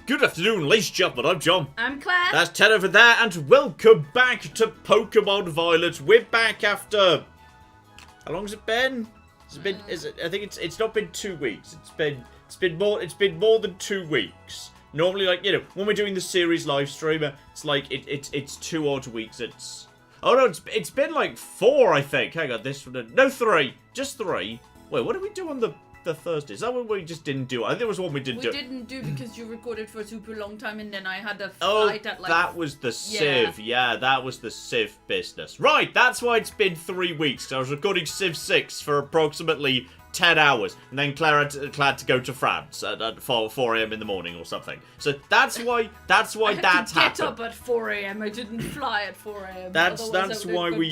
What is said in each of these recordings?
Good afternoon, ladies and gentlemen, I'm John. I'm Claire. That's Ted over there, and welcome back to Pokémon Violet. We're back after... How long has it been? Has it been... I think it's not been 2 weeks. It's been more than 2 weeks. Normally, like, you know, when we're doing the series live stream, it's like it's 2 odd weeks. Oh no, it's been like 4, I think. Hang on, this one. No, 3. Just 3. Wait, what did we do on the Thursday? Is that one we just didn't do? I think there was one we didn't do. We didn't do because you recorded for a super long time and then I had a flight at like... that was the Civ. Yeah, that was the Civ business. Right, that's why it's been 3 weeks. I was recording Civ 6 for approximately 10 hours. And then Claire had to go to France at 4 a.m. in the morning or something. So that's why that's I had happened. to get up at 4 a.m. I didn't fly at 4 a.m. That's why we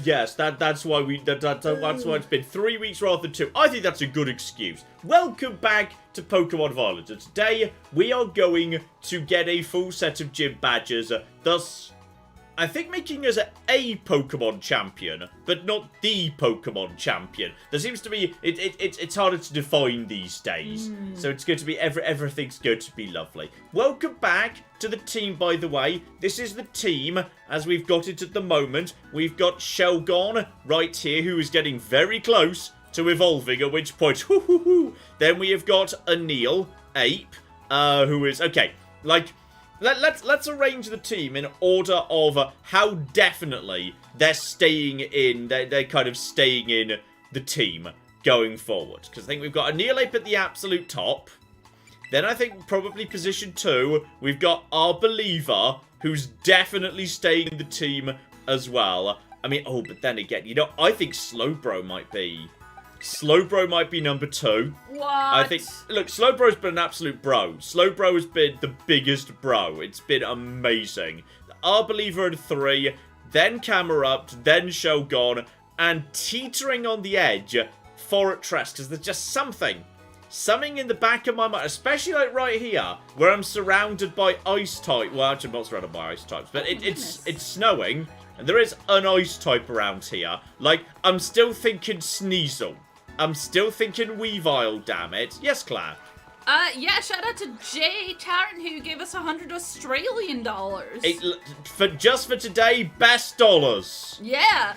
yes, that's why it's been 3 weeks rather than 2. I think that's a good excuse. Welcome back to Pokémon Violet. And today we are going to get a full set of gym badges, thus I think making us a Pokemon champion, but not the Pokemon champion. There seems to be it's harder to define these days. So it's going to be everything's going to be lovely. Welcome back to the team, by the way. This is the team as we've got it at the moment. We've got Showdown right here, who is getting very close to evolving, at which point then we have got Anil Ape, who is okay, like Let's arrange the team in order of how definitely they're staying in. They're kind of staying in the team going forward. Because I think we've got Anil Ape at the absolute top. Then I think probably position 2, we've got our Believer, who's definitely staying in the team as well. I mean, oh, but then again, you know, I think Slowbro might be number 2. What? I think, look, Slowbro's been an absolute bro. Slowbro has been the biggest bro. It's been amazing. Our Believer in 3, then Camerupt, then Shogun, and teetering on the edge, Fortress, because there's just something in the back of my mind, especially like right here, where I'm surrounded by ice type. Well, actually, I'm not surrounded by ice types, but it's snowing, and there is an ice type around here. Like, I'm still thinking Sneasel. I'm still thinking Weavile, damn it. Yes, Claire? Yeah, shout out to Jay Tarrant, who gave us $100 Australian. Just for today, best dollars. Yeah.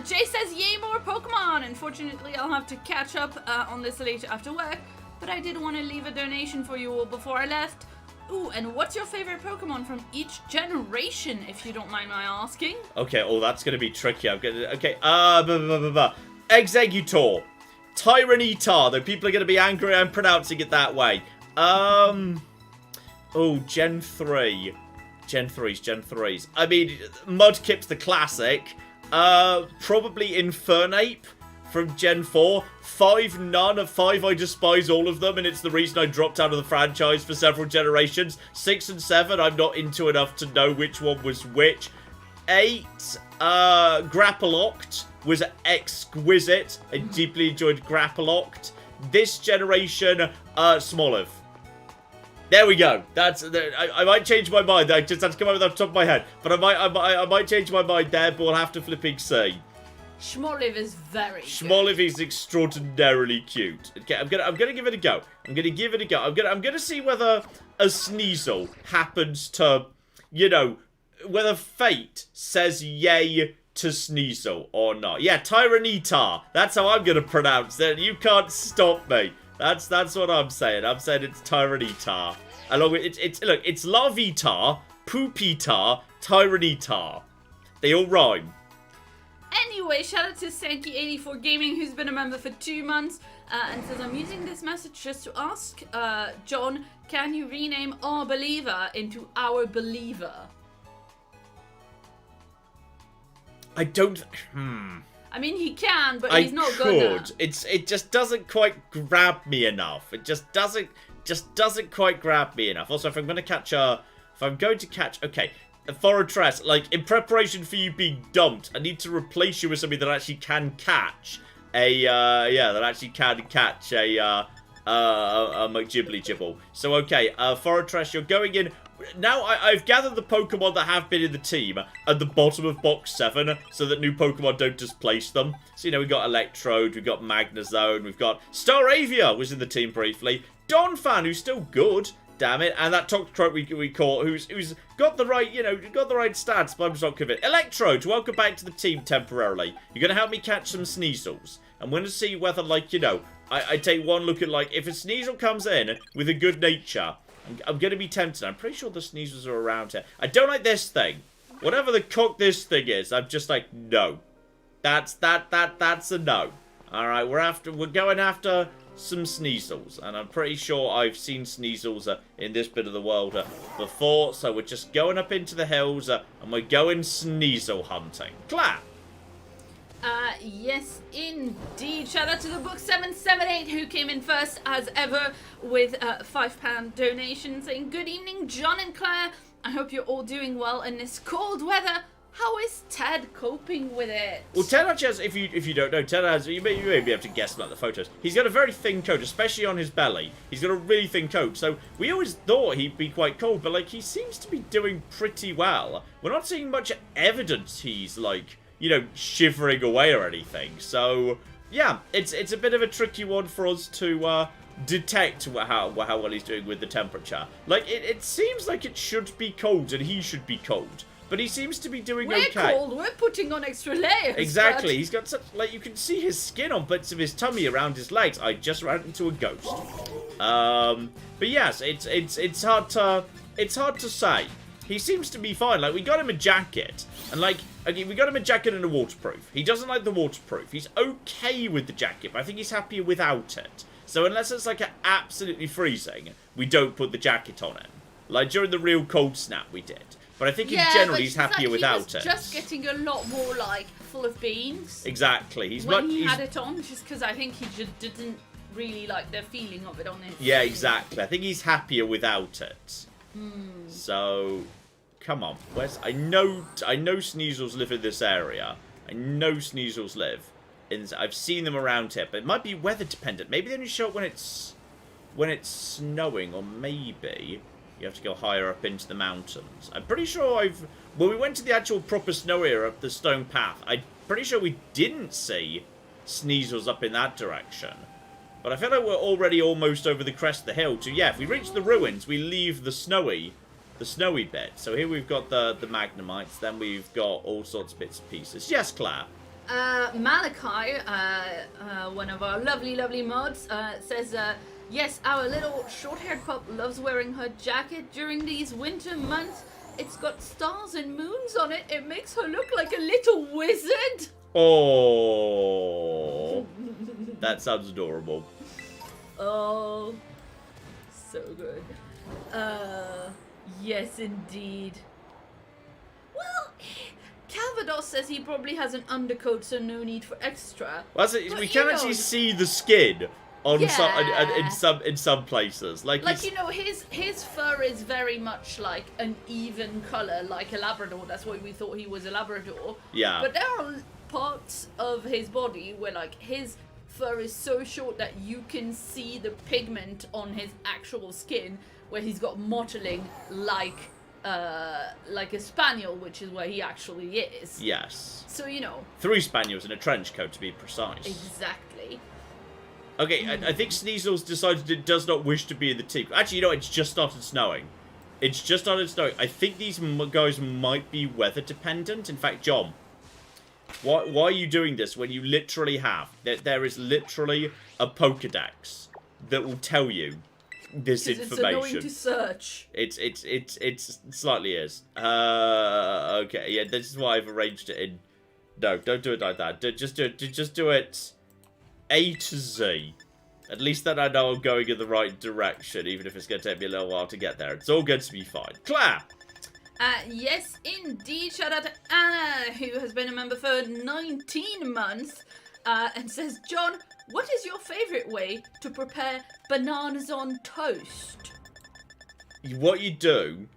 Jay says, yay, more Pokemon. Unfortunately, I'll have to catch up on this later after work, but I did want to leave a donation for you all before I left. Ooh, and what's your favorite Pokemon from each generation, if you don't mind my asking? Okay, oh, that's going to be tricky. Okay, Exeggutor. Tyranitar, though people are going to be angry I'm pronouncing it that way. Oh, Gen 3. Gen 3s. I mean, Mudkip's the classic. Probably Infernape from Gen 4. 5, none. 5, I despise all of them, and it's the reason I dropped out of the franchise for several generations. 6 and 7, I'm not into enough to know which one was which. 8, Grapploct was exquisite. I deeply enjoyed Grapploct. This generation, Smoliv. There we go. I might change my mind. I just had to come up with that off the top of my head. But I might change my mind there, but we'll have to flipping see. Smoliv is very Smoliv good. is extraordinarily cute. Okay, I'm gonna give it a go. I'm gonna see whether a Sneasel happens to, you know, whether fate says yay to Sneasel or not. Yeah, Tyranitar. That's how I'm gonna pronounce it. You can't stop me. That's what I'm saying. I'm saying it's Tyranitar. Along with it's Larvitar, Poopitar, Tyranitar. They all rhyme. Anyway, shout out to Sankey84 Gaming, who's been a member for 2 months, and says, I'm using this message just to ask, John, can you rename Our Believer into Our Believer? I don't... I mean, he can, but he's not gonna. It just doesn't quite grab me enough. It just doesn't quite grab me enough. Also, if I'm going to catch okay, a Fortress, like, in preparation for you being dumped, I need to replace you with somebody that actually can catch a, McGibbly Gibble. So, okay, Fortress, you're going in. Now, I've gathered the Pokemon that have been in the team at the bottom of box 7, so that new Pokemon don't displace them. So, you know, we've got Electrode, we've got Magnezone, we've got Staravia was in the team briefly. Donphan, who's still good. Damn it. And that Toxicroak we caught, who's got the right, got the right stats, but I'm just not convinced. Electrode, welcome back to the team temporarily. You're going to help me catch some Sneasels. I'm going to see whether, like, I take one look at, like, if a Sneasel comes in with a good nature, I'm going to be tempted. I'm pretty sure the Sneasels are around here. I don't like this thing. Whatever the cock this thing is, I'm just like, no. That's a no. Alright, we're going after some Sneasels. And I'm pretty sure I've seen Sneasels in this bit of the world before. So we're just going up into the hills and we're going Sneasel hunting. Clap! Yes, indeed. Shout out to the book 778 who came in first as ever with a £5 donation saying, good evening, John and Claire. I hope you're all doing well in this cold weather. How is Ted coping with it? Well, Ted actually has, if you don't know, Ted has, you may be able to guess about the photos. He's got a very thin coat, especially on his belly. He's got a really thin coat, so we always thought he'd be quite cold, but, like, he seems to be doing pretty well. We're not seeing much evidence he's, like, shivering away or anything. So, yeah, it's a bit of a tricky one for us to detect how well he's doing with the temperature. Like, it seems like it should be cold and he should be cold. But he seems to be doing okay. We're cold, we're putting on extra layers. Exactly, he's got such, like, you can see his skin on bits of his tummy around his legs. I just ran into a ghost. But yes, it's hard to say. He seems to be fine. Like, we got him a jacket. And, like, okay, we got him a jacket and a waterproof. He doesn't like the waterproof. He's okay with the jacket, but I think he's happier without it. So unless it's, like, absolutely freezing, we don't put the jacket on him. Like, during the real cold snap, we did. But I think in general, he's happier without it. He was just getting a lot more, like, full of beans. Exactly. When he had it on, just because I think he just didn't really like the feeling of it on his Yeah, exactly. I think he's happier without it. Hmm. So, come on. I know Sneasels live in this area. I know Sneasels live. I've seen them around here, but it might be weather dependent. Maybe they only show up when it's snowing, or maybe you have to go higher up into the mountains. I'm pretty sure when we went to the actual proper snow area up the stone path, I'm pretty sure we didn't see Sneasels up in that direction. But I feel like we're already almost over the crest of the hill. So yeah, if we reach the ruins, we leave the snowy bit. So here we've got the Magnemites, then we've got all sorts of bits and pieces. Yes, Claire? Malachi, one of our lovely mods, says, yes, our little short-haired pup loves wearing her jacket during these winter months. It's got stars and moons on it. It makes her look like a little wizard. Oh, that sounds adorable. Oh, so good. Yes, indeed. Well, Calvados says he probably has an undercoat, so no need for extra. Well, we can actually see the skin on in some places. Like his fur is very much like an even color, like a Labrador. That's why we thought he was a Labrador. Yeah. But there are parts of his body where, like, his fur is so short that you can see the pigment on his actual skin, where he's got mottling like a spaniel, which is where he actually is. Yes. So, 3 spaniels in a trench coat, to be precise. Exactly. Okay, I think Sneasels decided it does not wish to be in the team. Actually, it's just started snowing. It's just started snowing. I think these guys might be weather dependent. In fact, John, why are you doing this when you literally have... There is literally a Pokedex that will tell you this information. It's annoying to search. It slightly is. Okay, yeah, this is why I've arranged it in... No, don't do it like that. Just do it A to Z. At least then I know I'm going in the right direction, even if it's going to take me a little while to get there. It's all going to be fine. Claire! Yes, indeed. Shout out to Anna, who has been a member for 19 months, and says, John, what is your favourite way to prepare bananas on toast? What you do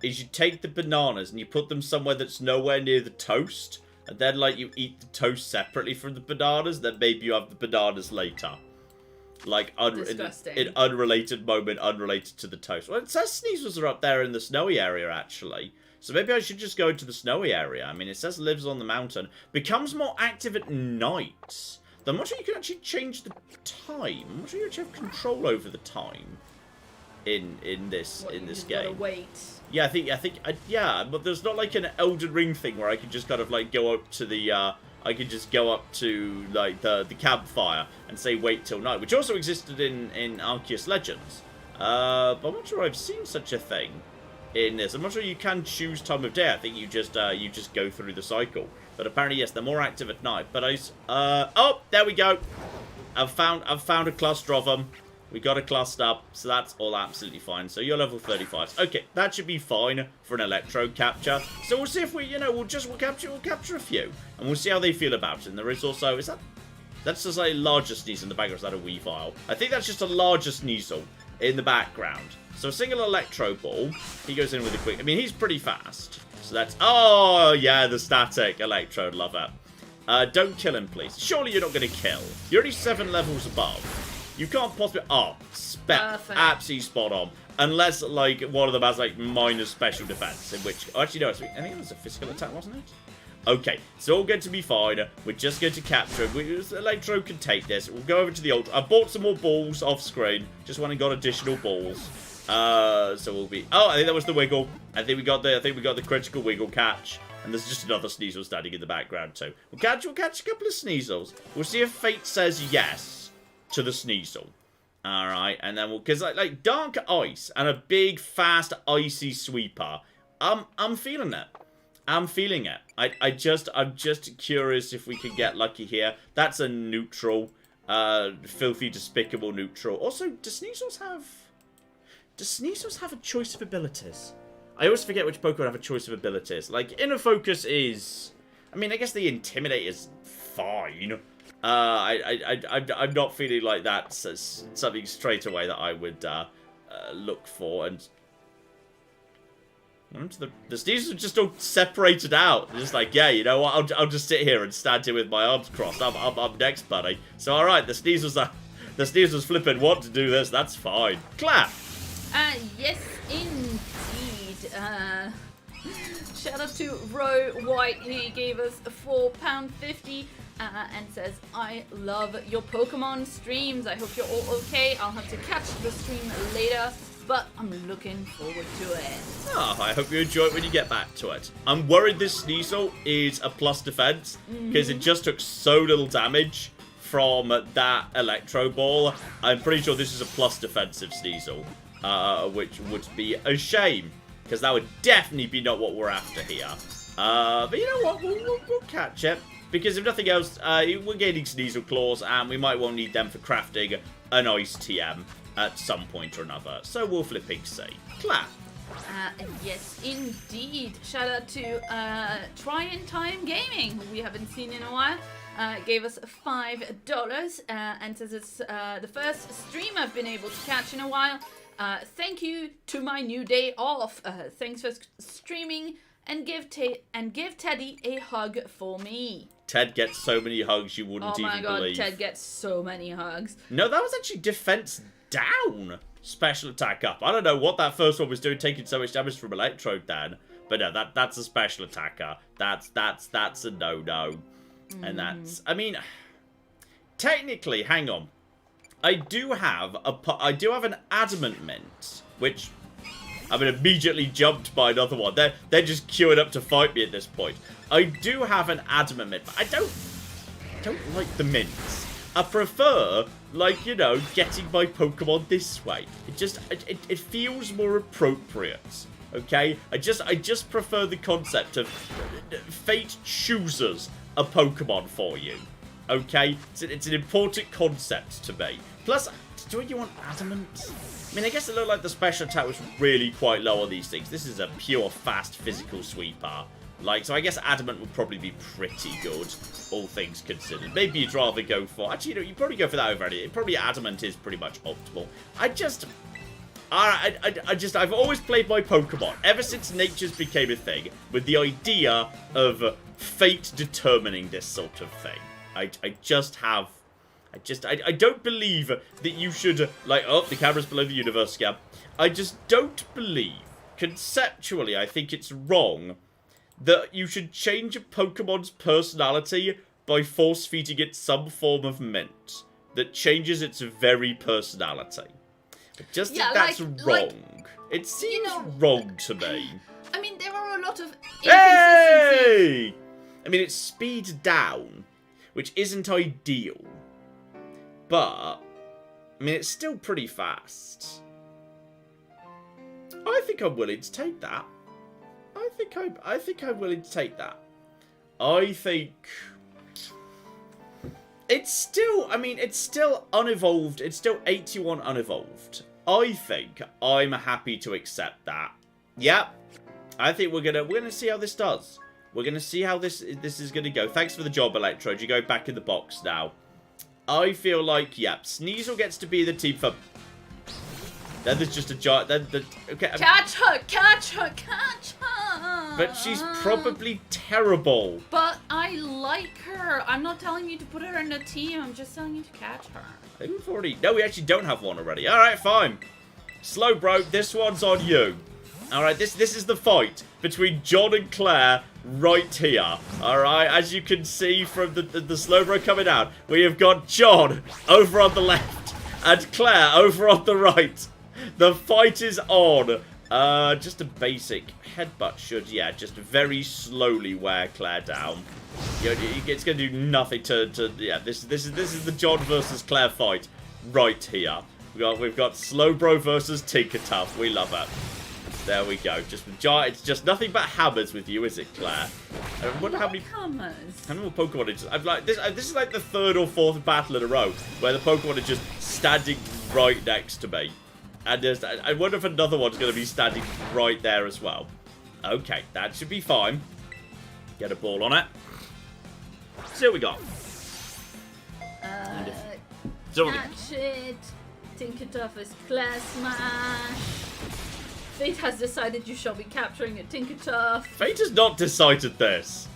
is you take the bananas and you put them somewhere that's nowhere near the toast, and then, like, you eat the toast separately from the bananas, then maybe you have the bananas later. Like, in unrelated moment, unrelated to the toast. Well, it says Sneasels are up there in the snowy area, actually. So maybe I should just go to the snowy area. I mean, it says lives on the mountain. Becomes more active at night. Though I'm not sure you can actually change the time. I'm not sure you actually have control over the time. in this game. Gotta wait. Yeah, yeah, but there's not like an Elden Ring thing where I can just kind of like go up to the I could just go up to like the campfire and say wait till night, which also existed in Arceus Legends. But I'm not sure I've seen such a thing in this. I'm not sure you can choose time of day. I think you just go through the cycle. But apparently, yes, they're more active at night. But oh, there we go. I've found a cluster of them. We got a cluster up, so that's all absolutely fine. So you're level 35. Okay, that should be fine for an electrode capture. So we'll see if we'll capture a few, and we'll see how they feel about it. And there is also, that's just a larger Sneasel in the background. Is that a Weavile? I think that's just a larger Sneasel in the background. So a single electro ball. He goes in with a quick. I mean, he's pretty fast. So that's, oh yeah, the static electrode, love it. Don't kill him, please. Surely you're not going to kill. You're only 7 levels above. You can't possibly... Oh, absolutely spot on. Unless, like, one of them has, like, minor special defense. In which... Oh, actually, no. I think it was a physical attack, wasn't it? Okay. It's all going to be fine. We're just going to capture it. Electro can take this. We'll go over to the Ultra. I bought some more balls off screen. Just went and got additional balls. So we'll be... Oh, I think that was the wiggle. I think we got the critical wiggle catch. And there's just another Sneasel standing in the background, too. We'll catch a couple of Sneasels. We'll see if fate says yes to the Sneasel. Alright, and then we'll... Because, like, dark ice and a big, fast, icy sweeper. I'm feeling it. I'm feeling it. I'm just curious if we can get lucky here. That's a neutral. Filthy, despicable neutral. Also, do Sneasels have a choice of abilities? I always forget which Pokemon have a choice of abilities. Like, Inner Focus is... I mean, I guess the Intimidate is fine. I'm not feeling like that's something straight away that I would look for. And the Sneasels are just all separated out. They're just like, yeah, you know what? I'll just sit here and stand here with my arms crossed. I'm next, buddy. So all right, the Sneasels flipping want to do this. That's fine. Clap. Yes, indeed. Shout out to Ro White. He gave us £4.50 and says, I love your Pokemon streams. I hope you're all okay. I'll have to catch the stream later, but I'm looking forward to it. Oh, I hope you enjoy it when you get back to it. I'm worried this Sneasel is a plus defense because it just took so little damage from that Electro Ball. I'm pretty sure this is a plus defensive Sneasel, which would be a shame. Because that would definitely be not what we're after here. But you know what? We'll catch it. Because if nothing else, we're getting Sneasel Claws, and we might well need them for crafting an Ice TM at some point or another. So we'll flipping see. Clap. Yes, indeed. Shout out to Try Time Gaming, who we haven't seen in a while. Gave us $5 and says it's the first stream I've been able to catch in a while. Thank you to my new day off. Thanks for streaming and give Teddy a hug for me. Ted gets so many hugs you wouldn't even believe. Oh my god, Ted gets so many hugs. No, that was actually defense down. Special attack up. I don't know what that first one was doing, taking so much damage from Electrode then. But no, that's a special attacker. That's a no-no. And that's... I mean, technically, hang on. I do have an Adamant Mint, which I've been immediately jumped by another one. They're just queuing up to fight me at this point. I do have an Adamant Mint, but I don't like the mints. I prefer, like, you know, getting my Pokemon this way. It feels more appropriate. Okay? I just prefer the concept of fate chooses a Pokemon for you. Okay? It's an important concept to me. Plus, do you want Adamant? I mean, I guess it looked like the special attack was really quite low on these things. This is a pure, fast, physical sweeper. Like, so I guess Adamant would probably be pretty good, all things considered. Maybe you'd rather go for... Actually, you know, you'd probably go for that over anything. Probably Adamant is pretty much optimal. I've always played my Pokemon, ever since Nature's became a thing, with the idea of fate determining this sort of thing. I don't believe that you should, like, oh, the camera's below the universe scam. I just don't believe, conceptually, I think it's wrong, that you should change a Pokemon's personality by force-feeding it some form of mint that changes its very personality. I just Yeah, think that's wrong. It seems wrong to me. I mean, there are a lot of inconsistencies. Hey! I mean, it's speed down, which isn't ideal. But, I mean, it's still pretty fast. I think I'm willing to take that. I think I'm willing to take that. I think it's still, I mean, it's still unevolved. It's still 81 unevolved. I think I'm happy to accept that. Yep. I think we're gonna see how this does. We're gonna see how this is gonna go. Thanks for the job, Electrode. You go back in the box now. I feel like, yep, Sneasel gets to be the team for. Then there's just a giant. Okay. Catch her! Catch her! Catch her! But she's probably terrible. But I like her. I'm not telling you to put her in the team. I'm just telling you to catch her. I think we've already. No, we actually don't have one already. All right, fine. Slow bro, this one's on you. All right, this is the fight between John and Claire right here. All right, as you can see from the slow bro coming out, we have got John over on the left and Claire over on the right. The fight is on. Just a basic headbutt should, yeah, just very slowly wear Claire down. It's going to do nothing to yeah, this is the John versus Claire fight right here. We've got Slowbro versus Tinkertuff. We love it. There we go. It's just nothing but hammers with you, is it, Claire? I wonder how many hammers. How many more Pokemon are just, I've like this is like the third or fourth battle in a row where the Pokemon are just standing right next to me. And I wonder if another one's going to be standing right there as well. Okay, that should be fine. Get a ball on it. See what we got. Catch it. Tinkertuff is Claire Smash. Fate has decided you shall be capturing a Tinkertuff. Fate has not decided this.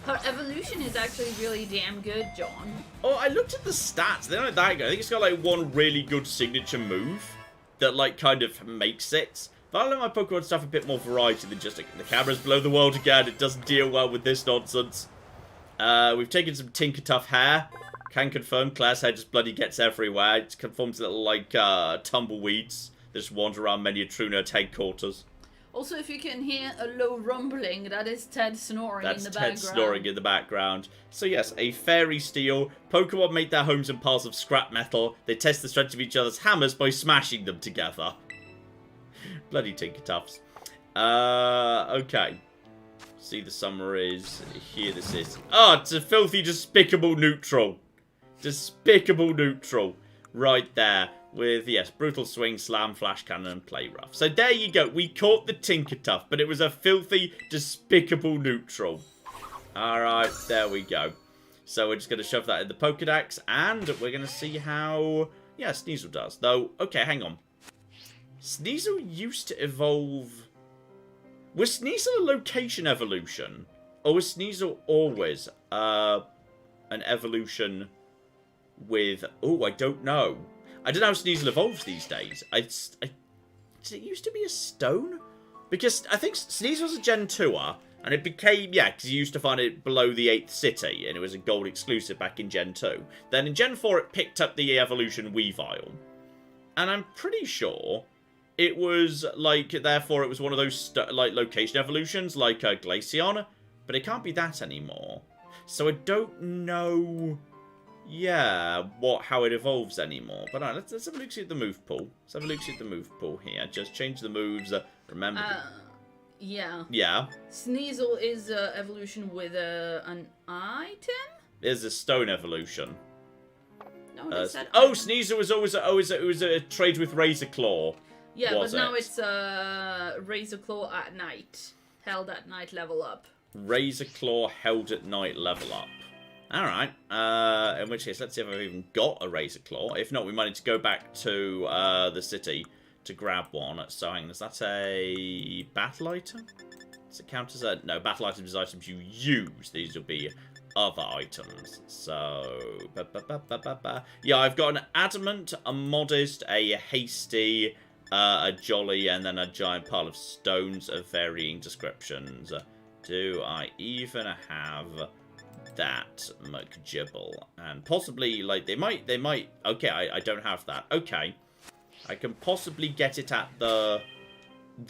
Her evolution is actually really damn good, John. Oh, I looked at the stats. They're not that good. I think it's got like one really good signature move that like kind of makes it. But I let my Pokemon stuff a bit more variety than just like, the camera's below the world again. It doesn't deal well with this nonsense. We've taken some Tinkertuff hair. Can confirm Claire's hair just bloody gets everywhere. It conforms to little like tumbleweeds that just wander around many a true nerd's headquarters. Also, if you can hear a low rumbling, that is Ted snoring in the background. That's Ted snoring in the background. So yes, a fairy steel. Pokemon make their homes in piles of scrap metal. They test the strength of each other's hammers by smashing them together. Bloody Tinkertuffs. Okay. See the summaries. Here this is. Oh, it's a filthy, despicable neutral. Despicable neutral. Right there. With, yes, Brutal Swing, Slam, Flash Cannon, and Play Rough. So there you go. We caught the Tinkertuff, but it was a filthy, despicable neutral. Alright, there we go. So we're just going to shove that in the Pokedex, and we're going to see how, yeah, Sneasel does. Though, okay, hang on. Sneasel used to evolve. Was Sneasel a location evolution? Or was Sneasel always an evolution with, oh, I don't know. I don't know how Sneasel evolves these days. Does it used to be a stone? Because I think Sneasel was a Gen 2er, and it became, yeah, because you used to find it below the 8th city, and it was a gold exclusive back in Gen 2. Then in Gen 4, it picked up the evolution Weavile. And I'm pretty sure it was, like, therefore it was one of those, like, location evolutions, like Glaceon, but it can't be that anymore. So I don't know. Yeah, how it evolves anymore. But alright, let's have a look at the move pool. Let's have a look at the move pool here. Just change the moves. Remember. Yeah. Yeah. Sneasel is evolution with an item? There's a stone evolution. No, they said Sneasel was always it was a trade with Razor Claw. Yeah, but now it's Razor Claw at night. Held at night, level up. Razor Claw held at night, level up. Alright, in which case, let's see if I've even got a Razor Claw. If not, we might need to go back to the city to grab one. So, hang on, is that a battle item? Does it count as a... No, battle items are items you use. These will be other items. So, yeah, I've got an Adamant, a Modest, a Hasty, a Jolly, and then a giant pile of stones of varying descriptions. Do I even have that McGibble? And possibly, like, they might, okay, I don't have that. Okay. I can possibly get it at the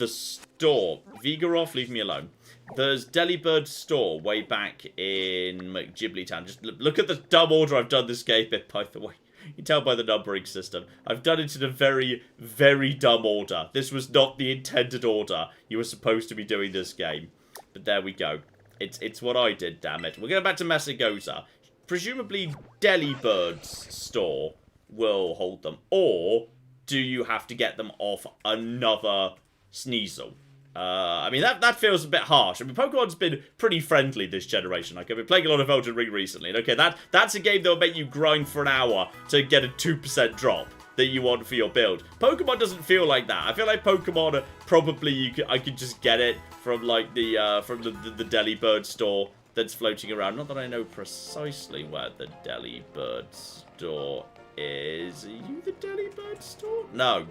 store. Vigoroth, leave me alone. There's Delibird store way back in McGibleytown. Just look at the dumb order I've done this game in, by the way. You can tell by the numbering system. I've done it in a very, very dumb order. This was not the intended order you were supposed to be doing this game. But there we go. It's what I did, damn it. We're going back to Messagoza. Presumably Delibird's store will hold them. Or do you have to get them off another Sneasel? I mean, that feels a bit harsh. I mean, Pokemon's been pretty friendly this generation. Like, I've been playing a lot of Elden Ring recently. And okay, that's a game that will make you grind for an hour to get a 2% drop that you want for your build. Pokemon doesn't feel like that. I feel like Pokemon, probably I could just get it from, like, the Delibird store that's floating around. Not that I know precisely where the Delibird store is. Are you the Delibird store? No.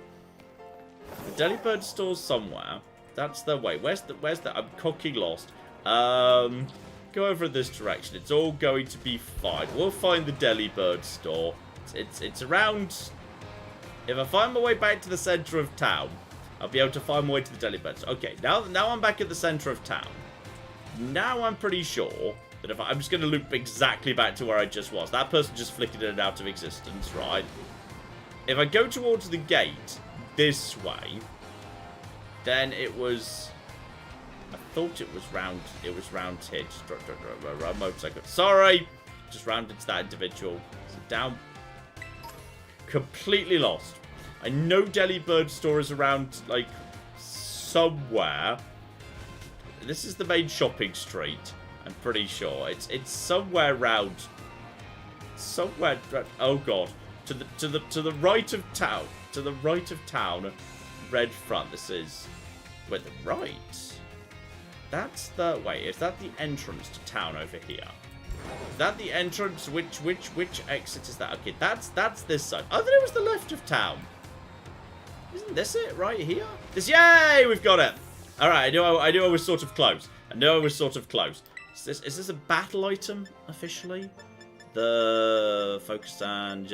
The Delibird store's somewhere. That's the way. Where's the I'm cocking lost. Go over this direction. It's all going to be fine. We'll find the Delibird store. It's around. If I find my way back to the center of town, I'll be able to find my way to the Delibird store. Okay, now I'm back at the center of town. Now I'm pretty sure that if I'm just going to loop exactly back to where I just was. That person just flickered it out of existence, right? If I go towards the gate this way, then it was. I thought it was round. It was round here. Just round motorcycle. Sorry, just round into that individual. So down. Completely lost. I know Delibird store is around like somewhere. This is the main shopping street. I'm pretty sure it's somewhere round. Somewhere. Oh god. To the right of town. To the right of town. Red front. This is. Wait, the right. That's the. Wait, is that the entrance to town over here? Is that the entrance? Which exit is that? Okay, that's this side. I thought it was the left of town. Isn't this it right here? This. Yay! We've got it. All right. I knew I was sort of close. I know I was sort of close. Is this a battle item officially? The focus and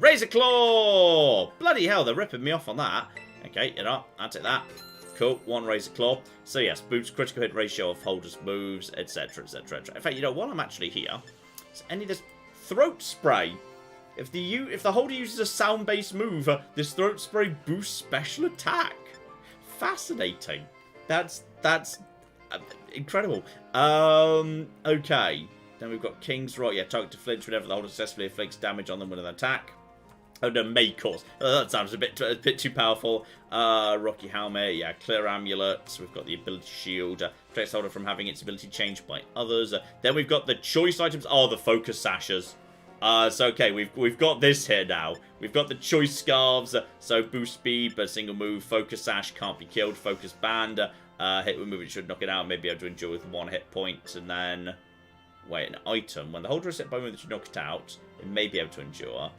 Razor Claw. Bloody hell! They're ripping me off on that. Okay, you know, I'll take that. Cool, one Razor Claw. So yes, boosts critical hit ratio of holders' moves, etc, etc, etc. In fact, you know, while I'm actually here, is any of this throat spray? If the holder uses a sound-based move, this throat spray boosts special attack. Fascinating. That's incredible. Okay. Then we've got King's Rock. Yeah, target to flinch whenever the holder successfully inflicts damage on them with an attack. Oh no, may cause. That sounds a bit too powerful. Rocky Helmet, yeah, Clear Amulet. We've got the ability Shield. Protects the holder from having its ability changed by others. Then we've got the choice items. Oh, the Focus Sashes. So okay, we've got this here now. We've got the choice scarves. So boost speed, but single move. Focus Sash can't be killed. Focus Band. Hit with move, it should knock it out. Maybe able to endure with 1 hit point. And then, wait, an item. When the holder is hit by a move that should knock it out, it may be able to endure.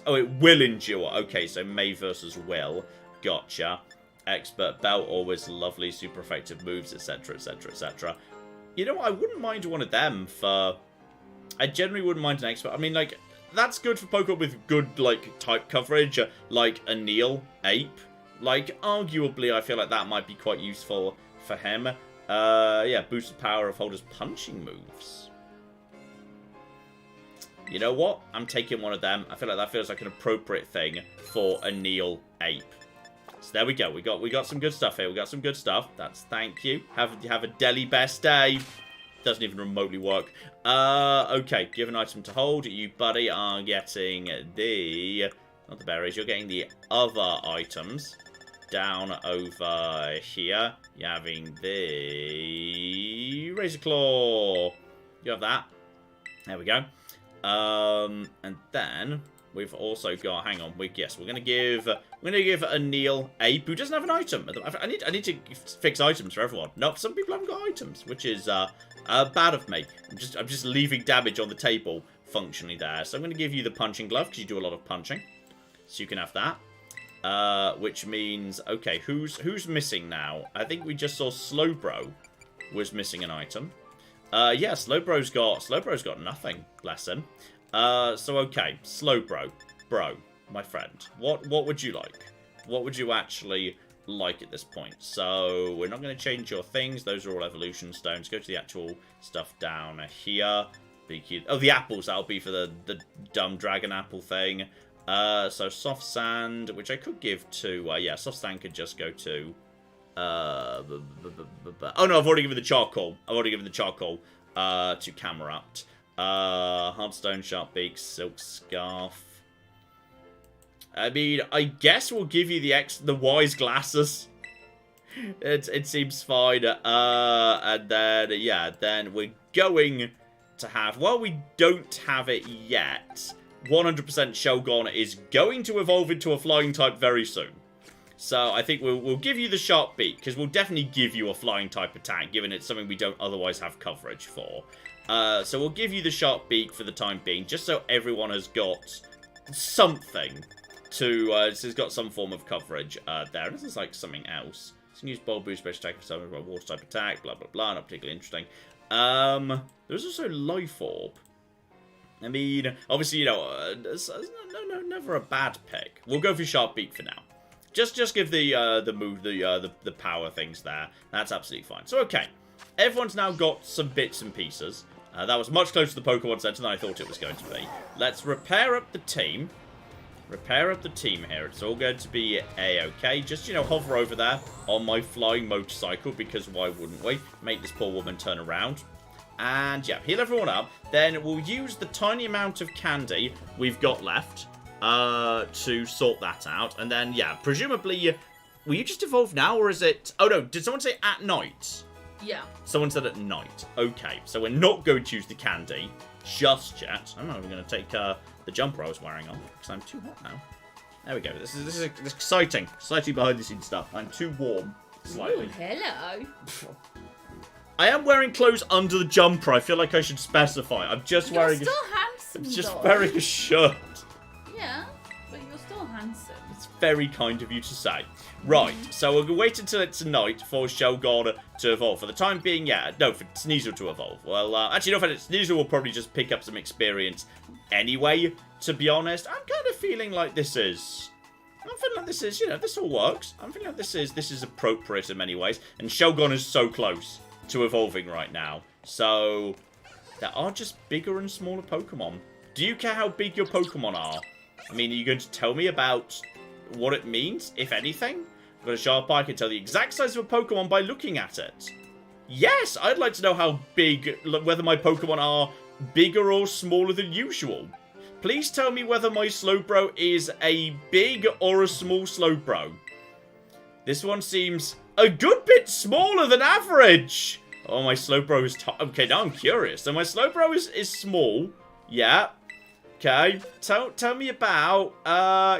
Oh, it will endure. Okay, so May versus Will. Gotcha. Expert Belt, always lovely, super effective moves, etc, etc, etc. You know what? I wouldn't mind one of them for. I generally wouldn't mind an expert. I mean, like, that's good for Pokemon with good, like, type coverage, like a Neil Ape. Like, arguably, I feel like that might be quite useful for him. Yeah, boosted power of holders' punching moves. You know what? I'm taking one of them. I feel like that feels like an appropriate thing for a Neil Ape. So there we go. We got some good stuff here. We got some good stuff. That's thank you. Have a Deli best day. Doesn't even remotely work. Okay. Give an item to hold. You, buddy, are getting the not the berries. You're getting the other items down over here. You're having the Razor Claw. You have that. There we go. And then we've also got. Hang on. We're gonna give a Neil Ape who doesn't have an item. I need to fix items for everyone. No, some people haven't got items, which is bad of me. I'm just leaving damage on the table functionally there. So I'm gonna give you the punching glove because you do a lot of punching. So you can have that. Which means okay, who's missing now? I think we just saw Slowbro was missing an item. Yeah, Slowbro's got nothing. Bless him. So okay, Slowbro. Bro. my friend? What would you like? What would you actually like at this point? So, we're not going to change your things. Those are all evolution stones. Go to the actual stuff down here. Oh, the apples. That'll be for the dumb dragon apple thing. So, soft sand, which I could give to... yeah, soft sand could just go to... oh, no, I've already given the charcoal. To Camerupt. Hardstone, sharp beak, silk scarf. I mean, I guess we'll give you the wise glasses. It seems fine. And then, yeah, then we're going to have... Well, we don't have it yet. 100% Shogun is going to evolve into a flying type very soon. So I think we'll give you the sharp beak, because we'll definitely give you a flying type attack, given it's something we don't otherwise have coverage for. So we'll give you the sharp beak for the time being, just so everyone has got something to... has got some form of coverage there. This is like something else. You can use bold boost, special attack, for water type attack, blah, blah, blah. Not particularly interesting. There's also life orb. I mean, obviously, you know, never a bad pick. We'll go for sharp beak for now. Just give the power things there. That's absolutely fine. So, okay. Everyone's now got some bits and pieces. That was much closer to the Pokemon Center than I thought it was going to be. Let's repair up the team. Repair up the team here. It's all going to be A-okay. Just, you know, hover over there on my flying motorcycle, because why wouldn't we? Make this poor woman turn around. And, yeah, heal everyone up. Then we'll use the tiny amount of candy we've got left to sort that out. And then, yeah, presumably, will you just evolve now, or is it... Oh, no, did someone say at night? Yeah. Someone said at night. Okay, so we're not going to use the candy just yet. I'm not even going to take the jumper I was wearing on, because I'm too hot now. There we go. This is exciting. Exciting behind-the-scenes stuff. I'm too warm, slightly. Ooh, hello. I am wearing clothes under the jumper. I feel like I should specify. I'm just wearing... You're still handsome, I'm just wearing a shirt. Yeah, but you're still handsome. It's very kind of you to say. Right, so we'll wait until it's night for Shogun to evolve. For the time being, yeah, no, for Sneasel to evolve. Well, actually, no, for Sneasel will probably just pick up some experience anyway, to be honest. I'm kind of feeling like this is... you know, this all works. I'm feeling like this is appropriate in many ways. And Shogun is so close to evolving right now. So, there are just bigger and smaller Pokemon. Do you care how big your Pokemon are? I mean, are you going to tell me about what it means, if anything? I've got a sharp eye. I can tell the exact size of a Pokemon by looking at it. Yes, I'd like to know how big, whether my Pokemon are bigger or smaller than usual. Please tell me whether my Slowbro is a big or a small Slowbro. This one seems a good bit smaller than average. Oh, my Slowbro is... Okay, now I'm curious. So my Slowbro is small. Yeah. Okay. Tell me about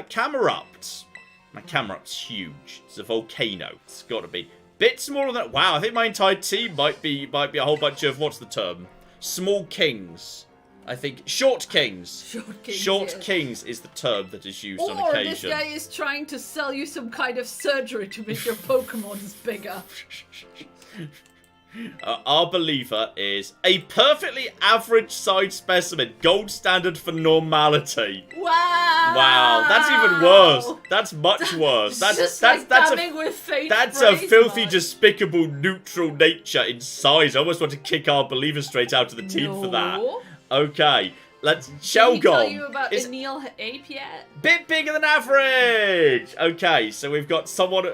Camerupt. My Camerupt's huge. It's a volcano. It's got to be. Bit smaller than... Wow, I think my entire team might be a whole bunch of... What's the term? Small kings. I think short kings. Short kings is the term that is used on occasion. Or this guy is trying to sell you some kind of surgery to make your Pokemons bigger. Our believer is a perfectly average size specimen, gold standard for normality. Wow! Wow, that's even worse. That's much worse. That's a filthy, despicable, neutral nature in size. I almost want to kick our believer straight out of the team for that. Okay, let's... Shogun. Did he tell you about Neil Ape yet? Bit bigger than average! Okay, so we've got someone...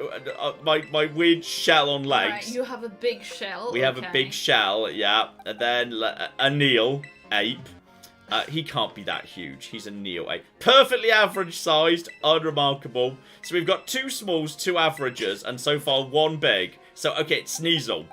my weird shell on legs. Right, you have a big shell. We have a big shell, yeah. And then a Neil Ape. He can't be that huge. He's a Neil Ape. Perfectly average-sized, unremarkable. So we've got 2 smalls, 2 averages, and so far 1 big. So, okay, it's Sneasel.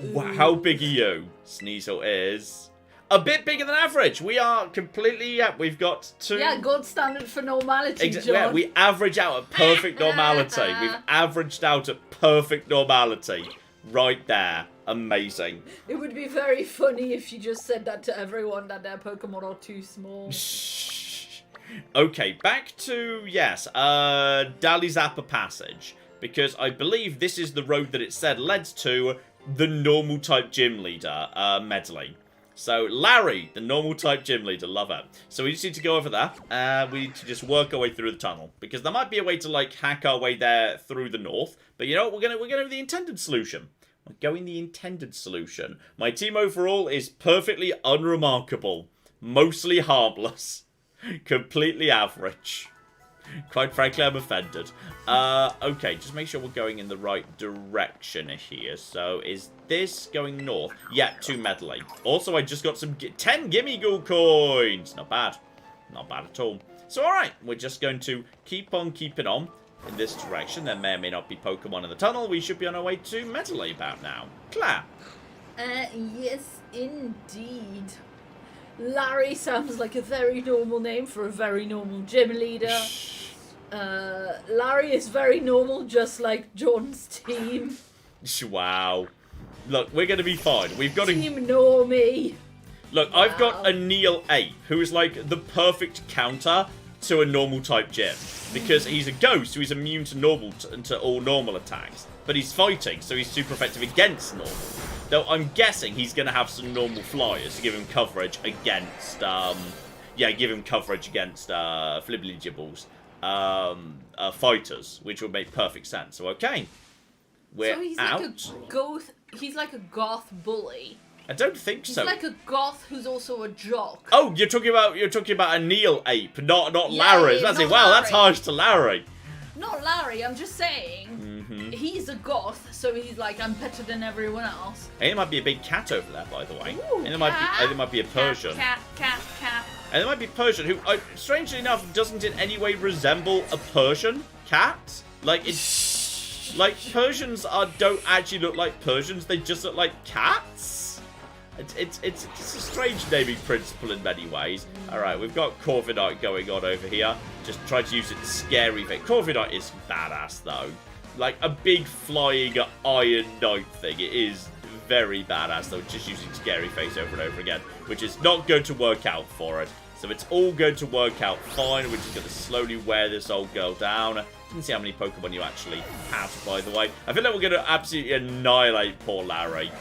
Wow, how big are you? Sneasel is... a bit bigger than average. We are completely... Yeah, we've got 2... Yeah, gold standard for normality, John. Yeah, we average out at perfect normality. We've averaged out at perfect normality. Right there. Amazing. It would be very funny if you just said that to everyone, that their Pokemon are too small. Okay, back to... Yes, Dali Zappa Passage. Because I believe this is the road that it said led to the normal type gym leader, Medley. So, Larry, the normal type gym leader, love her. So we just need to go over there. We need to just work our way through the tunnel. Because there might be a way to, like, hack our way there through the north. But you know what? We're gonna do the intended solution. We're going the intended solution. My team overall is perfectly unremarkable. Mostly harmless. Completely average. Quite frankly, I'm offended. Okay, just make sure we're going in the right direction here. So, is this going north? Yeah, to Medley. Also, I just got some 10 Gimme Ghoul coins. Not bad. Not bad at all. So, alright, we're just going to keep on keeping on in this direction. There may or may not be Pokemon in the tunnel. We should be on our way to Medley about now. Claire. Yes, indeed. Larry sounds like a very normal name for a very normal gym leader. Larry is very normal, just like John's team. Wow. Look, we're going to be fine. We've got Team Normie. Look, wow. I've got a Neil Ape, who is like the perfect counter to a normal type gym. Because he's a ghost, so he's immune to all normal attacks. But he's fighting, so he's super effective against normal. Though I'm guessing he's going to have some normal flyers to give him coverage against, give him coverage against, Flibbly Gibbles, fighters, which would make perfect sense. So, okay. We're so he's out. Like a goth, he's like a goth bully. I don't think so. He's like a goth who's also a jock. Oh, you're talking about a Neil Ape, not Larry. That's it. Wow, that's harsh to Larry. Not Larry, I'm just saying. He's a goth, so he's like, I'm better than everyone else. And there might be a big cat over there, by the way. Ooh, and there might be a Persian. Cat. And there might be a Persian who, strangely enough, doesn't in any way resemble a Persian cat. Like, it's... like, Persians don't actually look like Persians, they just look like cats. It's a strange naming principle in many ways. Alright, we've got Corviknight going on over here. Just try to use it scary thing. Corviknight is badass, though. Like, a big flying Iron Knight thing. It is very badass, though, just using Scary Face over and over again, which is not going to work out for it. So it's all going to work out fine. We're just going to slowly wear this old girl down. Didn't see how many Pokemon you actually have, by the way. I feel like we're going to absolutely annihilate poor Larry.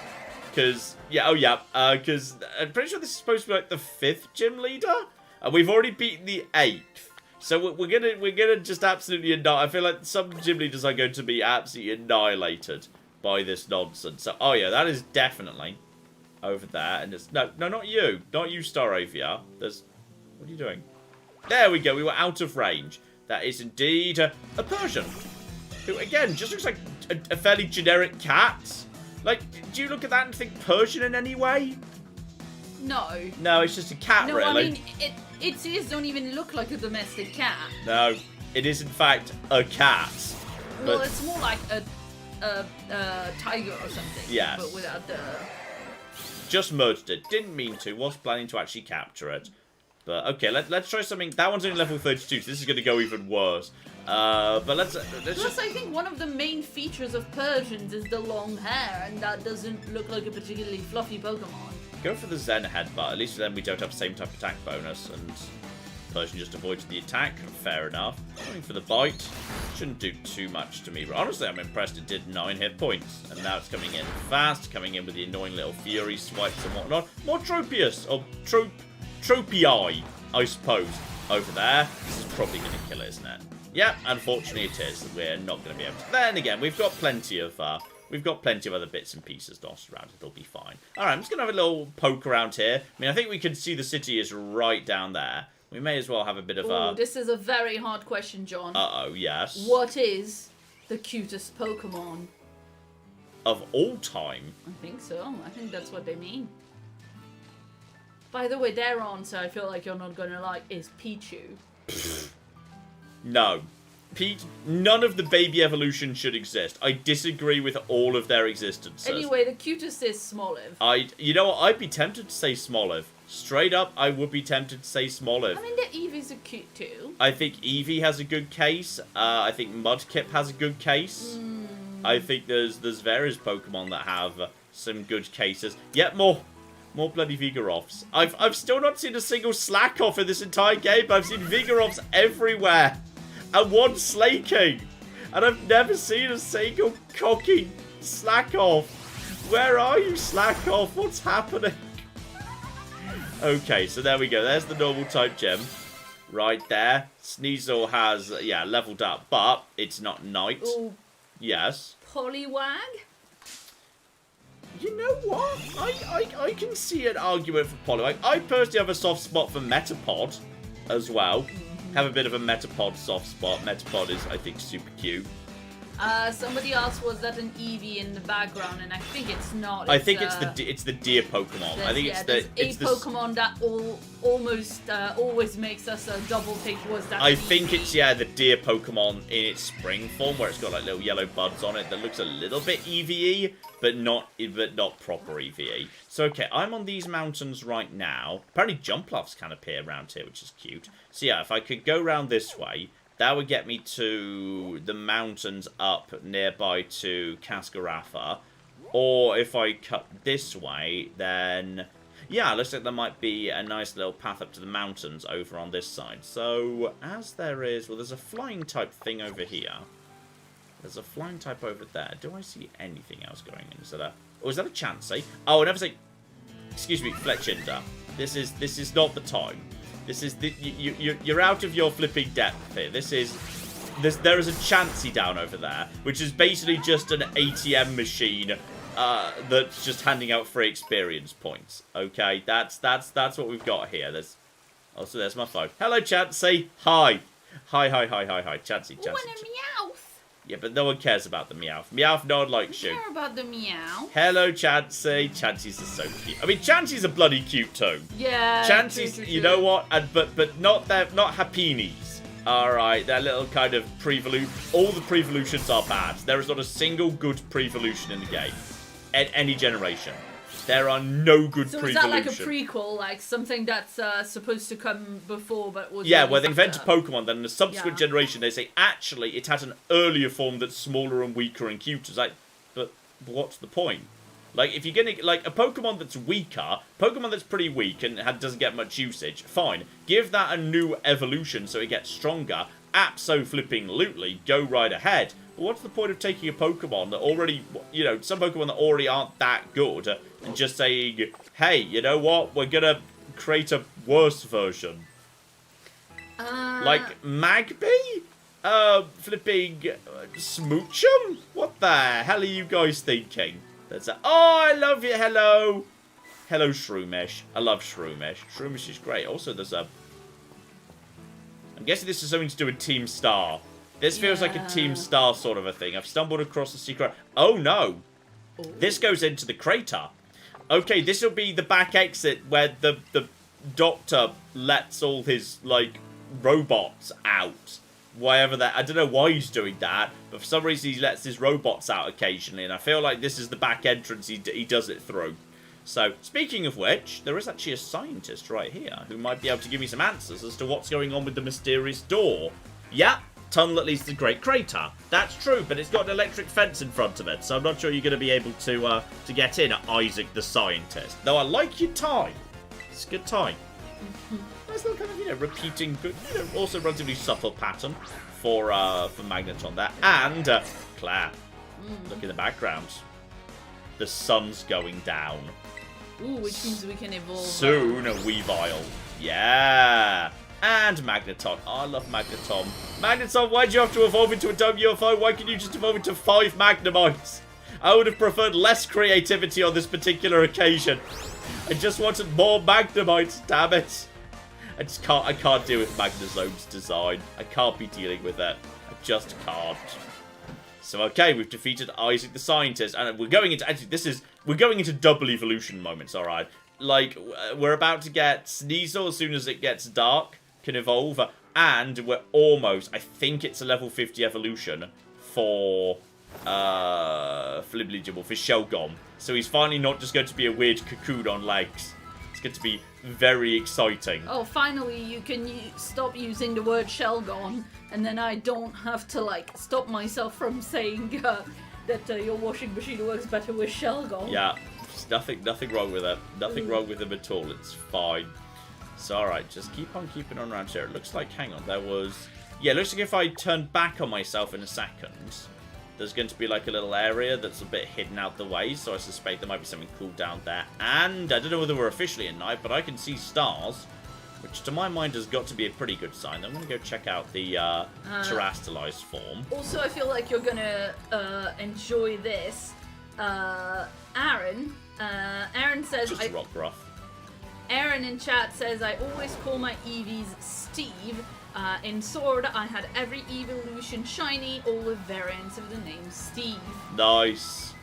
Because, because I'm pretty sure this is supposed to be, like, the 5th gym leader. And we've already beaten the 8th. So we're gonna just absolutely annihilate. I feel like some gym leaders are going to be absolutely annihilated by this nonsense. So, that is definitely over there. And it's no, not you, Staravia. What are you doing? There we go. We were out of range. That is indeed a Persian, who again just looks like a fairly generic cat. Like, do you look at that and think Persian in any way? No. No, it's just a cat, really. No, I mean, its ears don't even look like a domestic cat. No, it is in fact a cat. Well, it's more like a tiger or something. Yes. But without the... Just merged it. Didn't mean to. Was planning to actually capture it. But, okay, let's try something. That one's only level 32, so this is going to go even worse. But let's Plus, I think one of the main features of Persians is the long hair, and that doesn't look like a particularly fluffy Pokemon. Go for the Zen Headbutt. At least then we don't have the same type of attack bonus, and Persian just avoids the attack. Fair enough. Going for the bite. Shouldn't do too much to me, but honestly, I'm impressed it did 9 hit points. And now it's coming in fast, coming in with the annoying little Fury swipes and whatnot. More Tropius, or Tropii, I suppose, over there. This is probably going to kill it, isn't it? Yep, unfortunately it is. We're not going to be able to. Then again, we've got plenty of other bits and pieces dotted around. It'll be fine. Alright, I'm just going to have a little poke around here. I mean, I think we can see the city is right down there. We may as well have a bit of a... This is a very hard question, John. Uh-oh, yes. What is the cutest Pokemon? Of all time? I think so. I think that's what they mean. By the way, their answer, I feel like you're not going to like, is Pichu. No. None of the baby evolution should exist. I disagree with all of their existences. Anyway, the cutest is Smoliv. You know what? I'd be tempted to say Smoliv. Straight up, I would be tempted to say Smoliv. I mean, the Eevees are cute too. I think Eevee has a good case. I think Mudkip has a good case. I think there's various Pokemon that have some good cases. Yet more bloody Vigoroths. I've still not seen a single Slakoth in this entire game, but I've seen Vigoroths everywhere. And one Slaking. And I've never seen a single cocky Slakoth. Where are you, Slakoth? What's happening? Okay, so there we go. There's the normal type gym. Right there. Sneasel has, yeah, leveled up, but it's not night. Ooh. Yes. Poliwag? You know what? I can see an argument for Poliwag. I personally have a soft spot for Metapod as well. Have a bit of a Metapod soft spot. Metapod is, I think, super cute. Somebody else was that an Eevee in the background, and I think it's not. I think it's the deer Pokemon. I think it's the Pokemon that almost always makes us double think was that. I think it's the deer Pokemon in its spring form, where it's got like little yellow buds on it that looks a little bit EVE, but not proper EVE. So okay, I'm on these mountains right now. Apparently Jumpluffs can appear around here, which is cute. So yeah, if I could go around this way. That would get me to the mountains up nearby to Cascarafa. Or if I cut this way, then... Yeah, looks like there might be a nice little path up to the mountains over on this side. So, as there is... Well, there's a flying type thing over here. There's a flying type over there. Do I see anything else going in? Is that a... Oh, is that a Chansey? Oh, I never say... Excuse me, Fletchinder. This is not the time. This is you're out of your flipping depth here. There is a Chansey down over there, which is basically just an ATM machine that's just handing out free experience points. Okay, that's what we've got here. There's my phone. Hello, Chansey. Hi, Chansey. Ooh, and a Meowth. Yeah, but no one cares about the Meowth. Meowth, no one likes you. Care about the Meow. Hello, Chansey. Chansey's are so cute. I mean, Chansey's are bloody cute too. Yeah. Chansey's, true. you know what? But not Hapinis. All right, they're little kind of pre-evolution. All the pre-evolutions are bad. There is not a single good pre-evolution in the game, at any generation. There are no good pre-evolution. So is that like a prequel, like something that's supposed to come before, but was... Yeah, where they invent a Pokemon, then in the subsequent generation they say, actually, it has an earlier form that's smaller and weaker and cuter. It's like, but what's the point? Like, if you're gonna, like, a Pokemon that's weaker, Pokemon that's pretty weak and doesn't get much usage, fine. Give that a new evolution so it gets stronger. Abso-flipping-lutely, go right ahead. But what's the point of taking a Pokemon that already, you know, some Pokemon that already aren't that good, and just saying, hey, you know what, we're gonna create a worse version? Like Magby? Flipping Smoochum? What the hell are you guys thinking? That's a, oh, I love you, hello! Hello, Shroomish. I love Shroomish. Shroomish is great. Also, there's a... I'm guessing this is something to do with Team Star. This feels like a Team Star sort of a thing. I've stumbled across a secret... Oh, no! Ooh. This goes into the crater. Okay, this will be the back exit where the doctor lets all his, like, robots out. Whatever that... I don't know why he's doing that, but for some reason he lets his robots out occasionally, and I feel like this is the back entrance he does it through. So, speaking of which, there is actually a scientist right here who might be able to give me some answers as to what's going on with the mysterious door. Yeah, tunnel that leads to the Great Crater. That's true, but it's got an electric fence in front of it, so I'm not sure you're going to be able to get in, Isaac the scientist. Though I like your tie. It's a good tie. Nice little kind of, you know, repeating, good, you know, also relatively subtle pattern for Magneton there. And, Claire, look in the background. The sun's going down. Ooh, which means we can evolve. Soon, a Weavile. Yeah. And Magneton. Oh, I love Magneton. Magneton, why'd you have to evolve into a dumb UFO? Why can't you just evolve into 5 Magnemites? I would have preferred less creativity on this particular occasion. I just wanted more Magnemites, damn it. I can't deal with Magnezone's design. I can't be dealing with it. I just can't. So okay, we've defeated Isaac the scientist, and we're going into we're going into double evolution moments, all right. Like we're about to get Sneasel as soon as it gets dark can evolve, and we're almost. I think it's a level 50 evolution for Flibblygibble, for Shelgon. So he's finally not just going to be a weird cocoon on legs. It's going to be very exciting. Oh, finally you can stop using the word Shelgon, and then I don't have to, like, stop myself from saying that your washing machine works better with Shelgon. Yeah, nothing wrong with it. Nothing wrong with him at all. It's fine. So, alright, just keep on keeping on around here. It looks like, hang on, there was... Yeah, it looks like if I turn back on myself in a second, there's going to be like a little area that's a bit hidden out the way, so I suspect there might be something cool down there. And I don't know whether we're officially at night, but I can see stars, which to my mind has got to be a pretty good sign. I'm going to go check out the terrestrialized form. Also, I feel like you're going to enjoy this. Aaron says... Just rock rough. Aaron in chat says, I always call my Eevees Steve. In Sword, I had every evolution shiny, all with variants of the name Steve. Nice.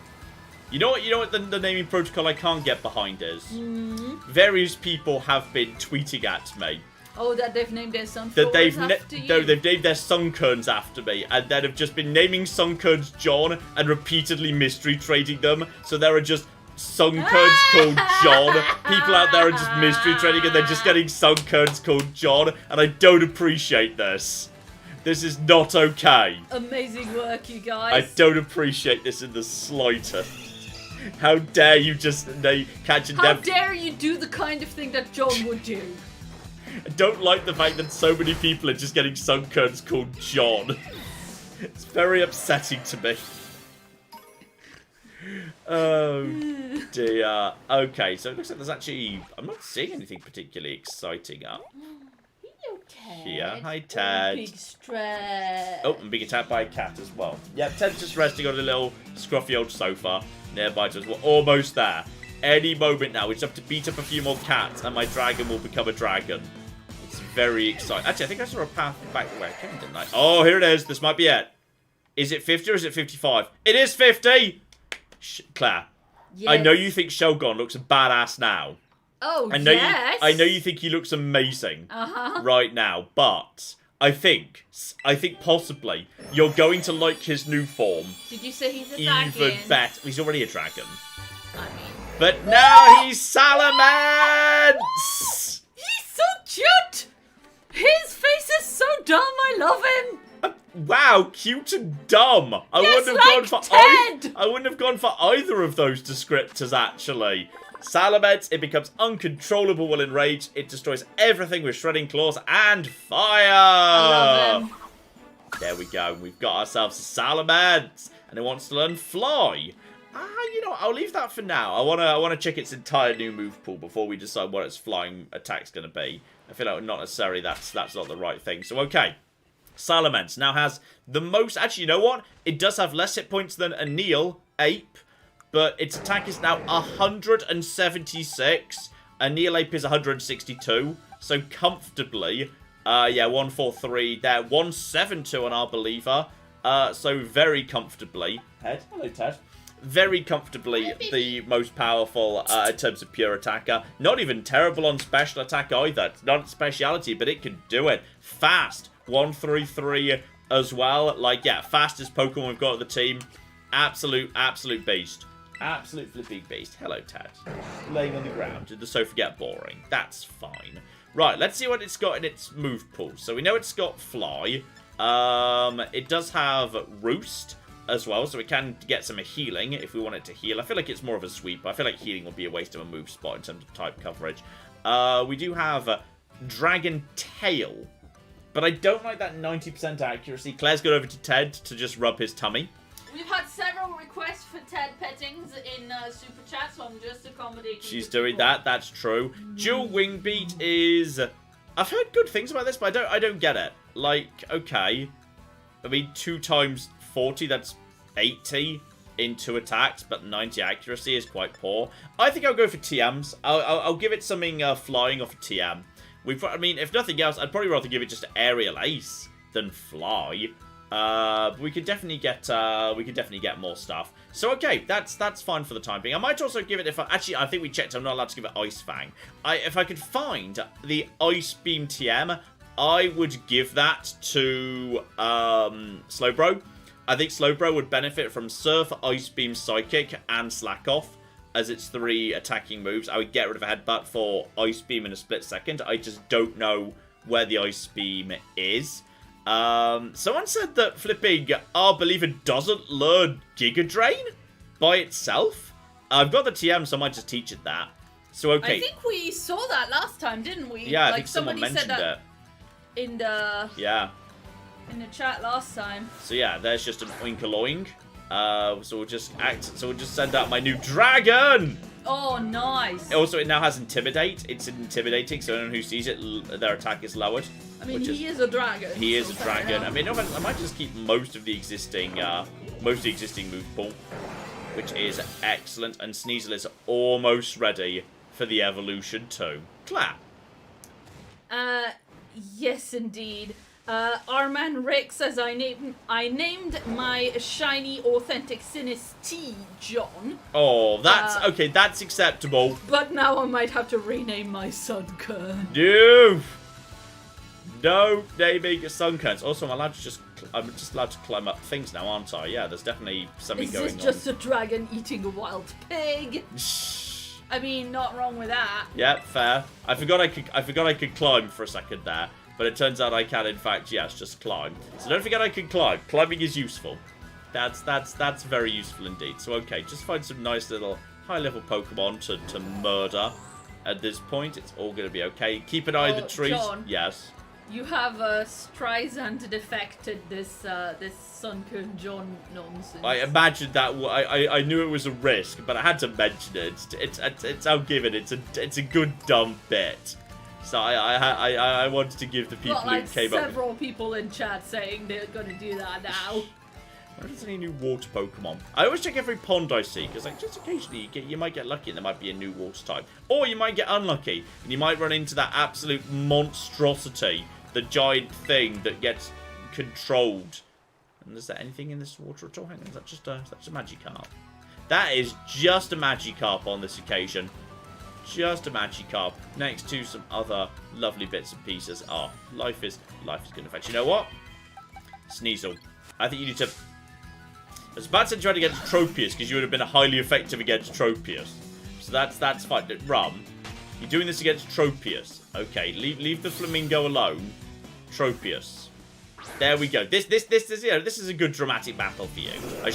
You know what the naming protocol I can't get behind is? Various people have been tweeting at me. Oh, that they've named their son that they've after you? No, they've named their Sunkerns after me, and then have just been naming Sunkerns John and repeatedly mystery trading them. So there are just Sunkerns called John. People out there are just mystery trading, and they're just getting Sunkerns called John, and I don't appreciate this. This is not okay. Amazing work, you guys. I don't appreciate this in the slightest. How dare you just catch a How dare you do the kind of thing that John would do? I don't like the fact that so many people are just getting Sunkerns called John. It's very upsetting to me. Oh dear. Okay, so it looks like there's actually... I'm not seeing anything particularly exciting up. Hello, Ted. Here. Hi, Ted. Big stress. Oh, I'm being attacked by a cat as well. Yeah, Ted's just resting on a little scruffy old sofa nearby to us. We're almost there. Any moment now, we just have to beat up a few more cats and my dragon will become a dragon. It's very exciting. Actually, I think I saw a path back where I came, didn't I? Oh, here it is. This might be it. Is it 50 or is it 55? It is 50! Claire, yes. I know you think Shogun looks badass now. Oh, I know yes. I know you think he looks amazing right now, but I think possibly you're going to like his new form. Did you say he's a dragon? Even better. He's already a dragon. I mean... But now he's Salamence! He's so cute! His face is so dumb, I love him! Wow, cute and dumb. I wouldn't have gone for either of those descriptors, actually. Salamence, it becomes uncontrollable while enraged. It destroys everything with shredding claws and fire. I love him. There we go. We've got ourselves a Salamence, and it wants to learn fly. You know, I'll leave that for now. I wanna check its entire new move pool before we decide what its flying attack's gonna be. I feel like not necessarily that's not the right thing. So okay. Salamence now has the most... Actually, you know what? It does have less hit points than Anil, Ape, but its attack is now 176. Anil Ape is 162, so comfortably, 143 there, 172 on our believer, so very comfortably. Ted, hello Ted. Very comfortably the most powerful in terms of pure attacker. Not even terrible on special attack either. It's not a speciality, but it can do it. Fast. 133 as well. Like, yeah, fastest Pokemon we've got at the team. Absolute beast. Absolute flipping beast. Hello, Ted. Laying on the ground. Did the sofa get boring? That's fine. Right, let's see what it's got in its move pool. So we know it's got Fly. It does have Roost as well, so we can get some healing if we want it to heal. I feel like it's more of a sweep. I feel like healing will be a waste of a move spot in terms of type coverage. We do have Dragon Tail. But I don't like that 90% accuracy. Claire's gone over to Ted to just rub his tummy. We've had several requests for Ted pettings in Super Chat, so I'm just accommodating. She's doing that, that's true. Dual Wing Beat is... I've heard good things about this, but I don't get it. Like, okay. I mean, 2 times 40, that's 80 in 2 attacks, but 90 accuracy is quite poor. I think I'll go for TMs. I'll give it something flying off a TM. I mean, if nothing else, I'd probably rather give it just Aerial Ace than Fly. We could definitely get more stuff. So okay, that's fine for the time being. I might also give it actually I think we checked. I'm not allowed to give it Ice Fang. If I could find the Ice Beam TM, I would give that to Slowbro. I think Slowbro would benefit from Surf, Ice Beam, Psychic, and Slack Off as its 3 attacking moves. I would get rid of a Headbutt for Ice Beam in a split second. I just don't know where the Ice Beam is. Someone said that flipping our believer doesn't learn Giga Drain by itself. I've got the TM, so I might just teach it that. So okay. I think we saw that last time, didn't we? Yeah, I think someone mentioned it. In the... Yeah. In the chat last time. So yeah, there's just an Oinkaloink. So we'll just send out my new dragon. Oh, nice. Also, it now has Intimidate. It's intimidating, so anyone who sees it, their attack is lowered. I mean, he is a dragon. He is a dragon. I mean, I might just keep most of the existing move pool, which is excellent. And Sneasel is almost ready for the evolution too. Clap. Yes, indeed. Our man Rick says I named my shiny authentic Sinistee John. Oh, that's okay. That's acceptable. But now I might have to rename my son Kern. No naming Sunkerns. Also, I'm just allowed to climb up things now, aren't I? Yeah, there's definitely something going on. Is this just a dragon eating a wild pig? I mean, not wrong with that. Yeah, fair. I forgot I could climb for a second there. But it turns out I can, in fact, yes, just climb. So don't forget I can climb. Climbing is useful. That's very useful indeed. So, okay, just find some nice little high-level Pokemon to murder at this point. It's all going to be okay. Keep an eye on the trees. John, yes. You have Streisand defected this Sunkern John nonsense. I imagined that. I knew it was a risk, but I had to mention it. It's I'll give it. It's a good dumb bit. So I wanted to give the people who came up. Several people in chat saying they're going to do that now. Where is any new water Pokemon? I always check every pond I see, because like just occasionally you might get lucky and there might be a new water type. Or you might get unlucky, and you might run into that absolute monstrosity, the giant thing that gets controlled. And is there anything in this water at all? Hang on, is that just a Magikarp? That is just a Magikarp on this occasion. Just a Magikarp next to some other lovely bits and pieces. Oh, life is going to fetch. You know what? Sneasel. I think you need to... I was about to try against Tropius, because you would have been highly effective against Tropius. So that's fine. Rum, you're doing this against Tropius. Okay, leave the Flamingo alone. Tropius. There we go. This is a good dramatic battle for you. I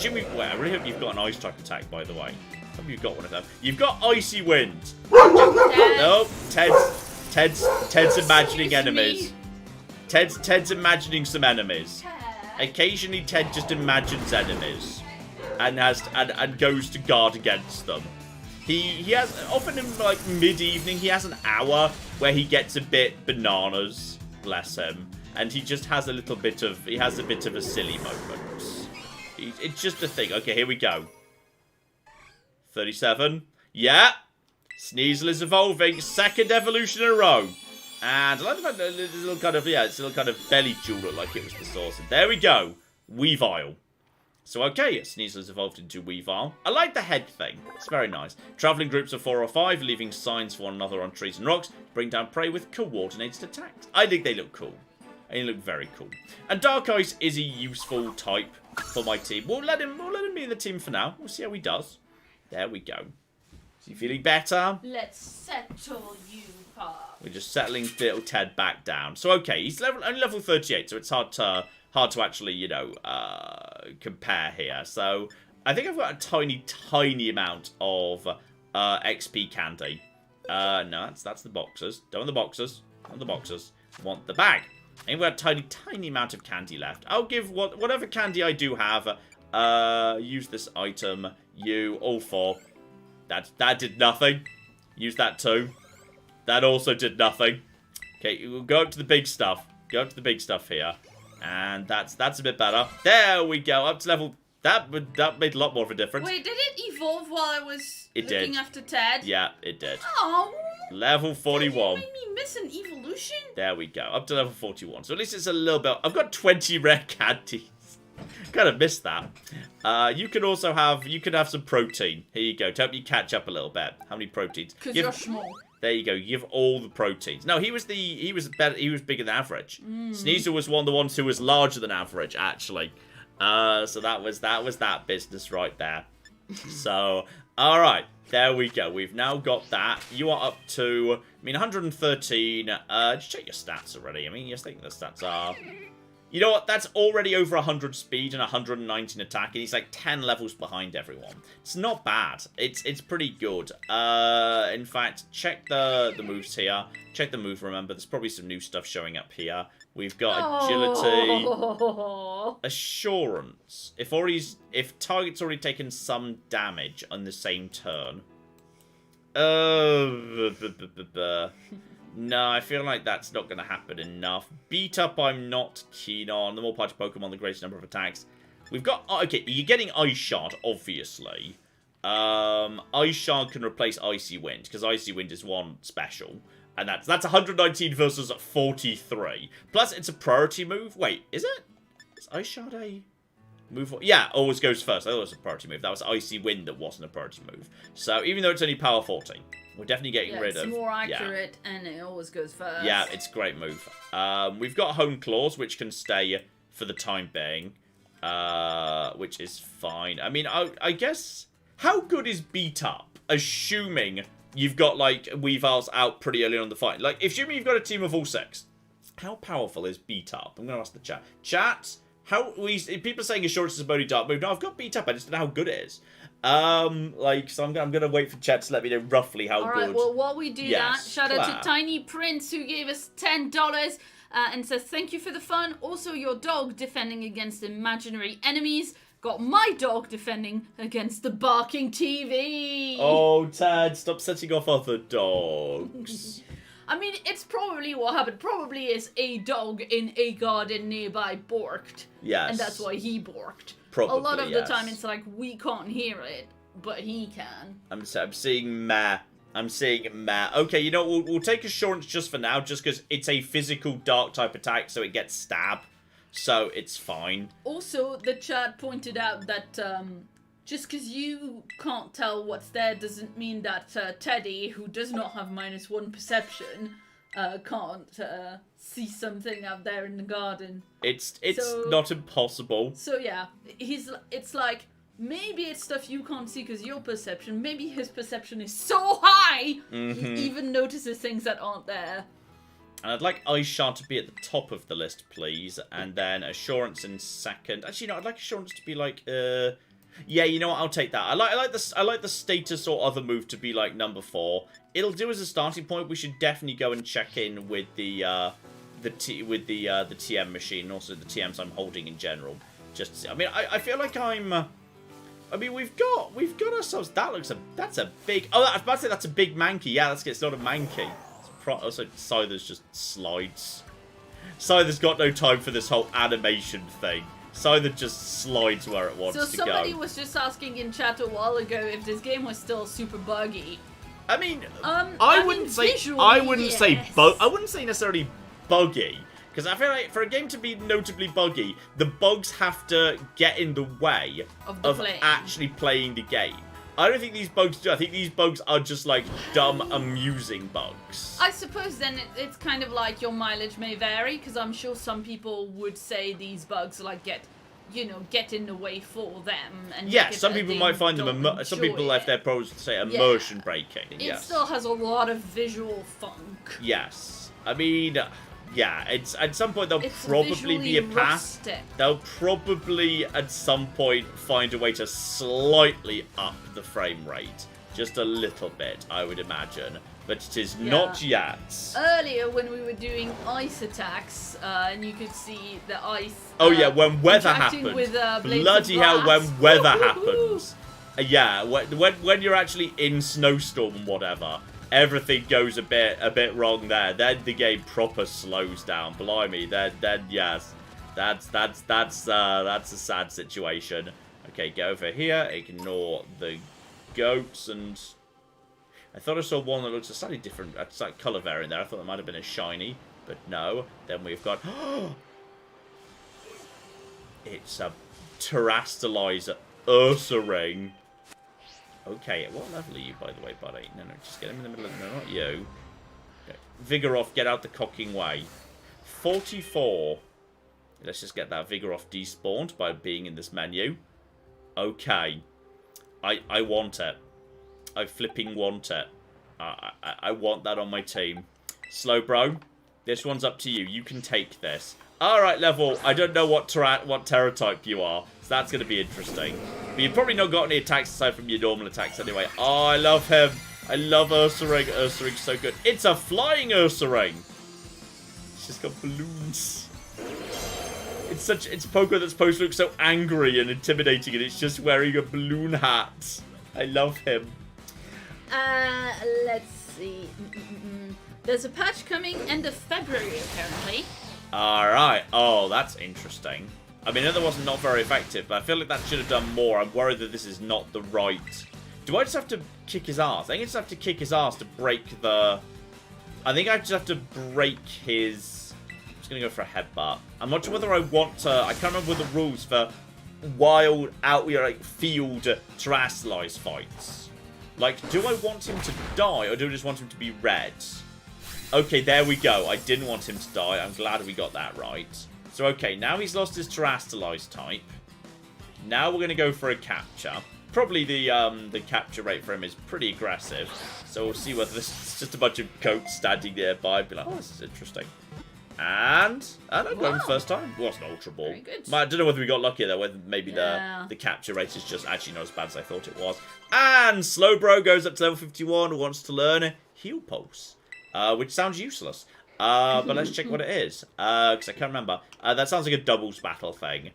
really hope you've got an ice type attack, by the way. I hope you've got one of them. You've got Icy Wind. No, Ted's imagining enemies. Ted's imagining some enemies. Occasionally, Ted just imagines enemies and goes to guard against them. He has often in like mid-evening he has an hour where he gets a bit bananas, bless him, and he just has a bit of a silly moment. It's just a thing. Okay, here we go. 37. Yeah, Sneasel is evolving. Second evolution in a row. And I like the fact that it's a little kind of belly jewel looked like it was the source. And there we go. Weavile. So, okay, Sneasel has evolved into Weavile. I like the head thing. It's very nice. Traveling groups of 4 or 5, leaving signs for one another on trees and rocks to bring down prey with coordinated attacks. I think they look cool. They look very cool. And Dark Ice is a useful type for my team. We'll let him be in the team for now. We'll see how he does. There we go. Is he feeling better? Let's settle you, Pop. We're just settling little Ted back down. So, okay, he's only level 38, so it's hard to actually, you know, compare here. So, I think I've got a tiny amount of XP candy. No, that's the boxes. Don't want the boxes. I want the boxes. I want the bag. I think we've got a tiny amount of candy left. I'll give whatever candy I do have. Use this item. All 4. That did nothing. Use that too. That also did nothing. Okay, we'll go up to the big stuff. Go up to the big stuff here. And that's a bit better. There we go. Up to level... That made a lot more of a difference. Wait, did it evolve while I was looking after Ted? Yeah, it did. Oh. Level 41. You made me miss an evolution? There we go. Up to level 41. So at least it's a little bit... I've got 20 rare candies. Kind of missed that. You can also have... You can have some protein. Here you go. To help you catch up a little bit. How many proteins? Because you're small. There you go. You give all the proteins. No, he was bigger than average. Sneasel was one of the ones who was larger than average, actually. So that was that business right there. So, all right, there we go. We've now got that. You are up to, 113. Just check your stats already. I think the stats are. You know what? That's already over 100 speed and 119 attack, and he's like 10 levels behind everyone. It's not bad. It's pretty good. In fact, check the moves here. Check the move, remember. There's probably some new stuff showing up here. We've got agility. Oh. Assurance. If target's already taken some damage on the same turn. No, I feel like that's not going to happen enough. Beat up, I'm not keen on. The more party Pokemon, the greater number of attacks. We've got... Okay, you're getting Ice Shard, obviously. Ice Shard can replace Icy Wind, because Icy Wind is one special. And that's 119 versus 43. Plus, it's a priority move. Wait, is it? Is Ice Shard a move? Yeah, always goes first. I thought it was a priority move. That was Icy Wind that wasn't a priority move. So, even though it's only power 40, we're definitely getting rid of... it's more accurate, and it always goes first. Yeah, it's a great move. We've got Hone Claws, which can stay for the time being. Which is fine. I mean, I guess... How good is Beat Up? Assuming... You've got, like, Weavils out pretty early on in the fight. Like, assuming you've got a team of all 6, how powerful is Beat Up? I'm going to ask the chat. Chat, people are saying Assurance is a Bony Dark move. No, I've got Beat Up. I just don't know how good it is. So I'm going to wait for chat to let me know roughly how good. Alright, well, while we do that, shout out to Tiny Prince, who gave us $10 and says, thank you for the fun. Also, your dog defending against imaginary enemies. Got my dog defending against the barking TV. Oh, Tad, stop setting off other dogs. I mean, it's probably what happened. Probably is a dog in a garden nearby borked. Yes. And that's why he borked. Probably, a lot of the time it's like, we can't hear it, but he can. I'm seeing meh. I'm seeing meh. Okay, you know, we'll take Assurance just for now, just because it's a physical dark type attack, so it gets stabbed. So, it's fine. Also, the chat pointed out that just because you can't tell what's there doesn't mean that Teddy, who does not have -1 perception, can't see something out there in the garden. It's not impossible. So, yeah, it's like, maybe it's stuff you can't see because your perception, maybe his perception is so high, he even notices things that aren't there. And I'd like Ice Shard to be at the top of the list, please. And then Assurance in second. Actually, no, I'd like Assurance to be like, yeah, you know what? I'll take that. I like the status or other move to be like number 4. It'll do as a starting point. We should definitely go and check in with the TM machine, and also the TMs I'm holding in general. Just to see. I mean, I feel like I'm. I mean, we've got ourselves. That's a big. Oh, I was about to say that's a big Mankey. Yeah, it's not a Mankey. Also, Scyther's just slides. Scyther's got no time for this whole animation thing. Scyther just slides where it wants to go. So somebody was just asking in chat a while ago if this game was still super buggy. I mean, I wouldn't say necessarily buggy, because I feel like for a game to be notably buggy, the bugs have to get in the way of actually playing the game. I don't think these bugs do. I think these bugs are just, like, dumb, amusing bugs. I suppose then it's kind of like your mileage may vary, because I'm sure some people would say these bugs, like, get in the way for them. And yeah, some people might find them, some people have their problems to say immersion breaking. It still has a lot of visual funk. Yes. I mean... Yeah, it's at some point there'll probably be a path. They'll probably at some point find a way to slightly up the frame rate. Just a little bit, I would imagine. But it is not yet. Earlier when we were doing ice attacks, and you could see the ice... oh yeah, when weather happens. With, bloody hell, when weather happens. Yeah, when you're actually in snowstorm and whatever. Everything goes a bit wrong there. Then the game proper slows down. Blimey, then yes, that's a sad situation. Okay, go over here. Ignore the goats, and I thought I saw one that looks a slightly different, slight color variant there. I thought that might have been a shiny, but no. Then we've got it's a Terrastalizer Ursaring. Okay, what level are you, by the way, buddy? No, just get him in the middle of... No, not you. Okay. Vigoroth, get out the cocking way. 44. Let's just get that Vigoroth despawned by being in this menu. Okay. I want it. I flipping want it. I want that on my team. Slowbro, this one's up to you. You can take this. Alright, level. I don't know what Terra type you are, so that's going to be interesting. But you've probably not got any attacks aside from your normal attacks anyway. Oh, I love him. I love Ursaring. Ursaring's so good. It's a flying Ursaring. just got balloons. It's Pokemon that's supposed to look so angry and intimidating, and it's just wearing a balloon hat. I love him. Let's see. There's a patch coming end of February, apparently. Alright. Oh, that's interesting. I mean, that wasn't not very effective, but I feel like that should have done more. I'm worried that this is not the right... Do I just have to kick his ass? I think I just have to kick his ass to break the... I think I just have to break his... I'm just going to go for a headbutt. I'm not sure whether I want to... I can't remember the rules for wild, field terrestrialized fights. Like, do I want him to die, or do I just want him to be red? Okay, there we go. I didn't want him to die. I'm glad we got that right. So, okay, now he's lost his terrestrialized type. Now we're going to go for a capture. Probably the capture rate for him is pretty aggressive. So we'll see whether this is just a bunch of goats standing nearby. Be like, oh, this is interesting. And I got him first time. It wasn't Ultra Ball. Very good. I don't know whether we got lucky, though. Whether maybe the capture rate is just actually not as bad as I thought it was. And Slowbro goes up to level 51 and wants to learn Heal Pulse. Which sounds useless. But let's check what it is. Because I can't remember. That sounds like a doubles battle thing.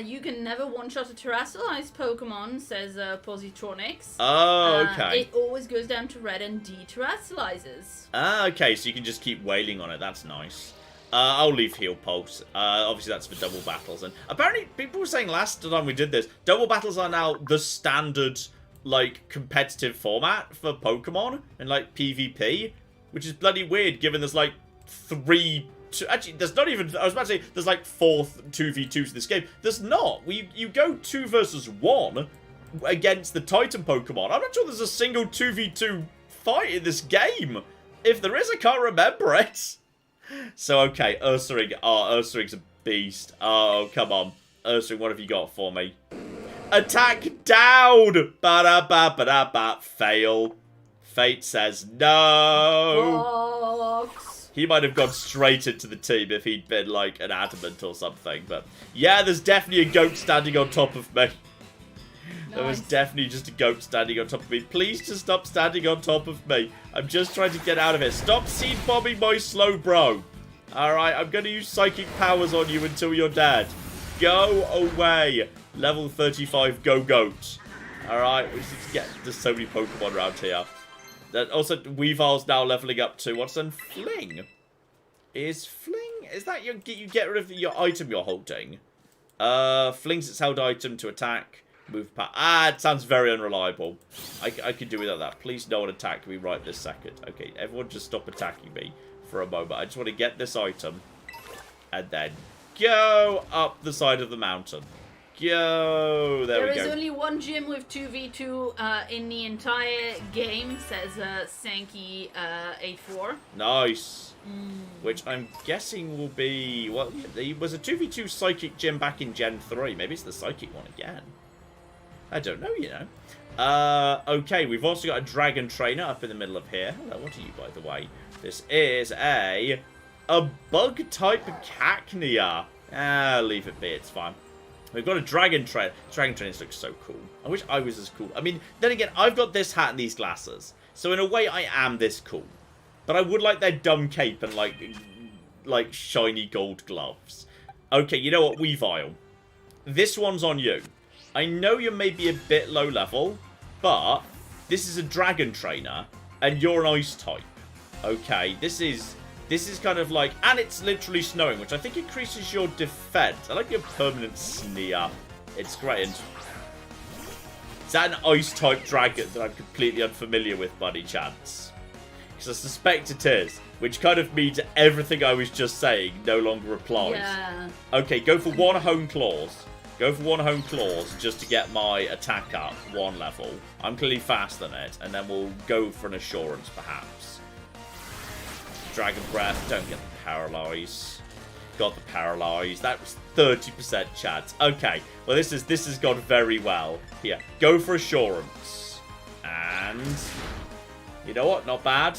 You can never one-shot a terrestrialized Pokemon, says Positronics. Oh, okay. It always goes down to red and de-terrestrializes. Okay, so you can just keep wailing on it. That's nice. I'll leave Heal Pulse. Obviously, that's for double battles. And apparently, people were saying last time we did this, double battles are now the standard, like, competitive format for Pokemon and, like, PvP. Which is bloody weird, given there's, like, actually, there's not even... I was about to say there's, like, 4 2v2s in this game. There's not. You go 2 versus 1 against the Titan Pokemon. I'm not sure there's a single 2v2 fight in this game. If there is, I can't remember it. So, okay, Ursaring. Oh, Ursaring's a beast. Oh, come on. Ursaring, what have you got for me? Attack down! Ba-da-ba-ba-da-ba. Fail. Fate says no. Box. He might have gone straight into the team if he'd been, like, an adamant or something. But, yeah, there's definitely a goat standing on top of me. Nice. There was definitely just a goat standing on top of me. Please just stop standing on top of me. I'm just trying to get out of here. Stop seed bombing my slow bro. Alright, I'm going to use psychic powers on you until you're dead. Go away. Level 35 go goat. Alright, we just need to get... There's so many Pokemon around here. Also, Weavile's now leveling up to what's on Fling. Is that you get rid of your item you're holding? Fling's its held item to attack. Move past. It sounds very unreliable. I could do without that. Please no one attack me right this second. Okay, everyone just stop attacking me for a moment. I just want to get this item. And then go up the side of the mountain. Go! There we go. There is only one gym with 2v2 in the entire game, says Sankey 84. Nice. Which I'm guessing will be... Well, there was a 2v2 Psychic gym back in Gen 3. Maybe it's the Psychic one again. I don't know, you know. Okay, we've also got a Dragon Trainer up in the middle of here. Hello, what are you, by the way? This is a Bug-type Cacnea. Leave it be, it's fine. We've got a Dragon Trainer. Dragon Trainers look so cool. I wish I was as cool. I mean, then again, I've got this hat and these glasses. So in a way, I am this cool. But I would like their dumb cape and, like shiny gold gloves. Okay, you know what, Weavile? This one's on you. I know you may be a bit low level, but this is a Dragon Trainer, and you're an Ice type. Okay, this is kind of like... And it's literally snowing, which I think increases your defense. I like your permanent sneer. It's great. And is that an Ice-type dragon that I'm completely unfamiliar with, by any chance? Because I suspect it is. Which kind of means everything I was just saying no longer applies. Yeah. Okay, go for 1 Hone Claws. Go for 1 Hone Claws just to get my attack up 1 level. I'm clearly faster than it. And then we'll go for an Assurance, perhaps. Dragon Breath, don't get the Paralyze. Got the Paralyze. That was 30% chance. Okay, well this has gone very well. Here, go for Assurance. And you know what? Not bad.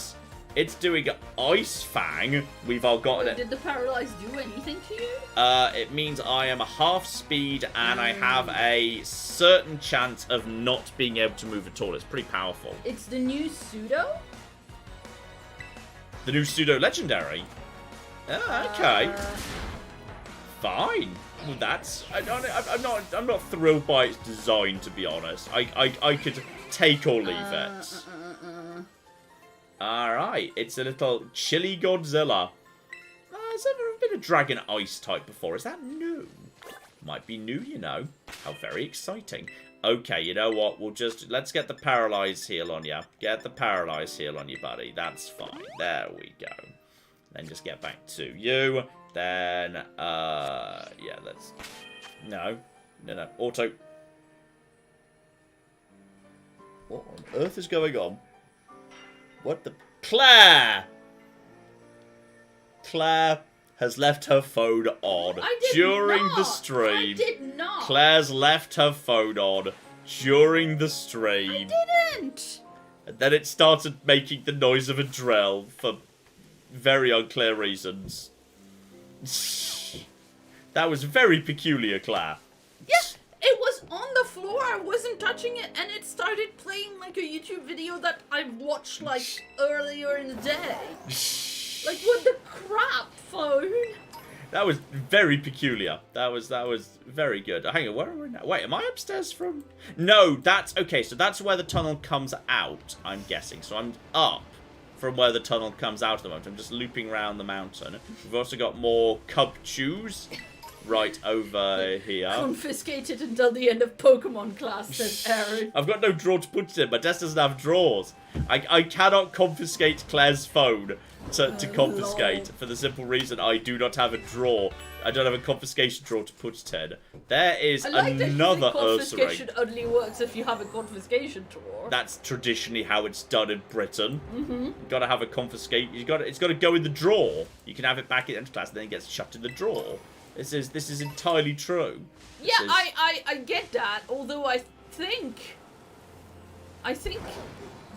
It's doing Ice Fang. We've all got it. Did the Paralyze do anything to you? It means I am a half speed and I have a certain chance of not being able to move at all. It's pretty powerful. It's the new Pseudo? The new Pseudo Legendary? Okay. Fine. Well, I'm not thrilled by its design, to be honest. I could take or leave it. Alright, it's a little chilly Godzilla. Has there ever been a dragon ice type before? Is that new? Might be new, you know. How very exciting. Okay, you know what? Let's get the paralyzed heal on you. Get the paralyzed heal on you, buddy. That's fine. There we go. Then just get back to you. Then, yeah, let's... No. Auto. What on earth is going on? What the... Claire! Claire has left her phone on during the stream. I did not. Claire's left her phone on during the stream. I didn't. And then it started making the noise of a drill for very unclear reasons. That was very peculiar, Claire. Yes, it was on the floor. I wasn't touching it, and it started playing like a YouTube video that I watched like earlier in the day. Like, what the crap, phone? That was very peculiar. That was very good. Hang on, where are we now? Wait, am I upstairs from? No, that's... Okay, so that's where the tunnel comes out, I'm guessing. So I'm up from where the tunnel comes out at the moment. I'm just looping around the mountain. We've also got more cub chews right over here. Confiscated until the end of Pokemon class, says Aaron. I've got no drawer to put it in. My desk doesn't have drawers. I cannot confiscate Claire's phone to confiscate for the simple reason I do not have a drawer. I don't have a confiscation drawer to put it in. There is another Ursa ring. Confiscation only works if you have a confiscation drawer. That's traditionally how it's done in Britain. You gotta have a confiscate. It's gotta go in the drawer. You can have it back in enterprise, and then it gets shut in the drawer. This is entirely true. Yeah, I get that. Although I think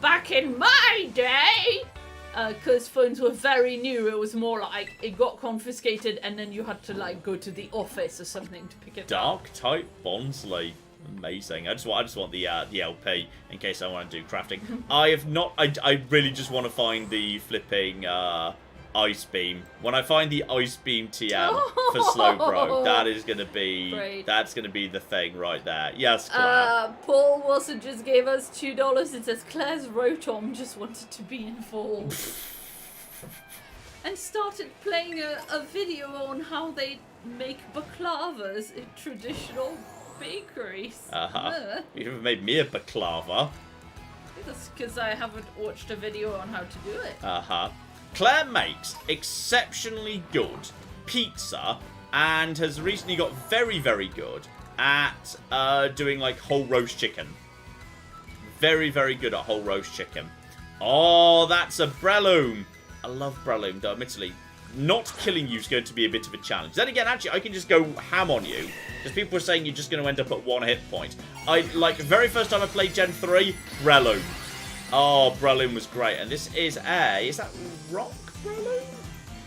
back in my day, because phones were very new, it was more like it got confiscated and then you had to like go to the office or something to pick it up. Dark type Bonsly. Amazing. I just want the LP in case I want to do crafting. I really just want to find the flipping ice beam. When I find the ice beam TM for Slowbro, that is gonna be the thing right there. Yes, Claire. Paul Wilson just gave us $2. It says Claire's Rotom just wanted to be involved. And started playing a video on how they make baklavas in traditional bakeries. You've made me a baklava. That's because I haven't watched a video on how to do it. Claire makes exceptionally good pizza and has recently got very, very good at doing like whole roast chicken. Very, very good at whole roast chicken. Oh, that's a Breloom. I love Breloom, though admittedly not killing you is going to be a bit of a challenge. Then again, actually, I can just go ham on you. Because people were saying you're just going to end up at 1 hit point. Like, the very first time I played Gen 3, Breloom. Oh, Breloom was great. And this is is that Rock Breloom?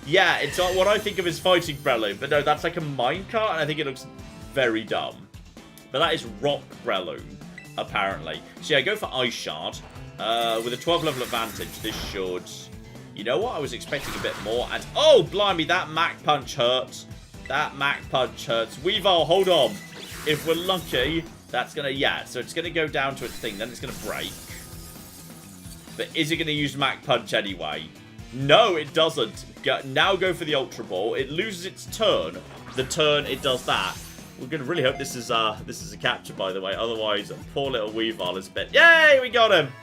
Yeah, it's what I think of as fighting Breloom. But no, that's like a minecart, and I think it looks very dumb. But that is Rock Breloom, apparently. So yeah, go for Ice Shard. With a 12 level advantage, this should... You know what? I was expecting a bit more. And oh, blimey, that Mac Punch hurts. That Mac Punch hurts. Weavile, hold on. If we're lucky, that's going to... Yeah, so it's going to go down to its thing. Then it's going to break. But is it going to use Mac Punch anyway? No, it doesn't. Now go for the Ultra Ball. It loses its turn. The turn it does that. We're going to really hope this is a capture, by the way. Otherwise, poor little Weavile is a bit... Yay, we got him!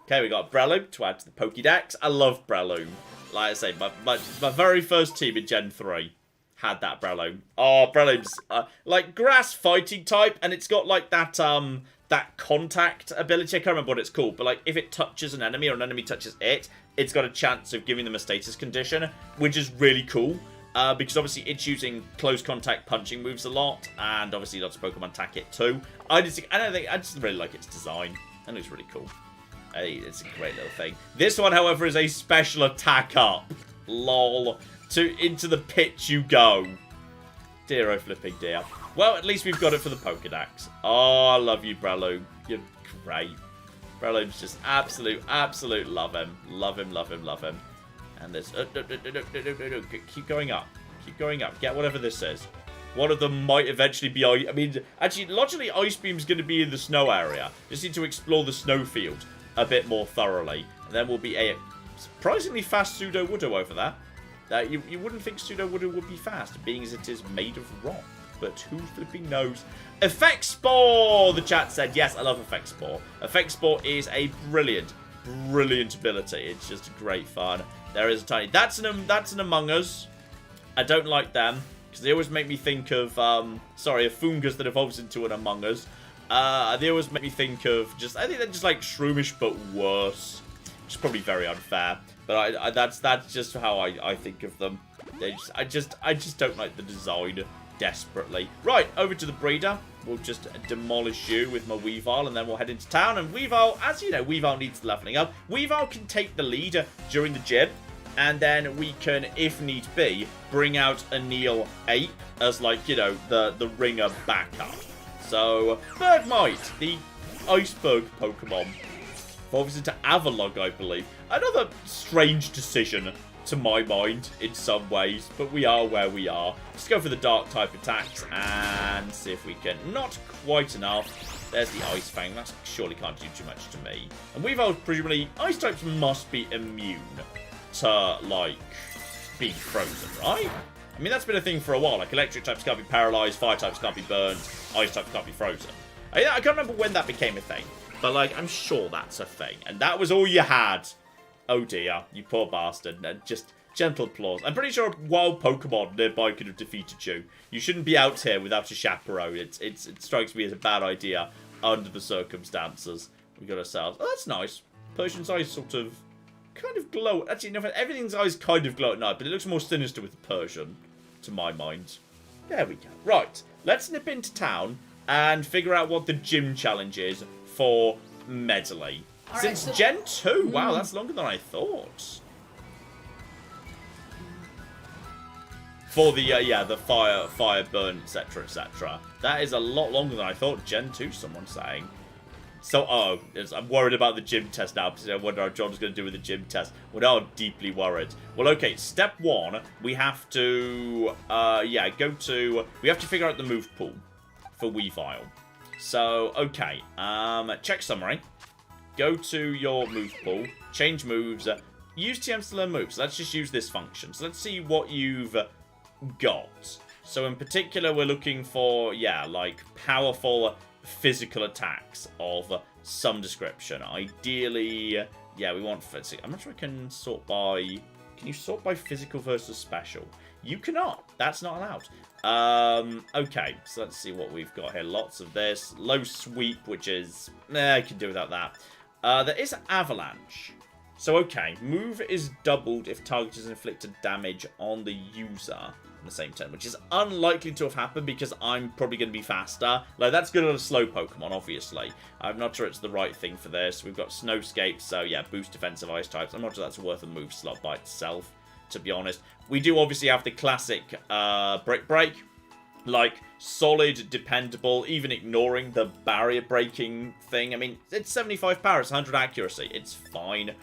Okay, we got Breloom to add to the Pokédex. I love Breloom. Like I say, my very first team in Gen 3 had that Breloom. Oh, Breloom's like grass fighting type, and it's got like that that contact ability. I can't remember what it's called, but like if it touches an enemy or an enemy touches it, it's got a chance of giving them a status condition, which is really cool. Because obviously it's using close contact punching moves a lot, and obviously lots of Pokemon attack it too. I just really like its design, and it's really cool. Hey, it's a great little thing. This one, however, is a special attack up. Lol. Into the pit you go. Dear oh flipping dear. Well, at least we've got it for the Pokédex. Oh, I love you, Breloom. You're great. Breloom's just absolute love him. Love him, love him, love him. And there's... no. Keep going up. Keep going up. Get whatever this is. One of them might eventually be... I mean, actually, logically, Ice Beam's going to be in the snow area. Just need to explore the snowfield a bit more thoroughly. And then we'll be a surprisingly fast Pseudo-Woodo over there. You wouldn't think Pseudo-Woodo would be fast, being as it is made of rock. But who flipping knows? Effect Spore! The chat said, yes, I love Effect Spore. Effect Spore is a brilliant ability. It's just great fun. There is a tiny... That's an Among Us. I don't like them. Because they always make me think of, a fungus that evolves into an Among Us. They always make me think of I think they're just like Shroomish, but worse. Which is probably very unfair. But that's just how I think of them. I just don't like the design desperately. Right, over to the breeder. We'll just demolish you with my Weavile, and then we'll head into town. And Weavile, as you know, Weavile needs leveling up. Weavile can take the lead during the gym. And then we can, if need be, bring out a Neil Ape as, like, you know, the ringer backup. So, Bergmite, the iceberg Pokemon, evolves into Avalugg, I believe. Another strange decision, to my mind, in some ways. But we are where we are. Let's go for the dark type attacks and see if we can. Not quite enough. There's the Ice Fang. That surely can't do too much to me. And Weavile, presumably, Ice types must be immune to, like, being frozen, right? I mean, that's been a thing for a while. Like, electric types can't be paralyzed, fire types can't be burned, ice types can't be frozen. I can't remember when that became a thing, but, like, I'm sure that's a thing. And that was all you had. Oh, dear. You poor bastard. Just gentle applause. I'm pretty sure a wild Pokemon nearby could have defeated you. You shouldn't be out here without a chaperone. It strikes me as a bad idea under the circumstances. We got ourselves... Oh, that's nice. Persian's eyes sort of... kind of glow. Actually, no, everything's eyes kind of glow at night, but it looks more sinister with the Persian, to my mind. There we go. Right, let's nip into town and figure out what the gym challenge is for Medley. Since Gen 2, wow, that's longer than I thought. For the, the fire burn, etc., etc. That is a lot longer than I thought. Gen 2, someone's saying. So, I'm worried about the gym test now, because I wonder how John's going to do with the gym test. We're now deeply worried. Well, okay, step 1, we have to, we have to figure out the move pool for Weavile. So, okay, check summary. Go to your move pool, change moves, use TMs to learn moves. Let's just use this function. So, let's see what you've got. So, in particular, we're looking for, like, powerful... physical attacks of some description. Ideally, we want physical. I'm not sure I can sort by... Can you sort by physical versus special? You cannot. That's not allowed. Okay, so let's see what we've got here. Lots of this. Low sweep, which is... I can do without that. There is Avalanche. So, okay. Move is doubled if target is inflicted damage on the user in the same turn, which is unlikely to have happened because I'm probably going to be faster. Like, that's good on a slow Pokemon, obviously. I'm not sure it's the right thing for this. We've got Snowscape, so yeah, boost defensive ice types. I'm not sure that's worth a move slot by itself, to be honest. We do obviously have the classic Break. Like, solid, dependable, even ignoring the barrier breaking thing. I mean, it's 75 power, it's 100 accuracy. It's fine.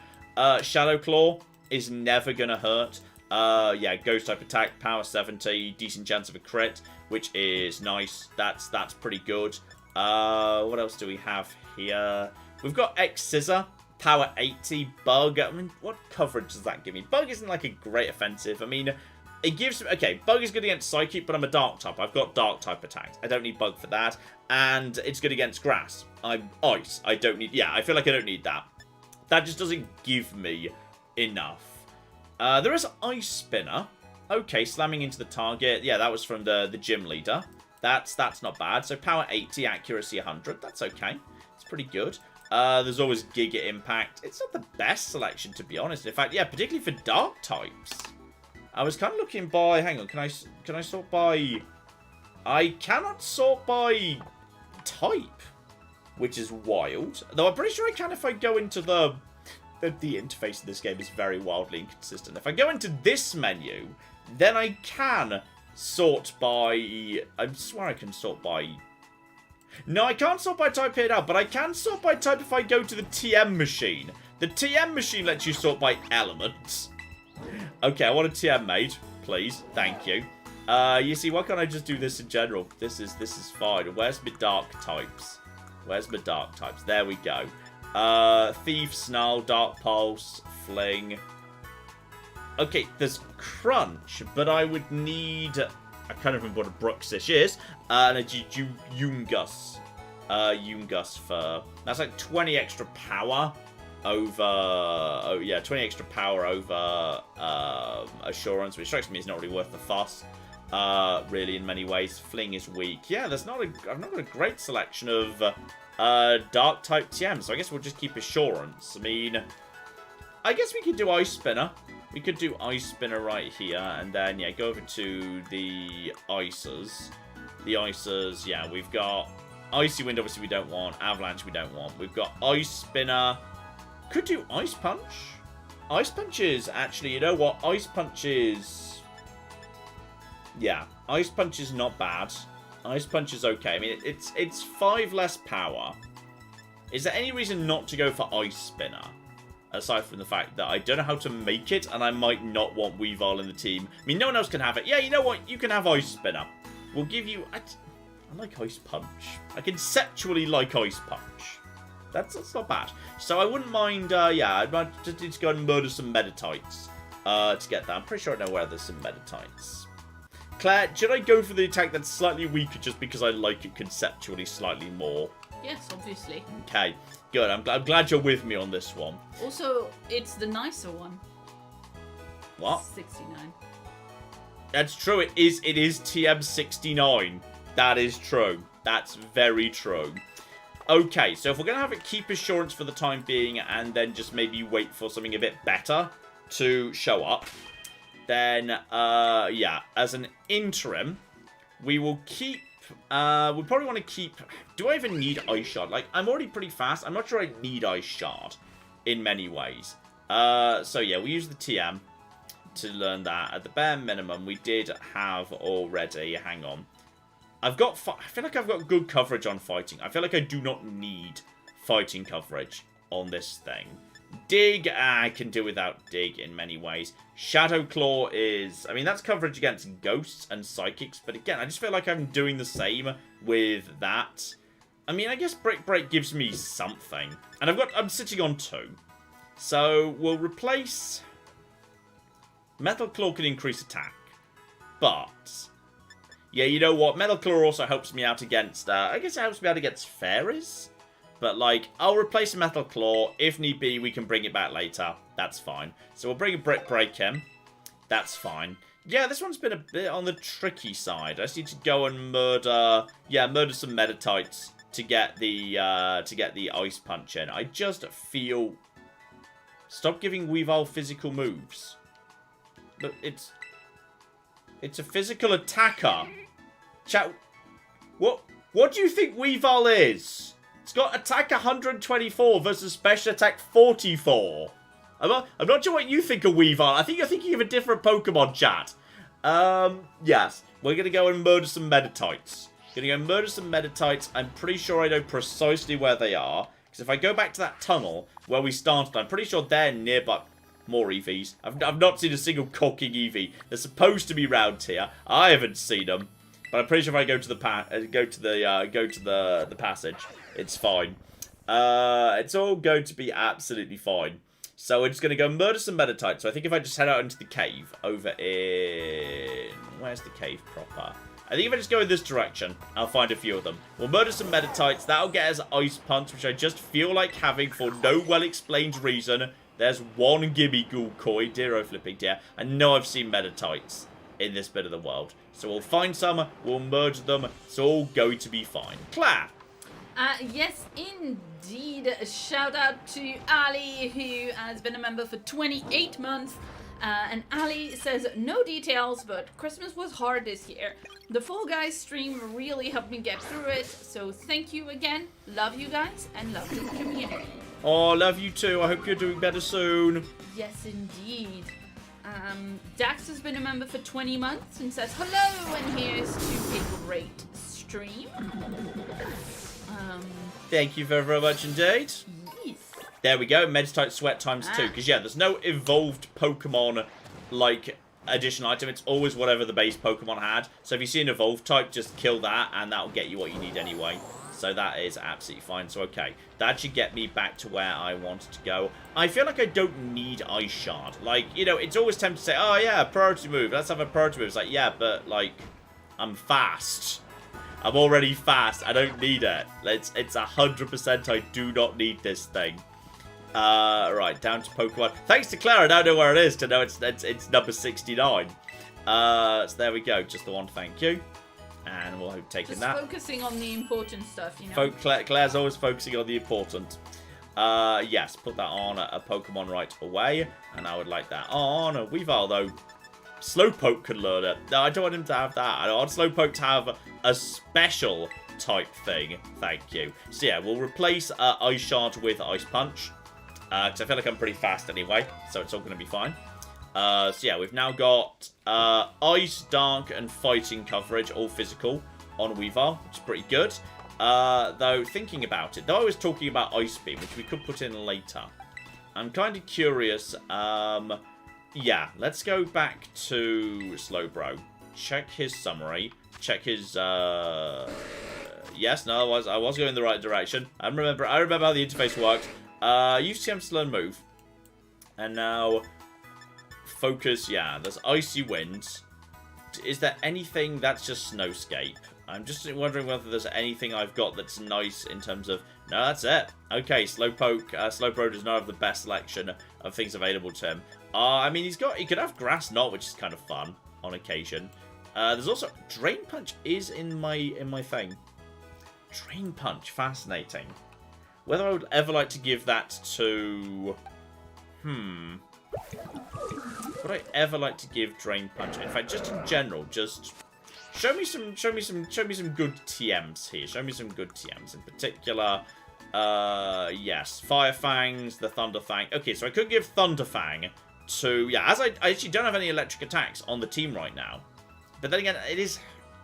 Shadow Claw is never going to hurt. Ghost type attack, power 70, decent chance of a crit, which is nice. That's pretty good. What else do we have here? We've got X Scissor, power 80, Bug. I mean, what coverage does that give me? Bug isn't like a great offensive. I mean, it gives... Okay, Bug is good against Psychic, but I'm a Dark type. I've got Dark type attacks. I don't need Bug for that. And it's good against Grass. I'm Ice. I don't need... Yeah, I feel like I don't need that. That just doesn't give me enough. There is Ice Spinner. Okay, slamming into the target. Yeah, that was from the gym leader. That's not bad. So power 80, accuracy 100. That's okay. It's pretty good. There's always Giga Impact. It's not the best selection, to be honest. In fact, yeah, particularly for dark types. I was kind of looking by... Hang on, can I sort by... I cannot sort by type, which is wild. Though I'm pretty sure I can if I go into the interface of this game is very wildly inconsistent. If I go into this menu, then I can sort by... I swear I can sort by... No, I can't sort by type here now, but I can sort by type if I go to the TM machine. The TM machine lets you sort by elements. Okay, I want a TM made, please. Thank you. You see, why can't I just do this in general? This is fine. Where's my dark types? Where's my dark types? There we go. Thief, Snarl, Dark Pulse, Fling. Okay, there's Crunch, but I would need... I can't remember what a Bruxish is. And a Yungus. Yungus for... That's like 20 extra power over... Oh, yeah, 20 extra power over Assurance, which strikes me is not really worth the fuss. Really, in many ways. Fling is weak. Yeah, I've not got a great selection of Dark-type TMs, so I guess we'll just keep Assurance. I mean, I guess we could do Ice Spinner. We could do Ice Spinner right here, and then, yeah, go over to the Ices. The Ices, yeah, we've got Icy Wind, obviously we don't want. Avalanche we don't want. We've got Ice Spinner. Could do Ice Punch. Ice Punch is, actually, you know what? Ice Punch is... Yeah, Ice Punch is not bad. Ice Punch is okay. I mean, it's 5 less power. Is there any reason not to go for Ice Spinner? Aside from the fact that I don't know how to make it, and I might not want Weavile in the team. I mean, no one else can have it. Yeah, you know what? You can have Ice Spinner. We'll give you... I like Ice Punch. I conceptually like Ice Punch. That's not bad. So I wouldn't mind, yeah, I'd just need to go and murder some Meditites to get that. I'm pretty sure I know where there's some Meditites. Claire, should I go for the attack that's slightly weaker just because I like it conceptually slightly more? Yes, obviously. Okay, good. I'm glad you're with me on this one. Also, it's the nicer one. What? 69. That's true. It is TM69. That is true. That's very true. Okay, so if we're going to have it keep Assurance for the time being and then just maybe wait for something a bit better to show up, then, yeah, as an interim, we will keep... we probably want to keep... Do I even need Ice Shard? Like, I'm already pretty fast. I'm not sure I need Ice Shard in many ways. So, yeah, we use the TM to learn that. At the bare minimum, we did have already... Hang on. I feel like I've got good coverage on fighting. I feel like I do not need fighting coverage on this thing. Dig, I can do without Dig in many ways. Shadow Claw is... I mean, that's coverage against ghosts and psychics. But again, I just feel like I'm doing the same with that. I mean, I guess Break gives me something. And I'm sitting on 2. So, we'll replace... Metal Claw can increase attack. But... Yeah, you know what? Metal Claw also helps me out against... I guess it helps me out against fairies. But, like, I'll replace Metal Claw. If need be, we can bring it back later. That's fine. So we'll bring a Break in. That's fine. Yeah, this one's been a bit on the tricky side. I just need to go and murder... Yeah, murder some Meditites to get the Ice Punch in. I just feel... Stop giving Weavile physical moves. But it's a physical attacker. Chat... What do you think Weavile is? It's got attack 124 versus special attack 44. I'm not sure what you think of Weavile. I think you're thinking of a different Pokemon, chat. Yes. We're going to go and murder some Meditites. I'm pretty sure I know precisely where they are. Because if I go back to that tunnel where we started, I'm pretty sure they're nearby. More EVs. I've not seen a single cocking EV. They're supposed to be round here. I haven't seen them. But I'm pretty sure if I go to the passage, it's fine. It's all going to be absolutely fine. So we're just going to go murder some Meditites. So I think if I just head out into the cave over in... Where's the cave proper? I think if I just go in this direction, I'll find a few of them. We'll murder some Meditites. That'll get us Ice Punch, which I just feel like having for no well-explained reason. There's one Gimme Ghoul Koi. Dear oh flipping dear. I know I've seen Meditites in this bit of the world. So we'll find some, we'll merge them, it's all going to be fine. Claire! Yes, indeed. A shout out to Ali, who has been a member for 28 months. And Ali says, no details, but Christmas was hard this year. The Fall Guys stream really helped me get through it, so thank you again. Love you guys, and love the community. Oh, love you too. I hope you're doing better soon. Yes, indeed. Dax has been a member for 20 months and says hello, and here's to a great stream. Thank you very, very much indeed. Yes. There we go, Meditite Sweat times 2. Because, yeah, there's no evolved Pokemon like, additional item. It's always whatever the base Pokemon had. So if you see an evolve type, just kill that, and that'll get you what you need anyway. So that is absolutely fine. So, okay. That should get me back to where I wanted to go. I feel like I don't need Ice Shard. Like, you know, it's always tempting to say, oh, yeah, priority move. Let's have a priority move. It's like, yeah, but, like, I'm fast. I'm already fast. I don't need it. It's 100% I do not need this thing. Right, down to Pokemon. Thanks to Claire, I don't know where it is to know it's number 69. So there we go. Just the one, thank you. And we'll have taken that. Just focusing on the important stuff, you know. Claire's always focusing on the important. Yes, put that on a Pokemon right away. And I would like that on a Weavile, though. Slowpoke can learn it. No, I don't want him to have that. I want Slowpoke to have a special type thing. Thank you. So yeah, we'll replace Ice Shard with Ice Punch. Because I feel like I'm pretty fast anyway. So it's all going to be fine. So yeah, we've now got Ice, Dark, and Fighting coverage, all physical, on Weavile, which is pretty good. Though, thinking about it, though I was talking about Ice Beam, which we could put in later, I'm kind of curious. Yeah, let's go back to Slowbro. Check his summary. Check his, yes, no, I was going in the right direction. I remember how the interface works. Use TMs to learn move. And now... Focus, yeah, there's Icy Winds. Is there anything that's just Snowscape? I'm just wondering whether there's anything I've got that's nice in terms of... No, that's it. Okay, Slowpoke. Slowbro does not have the best selection of things available to him. I mean, he could have Grass Knot, which is kind of fun on occasion. There's also... Drain Punch is in my thing. Drain Punch, fascinating. Whether I would ever like to give that to... Would I ever like to give Drain Punch? In fact, just in general, just show me some good TMs here. Show me some good TMs. In particular, yes, Fire Fangs, the Thunder Fang. Okay, so I could give Thunder Fang to, yeah, as I actually don't have any electric attacks on the team right now. But then again, it is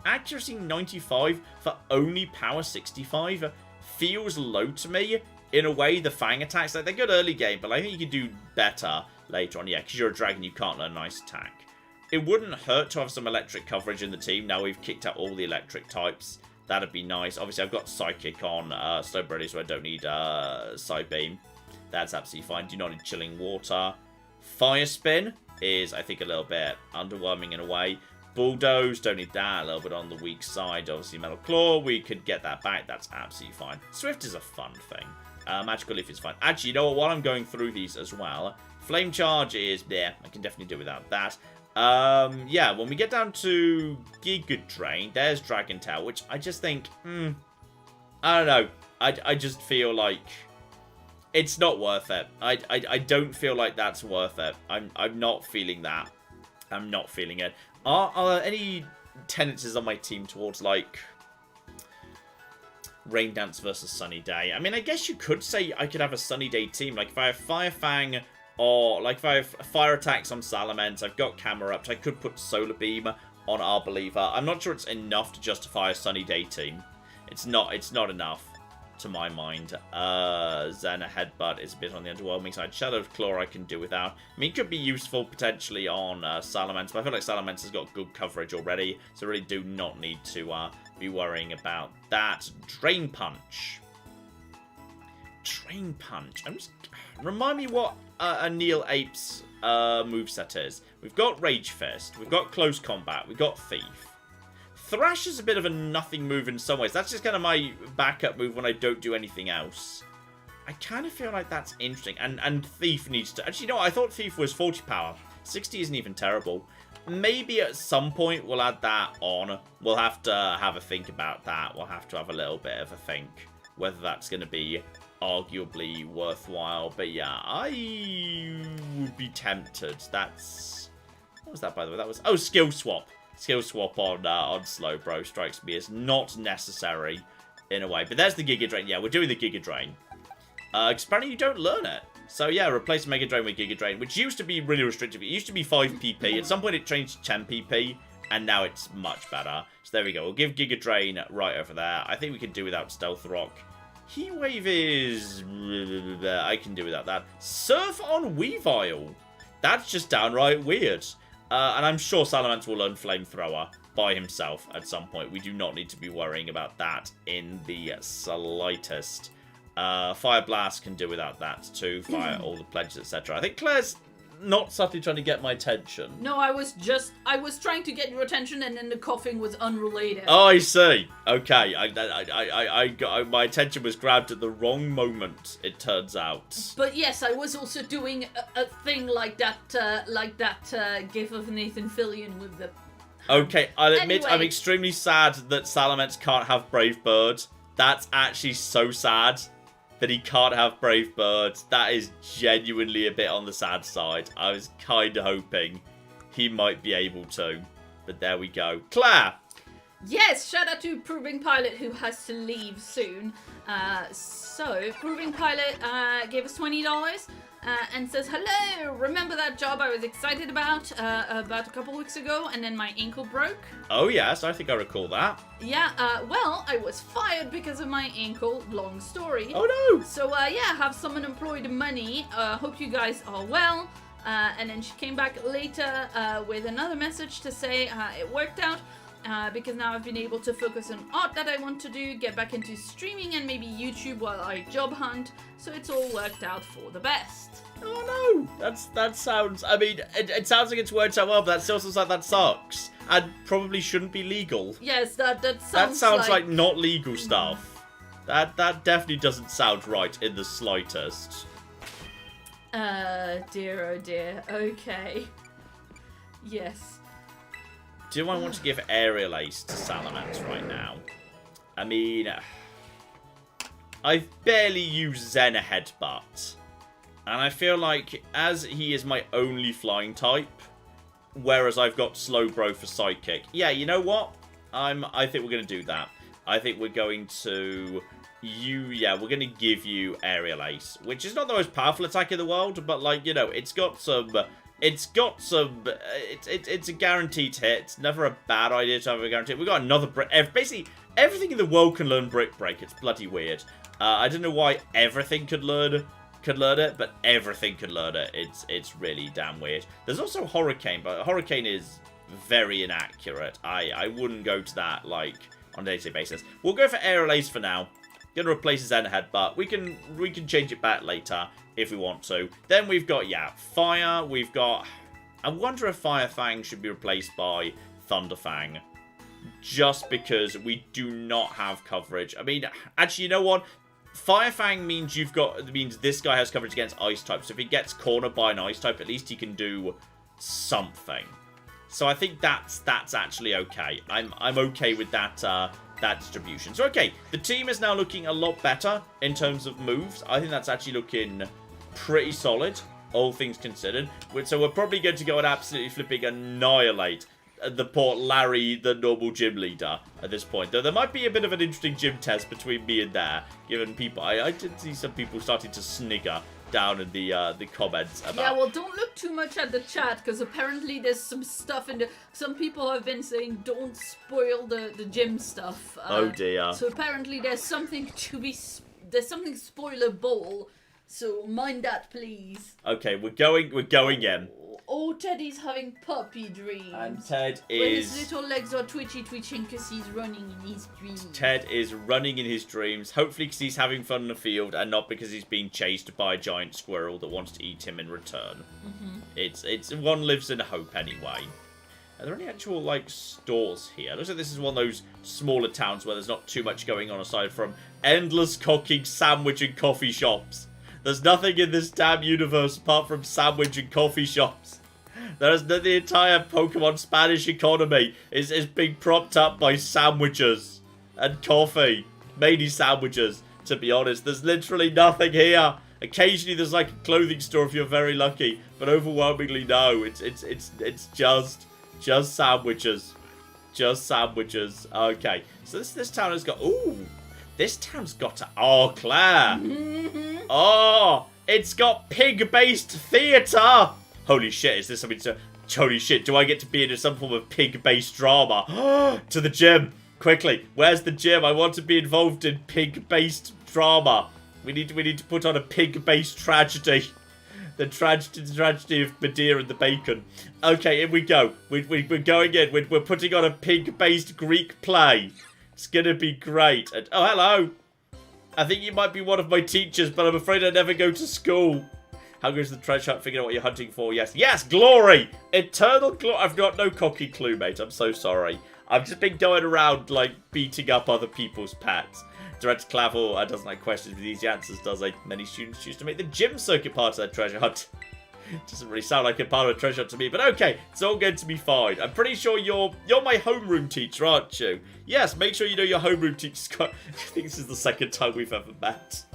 accuracy 95 for only power 65. Feels low to me. In a way, the Fang attacks, like, they're good early game, but I think you could do better later on. Yeah, because you're a dragon, you can't learn Ice Attack. It wouldn't hurt to have some electric coverage in the team. Now we've kicked out all the electric types. That'd be nice. Obviously, I've got Psychic on Slowbro, so I don't need Side Beam. That's absolutely fine. Do not need Chilling Water. Fire Spin is, I think, a little bit underwhelming in a way. Bulldoze, don't need that. A little bit on the weak side. Obviously, Metal Claw, we could get that back. That's absolutely fine. Swift is a fun thing. Magical Leaf is fine. Actually, you know what? While I'm going through these as well, Flame Charge is there. I can definitely do without that. Yeah, when we get down to Giga Drain, there's Dragon Tail, which I just think, I don't know. I just feel like it's not worth it. I don't feel like that's worth it. I'm not feeling that. I'm not feeling it. Are there any tendencies on my team towards, like, Rain Dance versus Sunny Day? I mean, I guess you could say I could have a Sunny Day team. Like, if I have Fire Fang, or, like, if I have Fire Attacks on Salamence, I've got Camerupt, I could put Solar Beam on Arbeliever. I'm not sure it's enough to justify a Sunny Day team. It's not enough, to my mind. Xena Headbutt is a bit on the underwhelming side. Shadow Claw I can do without. I mean, it could be useful, potentially, on Salamence, but I feel like Salamence has got good coverage already, so I really do not need to, be worrying about that. Drain Punch. Drain Punch. Remind me what a Neil Ape's moveset is. We've got Rage Fist. We've got Close Combat. We've got Thief. Thrash is a bit of a nothing move in some ways. That's just kind of my backup move when I don't do anything else. I kind of feel like that's interesting. And Thief needs to... Actually, no, I thought Thief was 40 power. 60 isn't even terrible. Maybe at some point we'll add that on. We'll have to have a think about that. We'll have to have a little bit of a think whether that's going to be arguably worthwhile. But yeah, I would be tempted. That's... What was that, by the way? That was... Oh, Skill Swap. Skill Swap on Slowbro strikes me as not necessary in a way. But there's the Giga Drain. Yeah, we're doing the Giga Drain. Apparently you don't learn it. So yeah, replace Mega Drain with Giga Drain, which used to be really restrictive. It used to be 5 PP. At some point it changed to 10 PP, and now it's much better. So there we go. We'll give Giga Drain right over there. I think we can do without Stealth Rock. Heat Wave is... I can do without that. Surf on Weavile. That's just downright weird. And I'm sure Salamence will learn Flamethrower by himself at some point. We do not need to be worrying about that in the slightest. Fire Blast can do without that too. Fire all the pledges, etc. I think Claire's not subtly trying to get my attention. No, I was trying to get your attention, and then the coughing was unrelated. Oh, I see. Okay, my attention was grabbed at the wrong moment, it turns out. But yes, I was also doing a thing like that gif of Nathan Fillion with the... Okay, I'll admit Anyway. I'm extremely sad that Salamence can't have Brave Bird. That's actually so sad that he can't have Brave Bird. That is genuinely a bit on the sad side. I was kind of hoping he might be able to. But there we go. Claire! Yes, shout out to Proving Pilot, who has to leave soon. So, Proving Pilot gave us $20 and says, hello, remember that job I was excited about a couple weeks ago, and then my ankle broke? Oh yes, I think I recall that. Yeah, well, I was fired because of my ankle, long story. Oh no! So, yeah, have some unemployed money, hope you guys are well. And then she came back later with another message to say it worked out. Because now I've been able to focus on art that I want to do, get back into streaming and maybe YouTube while I job hunt, so it's all worked out for the best. Oh no! That sounds, I mean, it sounds like it's worked out well, but that still sounds like that sucks. And probably shouldn't be legal. Yes, that sounds That sounds like not legal stuff. That definitely doesn't sound right in the slightest. Dear, oh dear, okay. Yes. Do I want to give Aerial Ace to Salamence right now? I mean, I've barely used Zen Headbutt. And I feel like, as he is my only flying type, whereas I've got Slowbro for Psychic. Yeah, you know what? I think we're going to do that. I think we're going to... we're going to give you Aerial Ace. Which is not the most powerful attack in the world, but, like, you know, it's got some... It's a guaranteed hit. It's never a bad idea to have a guaranteed. We've got another brick. Basically, everything in the world can learn Brick Break. It's bloody weird. I don't know why everything could learn it, but everything could learn it. It's really damn weird. There's also Hurricane, but Hurricane is very inaccurate. I wouldn't go to that, like, on a day-to-day basis. We'll go for Aerial Ace for now. Gonna replace his Zen Headbutt. We can change it back later if we want to. Then we've got, Fire. We've got... I wonder if Fire Fang should be replaced by Thunder Fang. Just because we do not have coverage. I mean, actually, you know what? Fire Fang means this guy has coverage against Ice type. So if he gets cornered by an Ice type, at least he can do something. So I think that's actually okay. I'm okay with that distribution. So okay, the team is now looking a lot better in terms of moves. I think that's actually looking pretty solid, all things considered. So we're probably going to go and absolutely flipping annihilate the poor Larry, the normal gym leader, at this point. Though there might be a bit of an interesting gym test between me and there, given people... I did see some people starting to snigger down in the comments about... Yeah, well, don't look too much at the chat, because apparently there's some stuff in the... Some people have been saying, don't spoil the gym stuff. Oh, dear. So apparently there's something there's something spoilable, so mind that, please. Okay, we're going in. Oh, Teddy's having puppy dreams. And Ted is... Where his little legs are twitching because he's running in his dreams. Ted is running in his dreams, hopefully because he's having fun in the field and not because he's being chased by a giant squirrel that wants to eat him in return. It's one lives in hope anyway. Are there any actual, like, stores here? Looks like this is one of those smaller towns where there's not too much going on aside from endless cooking, sandwich, and coffee shops. There's nothing in this damn universe apart from sandwich and coffee shops. The entire Pokemon Spanish economy is being propped up by sandwiches and coffee. Mainly sandwiches, to be honest. There's literally nothing here. Occasionally there's like a clothing store if you're very lucky, but overwhelmingly no. It's just sandwiches. Just sandwiches. Okay. So this town has got... Ooh. This town's got a... Oh, Claire. Oh, it's got pig-based theatre. Holy shit, is this something to... Holy shit, do I get to be in some form of pig-based drama? To the gym. Quickly, where's the gym? I want to be involved in pig-based drama. We need to put on a pig-based tragedy. The tragedy of Medea and the bacon. Okay, here we go. We're going in. We're putting on a pig-based Greek play. It's going to be great. And, oh, hello. I think you might be one of my teachers, but I'm afraid I never go to school. How goes the treasure hunt? Figure out what you're hunting for. Yes. Yes, glory. Eternal glory. I've got no cocky clue, mate. I'm so sorry. I've just been going around, like, beating up other people's pets. Director Clavel doesn't like questions with easy answers, does he? Many students choose to make the gym circuit part of their treasure hunt. Doesn't really sound like a part of a treasure hunt to me, but okay, it's all going to be fine. I'm pretty sure you're my homeroom teacher, aren't you? Yes, make sure you know your homeroom teacher's got... I think this is the second time we've ever met.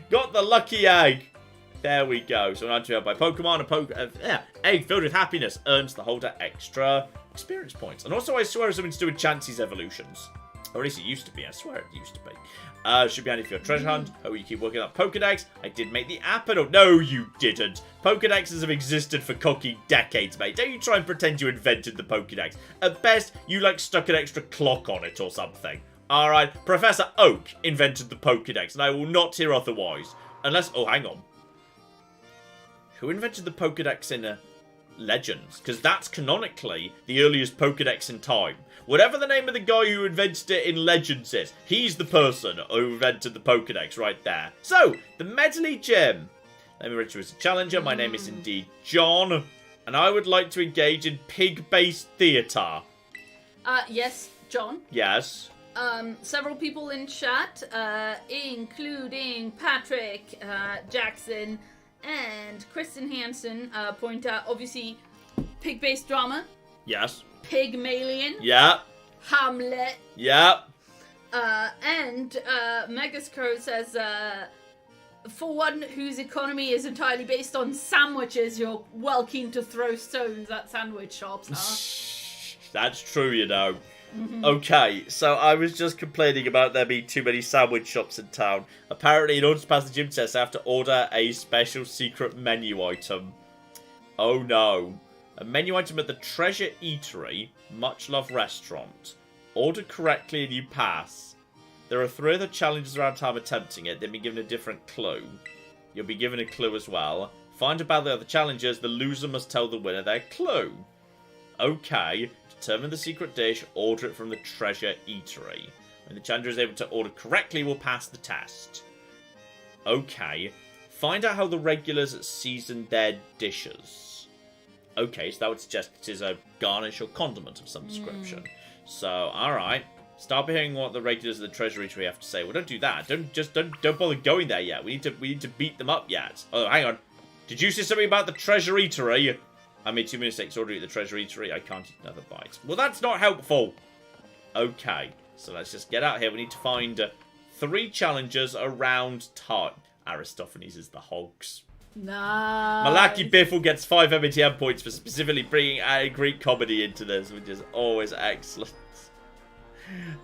Got the lucky egg. There we go. So I'm to be by Pokemon. Egg filled with happiness earns the holder extra experience points. And also I swear something to do with Chansey's evolutions. Or at least it used to be. I swear it used to be. Should be handy for your treasure hunt. Oh, you keep working on Pokedex. I did make the app. No, you didn't. Pokedexes have existed for cocky decades, mate. Don't you try and pretend you invented the Pokedex. At best, you, like, stuck an extra clock on it or something. Alright, Professor Oak invented the Pokedex, and I will not hear otherwise. Unless... Oh, hang on. Who invented the Pokedex in Legends? Because that's canonically the earliest Pokedex in time. Whatever the name of the guy who invented it in Legends is, he's the person who invented the Pokedex right there. So, the Medley Gym. Let me register as a challenger. My name is indeed John. And I would like to engage in pig-based theatre. Yes, John. Yes. Several people in chat, including Patrick, Jackson, and Kristen Hansen, point out, obviously, pig-based drama. Yes. Pygmalion. Yeah. Hamlet. Yeah. And Megascrow says, for one whose economy is entirely based on sandwiches, you're well keen to throw stones at sandwich shops, huh? That's true, you know. Okay, so I was just complaining about there being too many sandwich shops in town. Apparently, in order to pass the gym test, I have to order a special secret menu item. Oh no. A menu item at the Treasure Eatery, Much Love Restaurant. Order correctly and you pass. There are 3 other challenges around time attempting it. They've been given a different clue. You'll be given a clue as well. Find about the other challenges. The loser must tell the winner their clue. Okay. Determine the secret dish. Order it from the Treasure Eatery. When the challenger is able to order correctly, we'll pass the test. Okay. Find out how the regulars season their dishes. Okay, so that would suggest it is a garnish or condiment of some description. So, alright. Start hearing what the regulars of the Treasure Eatery have to say. Well, don't do that. Don't bother going there yet. We need to beat them up yet. Oh, hang on. Did you say something about the Treasure Eatery? I made 2 mistakes ordering at the Treasure Eatery. I can't eat another bite. Well, that's not helpful. Okay, so let's just get out here. We need to find 3 challengers around time. Aristophanes is the hogs. Nice. Malaki Biffle gets 5 MTM points for specifically bringing a Greek comedy into this, which is always excellent.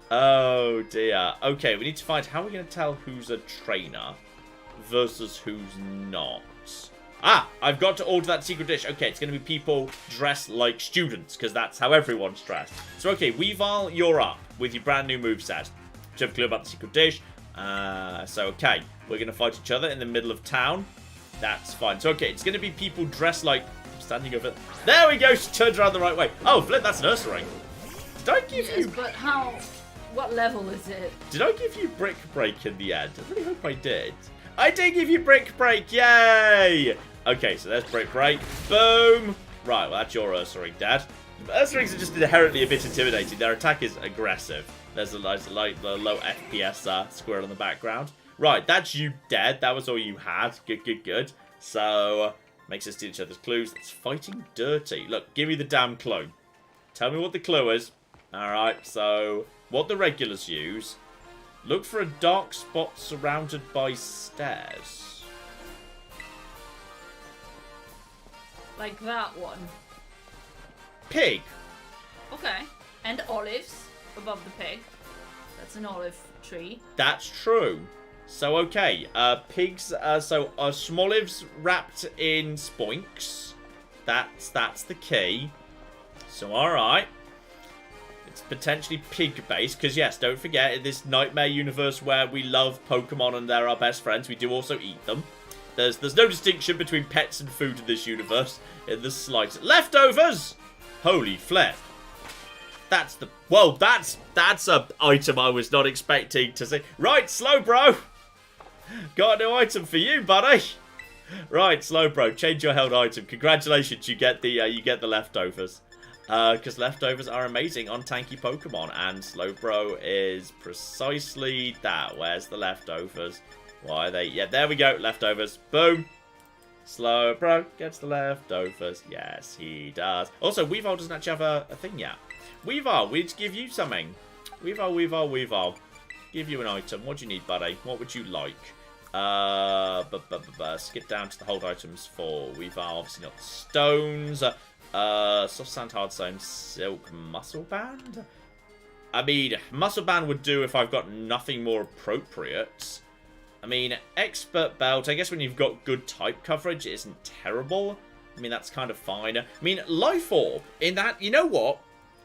Oh dear. Okay, we need to find how we're going to tell who's a trainer versus who's not. Ah, I've got to order that secret dish. Okay, it's going to be people dressed like students, because that's how everyone's dressed. So, okay, Weavile, you're up with your brand new moveset. Do you have a clue about the secret dish? So, okay, we're going to fight each other in the middle of town. That's fine. So, okay, it's going to be people dressed like... I'm standing over... There we go! She turned around the right way. Oh, Flip, that's an Ursaring. Did I give you... Yes, but how... What level is it? Did I give you Brick Break in the end? I really hope I did. I did give you Brick Break! Yay! Okay, so there's Brick Break. Boom! Right, well, that's your Ursaring, Dad. Ursarings are just inherently a bit intimidating. Their attack is aggressive. There's a low FPS squirrel in the background. Right, that's you dead. That was all you had. Good, good, good. So, makes us steal each other's clues. It's fighting dirty. Look, give me the damn clue. Tell me what the clue is. Alright, so, what the regulars use. Look for a dark spot surrounded by stairs. Like that one. Pig. Okay. And olives above the pig. That's an olive tree. That's true. So, okay. Pigs, so Smolives wrapped in spoinks. That's the key. So, alright. It's potentially pig-based, because yes, don't forget, in this nightmare universe where we love Pokemon and they're our best friends, we do also eat them. There's no distinction between pets and food in this universe in the slightest. Leftovers! Holy flip. That's a item I was not expecting to see. Right, Slowbro. Got a new item for you, buddy. Right, Slowbro, change your held item. Congratulations, you get the leftovers. Because leftovers are amazing on tanky Pokemon, and Slowbro is precisely that. Where's the leftovers? Why are they? Yeah, there we go. Leftovers. Boom. Slowbro gets the leftovers. Yes, he does. Also, Weavile doesn't actually have a thing yet. Weavile, we'd give you something. Weavile. Give you an item. What do you need, buddy? What would you like? Skip down to the hold items for Weavile. Obviously not the stones. Soft sand, hard stone, silk, muscle band. I mean, muscle band would do if I've got nothing more appropriate. I mean, expert belt, I guess when you've got good type coverage, it isn't terrible. I mean, that's kind of fine. I mean, life orb, in that, you know what?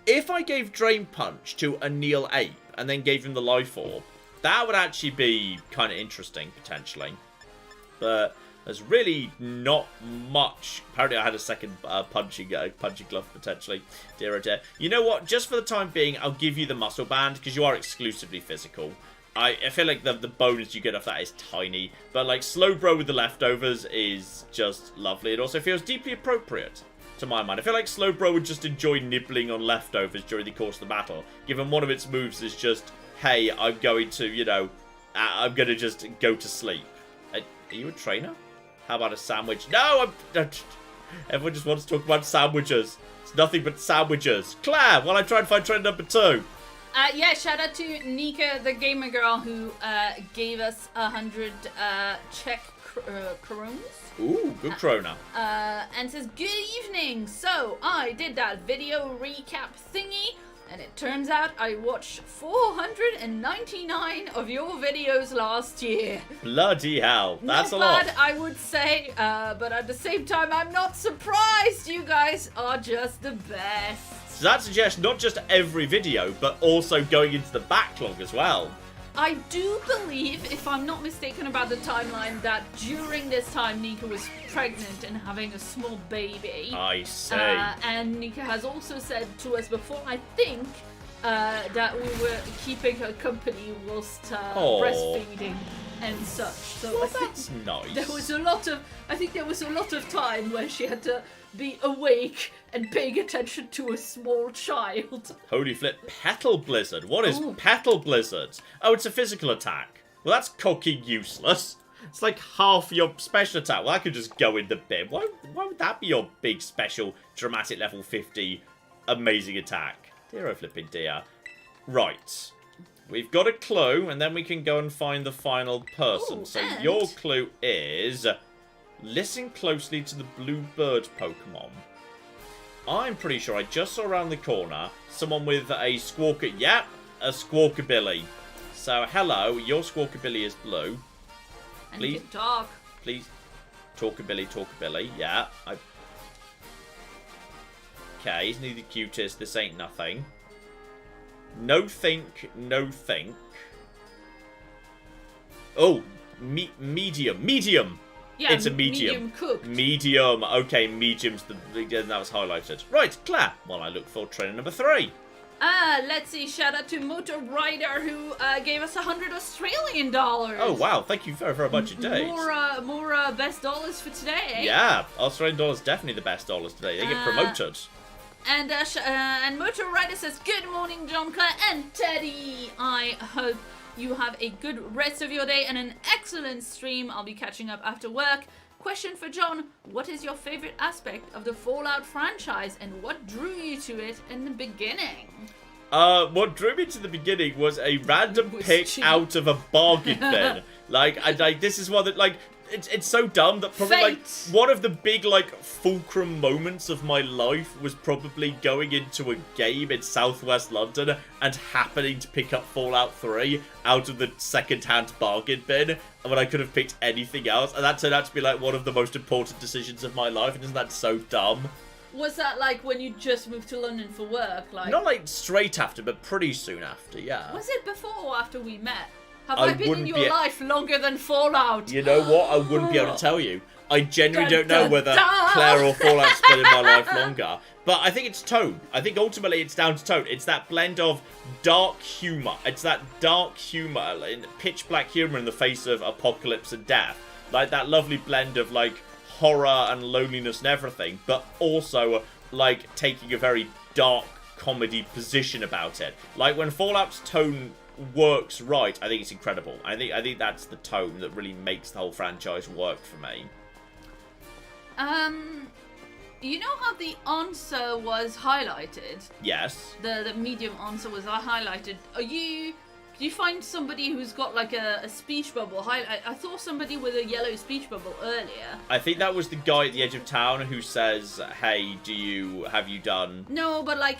If I gave Drain Punch to a Neil Ape and then gave him the life orb, that would actually be kind of interesting, potentially. But there's really not much. Apparently I had a second punching glove, potentially. Dear oh dear. You know what? Just for the time being, I'll give you the muscle band, because you are exclusively physical. I feel like the bonus you get off that is tiny. But like Slowbro with the leftovers is just lovely. It also feels deeply appropriate, to my mind. I feel like Slowbro would just enjoy nibbling on leftovers during the course of the battle, given one of its moves is just, hey, I'm going to, you know, I'm going to just go to sleep. Are you a trainer? How about a sandwich? No, everyone just wants to talk about sandwiches. It's nothing but sandwiches. Claire, while I try and find trainer number 2. Yeah, shout out to Nika, the gamer girl, who gave us 100 Czech krones. Ooh, good krona. And says, good evening. So, I did that video recap thingy, and it turns out I watched 499 of your videos last year. Bloody hell, that's a lot. Not bad, I would say, but at the same time, I'm not surprised. You guys are just the best. So that suggests not just every video, but also going into the backlog as well. I do believe, if I'm not mistaken about the timeline, that during this time Nika was pregnant and having a small baby. I see. And Nika has also said to us before, I think, that we were keeping her company whilst breastfeeding and such. So well, that's nice. There was a lot of time where she had to be awake and paying attention to a small child. Holy flip, Petal Blizzard. What is Petal Blizzard? Oh, it's a physical attack. Well, that's cocky useless. It's like half your special attack. Well, I could just go in the bin. Why would that be your big special dramatic level 50 amazing attack? Dear oh flipping dear. Right. We've got a clue, and then we can go and find the final person. So your clue is, listen closely to the blue bird Pokemon. I'm pretty sure I just saw around the corner someone with a Squawker. Yep, a Squawkabilly. So, hello, your Squawkabilly is blue. And please talk. Please, Talkabilly. Yeah. Okay, he's neither cutest. This ain't nothing. No think. Oh, medium. Yeah, it's a medium. Medium cooked. Medium. Okay, medium's that was highlighted. Right, Claire. Well, I look for trainer number 3. Let's see. Shout out to Motor Rider, who gave us $100 Australian dollars. Oh wow! Thank you very, very much indeed. More best dollars for today. Yeah, Australian dollars definitely the best dollars today. They get promoted. And Motor Rider says, good morning, John, Claire, and Teddy. I hope you have a good rest of your day and an excellent stream. I'll be catching up after work. Question for John, what is your favorite aspect of the Fallout franchise and what drew you to it in the beginning? What drew me to the beginning was a random pick out of a bargain bin. This is one that, it's so dumb that probably, one of the big, fulcrum moments of my life was probably going into a game in southwest London and happening to pick up Fallout 3 out of the second-hand bargain bin when I could have picked anything else. And that turned out to be, one of the most important decisions of my life. And isn't that so dumb? Was that, when you just moved to London for work? Not, straight after, but pretty soon after, yeah. Was it before or after we met? Have I been in your life longer than Fallout? You know what? I wouldn't be able to tell you. I genuinely don't know whether dun. Claire or Fallout's been in my life longer. But I think it's tone. I think ultimately it's down to tone. It's that blend of dark humour. It's that dark humour, pitch black humour in the face of apocalypse and death. Like that lovely blend of like horror and loneliness and everything, but also like taking a very dark comedy position about it. Like when Fallout's tone works right, I think it's incredible. I think that's the tone that really makes the whole franchise work for me. You know how the answer was highlighted? Yes. The medium answer was highlighted. Do you find somebody who's got like a speech bubble? I saw somebody with a yellow speech bubble earlier. I think that was the guy at the edge of town who says, "Hey, have you done?" No, but like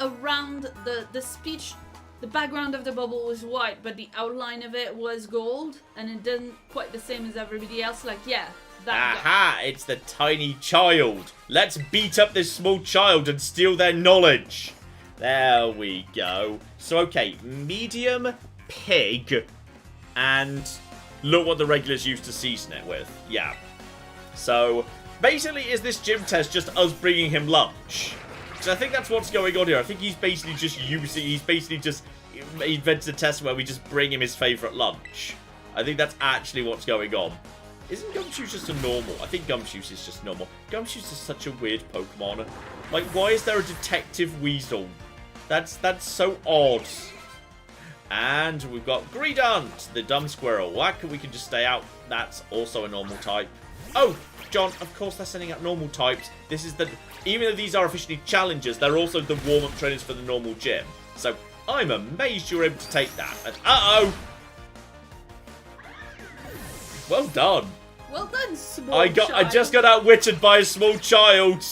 around the speech, the background of the bubble was white, but the outline of it was gold, and it didn't quite the same as everybody else. Like, yeah. Aha! It's the tiny child. Let's beat up this small child and steal their knowledge. There we go. So, okay, medium, pig, and look what the regulars used to season it with. Yeah. So, basically, is this gym test just us bringing him lunch? Because I think that's what's going on here. I think he's basically just he invented a test where we just bring him his favourite lunch. I think that's actually what's going on. Isn't Gumshoes just a normal? I think Gumshoes is just normal. Gumshoes is such a weird Pokemon. Like, why is there a detective weasel? That's so odd. And we've got Greedent, the dumb squirrel. We can just stay out. That's also a normal type. Oh, John, of course they're sending out normal types. This is even though these are officially challenges, they're also the warm-up trainers for the normal gym. So, I'm amazed you're able to take that. And, uh-oh! Well done. Well done, small child. I just got outwitted by a small child.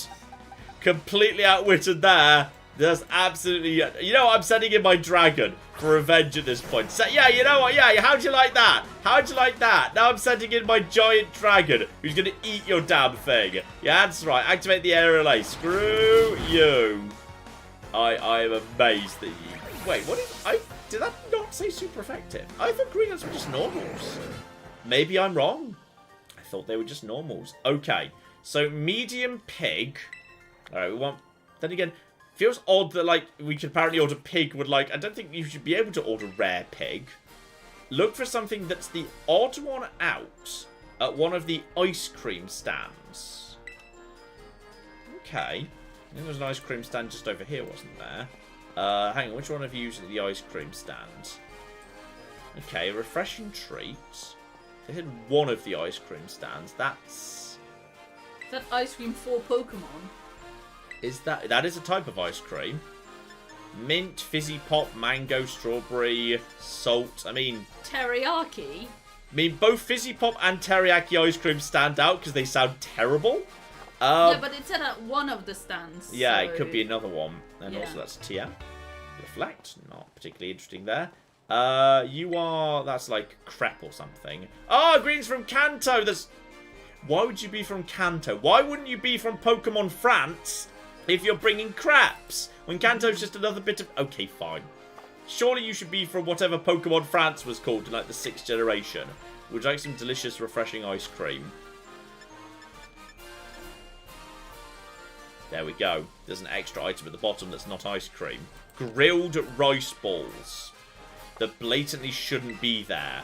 Completely outwitted there. There's absolutely... You know what? I'm sending in my dragon for revenge at this point. So, yeah, you know what? Yeah, how'd you like that? How'd you like that? Now I'm sending in my giant dragon who's going to eat your damn thing. Yeah, that's right. Activate the aerial ace. Screw you. I am amazed that you... Wait, what did that not say super effective? I thought Greens were just normals. Maybe I'm wrong. I thought they were just normals. Okay, so medium pig. Alright, we want... Then again, feels odd that, like, we could apparently order pig would, like... I don't think you should be able to order rare pig. Look for something that's the odd one out at one of the ice cream stands. Okay. I think there was an ice cream stand just over here, wasn't there? Hang on, which one have you used at the ice cream stand? Okay, a refreshing treat. They hit one of the ice cream stands. That's... Is that ice cream for Pokemon? Is that... That is a type of ice cream. Mint, fizzy pop, mango, strawberry, salt. I mean... Teriyaki? I mean, both fizzy pop and teriyaki ice cream stand out because they sound terrible. Yeah, but it's at one of the stands. Yeah, so... it could be another one. And yeah. Also that's TM. Reflect. Not particularly interesting there. You are... That's like crepe or something. Oh, Green's from Kanto. That's... Why would you be from Kanto? Why wouldn't you be from Pokemon France if you're bringing crepes? When Kanto's just another bit of... Okay, fine. Surely you should be from whatever Pokemon France was called in like the 6th generation. Would you like some delicious, refreshing ice cream? There we go. There's an extra item at the bottom that's not ice cream. Grilled rice balls. That blatantly shouldn't be there.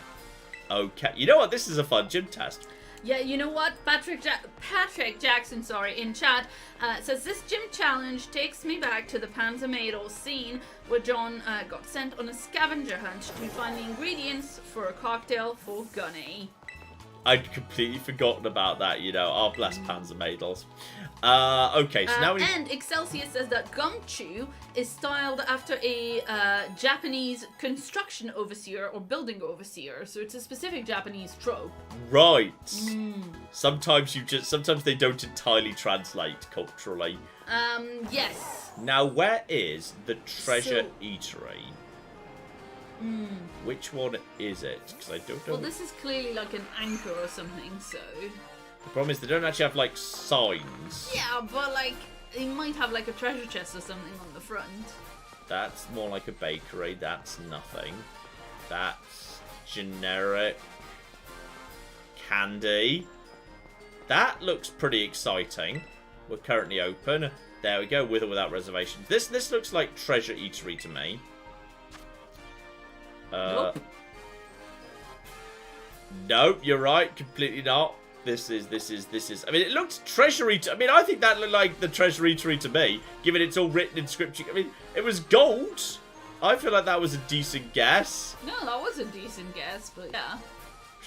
Okay. You know what? This is a fun gym test. Yeah, you know what? Patrick Jackson, in chat, says, this gym challenge takes me back to the Panzermadel scene where John got sent on a scavenger hunt to find the ingredients for a cocktail for Gunny. I'd completely forgotten about that, you know. Oh, bless Panzermadels. Okay, so now we... And Excelsior says that Gumshoe is styled after a Japanese construction overseer or building overseer, so it's a specific Japanese trope. Right. Sometimes they don't entirely translate culturally. Yes. Now, where is the treasure eatery? Which one is it? Because I don't know. Well, this is clearly like an anchor or something, so... The problem is they don't actually have, like, signs. Yeah, but, like, they might have, like, a treasure chest or something on the front. That's more like a bakery. That's nothing. That's generic candy. That looks pretty exciting. We're currently open. There we go, with or without reservations. This looks like Treasure Eatery to me. Nope. Nope, you're right. Completely not. This is. I mean, it looked Treasure Eatery. I mean, I think that looked like the Treasure Eatery to me, given it's all written in scripture. I mean, it was gold. I feel like that was a decent guess. No, that was a decent guess, but yeah.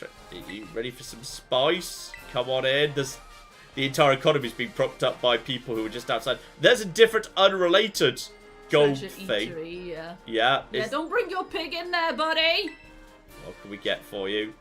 Are you ready for some spice? Come on in. The entire economy is being propped up by people who are just outside. There's a different, unrelated gold Treasure thing. Eatery, yeah. Yeah. Don't bring your pig in there, buddy. What can we get for you?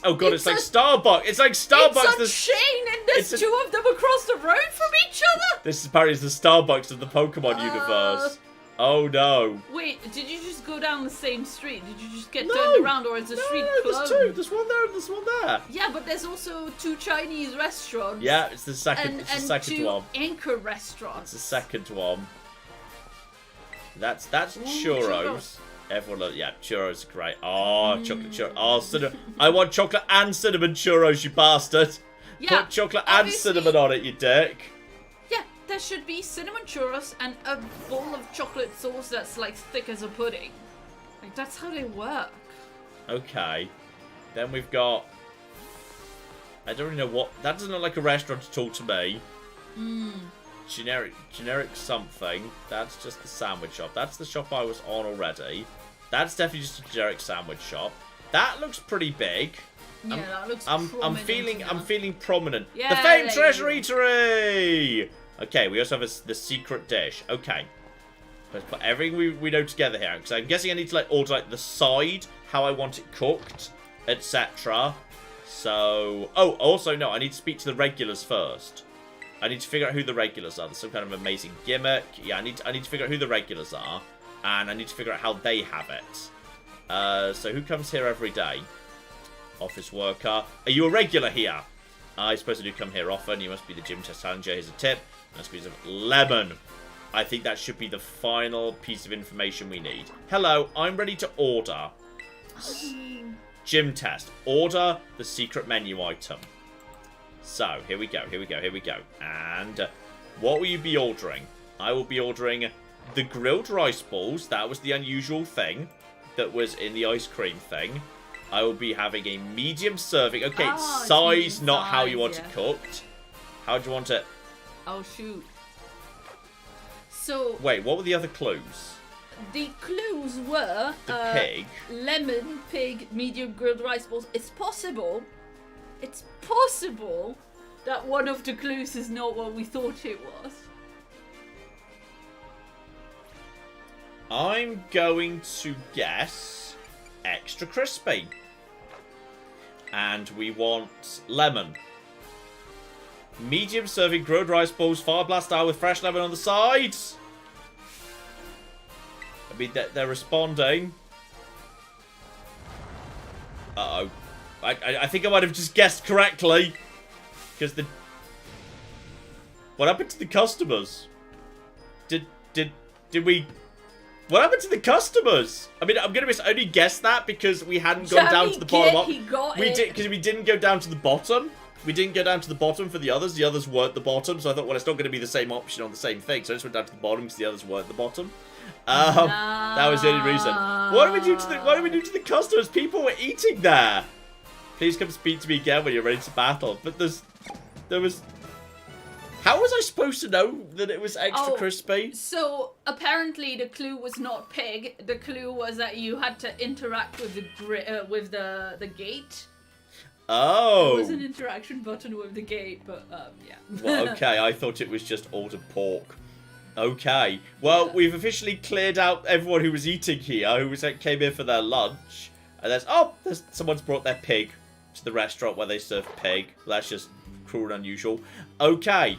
Oh god, it's like Starbucks. It's like Starbucks. It's a chain, and there's two of them across the road from each other. This is apparently the Starbucks of the Pokemon universe. Oh no. Wait, did you just go down the same street? Did you just get turned around, or is the street closed? There's two. There's one there and there's one there. Yeah, but there's also two Chinese restaurants. Yeah, it's the second. It's the second one. And two anchor restaurants. It's the second one. That's Ooh, churros. Everyone, yeah, churros are great. Oh, chocolate churros. Oh, cinnamon. I want chocolate and cinnamon churros, you bastard. Yeah, put chocolate and cinnamon on it, you dick. Yeah, there should be cinnamon churros and a bowl of chocolate sauce that's like thick as a pudding. Like, that's how they work. Okay. Then we've got... I don't really know what... That doesn't look like a restaurant at all to me. Generic something. That's just the sandwich shop. That's the shop I was on already. That's definitely just a generic sandwich shop. That looks pretty big. Yeah, that looks I'm prominent. feeling prominent. Yeah, the famed there Treasure you go. Eatery! Okay, we also have the secret dish. Okay. Let's put everything we know together here. Because I'm guessing I need to like order like the side, how I want it cooked, etc. So... Oh, also, no, I need to speak to the regulars first. I need to figure out who the regulars are. There's some kind of amazing gimmick. Yeah, I need to figure out who the regulars are. And I need to figure out how they have it. So who comes here every day? Office worker. Are you a regular here? I suppose I do come here often. You must be the gym test challenger. Here's a tip. Must be some lemon. I think that should be the final piece of information we need. Hello, I'm ready to order. Gym test. Order the secret menu item. So, here we go. And what will you be ordering? I will be ordering the grilled rice balls. That was the unusual thing that was in the ice cream thing. I will be having a medium serving. Okay, size, not how you want it cooked. How do you want it? Oh, shoot. So... Wait, what were the other clues? The clues were... The pig. Lemon, pig, medium grilled rice balls. It's possible that one of the clues is not what we thought it was. I'm going to guess extra crispy. And we want lemon. Medium serving grilled rice balls, fire blast style with fresh lemon on the sides. I mean, they're responding. Uh-oh. I think I might have just guessed correctly. Because the... What happened to the customers? Did we... What happened to the customers? I mean, I'm going to only guess that because we hadn't gone down to the bottom. Because we didn't go down to the bottom. We didn't go down to the bottom for the others. The others weren't the bottom. So I thought, well, it's not going to be the same option on the same thing. So I just went down to the bottom because the others weren't the bottom. That was the only reason. What do we do to the customers? People were eating there. Please come speak to me again when you're ready to battle. But there was... How was I supposed to know that it was extra crispy? So, apparently the clue was not pig. The clue was that you had to interact with the gate. Oh. There was an interaction button with the gate, but, yeah. Well, okay, I thought it was just ordered pork. Okay. Well, we've officially cleared out everyone who was eating here, who came here for their lunch. And there's someone's brought their pig to the restaurant where they serve pig. That's just cruel and unusual. Okay.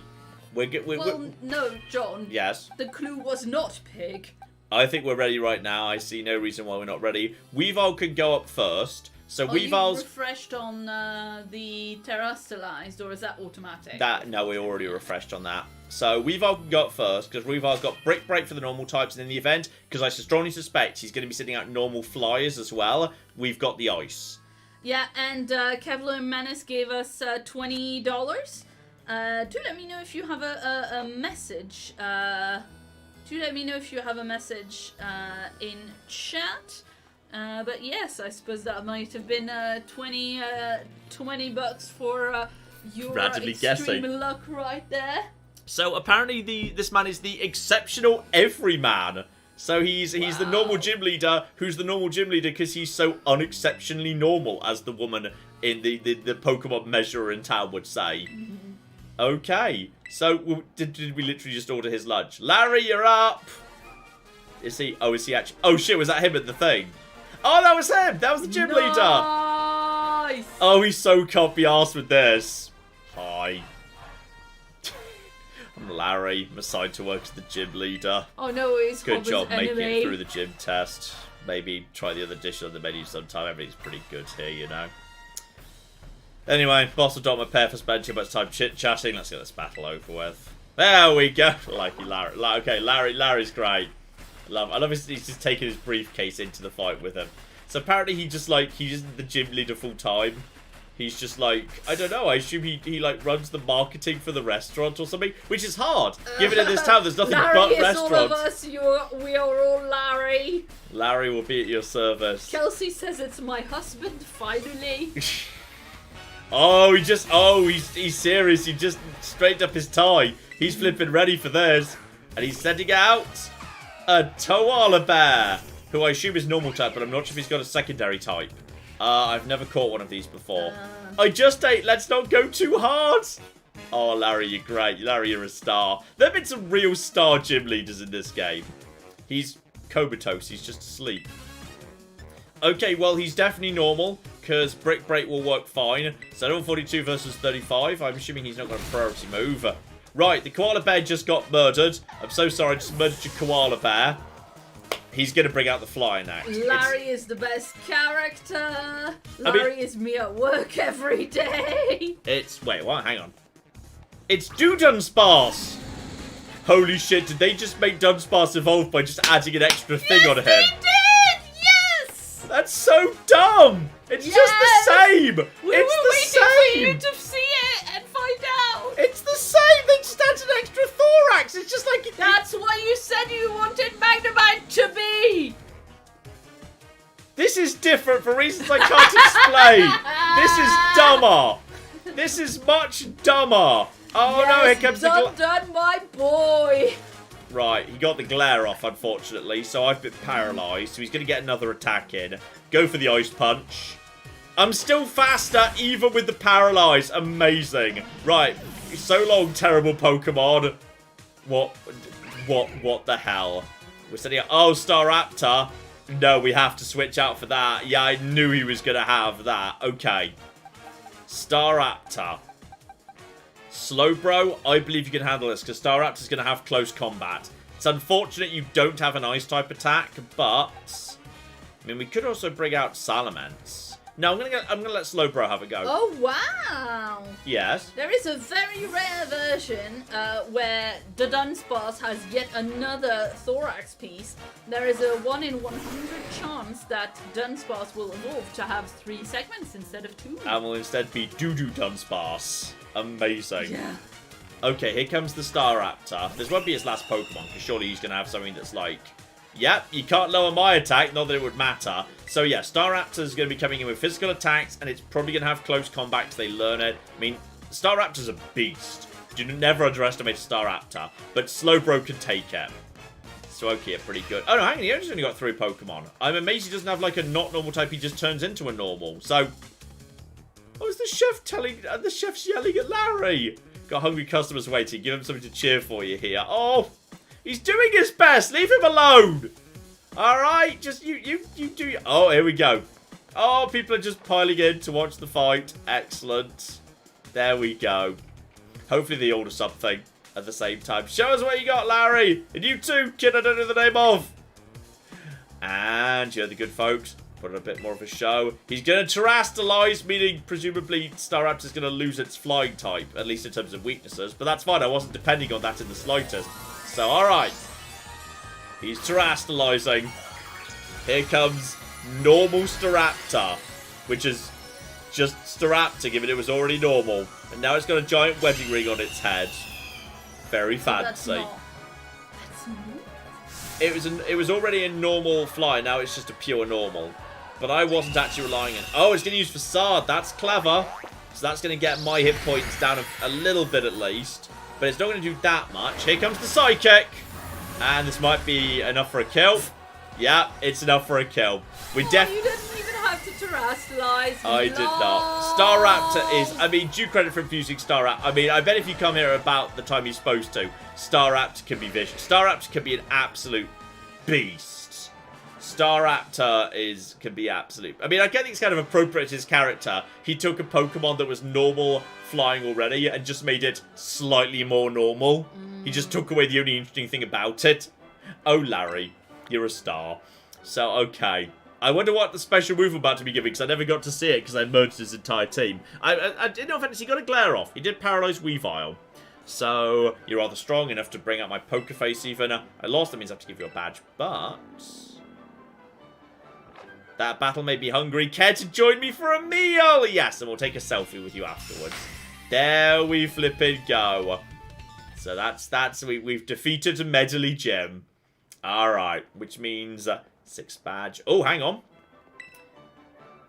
No, John. Yes? The clue was not pig. I think we're ready right now. I see no reason why we're not ready. Weavile can go up first. So Are you Weavile's... refreshed on the terrestrialized, or is that automatic? No, we already refreshed on that. So Weavile got first, because Weavile's got Brick Break for the normal types, and in the event, because I strongly suspect he's going to be sending out normal flyers as well, we've got the ice. Yeah, and Kevlar Menace gave us $20. Do let me know if you have a message. Do let me know if you have a message in chat. But yes, I suppose that might have been $20 bucks for your Randomly extreme guessing. luck right there. So apparently this man is the exceptional everyman. So he's the normal gym leader, who's the normal gym leader because he's so unexceptionally normal, as the woman in the Pokemon measurer in town would say. Okay, so did we literally just order his lunch? Larry, you're up! Is he actually... Oh shit, was that him at the thing? Oh, that was him! That was the gym leader! Nice! Oh, he's so can't be arsed with this. Hi. I'm Larry. I'm assigned to work as the gym leader. Oh no, it's Good job making enemy. it through the gym test. Maybe try the other dish on the menu sometime. Everything's pretty good here, you know. Anyway, boss will drop my pair for spending too much time chit-chatting. Let's get this battle over with. There we go. Lucky Larry. Okay, Larry's great. I love he's just taking his briefcase into the fight with him. So apparently he just he's just the gym leader full time. He's just like, I don't know, I assume he like runs the marketing for the restaurant or something, which is hard. Given in this town there's nothing Larry but is restaurants. all of us, we are all Larry. Larry will be at your service. Kelsey says it's my husband, finally. He's serious. He just straightened up his tie. He's flipping ready for this. And he's sending out a Koala Bear, who I assume is normal type, but I'm not sure if he's got a secondary type. I've never caught one of these before. I just ate. Let's not go too hard. Oh, Larry, you're great. Larry, you're a star. There have been some real star gym leaders in this game. He's comatose. He's just asleep. Okay, well, he's definitely normal, because Brick Break will work fine. So level 42 versus 35. I'm assuming he's not got a priority move. Right, the Koala Bear just got murdered. I'm so sorry, I just murdered your Koala Bear. He's going to bring out the fly next. Larry is the best character. Larry is me at work every day. Wait, what? Hang on. It's Dunsparce! Holy shit, did they just make Dunsparce evolve by just adding an extra thing on him? They did! Yes! That's so dumb! It's just the same! We it's were the waiting same! for you to see it and find out. It's the same! They just added an extra thorax! It's just like... That's what you said you wanted Magnemite to be! This is different for reasons I can't explain! This is dumber! This is much dumber! Oh yes, no, here comes the... done, my boy! Right, he got the glare off, unfortunately, so I've been paralysed, so he's going to get another attack in. Go for the ice punch. I'm still faster, even with the paralyze. Amazing. Right, so long, terrible Pokemon. What the hell? We're sending out... Oh, Staraptor. No, we have to switch out for that. Yeah, I knew he was going to have that. Okay. Staraptor. Slowbro, I believe you can handle this, because Staraptor's going to have close combat. It's unfortunate you don't have an ice-type attack, but... I mean, we could also bring out Salamence. No, I'm gonna let Slowbro have a go. Oh, wow! Yes? There is a very rare version where the Dunsparce has yet another thorax piece. There is a 1 in 100 chance that Dunsparce will evolve to have 3 segments instead of 2. And will instead be Doo-Doo Dunsparce. Amazing. Yeah. Okay, here comes the Staraptor. This won't be his last Pokemon, because surely he's going to have something that's like... Yep, you can't lower my attack, not that it would matter. So yeah, Staraptor's going to be coming in with physical attacks, and it's probably going to have close combat because they learn it. I mean, Staraptor's a beast. Do never underestimate a Staraptor, but Slowbro can take it. So okay, pretty good. Oh no, hang on, he only got 3 Pokemon. I'm amazed he doesn't have like a not normal type, he just turns into a normal. So... Oh, is the chef the chef's yelling at Larry? Got hungry customers waiting, give him something to cheer for you here. Oh! He's doing his best. Leave him alone. All right, just you do. Oh, here we go. Oh, people are just piling in to watch the fight. Excellent. There we go. Hopefully they order something at the same time. Show us what you got, Larry. And you too, kid I don't know the name of. And you're the good folks. Put on a bit more of a show. He's going to terrestrialize, meaning presumably Staraptor's going to lose its flying type, at least in terms of weaknesses. But that's fine. I wasn't depending on that in the slightest. So, alright. He's terrestrializing. Here comes normal Staraptor, which is just Staraptor, given it was already normal. And now it's got a giant wedding ring on its head. Very fancy. It was already a normal fly, now it's just a pure normal. But I wasn't actually relying on... Oh, it's going to use Facade. That's clever. So that's going to get my hit points down a little bit at least. But it's not going to do that much. Here comes the Psychic. And this might be enough for a kill. Yeah, it's enough for a kill. You didn't even have to terrestrialize. I did not. Staraptor is... I mean, due credit for infusing Staraptor. I mean, I bet if you come here about the time you're supposed to, Staraptor can be vicious. Staraptor can be an absolute beast. Staraptor can be absolute. I mean, I think it's kind of appropriate to his character. He took a Pokemon that was normal flying already and just made it slightly more normal. He just took away the only interesting thing about it. Oh, Larry, you're a star. So, okay. I wonder what the special move I'm about to be giving, because I never got to see it because I merged his entire team. In no offense, he got a glare off. He did paralyze Weavile. So, you're rather strong enough to bring out my poker face even. I lost, that means I have to give you a badge, but... That battle made me hungry. Care to join me for a meal? Yes, and we'll take a selfie with you afterwards. There we flippin' go. So we've defeated Medley Gym. Alright, which means 6 badge. Oh, hang on.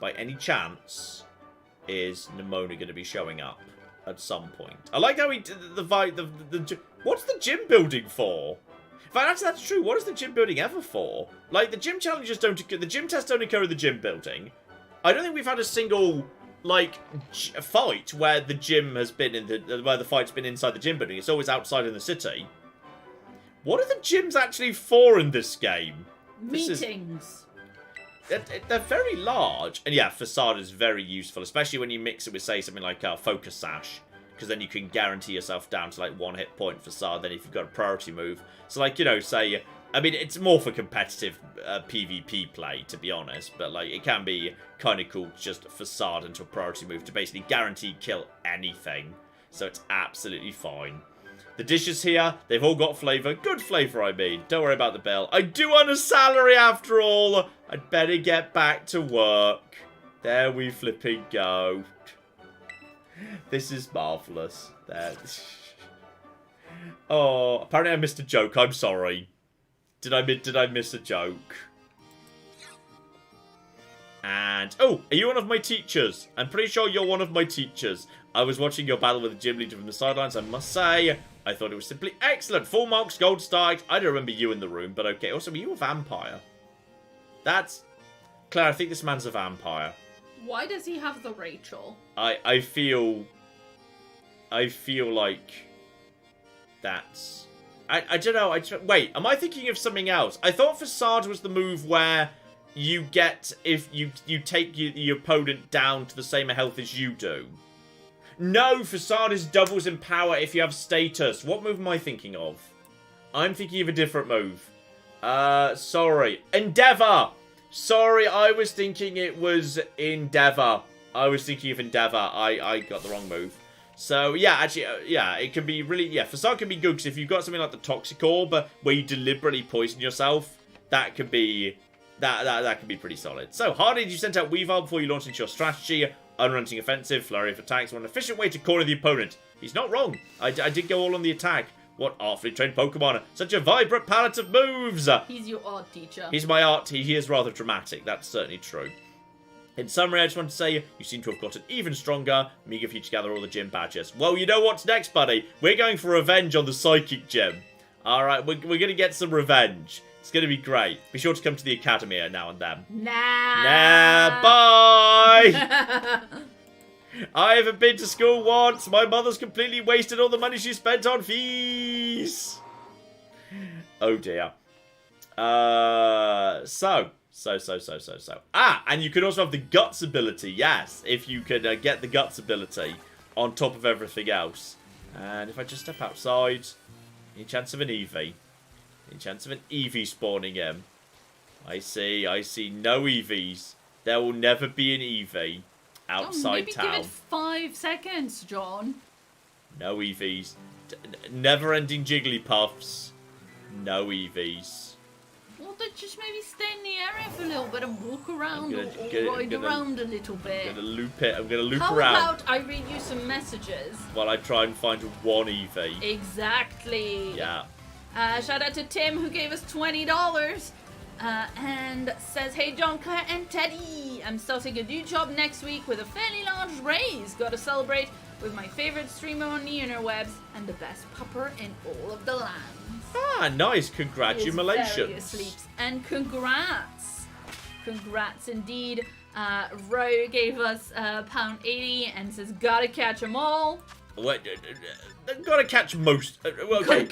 By any chance, is Nimona going to be showing up at some point? I like how he did the what's the gym building for? In fact, actually, that's true. What is the gym building ever for? Like, the gym challenges don't occur, the gym tests don't occur in the gym building. I don't think we've had a single, like, fight where the gym has been where the fight's been inside the gym building. It's always outside in the city. What are the gyms actually for in this game? Meetings. They're very large. And yeah, Facade is very useful, especially when you mix it with, say, something like Focus Sash. Because then you can guarantee yourself down to, like, 1 hit point Facade, then if you've got a priority move. So, like, you know, say... I mean, it's more for competitive PvP play, to be honest. But, like, it can be kind of cool just Facade into a priority move to basically guarantee kill anything. So it's absolutely fine. The dishes here, they've all got flavour. Good flavour, I mean. Don't worry about the bill. I do earn a salary after all. I'd better get back to work. There we flipping go. This is marvellous. Oh, apparently I missed a joke. I'm sorry. Did I miss a joke? And, oh, are you one of my teachers? I'm pretty sure you're one of my teachers. I was watching your battle with the gym leader from the sidelines. I must say, I thought it was simply excellent. Full marks, gold star. I don't remember you in the room, but okay. Also, were you a vampire? That's... Claire, I think this man's a vampire. Why does he have the Rachel? I feel like that's... I don't know. Wait, am I thinking of something else? I thought Facade was the move where you get... If you take the opponent down to the same health as you do. No, Facade is doubles in power if you have status. What move am I thinking of? I'm thinking of a different move. Sorry. Endeavor! Sorry, I was thinking it was Endeavor. I was thinking of Endeavor. I got the wrong move. So, yeah, actually, yeah, it can be really... Yeah, Facade can be good, because if you've got something like the Toxic Orb, where you deliberately poison yourself, that could be... That can be pretty solid. So, Hardy, you sent out Weavile before you launched into your strategy. Unrelenting offensive, flurry of attacks, one efficient way to corner the opponent. He's not wrong. I did go all on the attack. What artfully trained Pokemon. Such a vibrant palette of moves. He's your art teacher. He's my art. He is rather dramatic. That's certainly true. In summary, I just want to say, you seem to have gotten even stronger. Meager for you to gather all the gym badges. Well, you know what's next, buddy? We're going for revenge on the Psychic Gym. Alright, we're going to get some revenge. It's going to be great. Be sure to come to the academy now and then. Nah, bye! I haven't been to school once. My mother's completely wasted all the money she spent on fees. Oh, dear. Ah, and you can also have the Guts ability, yes. If you could get the Guts ability on top of everything else. And if I just step outside, any chance of an Eevee? Any chance of an Eevee spawning in? I see no Eevees. There will never be an Eevee outside maybe town. Give it 5 seconds, John. No Eevees. Never-ending Jigglypuffs. No Eevees. Well, then just maybe stay in the area for a little bit and walk around or ride around a little bit. I'm gonna loop it. I'm gonna loop How around. How about I read you some messages? While I try and find one Eevee. Exactly. Yeah. Shout out to Tim who gave us $20 and says, "Hey John, Claire, and Teddy, I'm starting a new job next week with a fairly large raise. Got to celebrate with my favorite streamer on the interwebs and the best pupper in all of the lands." Ah, nice. He is Congratulations. very asleep. And congrats. Congrats indeed. Ro gave us £1.80 and says, "Gotta catch 'em all." What? Gotta catch most. Okay.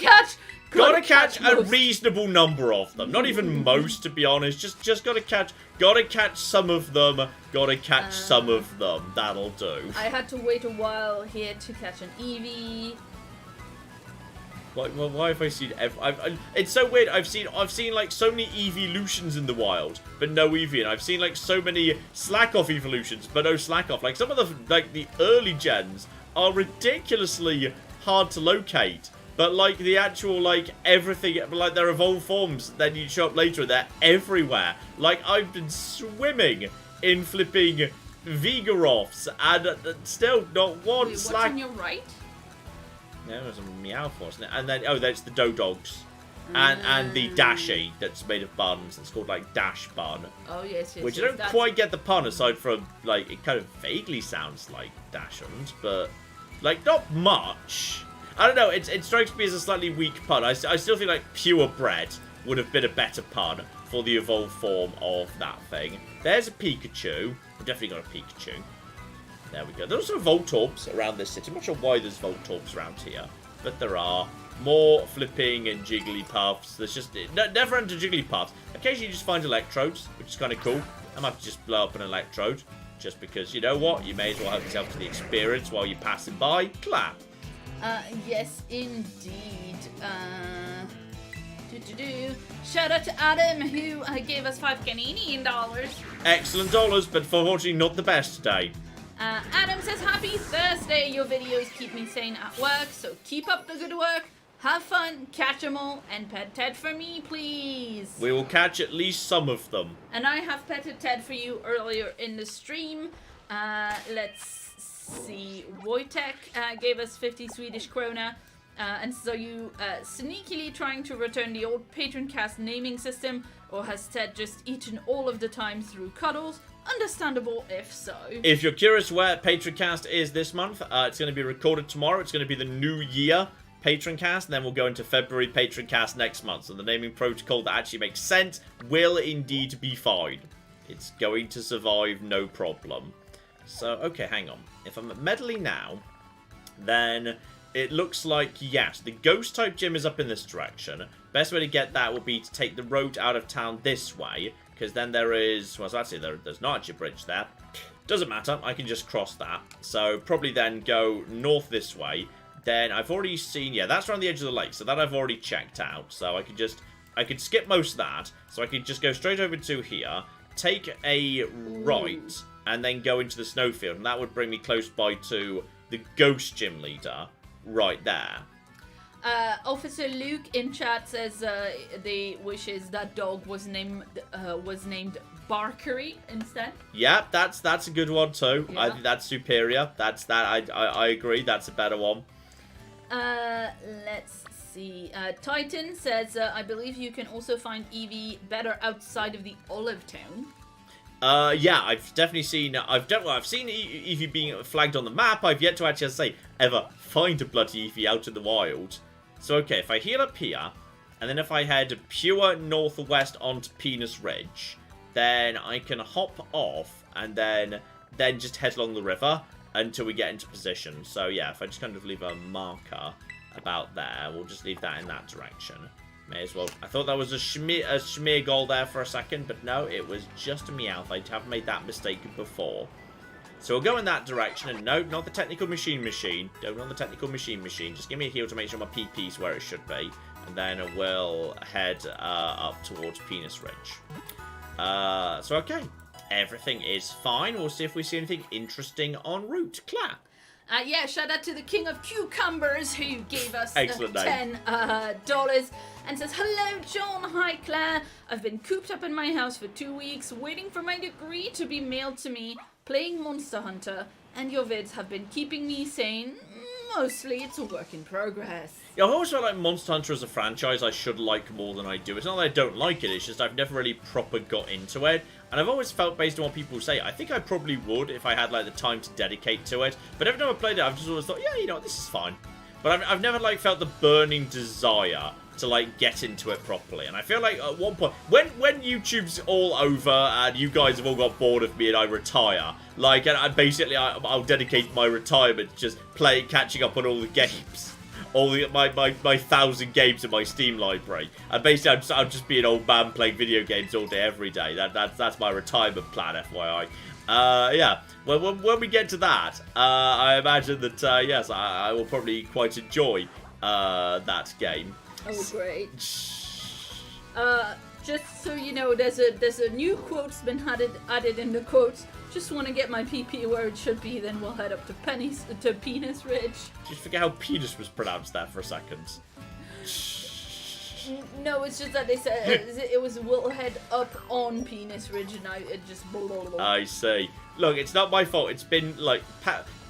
Gotta catch a most. reasonable number of them. Not even most, to be honest. Just gotta catch some of them. Gotta catch some of them. That'll do. I had to wait a while here to catch an Eevee. Why have I seen? It's so weird. I've seen like so many evolutions in the wild, but no Eevee. And I've seen like so many slack off evolutions, but no slack off. Like some of the early gens are ridiculously hard to locate. But like the actual everything, like their evolved forms, then you show up later and they're everywhere. Like I've been swimming in flipping Vigoroths and still not one Wait, slack. what's on your right? No, there's a Meowth, wasn't it? And then that's the Dodogs. And the Dashi that's made of buns. It's called like Dash Bun. Oh yes. Which I don't quite get the pun aside from like it kind of vaguely sounds like Dashund, but like not much. I don't know, it strikes me as a slightly weak pun. I still think like purebred would have been a better pun for the evolved form of that thing. There's a Pikachu. I've definitely got a Pikachu. There we go. There's also Voltorbs around this city. I'm not sure why there's Voltorbs around here, but there are. More flipping and Jigglypuffs. There's just never end of Jigglypuffs. Occasionally you just find Electrodes, which is kind of cool. I might have to just blow up an Electrode, just because, you know what? You may as well help yourself to the experience while you're passing by. Clap. Yes, indeed. Shout out to Adam who gave us $5 Canadian. Excellent dollars, but unfortunately not the best today. Adam says, "Happy Thursday. Your videos keep me sane at work, so keep up the good work. Have fun, catch 'em all, and pet Ted for me, please." We will catch at least some of them. And I have petted Ted for you earlier in the stream. Let's see. Wojtek gave us 50 Swedish krona. And so you sneakily trying to return the old Patroncast naming system, or has Ted just eaten all of the time through cuddles? Understandable if so. If you're curious where Patroncast is this month, it's going to be recorded tomorrow. It's going to be the new year Patroncast, and then we'll go into February Patroncast next month. So the naming protocol that actually makes sense will indeed be fine. It's going to survive no problem. So, okay, hang on. If I'm at Medley now, then it looks like, yes, the Ghost-type gym is up in this direction. Best way to get that will be to take the road out of town this way, because then there is, well, so actually there's not actually a bridge there. Doesn't matter, I can just cross that. So probably then go north this way. Then I've already seen, yeah, that's around the edge of the lake, so that I've already checked out. So I could skip most of that, so I could just go straight over to here, take a right, and then go into the snowfield, and that would bring me close by to the Ghost Gym Leader right there. Officer Luke in chat says they wishes that dog was named Barkery instead. Yeah, that's a good one too. Yeah. I think that's superior. I agree. That's a better one. Let's see. Titan says I believe you can also find Eevee better outside of the Olive Town. Yeah, I've definitely seen. I've seen Eevee being flagged on the map. I've yet to actually, as I say, ever find a bloody Eevee out in the wild. So okay, if I heal up here, and then if I head pure northwest onto Penis Ridge, then I can hop off and then just head along the river until we get into position. So yeah, if I just kind of leave a marker about there, we'll just leave that in that direction. May as well. I thought that was a Schmear goal there for a second, but no, it was just a Meowth. I have made that mistake before. So we'll go in that direction, and no, not the technical machine. Don't want the technical machine. Just give me a heal to make sure my PP's where it should be, and then we'll head up towards Penis Ridge. So okay, everything is fine. We'll see if we see anything interesting en route. Claire. Yeah, shout out to the King of Cucumbers who gave us Excellent name. $10 and says, hello, John. Hi, Claire. I've been cooped up in my house for 2 weeks, waiting for my degree to be mailed to me, playing Monster Hunter, and your vids have been keeping me sane. Mostly, it's a work in progress. Yeah, I've always felt like Monster Hunter as a franchise I should like more than I do. It's not that I don't like it, it's just I've never really proper got into it. And I've always felt, based on what people say, I think I probably would if I had, like, the time to dedicate to it. But every time I played it, I've just always thought, yeah, you know what, this is fine. But I've never, like, felt the burning desire to, like, get into it properly. And I feel like at one point, when YouTube's all over and you guys have all got bored of me and I retire, like, and I'll dedicate my retirement to just catching up on all the games. All my 1,000 games in my Steam library. And basically, I'll just be an old man playing video games all day, every day. That's my retirement plan, FYI. Yeah. Well, when we get to that, I imagine that, yes, I will probably quite enjoy that game. Oh, great. Just so you know, there's a new quote's been added in the quotes. Just want to get my PP where it should be, then we'll head up to Penis Ridge. Just forget how penis was pronounced there for a second. No, it's just that they said it was we'll head up on Penis Ridge, and it just. I see. Look, it's not my fault. It's been like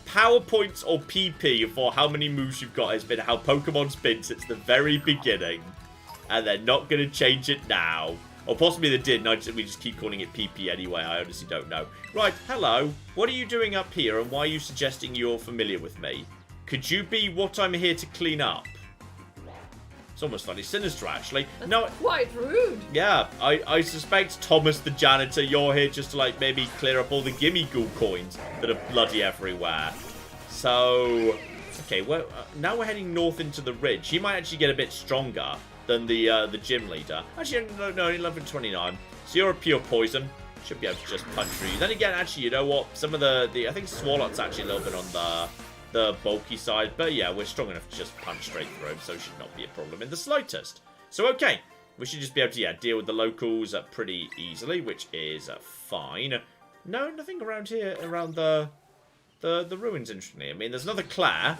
PowerPoints or PP for how many moves you've got has been how Pokemon's been since the very beginning, and they're not going to change it now. Or possibly they did, and we just keep calling it PP anyway. I honestly don't know. Right, hello. What are you doing up here, and why are you suggesting you're familiar with me? Could you be what I'm here to clean up? It's almost slightly sinister, actually. That's quite rude. Yeah, I suspect Thomas the janitor, you're here just to, like, maybe clear up all the Gimme Ghoul coins that are bloody everywhere. So, okay, well, now we're heading north into the ridge. He might actually get a bit stronger than the gym leader. Actually, no, only level 29. So you're a pure poison. Should be able to just punch through you. Then again, actually, you know what? Some of the I think Swalot's actually a little bit on the bulky side. But yeah, we're strong enough to just punch straight through him, so it should not be a problem in the slightest. So okay, we should just be able to, yeah, deal with the locals pretty easily, which is fine. No, nothing around here, around the ruins, interestingly. I mean, there's another Claire.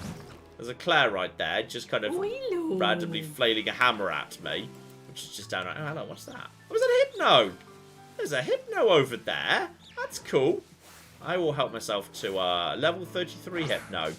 There's a Claire right there, just kind of randomly flailing a hammer at me, which is just down right. Oh, hello, what's that? Oh, is that a Hypno? There's a Hypno over there. That's cool. I will help myself to level 33 Hypno.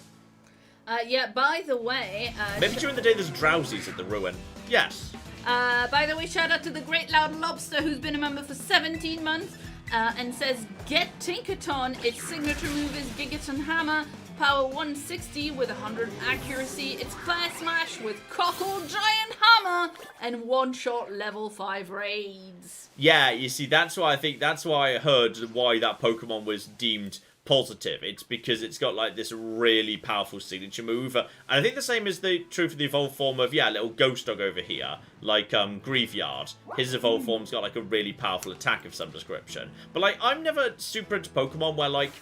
Yeah, by the way... Maybe during the day there's Drowsies at the ruin. Yes. By the way, shout out to the Great Loud Lobster, who's been a member for 17 months, and says, get Tinkaton. Its signature move is Gigaton Hammer. Power 160 with 100 accuracy. It's Class Smash with Cockle Giant Hammer and one-shot level 5 raids. Yeah, you see, that's why I heard why that Pokemon was deemed positive. It's because it's got like this really powerful signature move. And I think the same is true for the evolved form of, yeah, little Ghost Dog over here, like Greavyard. His evolved form's got like a really powerful attack of some description. But like, I'm never super into Pokemon where like,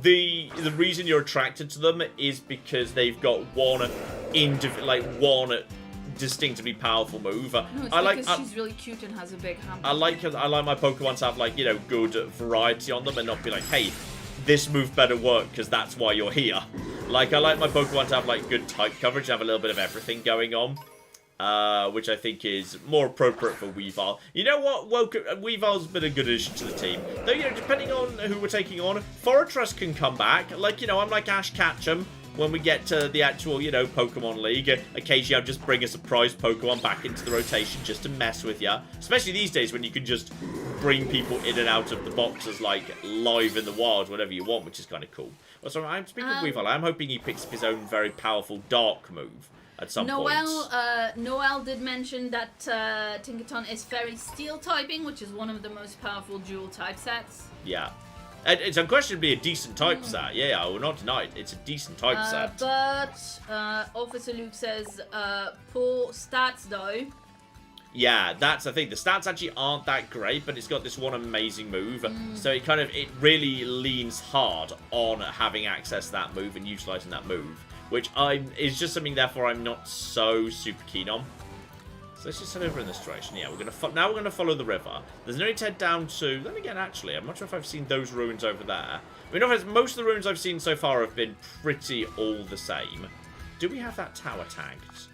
the reason you're attracted to them is because they've got one distinctively powerful move. No, it's because she's really cute and has a big hand. I like my Pokemon to have, like, you know, good variety on them and not be like, hey, this move better work because that's why you're here. Like, I like my Pokemon to have, like, good type coverage, have a little bit of everything going on. Which I think is more appropriate for Weavile. You know what? Weavile's been a good addition to the team. Though, you know, depending on who we're taking on, Fortress can come back. Like, you know, I'm like Ash Ketchum. When we get to the actual, you know, Pokemon League, occasionally I'll just bring a surprise Pokemon back into the rotation just to mess with you. Especially these days when you can just bring people in and out of the boxes, like, live in the wild, whatever you want, which is kind of cool. Well, so I'm speaking of Weavile. I'm hoping he picks up his own very powerful Dark move. At some point. Noel did mention that Tinkaton is Fairy Steel typing, which is one of the most powerful dual type sets. Yeah. It's unquestionably a decent type set. Yeah, I will not deny it. It's a decent type set. But Officer Luke says, poor stats though. Yeah, that's the thing. The stats actually aren't that great, but it's got this one amazing move. So it really leans hard on having access to that move and utilizing that move. Which is just something, therefore, I'm not so super keen on. So let's just head over in this direction. Yeah, now we're gonna follow the river. There's no need to head down to. Then again, actually, I'm not sure if I've seen those ruins over there. I mean, most of the ruins I've seen so far have been pretty all the same. Do we have that tower tagged?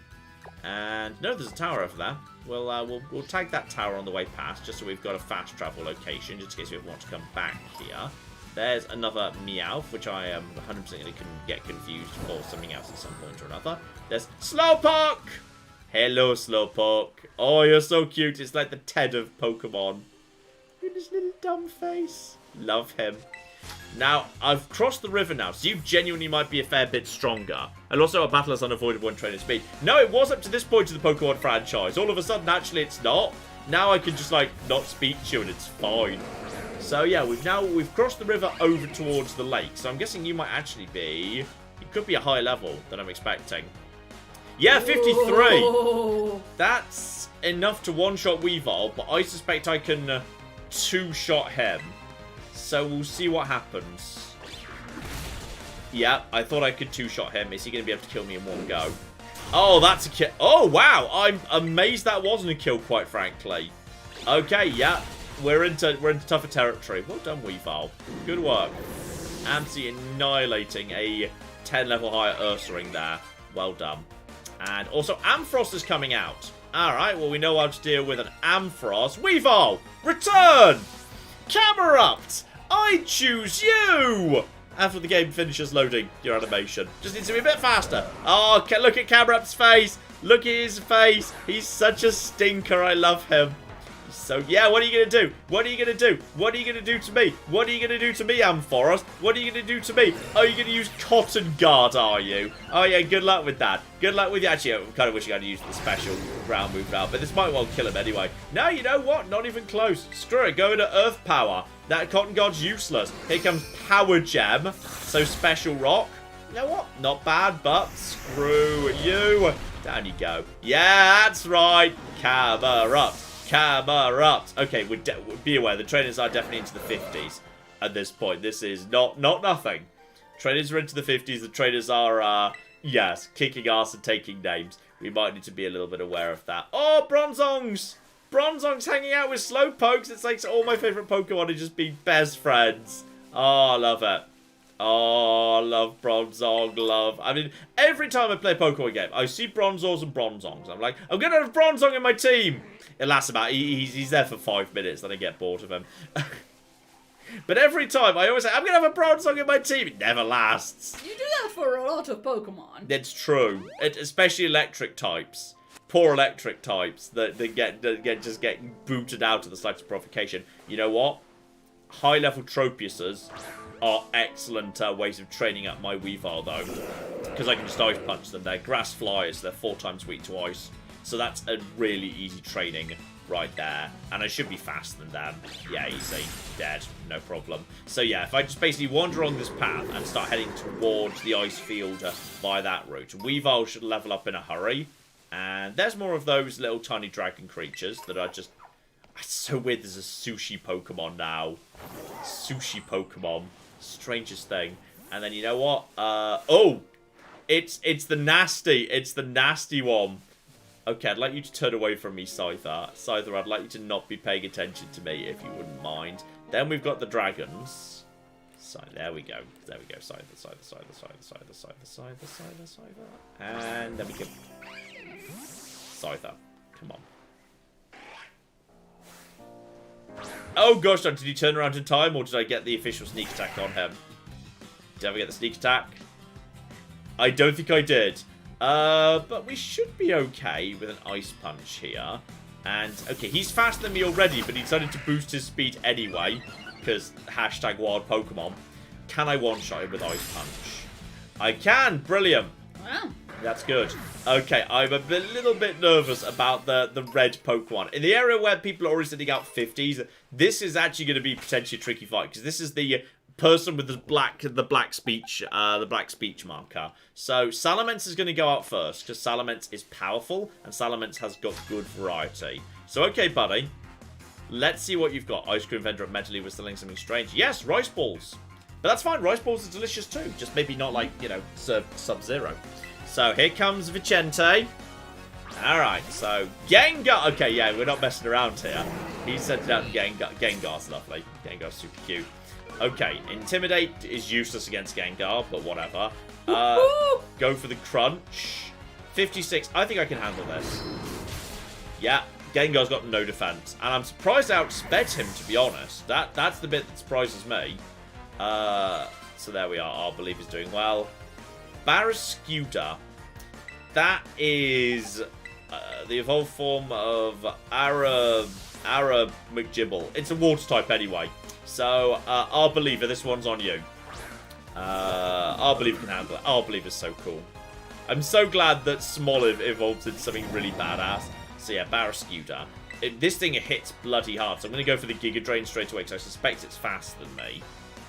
And no, there's a tower over there. We'll tag that tower on the way past, just so we've got a fast travel location, just in case we want to come back here. There's another Meowth, which I am 100% going to get confused for something else at some point or another. There's Slowpoke! Hello, Slowpoke. Oh, you're so cute. It's like the Ted of Pokemon. With his little dumb face. Love him. Now, I've crossed the river now, so you genuinely might be a fair bit stronger. And also, a battle is unavoidable in training speed. No, it was up to this point of the Pokemon franchise. All of a sudden, actually, it's not. Now I can just, like, not speak to you and it's fine. So, yeah, we've crossed the river over towards the lake. So I'm guessing you might actually be... You could be a higher level than I'm expecting. Yeah, 53. Whoa. That's enough to one-shot Weavile, but I suspect I can two-shot him. So we'll see what happens. Yeah, I thought I could two-shot him. Is he going to be able to kill me in one go? Oh, that's a kill. Oh, wow. I'm amazed that wasn't a kill, quite frankly. Okay, yeah. We're into tougher territory. Well done, Weavile. Good work. Absolutely annihilating a 10 level higher Ursaring there. Well done. And also, Ampharos is coming out. Alright, well, we know how to deal with an Ampharos. Weavile, return! Camerupt, I choose you! After the game finishes loading your animation. Just needs to be a bit faster. Oh, look at Camerupt's face. Look at his face. He's such a stinker. I love him. So, yeah, what are you going to do? What are you going to do? What are you going to do to me? What are you going to do to me, Ampharos? What are you going to do to me? Are you going to use Cotton Guard, are you? Oh, yeah, good luck with that. Good luck with you. Actually, I kind of wish I had used the special ground move now, but this might well kill him anyway. No, you know what? Not even close. Screw it. Go into Earth Power. That Cotton Guard's useless. Here comes Power Gem. So, Special Rock. You know what? Not bad, but screw you. Down you go. Yeah, that's right. Camerupt. Camerupt. Okay, be aware, the trainers are definitely into the 50s at this point. This is not nothing. Trainers are into the 50s. The trainers are, yes, kicking ass and taking names. We might need to be a little bit aware of that. Oh, Bronzongs! Bronzong's hanging out with Slowpokes. It's like all my favourite Pokemon are just being best friends. Oh, I love it. Oh, I love Bronzong, love. I mean, every time I play a Pokemon game, I see Bronzors and Bronzongs. I'm like, I'm going to have Bronzong in my team. It lasts about, he's there for 5 minutes, then I get bored of him. But every time, I always say, I'm going to have a Bronzong in my team. It never lasts. You do that for a lot of Pokemon. It's true. Especially electric types. Poor electric types that just get booted out of the slightest provocation. You know what? High-level Tropiuses are excellent ways of training up my Weavile, though. Because I can just Ice Punch them. They're grass flyers. They're 4 times weak to ice. So that's a really easy training right there. And I should be faster than them. Yeah, easy. Dead. No problem. So yeah, if I just basically wander along this path and start heading towards the ice field by that route, Weavile should level up in a hurry. And there's more of those little tiny dragon creatures that are just... It's so weird there's a sushi Pokemon now. Sushi Pokemon. Strangest thing. And then you know what? Oh! It's the nasty. It's the nasty one. Okay, I'd like you to turn away from me, Scyther. Scyther, I'd like you to not be paying attention to me, if you wouldn't mind. Then we've got the dragons. So, there we go. There we go. Scyther, Scyther, Scyther, Scyther, Scyther, Scyther, Scyther, Scyther, Scyther. And then we can... Scyther. Come on. Oh, gosh, did he turn around in time, or did I get the official sneak attack on him? Did I ever get the sneak attack? I don't think I did. But we should be okay with an Ice Punch here. And, okay, he's faster than me already, but he decided to boost his speed anyway. Because hashtag wild Pokemon. Can I one-shot him with Ice Punch? I can! Brilliant! Wow. That's good. Okay, I'm a little bit nervous about the red Pokemon. In the area where people are already sending out 50s, this is actually going to be potentially a tricky fight. Because this is the person with the black speech marker. So Salamence is going to go out first, because Salamence is powerful, and Salamence has got good variety. So, okay, buddy. Let's see what you've got. Ice Cream Vendor mentally was selling something strange. Yes, Rice Balls. But that's fine. Rice Balls are delicious too. Just maybe not like, you know, served Sub-Zero. So here comes Vicente. Alright, so Gengar. Okay, yeah, we're not messing around here. He sent it out to Gengar. Gengar's lovely. Gengar's super cute. Okay, Intimidate is useless against Gengar, but whatever. Go for the Crunch. 56. I think I can handle this. Yeah, Gengar's got no defense. And I'm surprised I outsped him, to be honest. That's the bit that surprises me. So there we are. Arbolive is doing well. Barrascuda. That is the evolved form of Ara McGibble. It's a water type anyway. So, Arbolive, this one's on you. Arbolive can handle it. Arbolive is so cool. I'm so glad that Smoliv evolved into something really badass. So yeah, Barrascuda. This thing hits bloody hard, so I'm going to go for the Giga Drain straight away, because I suspect it's faster than me.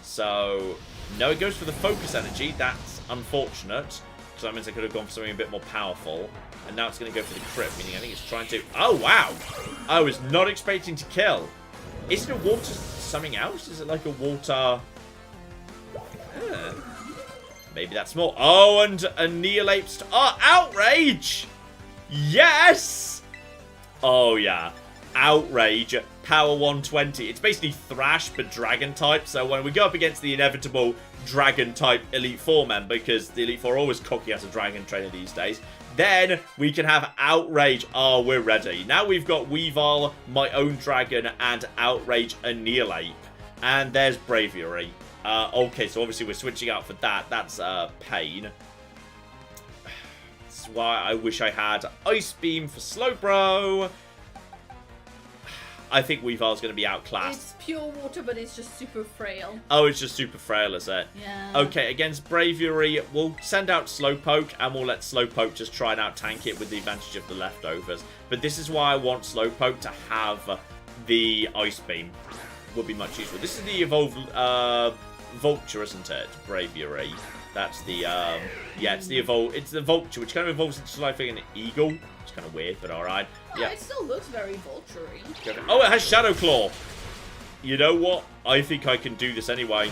So, no, it goes for the Focus Energy. That's unfortunate, because that means I could have gone for something a bit more powerful. And now it's going to go for the crit, meaning I think it's trying to... Oh, wow! I was not expecting to kill. Is it a water something else? Is it like a water... Maybe that's more. Oh, and Annihilate... Oh, Outrage! Yes! Oh, yeah. Outrage. Power 120. It's basically Thrash, but Dragon type. So when we go up against the inevitable Dragon type Elite Four member, because the Elite Four are always cocky as a Dragon trainer these days, then we can have Outrage. Oh, we're ready. Now we've got Weavile, My Own Dragon, and Outrage Annihilate. And there's Bravery. Okay, so obviously we're switching out for that. That's pain. That's why I wish I had Ice Beam for Slowbro. I think Weavile's going to be outclassed. It's pure water, but it's just super frail. Oh, it's just super frail, is it? Yeah. Okay, against Bravery, we'll send out Slowpoke, and we'll let Slowpoke just try and out-tank it with the advantage of the leftovers. But this is why I want Slowpoke to have the Ice Beam. Would be much useful. This is the evolved Vulture, isn't it? Bravery. That's the, yeah, it's the Vulture, which kind of evolves into like an eagle. It's kind of weird, but alright. Oh, yeah. it still looks very vulture-y. Oh, it has Shadow Claw. You know what? I think I can do this anyway.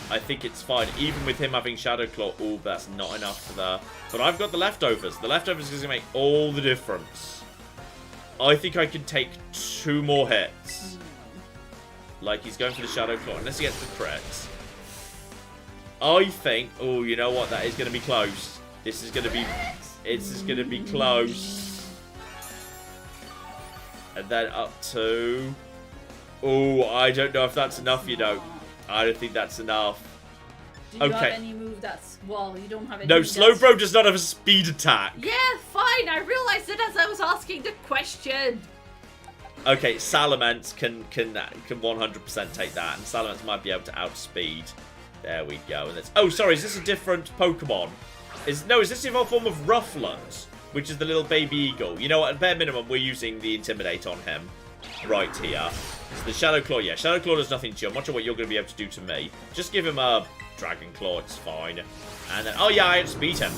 I think it's fine. Even with him having Shadow Claw. Oh, that's not enough for the... But I've got the leftovers. The leftovers is going to make all the difference. I think I can take 2 more hits. Like, he's going for the Shadow Claw. Unless he gets the crits. I think... Oh, you know what? That is going to be close. This is going to be... This is going to be close. And then up to... Oh, I don't know if that's enough, you know. I don't think that's enough. Do you have any move that's... Well, you don't have any... No, Slowbro does not have a speed attack. Yeah, fine. I realized it as I was asking the question. Okay, Salamence can 100% take that. And Salamence might be able to outspeed. There we go. And oh, sorry, is this a different Pokemon? Is this the evolved form of Rufflet, which is the little baby eagle? You know what? At bare minimum, we're using the Intimidate on him. Right here. So the Shadow Claw, yeah. Shadow Claw does nothing to you. I'm not sure what you're going to be able to do to me. Just give him a Dragon Claw. It's fine. And then, oh yeah, I outspeed him.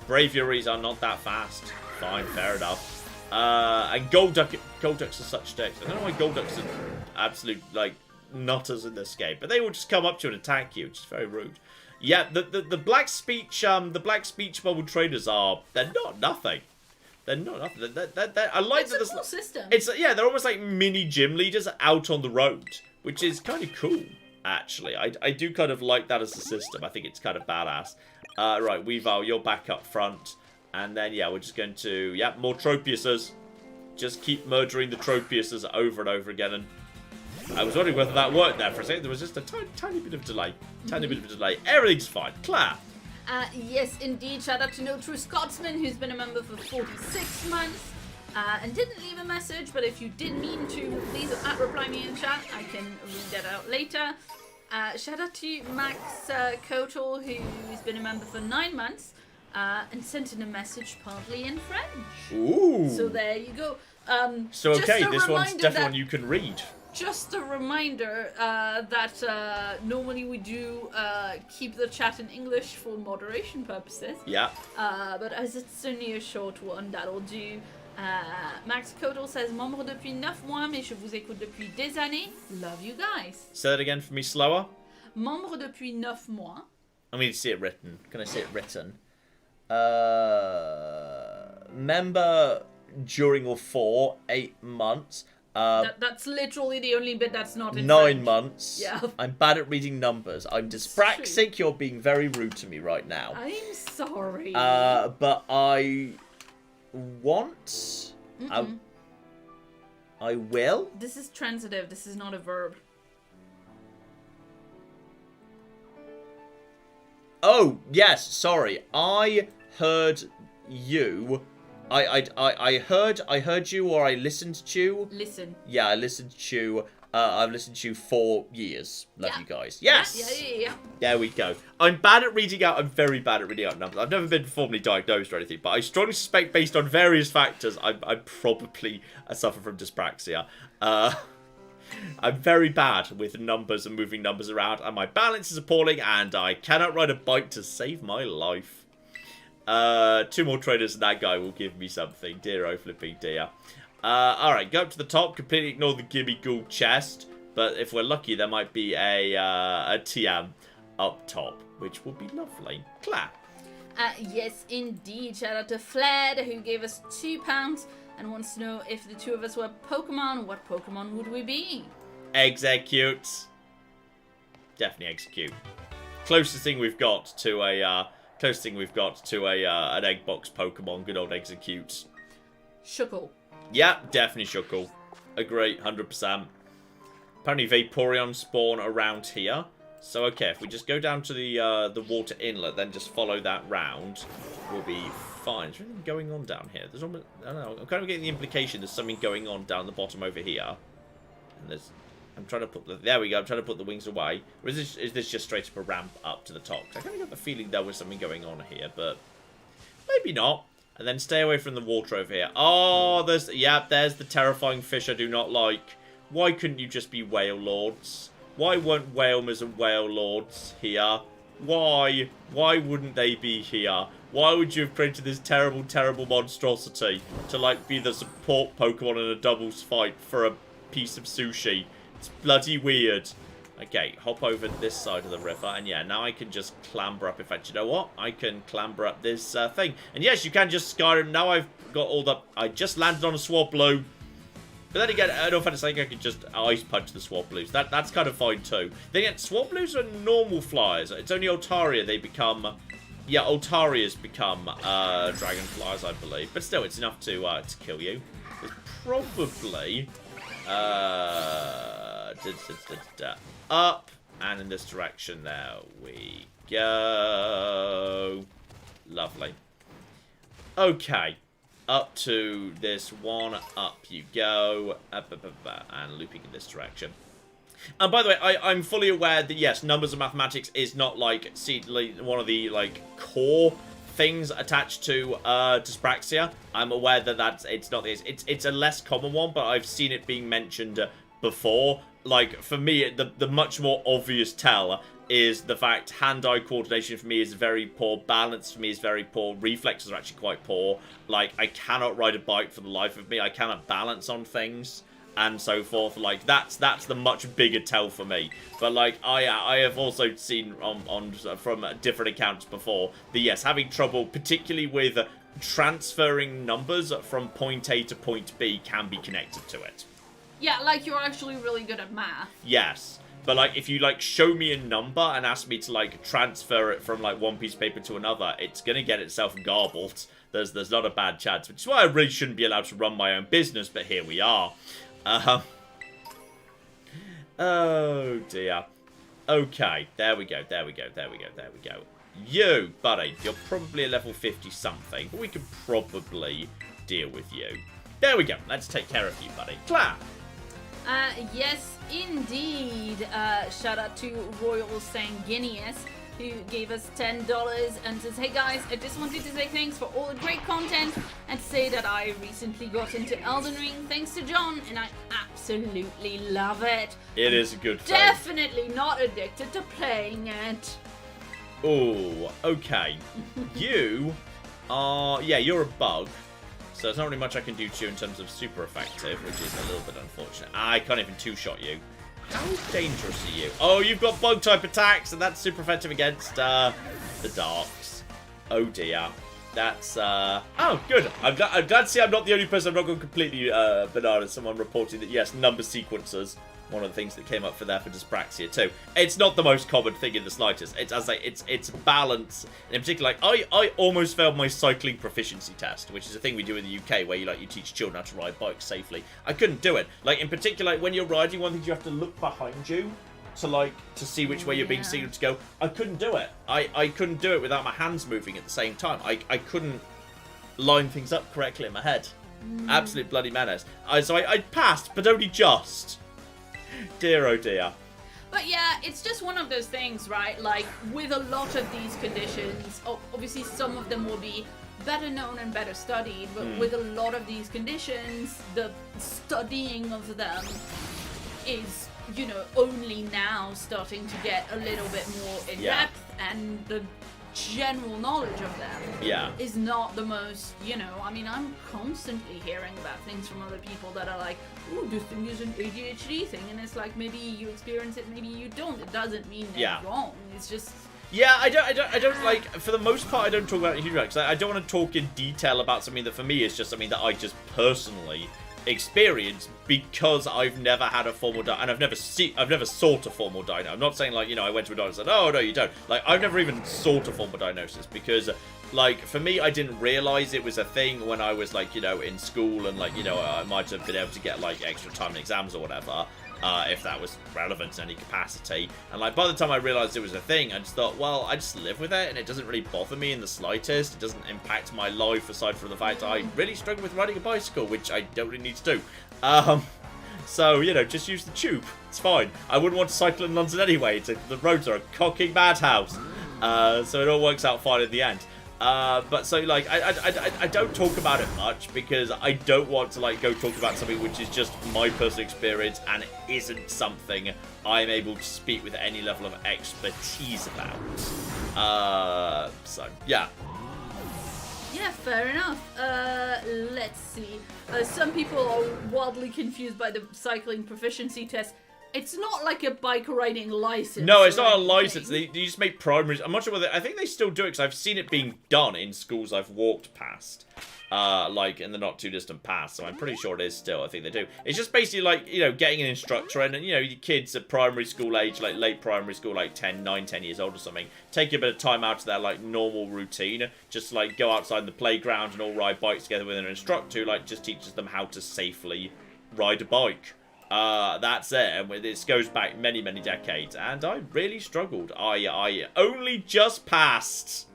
Braveries are not that fast. Fine, fair enough. And Golducks are such dicks. I don't know why Golducks are absolute, like, nutters in this game. But they will just come up to you and attack you, which is very rude. Yeah, the black speech bubble traders they're not nothing. They're not nothing. I like that. It's a cool system. Yeah, they're almost like mini gym leaders out on the road, which is kind of cool, actually. I do kind of like that as a system. I think it's kind of badass. Right, Weavile, you're back up front. And then, yeah, we're just going to, yeah, more Tropiuses. Just keep murdering the Tropiuses over and over again. And I was wondering whether that worked there for a second. There was just a tiny bit of delay. Tiny bit of a delay. Everything's fine. Claire. Yes, indeed. Shout out to No True Scotsman, who's been a member for 46 months. And didn't leave a message, but if you did mean to, please reply me in chat. I can read that out later. Shout out to Max Kotal, who's been a member for 9 months. And sent in a message partly in French. Ooh. So there you go. So okay, this one's definitely one you can read. Just a reminder that normally we do keep the chat in English for moderation purposes. Yeah. But as it's only a short one, that'll do. Max Kotal says, membre depuis 9 mois, mais je vous écoute depuis des années. Love you guys. Say that again for me slower. Membre depuis 9 mois. I mean, see it written. Can I see it written? member during or for 8 months. That's literally the only bit that's not in 9 French. months. Yeah. I'm bad at reading numbers. I'm dyspraxic. You're being very rude to me right now. I'm sorry. But I want... I will? This is transitive. This is not a verb. Oh, yes, sorry. I heard you. I heard you, or I listened to you. Listen. Yeah, I listened to you. I've listened to you for years. Love you guys. Yes! Yeah. There we go. I'm bad at reading out. I'm very bad at reading out numbers. I've never been formally diagnosed or anything, but I strongly suspect, based on various factors, I probably suffer from dyspraxia. I'm very bad with numbers and moving numbers around, and my balance is appalling, and I cannot ride a bike to save my life. 2 more traders and that guy will give me something. Dear oh flipping dear. Alright, go up to the top, completely ignore the Gimme Ghoul chest, but if we're lucky there might be a TM up top, which will be lovely. Clap. Yes, indeed. Shout out to Fled, who gave us £2 and wants to know if the two of us were Pokemon, what Pokemon would we be? Execute. Definitely execute. Closest thing we've got to a an egg box Pokemon. Good old execute. Shuckle. Yeah, definitely Shuckle. Agree, 100%. Apparently Vaporeon spawn around here. So okay, if we just go down to the water inlet, then just follow that round, we'll be fine. Is there anything going on down here? There's almost, I don't know. I'm kind of getting the implication there's something going on down the bottom over here. And there's, I'm trying to put the, there we go. I'm trying to put the wings away. Or is this just straight up a ramp up to the top? 'Cause I kind of got the feeling there was something going on here, but maybe not. And then stay away from the water over here. Oh, there's the terrifying fish I do not like. Why couldn't you just be whale lords? Why weren't whalers and whale lords here? Why? Why wouldn't they be here? Why would you have created this terrible, terrible monstrosity to, like, be the support Pokemon in a doubles fight for a piece of sushi? It's bloody weird. Okay, hop over this side of the river, and yeah, now I can just clamber up. In fact, you know what? I can clamber up this thing. And yes, you can just Skyrim. Now I've got all the... I just landed on a Swablu. But then again, I don't think I could just ice punch the Swablu's. That's kind of fine too. Then again, Swablu's are normal flyers. It's only Altaria they become... Yeah, Altarias become dragonflies, I believe. But still, it's enough to kill you. There's probably... up and in this direction. There we go. Lovely. Okay. Up to this one. Up you go. And looping in this direction. And by the way, I'm fully aware that, yes, numbers and mathematics is not, like, one of the, like, core things attached to dyspraxia. I'm aware that it's not the case. It's a less common one, but I've seen it being mentioned before. Like, for me, the much more obvious tell is the fact hand-eye coordination for me is very poor, balance for me is very poor, reflexes are actually quite poor. Like, I cannot ride a bike for the life of me, I cannot balance on things, and so forth. Like, that's the much bigger tell for me. But, like, I have also seen from different accounts before that, yes, having trouble, particularly with transferring numbers from point A to point B, can be connected to it. Yeah, like, you're actually really good at math. Yes. But, like, if you, like, show me a number and ask me to, like, transfer it from, like, one piece of paper to another, it's gonna get itself garbled. There's not a bad chance, which is why I really shouldn't be allowed to run my own business, but here we are. Oh, dear. Okay, there we go. You, buddy, you're probably a level 50-something, but we could probably deal with you. There we go. Let's take care of you, buddy. Clap! Yes, indeed. Shout out to Royal Sanguinius, who gave us $10 and says, hey guys, I just wanted to say thanks for all the great content and to say that I recently got into Elden Ring thanks to John, and I absolutely love it. It is a good thing. Definitely not addicted to playing it. Oh, okay. You are... Yeah, you're a bug. So there's not really much I can do to you in terms of super effective, which is a little bit unfortunate. I can't even two-shot you. How dangerous are you? Oh, you've got bug-type attacks, and that's super effective against the darks. Oh, dear. That's, oh, good. I'm glad to see I'm not the only person. I'm not going completely, banana. Someone reporting that, yes, number sequencers, one of the things that came up for there for dyspraxia, too. It's not the most common thing in the slightest. It's, as I say, it's balance. And in particular, like, I almost failed my cycling proficiency test, which is a thing we do in the UK, where you teach children how to ride bikes safely. I couldn't do it. Like, in particular, when you're riding, one thing you have to look behind you to see which way you're being signaled to go. I couldn't do it. I couldn't do it without my hands moving at the same time. I couldn't line things up correctly in my head. Absolute bloody menace. So I passed, but only just. Dear oh dear. But yeah, it's just one of those things, right? Like, with a lot of these conditions, obviously some of them will be better known and better studied, but with a lot of these conditions, the studying of them is, you know, only now starting to get a little bit more in depth, and the general knowledge of them is not the most, you know, I mean, I'm constantly hearing about things from other people that are like, oh, this thing is an ADHD thing, and it's like, maybe you experience it, maybe you don't. It doesn't mean they're wrong. It's just... Yeah, I don't like, for the most part, I don't talk about it huge because I don't want to talk in detail about something that for me is just something that I just personally experience, because I've never had a formal and I've never sought a formal diagnosis. I'm not saying, like, you know, I went to a doctor and said, oh no, you don't. Like, I've never even sought a formal diagnosis, because like, for me, I didn't realize it was a thing when I was, like, you know, in school, and, like, you know, I might have been able to get, like, extra time in exams or whatever, if that was relevant in any capacity. And, like, by the time I realized it was a thing, I just thought, well, I just live with it, and it doesn't really bother me in the slightest. It doesn't impact my life, aside from the fact that I really struggle with riding a bicycle, which I don't really need to do. So, you know, just use the tube. It's fine. I wouldn't want to cycle in London anyway. The roads are a cocking madhouse. So it all works out fine in the end. But so, like, I don't talk about it much, because I don't want to, like, go talk about something which is just my personal experience and isn't something I'm able to speak with any level of expertise about. So, yeah. Yeah, fair enough. Let's see. Some people are wildly confused by the cycling proficiency test. It's not like a bike riding license. No, it's not a license. They just make primaries. I'm not sure whether... I think they still do it, because I've seen it being done in schools I've walked past. Like, in the not too distant past. So I'm pretty sure it is still. I think they do. It's just basically like, you know, getting an instructor in, and, you know, your kids at primary school age, like late primary school, like 9, 10 years old or something, take a bit of time out of their, like, normal routine. Just, like, go outside the playground and all ride bikes together with an instructor who, like, just teaches them how to safely ride a bike. That's it, and this goes back many, many decades, and I really struggled. I only just passed.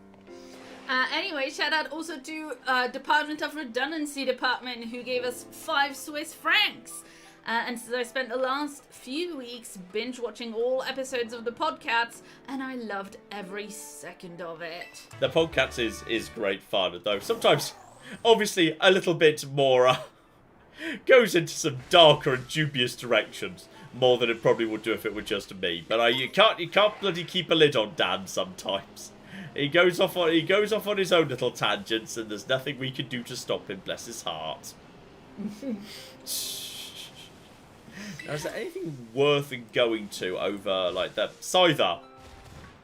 Anyway, shout out also to Department of Redundancy Department, who gave us 5 Swiss francs. And so I spent the last few weeks binge watching all episodes of the podcast, and I loved every second of it. The podcast is great fun, though sometimes, obviously, a little bit more... goes into some darker and dubious directions, more than it probably would do if it were just me. But you can't bloody keep a lid on Dan sometimes. He goes off on his own little tangents, and there's nothing we can do to stop him. Bless his heart. Now, is there anything worth going to over, like, the Scyther?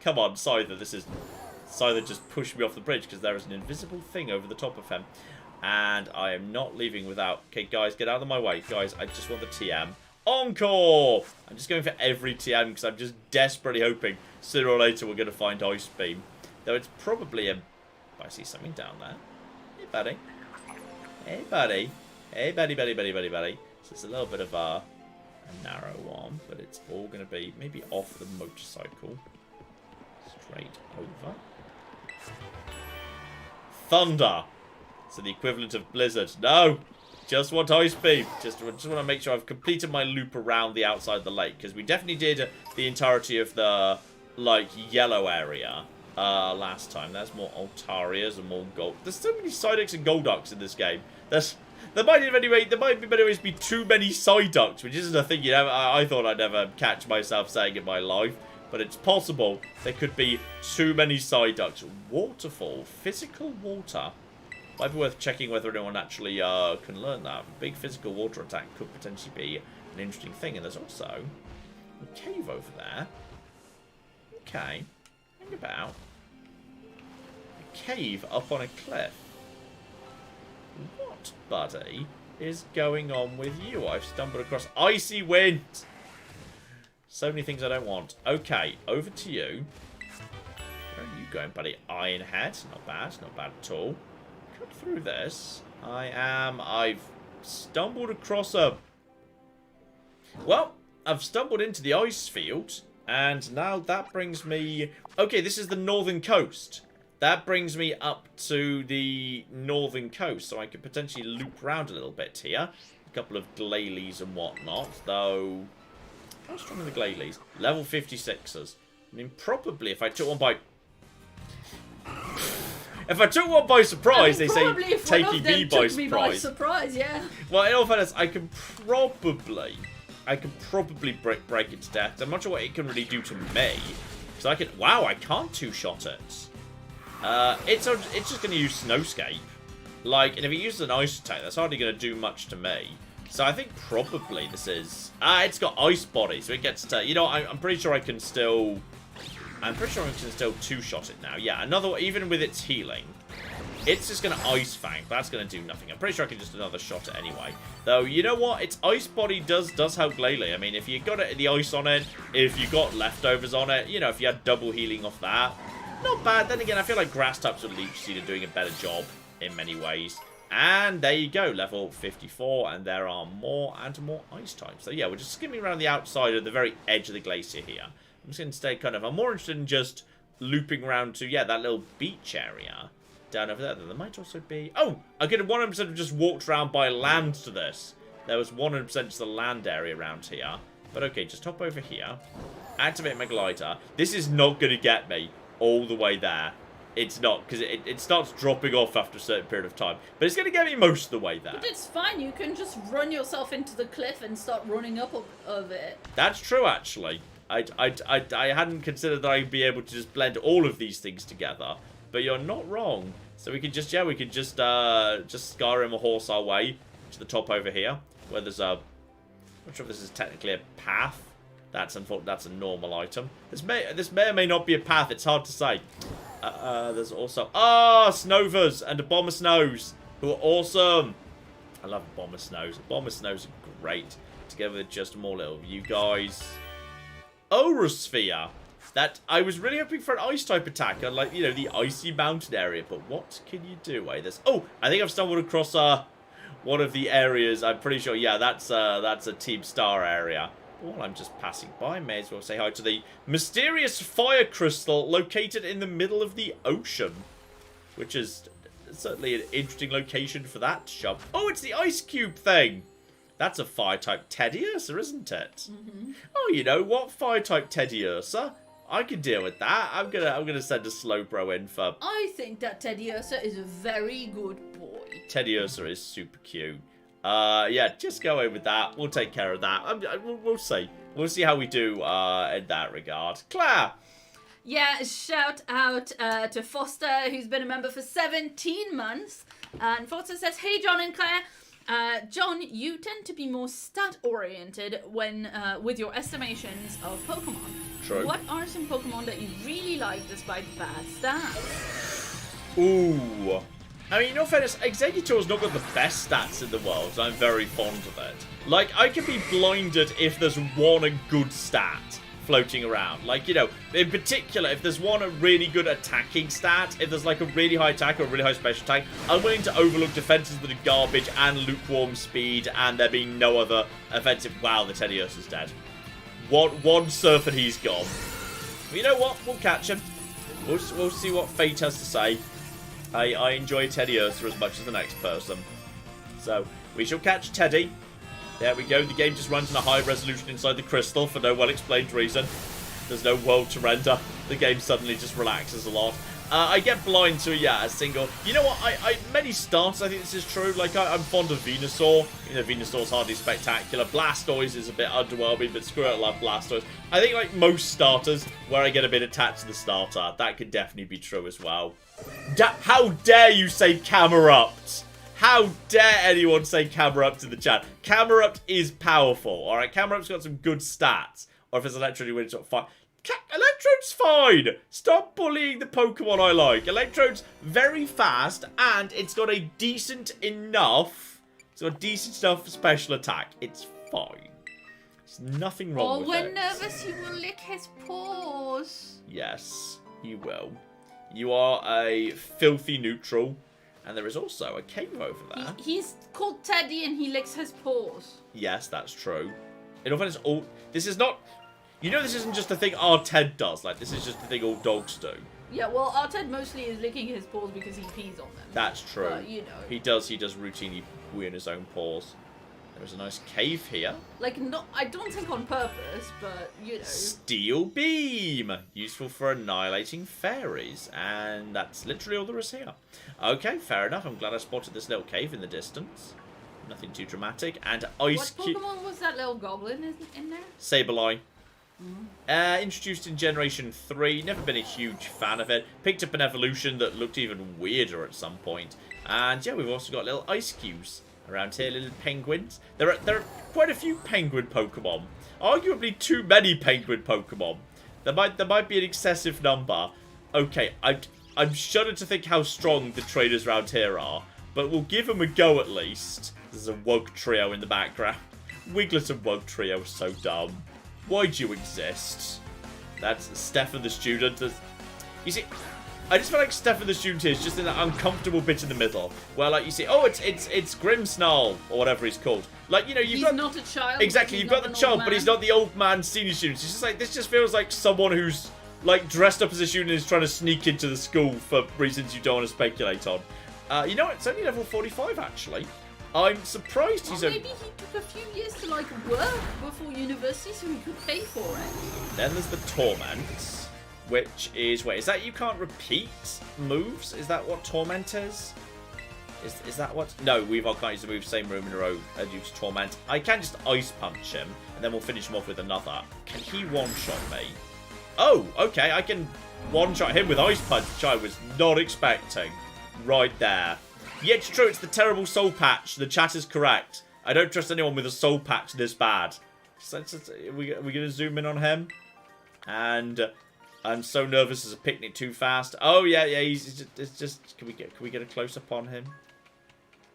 Come on, Scyther. Scyther just pushed me off the bridge because there is an invisible thing over the top of him. And I am not leaving without... Okay, guys, get out of my way. Guys, I just want the TM. Encore! I'm just going for every TM because I'm just desperately hoping sooner or later we're going to find Ice Beam. Though it's probably a... I see something down there. Hey, buddy. Hey, buddy. Hey, buddy. So it's a little bit of a narrow one, but it's all going to be maybe off the motorcycle. Straight over. Thunder! So the equivalent of Blizzard. No! Just want Ice Beam. Just want to make sure I've completed my loop around the outside of the lake. Because we definitely did the entirety of the, like, yellow area last time. There's more Altarias and more gold. There's so many Psyducks and Golducks in this game. There might be too many Psyducks, which isn't a thing, you know, I thought I'd never catch myself saying in my life. But it's possible there could be too many Psyducks. Waterfall. Physical water. Might be worth checking whether anyone actually can learn that. A big physical water attack could potentially be an interesting thing. And there's also a cave over there. Okay. Hang about. cave up on a cliff. What, buddy, is going on with you? I've stumbled across icy wind. So many things I don't want. Okay, over to you. Where are you going, buddy? Ironhead. Not bad. Not bad at all. Cut through this. I've stumbled across a... Well, I've stumbled into the ice field. And now that brings me... Okay, this is the northern coast. That brings me up to the northern coast. So I could potentially loop around a little bit here. A couple of glailes and whatnot. Though... How strong are the glailes? Level 56ers. I mean, probably if I took one by... If I took one by surprise, they say taking me by surprise. Yeah. Well, in all fairness, I could probably break it to death. I'm not sure what it can really do to me. Because I can... Wow, I can't two-shot it. It's just going to use Snowscape. Like, and if it uses an ice attack, that's hardly going to do much to me. So I think probably this is... it's got ice body, so it gets to... You know, I'm pretty sure I can still... I'm pretty sure I can still two-shot it now. Yeah, another... Even with its healing, it's just going to Ice Fang. But that's going to do nothing. I'm pretty sure I can just another shot it anyway. Though, you know what? Its ice body does help Glalie. I mean, if you got the ice on it, if you got leftovers on it, you know, if you had double healing off that, not bad. Then again, I feel like grass types would leech seed are doing a better job in many ways. And there you go, level 54, and there are more and more ice types. So yeah, we're just skimming around the outside of the very edge of the glacier here. I'm just going to stay kind of... I'm more interested in just looping around to, yeah, that little beach area down over there. There might also be... Oh! I could have 100% have just walked around by land to this. There was 100% just the land area around here. But okay, just hop over here. Activate my glider. This is not going to get me all the way there. It's not, because it starts dropping off after a certain period of time. But it's going to get me most of the way there. But it's fine. You can just run yourself into the cliff and start running up of it. That's true, actually. I hadn't considered that I'd be able to just blend all of these things together. But you're not wrong. So we could just, yeah, we could just Skyrim a horse our way to the top over here. Where there's a... I'm not sure if this is technically a path. That's a normal item. This may or may not be a path. It's hard to say. There's also... Snovers and a Bomber Snows, who are awesome. I love Bomber Snows. Bomber Snows are great. Together with just more little you guys. Orosphere. That I was really hoping for an ice type attack on, like, you know, the icy mountain area. But what can you do? There's... Oh, I think I've stumbled across one of the areas. I'm pretty sure, yeah, that's a Team Star area. While I'm just passing by, may as well say hi to the mysterious fire crystal located in the middle of the ocean. Which is certainly an interesting location for that shop. Oh, it's the ice cube thing. That's a fire type Teddiursa, isn't it? Mm-hmm. Oh, you know what? Fire type Teddiursa. I can deal with that. I'm gonna send a Slowbro in for... I think that Teddiursa is a very good boy. Teddiursa is super cute. Yeah, just go in with that. We'll take care of that. We'll see. We'll see how we do in that regard. Claire! Yeah, shout out to Foster, who's been a member for 17 months. And Foster says, hey, John and Claire. John, you tend to be more stat-oriented when with your estimations of Pokemon. True. What are some Pokemon that you really like despite bad stats? Ooh. I mean, in all fairness, Exeggutor's not got the best stats in the world, so I'm very fond of it. Like, I can be blinded if there's one good stat floating around. Like, you know, in particular, if there's one a really good attacking stat, if there's like a really high attack or a really high special attack, I'm willing to overlook defenses that are garbage and lukewarm speed and there being no other offensive. Wow, the Teddiursa's dead. One surf and he's gone. But you know what? We'll catch him. We'll see what fate has to say. I enjoy Teddiursa as much as the next person. So, we shall catch Teddy. There we go. The game just runs in a high resolution inside the crystal for no well-explained reason. There's no world to render. The game suddenly just relaxes a lot. I get blind to, yeah, a single... You know what? Many starts, I think this is true. Like, I'm fond of Venusaur. You know, Venusaur's hardly spectacular. Blastoise is a bit underwhelming, but screw it, I love Blastoise. I think, like most starters, where I get a bit attached to the starter, that could definitely be true as well. How dare you say Camerupt? How dare anyone say Camerupt in the chat? Camerupt is powerful, alright? Camerupt's got some good stats. Or if it's electricity, when it's got fire. Electrode's fine. Stop bullying the Pokemon I like. Electrode's very fast, and it's got a decent enough special attack. It's fine. There's nothing wrong with it. Oh, when nervous, he will lick his paws. Yes, he will. You are a filthy neutral, and there is also a cave over there. He's called Teddy, and he licks his paws. Yes, that's true. In all fairness, this is not... You know this isn't just a thing our Ted does. Like, this is just a thing all dogs do. Yeah, well, our Ted mostly is licking his paws because he pees on them. That's true. But, you know. He does routinely pee in his own paws. There's a nice cave here. Like, I don't think on purpose, but, you know. Steel Beam! Useful for annihilating fairies. And that's literally all there is here. Okay, fair enough. I'm glad I spotted this little cave in the distance. Nothing too dramatic. And Ice Cube... What Pokemon was that little goblin in there? Sableye. Introduced in Generation 3. Never been a huge fan of it. Picked up an evolution that looked even weirder at some point. And yeah, we've also got little ice cubes around here, little penguins. There are quite a few penguin Pokemon. Arguably too many penguin Pokemon. There might be an excessive number. Okay, I'm shuddered to think how strong the trainers around here are, but we'll give them a go at least. There's a Wug Trio in the background. Wiglet and Wug Trio are so dumb. Why'd you exist? That's Stefan the student. You see, I just feel like Stefan the student is just in that uncomfortable bit in the middle, where like you see, oh, it's Grimmsnarl or whatever he's called. Like, you know, he's not a child. Exactly, you've got the child, but he's not the old man senior student. It's just like this just feels like someone who's like dressed up as a student and is trying to sneak into the school for reasons you don't want to speculate on. You know, it's only level 45 actually. I'm surprised he's maybe he took a few years to like work before university so he could pay for it. Then there's the Torment, which is... Wait, is that you can't repeat moves? Is that what Torment is? Is that what... No, we can't use the move same room in a row due to Torment. I can just Ice Punch him, and then we'll finish him off with another. Can he one-shot me? Oh, okay, I can one-shot him with Ice Punch, which I was not expecting. Right there. Yeah, it's true, it's the terrible soul patch. The chat is correct. I don't trust anyone with a soul patch this bad. We're going to zoom in on him. And I'm so nervous as a picnic too fast. Oh, yeah, it's just... Can we get a close-up on him?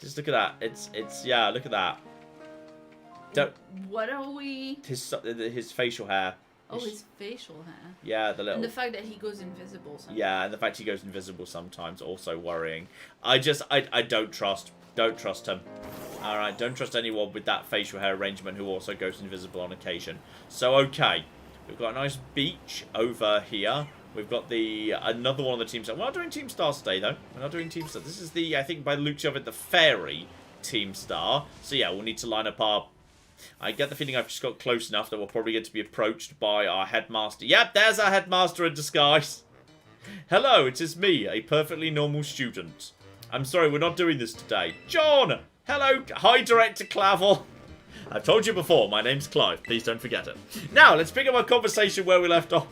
Just look at that. Yeah, look at that. What are we... His facial hair. Oh, his facial hair. Yeah, the little... And the fact that he goes invisible sometimes. Yeah, and the fact he goes invisible sometimes, also worrying. I don't trust. Don't trust him. Alright, don't trust anyone with that facial hair arrangement who also goes invisible on occasion. So, okay. We've got a nice beach over here. We've got another one of the Team Stars. We're not doing Team Stars today, though. We're not doing Team Stars. This is I think by the looks of it, the Fairy Team Star. So, yeah, we'll need to line up our... I get the feeling I've just got close enough that we'll probably get to be approached by our headmaster. Yep, there's our headmaster in disguise. Hello, it is me, a perfectly normal student. I'm sorry, we're not doing this today. John! Hello! Hi, Director Clavel. I've told you before, my name's Clive. Please don't forget it. Now, let's pick up our conversation where we left off.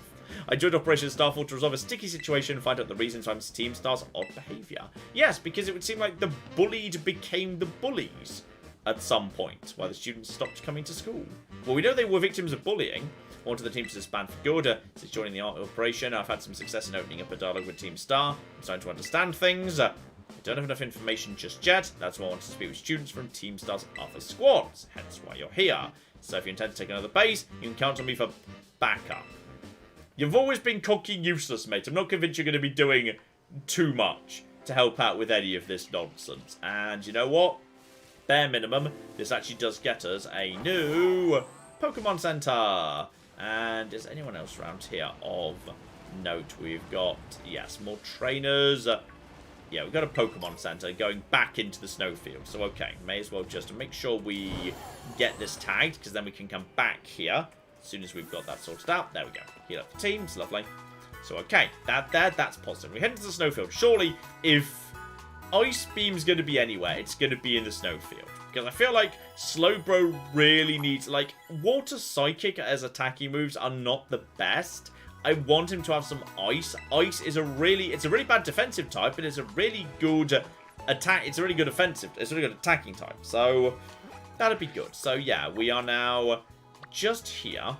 I joined Operation Starfall to resolve a sticky situation and find out the reasons for Team Star's odd behaviour. Yes, because it would seem like the bullied became the bullies at some point, while the students stopped coming to school. Well, we know they were victims of bullying. Wanted the team to disband for good. Since joining the operation, I've had some success in opening up a dialogue with Team Star. I'm starting to understand things. I don't have enough information just yet. That's why I wanted to speak with students from Team Star's other squads. Hence why you're here. So if you intend to take another base, you can count on me for backup. You've always been cocky and useless, mate. I'm not convinced you're going to be doing too much to help out with any of this nonsense. And you know what? Bare minimum, this actually does get us a new Pokemon Center. And is anyone else around here of note? We've got, yes, more trainers. Yeah, we've got a Pokemon Center going back into the snowfield. So, okay, may as well just make sure we get this tagged, because then we can come back here as soon as we've got that sorted out. There we go. Heal up the teams. Lovely. So, okay, that's positive. We head into the snowfield. Surely, if Ice Beam's going to be anywhere, it's going to be in the snowfield. Because I feel like Slowbro really needs... Like, Water Psychic as attacking moves are not the best. I want him to have some Ice. Ice is it's a really bad defensive type, but it's a really good attack. It's a really good offensive. It's a really good attacking type. So, that'd be good. So, yeah, we are now just here.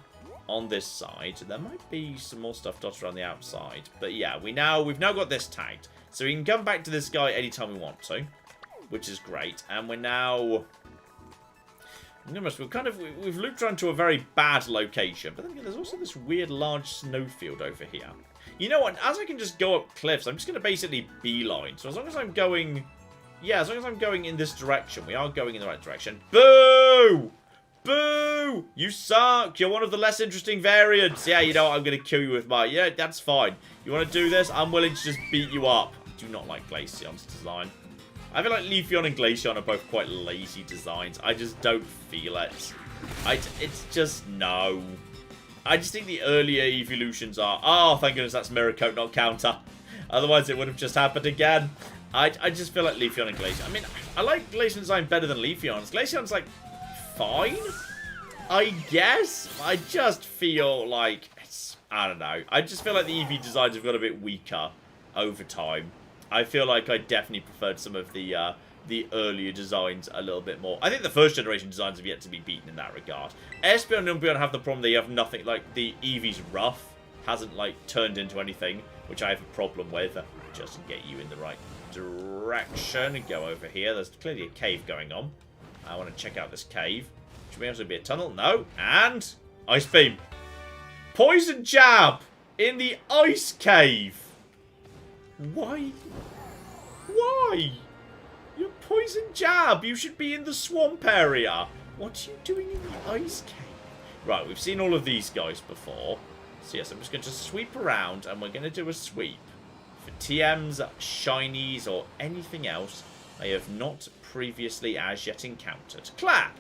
on this side. There might be some more stuff dotted around the outside. But yeah, we've now got this tagged. So we can come back to this guy anytime we want to, which is great. And we're now... We've looped around to a very bad location. But then there's also this weird large snowfield over here. You know what? As I can just go up cliffs, I'm just going to basically beeline. So as long as I'm going... Yeah, as long as I'm going in this direction, we are going in the right direction. Boo! Boo! You suck! You're one of the less interesting variants. Yeah, you know what? I'm going to kill you with my... Yeah, that's fine. You want to do this? I'm willing to just beat you up. I do not like Glaceon's design. I feel like Leafeon and Glaceon are both quite lazy designs. I just don't feel it. It's just... No. I just think the earlier evolutions are... Oh, thank goodness that's Mirror Coat, not Counter. Otherwise, it would have just happened again. I just feel like Leafeon and Glaceon. I mean, I like Glaceon's design better than Leafeon's. Glaceon's, like, fine, I guess. I just feel like... I don't know. I just feel like the Eevee designs have got a bit weaker over time. I feel like I definitely preferred some of the earlier designs a little bit more. I think the first generation designs have yet to be beaten in that regard. Espeon and Umbreon have the problem they have nothing, like, the Eevee's rough hasn't, like, turned into anything, which I have a problem with. Just to get you in the right direction and go over here. There's clearly a cave going on. I want to check out this cave. Should be able to be a tunnel? No. And Ice Beam. Poison Jab in the ice cave. Why? Why? You're Poison Jab. You should be in the swamp area. What are you doing in the ice cave? Right, we've seen all of these guys before. So yes, I'm just going to sweep around and we're going to do a sweep. For TMs, shinies, or anything else I have not previously as yet encountered. Clap!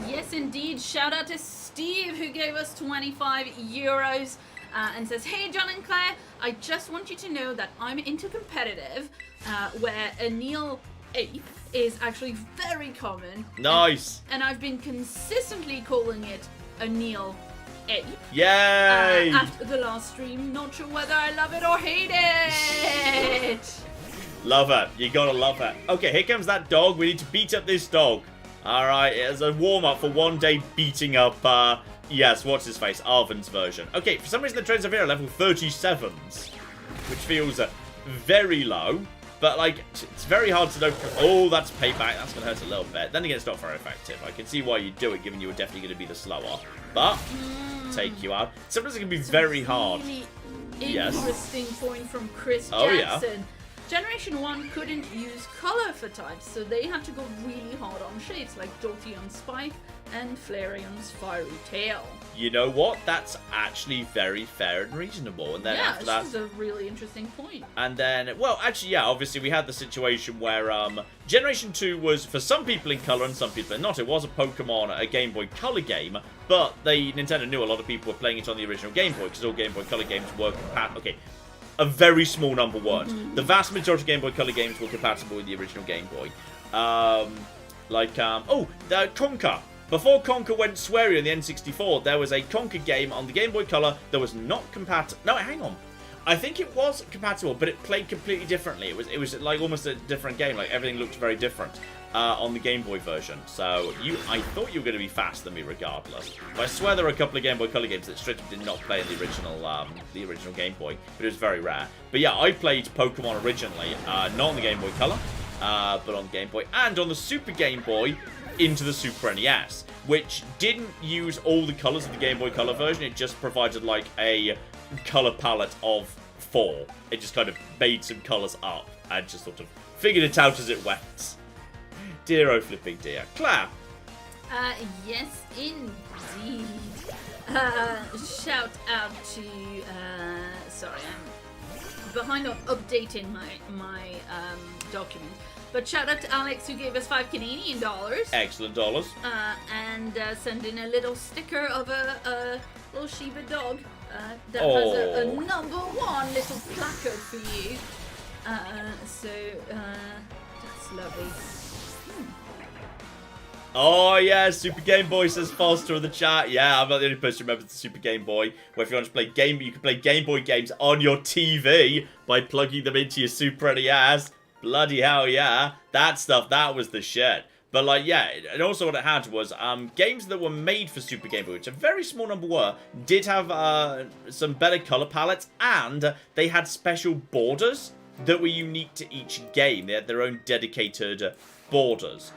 Yes, indeed. Shout out to Steve, who gave us 25 euros and says, "Hey, John and Claire, I just want you to know that I'm into competitive, where a Neil 8 is actually very common. Nice! And I've been consistently calling it a Neil 8. Yay! After the last stream, not sure whether I love it or hate it. Love it. You gotta love it. Okay, here comes that dog. We need to beat up this dog. Alright, as a warm-up for one day beating up, yes, what's his face? Arven's version. Okay, for some reason the trends are here at level 37s, which feels very low. But, like, it's very hard to know. Oh, that's payback. That's going to hurt a little bit. Then again, it's not very effective. I can see why you do it, given you were definitely going to be the slower. But, take you out. Sometimes it can be very hard. Interesting point from Chris Jackson. Oh, yeah. Generation 1 couldn't use color for types, so they had to go really hard on shapes, like Jolteon's Spike and Flareon's Fiery Tail. You know what? That's actually very fair and reasonable. And then after that, this is a really interesting point. And then, well, actually, yeah, obviously we had the situation where Generation 2 was, for some people in color and some people in not. It was a Pokemon, a Game Boy Color game, but Nintendo knew a lot of people were playing it on the original Game Boy, because all Game Boy Color games were compatible. Okay, a very small number weren't. The vast majority of Game Boy Color games were compatible with the original Game Boy. Conker. Before Conker went sweary on the N64, there was a Conker game on the Game Boy Color that was not compatible. No, hang on. I think it was compatible, but it played completely differently. It was like almost a different game. Like everything looked very different on the Game Boy version. So I thought you were going to be faster than me regardless. But I swear there were a couple of Game Boy Color games that straight up did not play in the original Game Boy, but it was very rare. But yeah, I played Pokemon originally, not on the Game Boy Color, but on the Game Boy and on the Super Game Boy into the Super NES, which didn't use all the colors of the Game Boy Color version. It just provided like a color palette of 4. It just kind of made some colors up and just sort of figured it out as it went. Dear oh flipping dear. Claire. Yes, indeed. Shout out to, sorry, I'm behind on updating my document. But shout out to Alex, who gave us 5 Canadian dollars. Excellent dollars. And send in a little sticker of a little Shiba dog that has a number 1 little placard for you. That's lovely. Oh, yeah, Super Game Boy says Foster in the chat. Yeah, I'm not the only person who remembers the Super Game Boy, where if you want to play you can play Game Boy games on your TV by plugging them into your Super NES. Bloody hell, yeah. That stuff, that was the shit. But, like, yeah, and also what it had was games that were made for Super Game Boy, which a very small number were, did have some better color palettes, and they had special borders that were unique to each game. They had their own dedicated borders,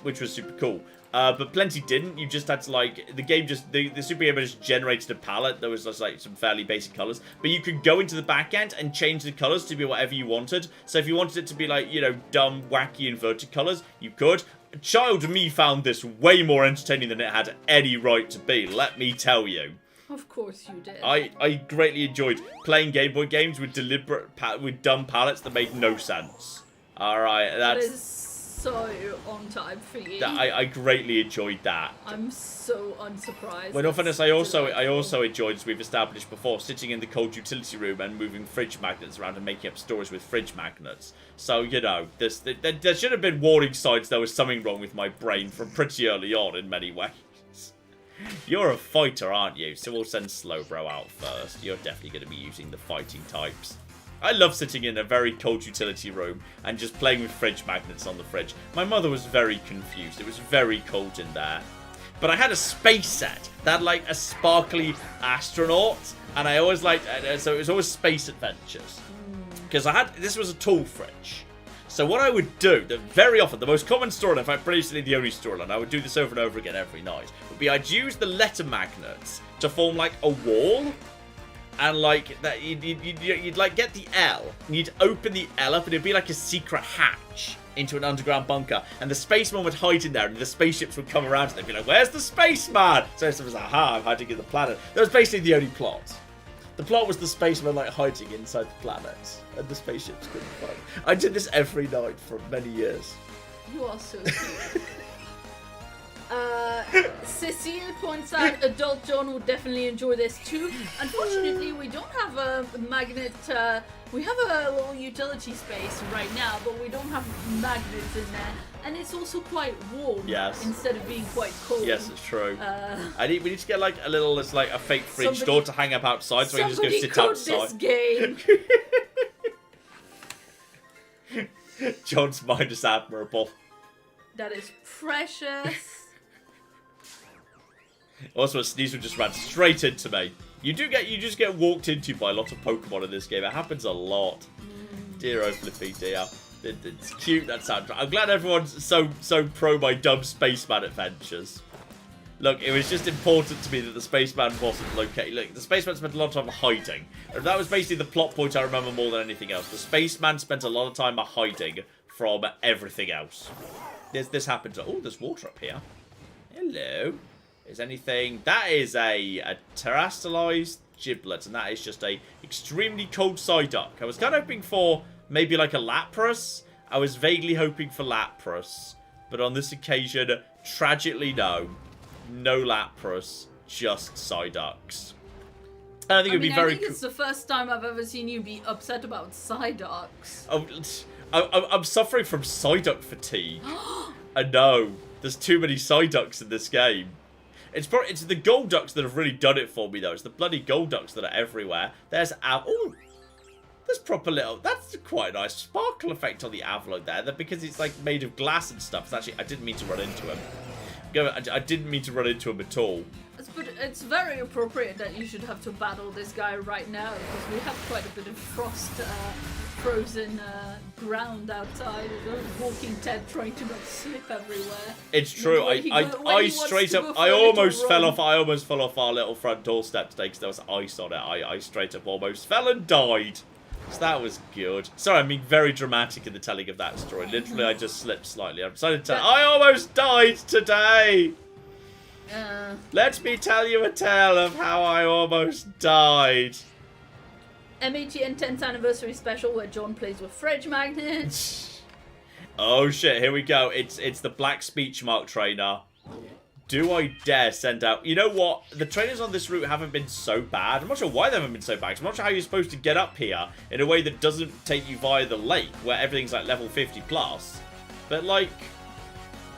which was super cool. But plenty didn't. You just had to, like, the game just, the Super Game Boy just generated a palette that was just, like, some fairly basic colors. But you could go into the back end and change the colors to be whatever you wanted. So if you wanted it to be, like, you know, dumb, wacky, inverted colors, you could. Child me found this way more entertaining than it had any right to be, let me tell you. Of course you did. I greatly enjoyed playing Game Boy games with with dumb palettes that made no sense. Alright, that is so on time for you. I greatly enjoyed that. I'm so unsurprised. Well, no fairness, I also enjoyed, as we've established before, sitting in the cold utility room and moving fridge magnets around and making up stories with fridge magnets. So, you know, there should have been warning signs there was something wrong with my brain from pretty early on in many ways. You're a fighter, aren't you? So we'll send Slowbro out first. You're definitely going to be using the fighting types. I love sitting in a very cold utility room and just playing with fridge magnets on the fridge. My mother was very confused. It was very cold in there. But I had a space set that had, like, a sparkly astronaut. And I always liked, so it was always space adventures. Because this was a tall fridge. So what I would do, very often, the most common storyline, in fact, basically the only storyline, I would do this over and over again every night, would be I'd use the letter magnets to form, like, a wall. And, like, that you'd like, get the L, and you'd open the L up, and it'd be like a secret hatch into an underground bunker. And the spaceman would hide in there, and the spaceships would come around, and they'd be like, "Where's the spaceman?" So it was like, "Aha, I'm hiding in the planet." That was basically the only plot. The plot was the spaceman, like, hiding inside the planet, and the spaceships couldn't find him. I did this every night for many years. You are so cute. Cecile points out adult John would definitely enjoy this too. Unfortunately, we don't have a magnet. We have a little utility space right now, but we don't have magnets in there. And it's also quite warm. Yes. Instead of being quite cold. Yes, it's true. We need to get, like, a little, it's like a fake fridge door to hang up outside, so we can just go sit outside. This game. John's mind is admirable. That is precious. Also, a sneeze just ran straight into me. You just get walked into by a lot of Pokemon in this game. It happens a lot. Dear oh Flippy dear. It's cute, that soundtrack. I'm glad everyone's so pro my dumb spaceman adventures. Look, it was just important to me that the spaceman wasn't located. Look, the spaceman spent a lot of time hiding. And that was basically the plot point I remember more than anything else. The spaceman spent a lot of time hiding from everything else. This happens. Oh, there's water up here. Hello. Is anything... That is a terrestrialized giblet, and that is just a extremely cold Psyduck. I was kind of hoping for maybe like a Lapras. I was vaguely hoping for Lapras, but on this occasion, tragically no. No Lapras, just Psyducks. And I think it would be very cool. It's the first time I've ever seen you be upset about Psyducks. Oh, I'm suffering from Psyduck fatigue. I know. There's too many Psyducks in this game. It's the Golducks that have really done it for me, though. It's the bloody Golducks that are everywhere. There's oh, there's proper little. That's quite a nice sparkle effect on the Avlo there. That because it's like made of glass and stuff. It's actually, I didn't mean to run into him. I didn't mean to run into him at all. But it's very appropriate that you should have to battle this guy right now because we have quite a bit of frozen ground outside. Walking Ted trying to not slip everywhere. It's true. I straight up. I almost fell off our little front doorstep today because there was ice on it. I straight up almost fell and died. So that was good. Sorry, I'm being very dramatic in the telling of that story. Literally, I just slipped slightly. I'm decided to. I almost died today. Let me tell you a tale of how I almost died. MATN 10th anniversary special where John plays with fridge magnets. Oh shit, here we go. It's the black speech mark trainer. Do I dare send out... You know what? The trainers on this route haven't been so bad. I'm not sure why they haven't been so bad. I'm not sure how you're supposed to get up here in a way that doesn't take you via the lake where everything's like level 50 plus. But like...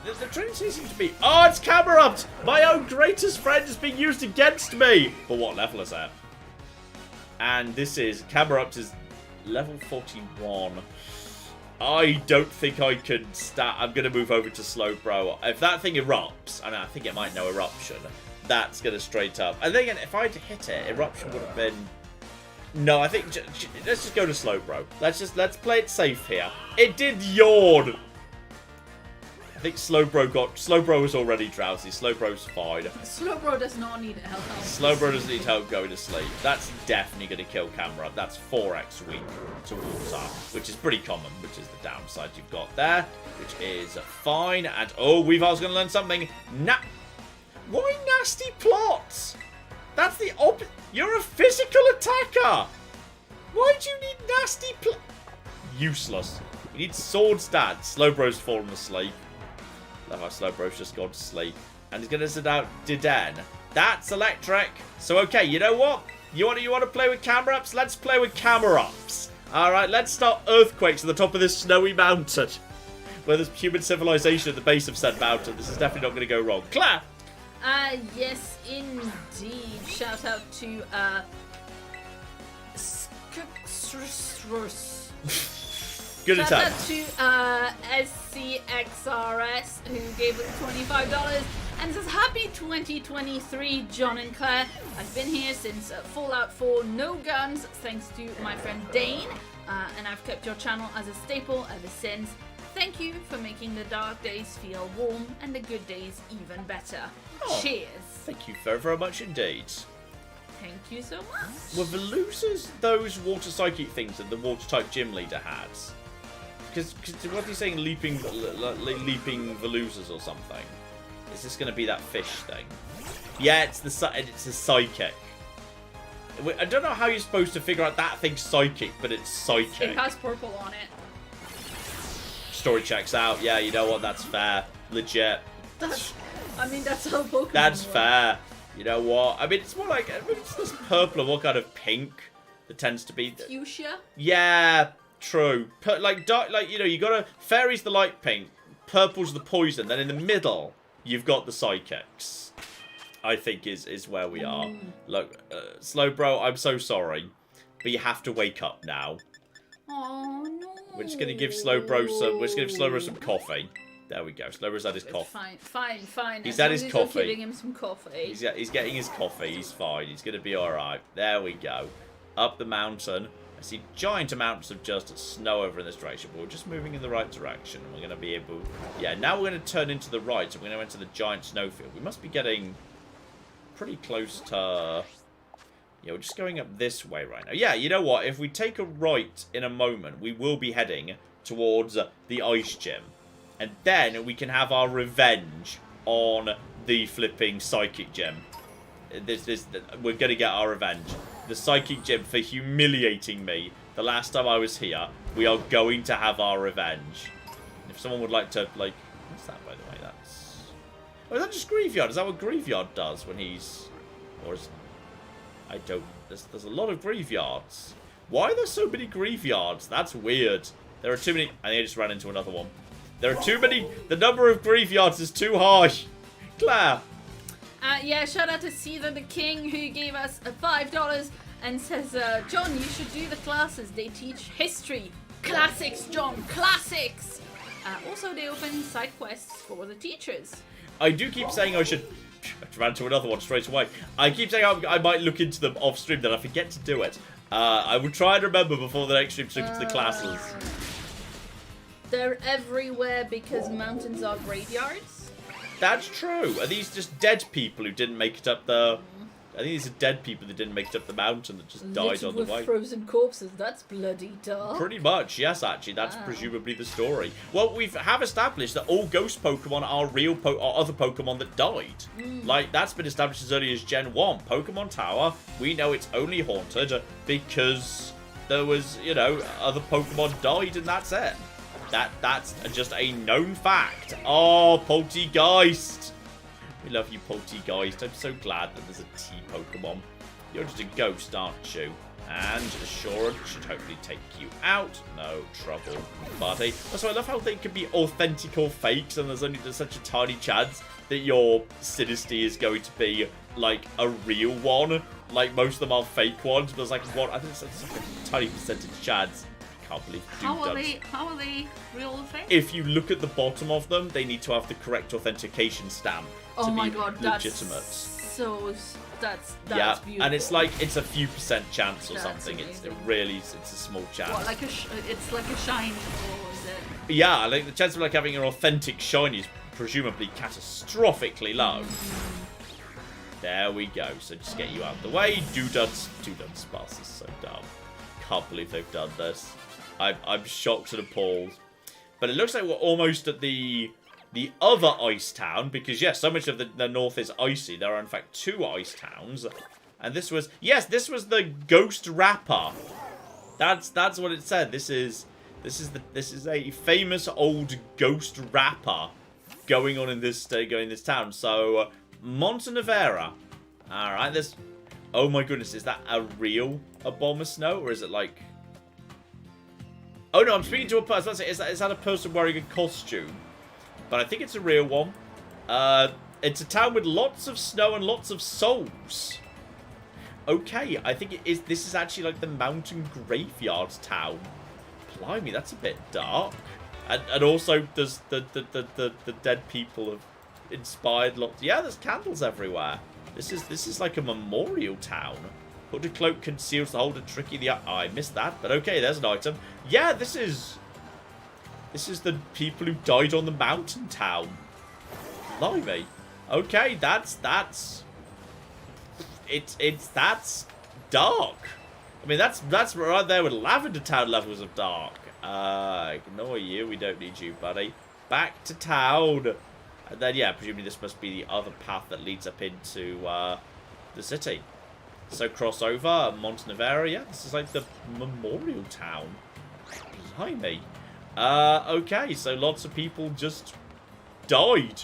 The trainers seem to be... Oh, it's Camerupt! My own greatest friend is being used against me! But what level is that? And this is... Camerupt is level 41. I don't think I can start. I'm going to move over to Slowbro. If that thing erupts, I think it might know eruption. That's going to straight up. And then again, if I'd hit it, eruption would have been... No, I think... let's just go to Slowbro. Let's play it safe here. It did yawn! I think Slowbro was already drowsy. Slowbro's fine. Slowbro does not need help. Slowbro doesn't need help going to sleep. That's definitely going to kill Camera. That's 4x weak to water, which is pretty common, which is the downside you've got there, which is fine. And, oh, Weavile's going to learn something. Why nasty plots? That's the opposite. You're a physical attacker. Why do you need nasty plots? Useless. You need sword stats. Slowbro's fallen asleep. Love how Slowbro's just gone to sleep. And he's going to send out Diden. That's electric. So, okay, you know what? You want to play with camera-ups? Let's play with camera-ups. Alright, let's start earthquakes at the top of this snowy mountain. Where there's human civilization at the base of said mountain. This is definitely not going to go wrong. Claire! Yes, indeed. Shout out to, Good Shout attempt. out to SCXRS, who gave us $25 and says, Happy 2023, John and Claire. I've been here since Fallout 4 No Guns, thanks to my friend Dane, and I've kept your channel as a staple ever since. Thank you for making the dark days feel warm and the good days even better. Oh, cheers. Thank you very, very much indeed. Thank you so much. Were the losers those water psychic things that the water type gym leader had? Because what are you saying, leaping the losers or something? Is this going to be that fish thing? Yeah, it's a psychic. I don't know how you're supposed to figure out that thing's psychic, but it's psychic. It has purple on it. Story checks out. Yeah, you know what? That's fair. Legit. That's how Pokemon That's work. fair. You know what? I mean, it's more like it's this purple or what kind of pink that tends to be. Fuchsia. Yeah, true. You gotta fairy's the light pink, purple's the poison. Then in the middle, you've got the psychics. I think is where we are. Look, Slowbro, I'm so sorry, but you have to wake up now. Oh no. We're just gonna give Slowbro some coffee. There we go. Slowbro's had his coffee. Fine. He's had his coffee. Giving him some coffee. He's getting his coffee. He's fine. He's gonna be all right. There we go. Up the mountain. I see giant amounts of just snow over in this direction, but we're just moving in the right direction. We're gonna be able. Yeah. Now we're gonna turn into the right. So we're gonna enter the giant snowfield. We must be getting pretty close to. Yeah, we're just going up this way right now. Yeah, you know what? If we take a right in a moment, we will be heading towards the ice gym. And then we can have our revenge on the flipping psychic gym. We're going to get our revenge. The psychic gym for humiliating me the last time I was here. We are going to have our revenge. If someone would like to, like... What's that, by the way? That's... Oh, is that just Graveyard? Is that what Graveyard does when he's... Or is... I don't... There's a lot of graveyards. Why are there so many graveyards? That's weird. There are too many... I think I just ran into another one. There are too many... The number of graveyards is too high. Claire. Yeah, shout out to Caesar the King, who gave us $5 and says, John, you should do the classes. They teach history. Classics, John. Classics. Also, they open side quests for the teachers. I do keep saying I should... I ran to another one straight away. I keep saying I might look into them off stream, then I forget to do it. I will try and remember before the next stream to look into the classes. They're everywhere because mountains are graveyards. That's true. Are these just dead people who didn't make it up the... I think these are dead people that didn't make it up the mountain that just died on the way. Frozen corpses. That's bloody dark. Pretty much, yes, actually. That's presumably the story. Well, we have established that all ghost Pokemon are real other Pokemon that died. Like, that's been established as early as Gen 1. Pokemon Tower, we know it's only haunted because there was, you know, other Pokemon died and that's it. That's just a known fact. Oh, Poltegeist. We love you, Poltegeist. I'm so glad that there's a T Pokemon. You're just a ghost, aren't you? And Assurance should hopefully take you out. No trouble, buddy. Also, I love how they can be authentic or fakes, and there's such a tiny chance that your Sinistea is going to be, like, a real one. Like, most of them are fake ones, but there's, like, one... I think it's like a tiny percentage chance. can't believe How are they real or fake? If you look at the bottom of them, they need to have the correct authentication stamp to be legitimate. That's yeah, beautiful. and it's like it's a few % chance or That's something. amazing. It's a small chance. What, it's like a shiny, or is it? Yeah, like the chance of like having an authentic shiny is presumably catastrophically low. There we go. So just get you out of the way. Dooduds Sparse is so dumb. Can't believe they've done this. I'm shocked and appalled. But it looks like we're almost at the other ice town, because yes, so much of the north is icy. There are in fact 2 ice towns, and this was the Ghost Rapper. That's what it said. This is a famous old ghost rapper going on in this town. So Montenevera. All right, this. Oh my goodness, is that a real Abomasnow, or is it like? Oh no, I'm speaking to a person. Is that a person wearing a costume? But I think it's a real one. It's a town with lots of snow and lots of souls. Okay, I think this is actually like the mountain graveyard town. Blimey, that's a bit dark. And also, does the dead people have inspired lots? Yeah, there's candles everywhere. This is like a memorial town. Hooded cloak conceals the holder. Tricky I missed that, but okay, there's an item. Yeah, this is the people who died on the mountain town. Blimey. Okay, that's dark. I mean, that's right there with Lavender Town levels of dark. Ignore you. We don't need you, buddy. Back to town. And then, yeah, presumably this must be the other path that leads up into the city. So cross over, Montenevera. Yeah, this is like the memorial town. Blimey. Okay, so lots of people just died.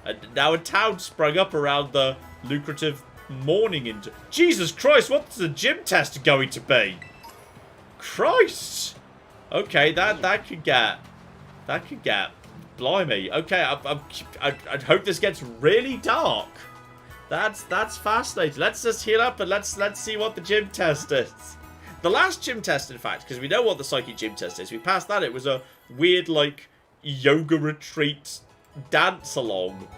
And now a town sprung up around the lucrative morning into... Jesus Christ, what's the gym test going to be? Christ! Okay, that could get... Blimey. Okay, I hope this gets really dark. That's fascinating. Let's just heal up and let's see what the gym test is. The last gym test, in fact, because we know what the psychic gym test is. We passed that. It was a weird, like, yoga retreat dance along.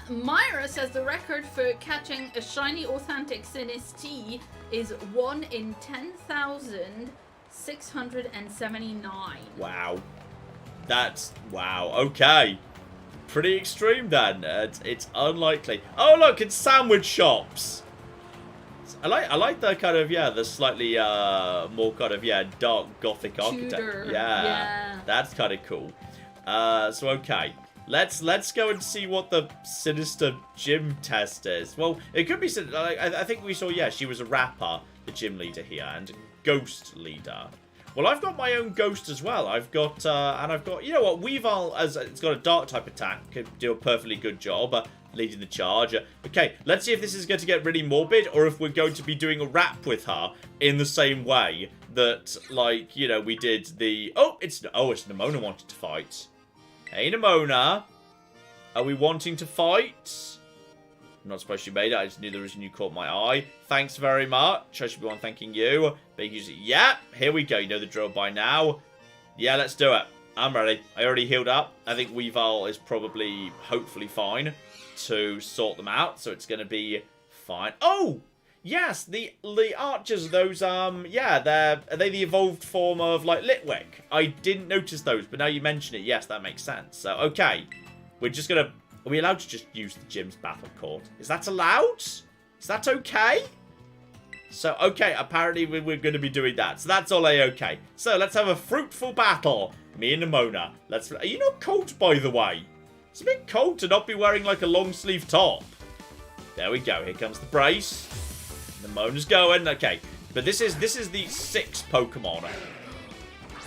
Myra says the record for catching a shiny authentic Sinistee is 1 in 10,679. Wow. Wow. Okay. Pretty extreme then. It's unlikely. Oh look, it's sandwich shops. I like the kind of the slightly more kind of dark gothic architecture. Yeah, that's kind of cool. So okay, let's go and see what the sinister gym test is. Well, it could be. I think we saw. Yeah, she was a rapper, the gym leader here, and ghost leader. Well, I've got my own ghost as well. I've got, you know what, Weavile, as it's got a dark type attack, could do a perfectly good job leading the charge. Okay, let's see if this is going to get really morbid, or if we're going to be doing a rap with her in the same way that, like, we did the... it's Nimona wanted to fight. Hey, Nimona. Are we wanting to fight? I'm not surprised you made it. I just knew the reason you caught my eye. Thanks very much. I should be one thanking you. Yeah, here we go. You know the drill by now. Yeah, let's do it. I'm ready. I already healed up. I think Weavile is probably, hopefully, fine to sort them out. So it's going to be fine. Oh! Yes, the archers, those, are they the evolved form of, like, Litwick? I didn't notice those, but now you mention it, yes, that makes sense. So, okay. We're just going to... Are we allowed to just use the gym's battle court? Is that allowed? Is that okay? So, okay, apparently we're going to be doing that. So that's all A-okay. So, let's have a fruitful battle. Me and Nimona. Are you not cold, by the way? It's a bit cold to not be wearing, like, a long-sleeve top. There we go. Here comes the brace. Nimona's going. Okay. But this is the 6th Pokemon.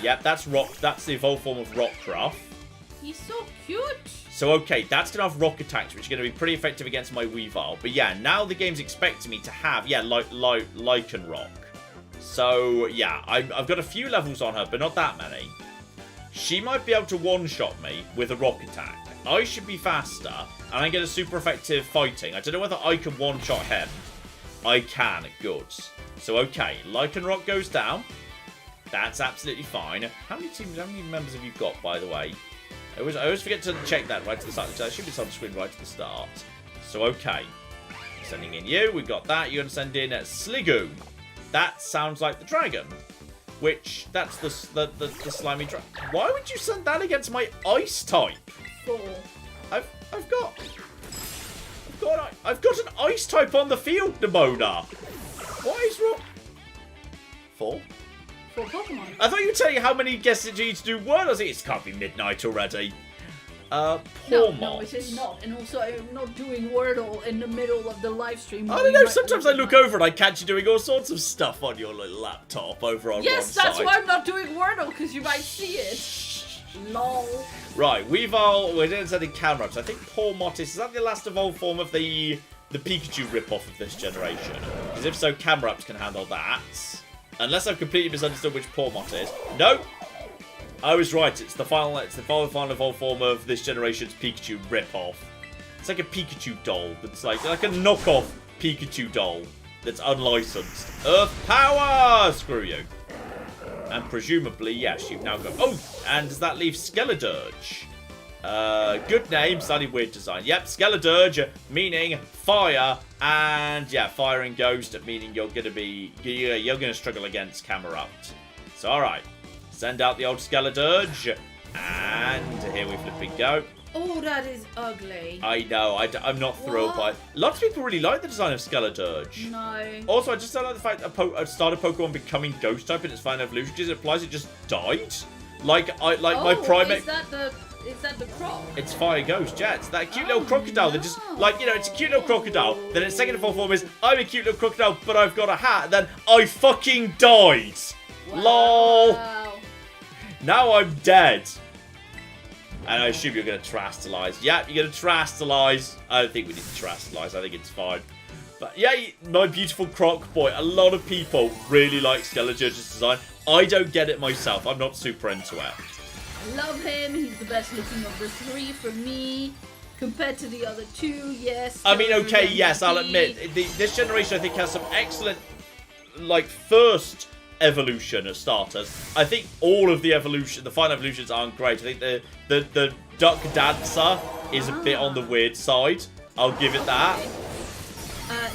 Yep, that's Rock. That's the evolved form of Rockruff. He's so cute. So, okay, that's going to have rock attacks, which are going to be pretty effective against my Weavile. But, yeah, now the game's expecting me to have, Lycanroc. So, yeah, I've got a few levels on her, but not that many. She might be able to one-shot me with a rock attack. I should be faster, and I get a super effective fighting. I don't know whether I can one-shot him. I can. Good. So, okay, Lycanroc goes down. That's absolutely fine. How many members have you got, by the way? I always forget to check that right at the start. It should be on the screen right at the start. So, okay. Sending in you. We got that. You're going to send in Sligoon. That sounds like the dragon. Which, that's the slimy dragon. Why would you send that against my ice type? 4. I've got an ice type on the field, Nimona. What is wrong? 4? 4 Pokemon. I thought you were telling how many guesses you need to do word. I was like, it can't be midnight already. No, it is not. And also, I'm not doing Wordle in the middle of the live stream. I don't know. Sometimes I look over and I catch you doing all sorts of stuff on your little laptop over on one side. Yes, that's why I'm not doing Wordle, because you might see it. Lol. Right, we're doing something camera ups. I think poor Mortis, is that the last evolved form of the Pikachu rip-off of this generation? Because if so, camera ups can handle that. Unless I've completely misunderstood which poor Mortis. No! I was right, it's the final evolved form of this generation's Pikachu rip-off. It's like a Pikachu doll that's like a knockoff Pikachu doll that's unlicensed. Earth power! Screw you. And presumably, yes, you've now got... Oh, and does that leave Skeledirge? Good name, slightly weird design. Yep, Skeledirge, meaning fire, and yeah, fire and ghost, meaning you're gonna struggle against Camerupt. So, alright. Send out the old Skeledirge, and here we flipping go. Oh, that is ugly. I know, I'm not thrilled by it. Lots of people really like the design of Skeledirge. No. Also, I just don't like the fact that a starter Pokemon becoming Ghost type in its final evolution, because it implies it just died. My Primate... Is that the croc? It's Fire Ghost, yeah. It's that cute little crocodile that just, it's a cute little crocodile. Then its second evolved form is, I'm a cute little crocodile, but I've got a hat. And then I fucking died. Wow. LOL. Now I'm dead. And I assume you're going to Terastallize. Yeah, you're going to Terastallize. I don't think we need to Terastallize. I think it's fine. But yeah, my beautiful Croc boy. A lot of people really like Skeledirge's design. I don't get it myself. I'm not super into it. I love him. He's the best looking of the 3 for me. Compared to the other 2, yes. I mean, okay, yes, I'll admit. This generation, I think, has some excellent, first evolution of starters. I think all of the final evolutions aren't great. I think the Duck Dancer is a bit on the weird side. I'll give it that.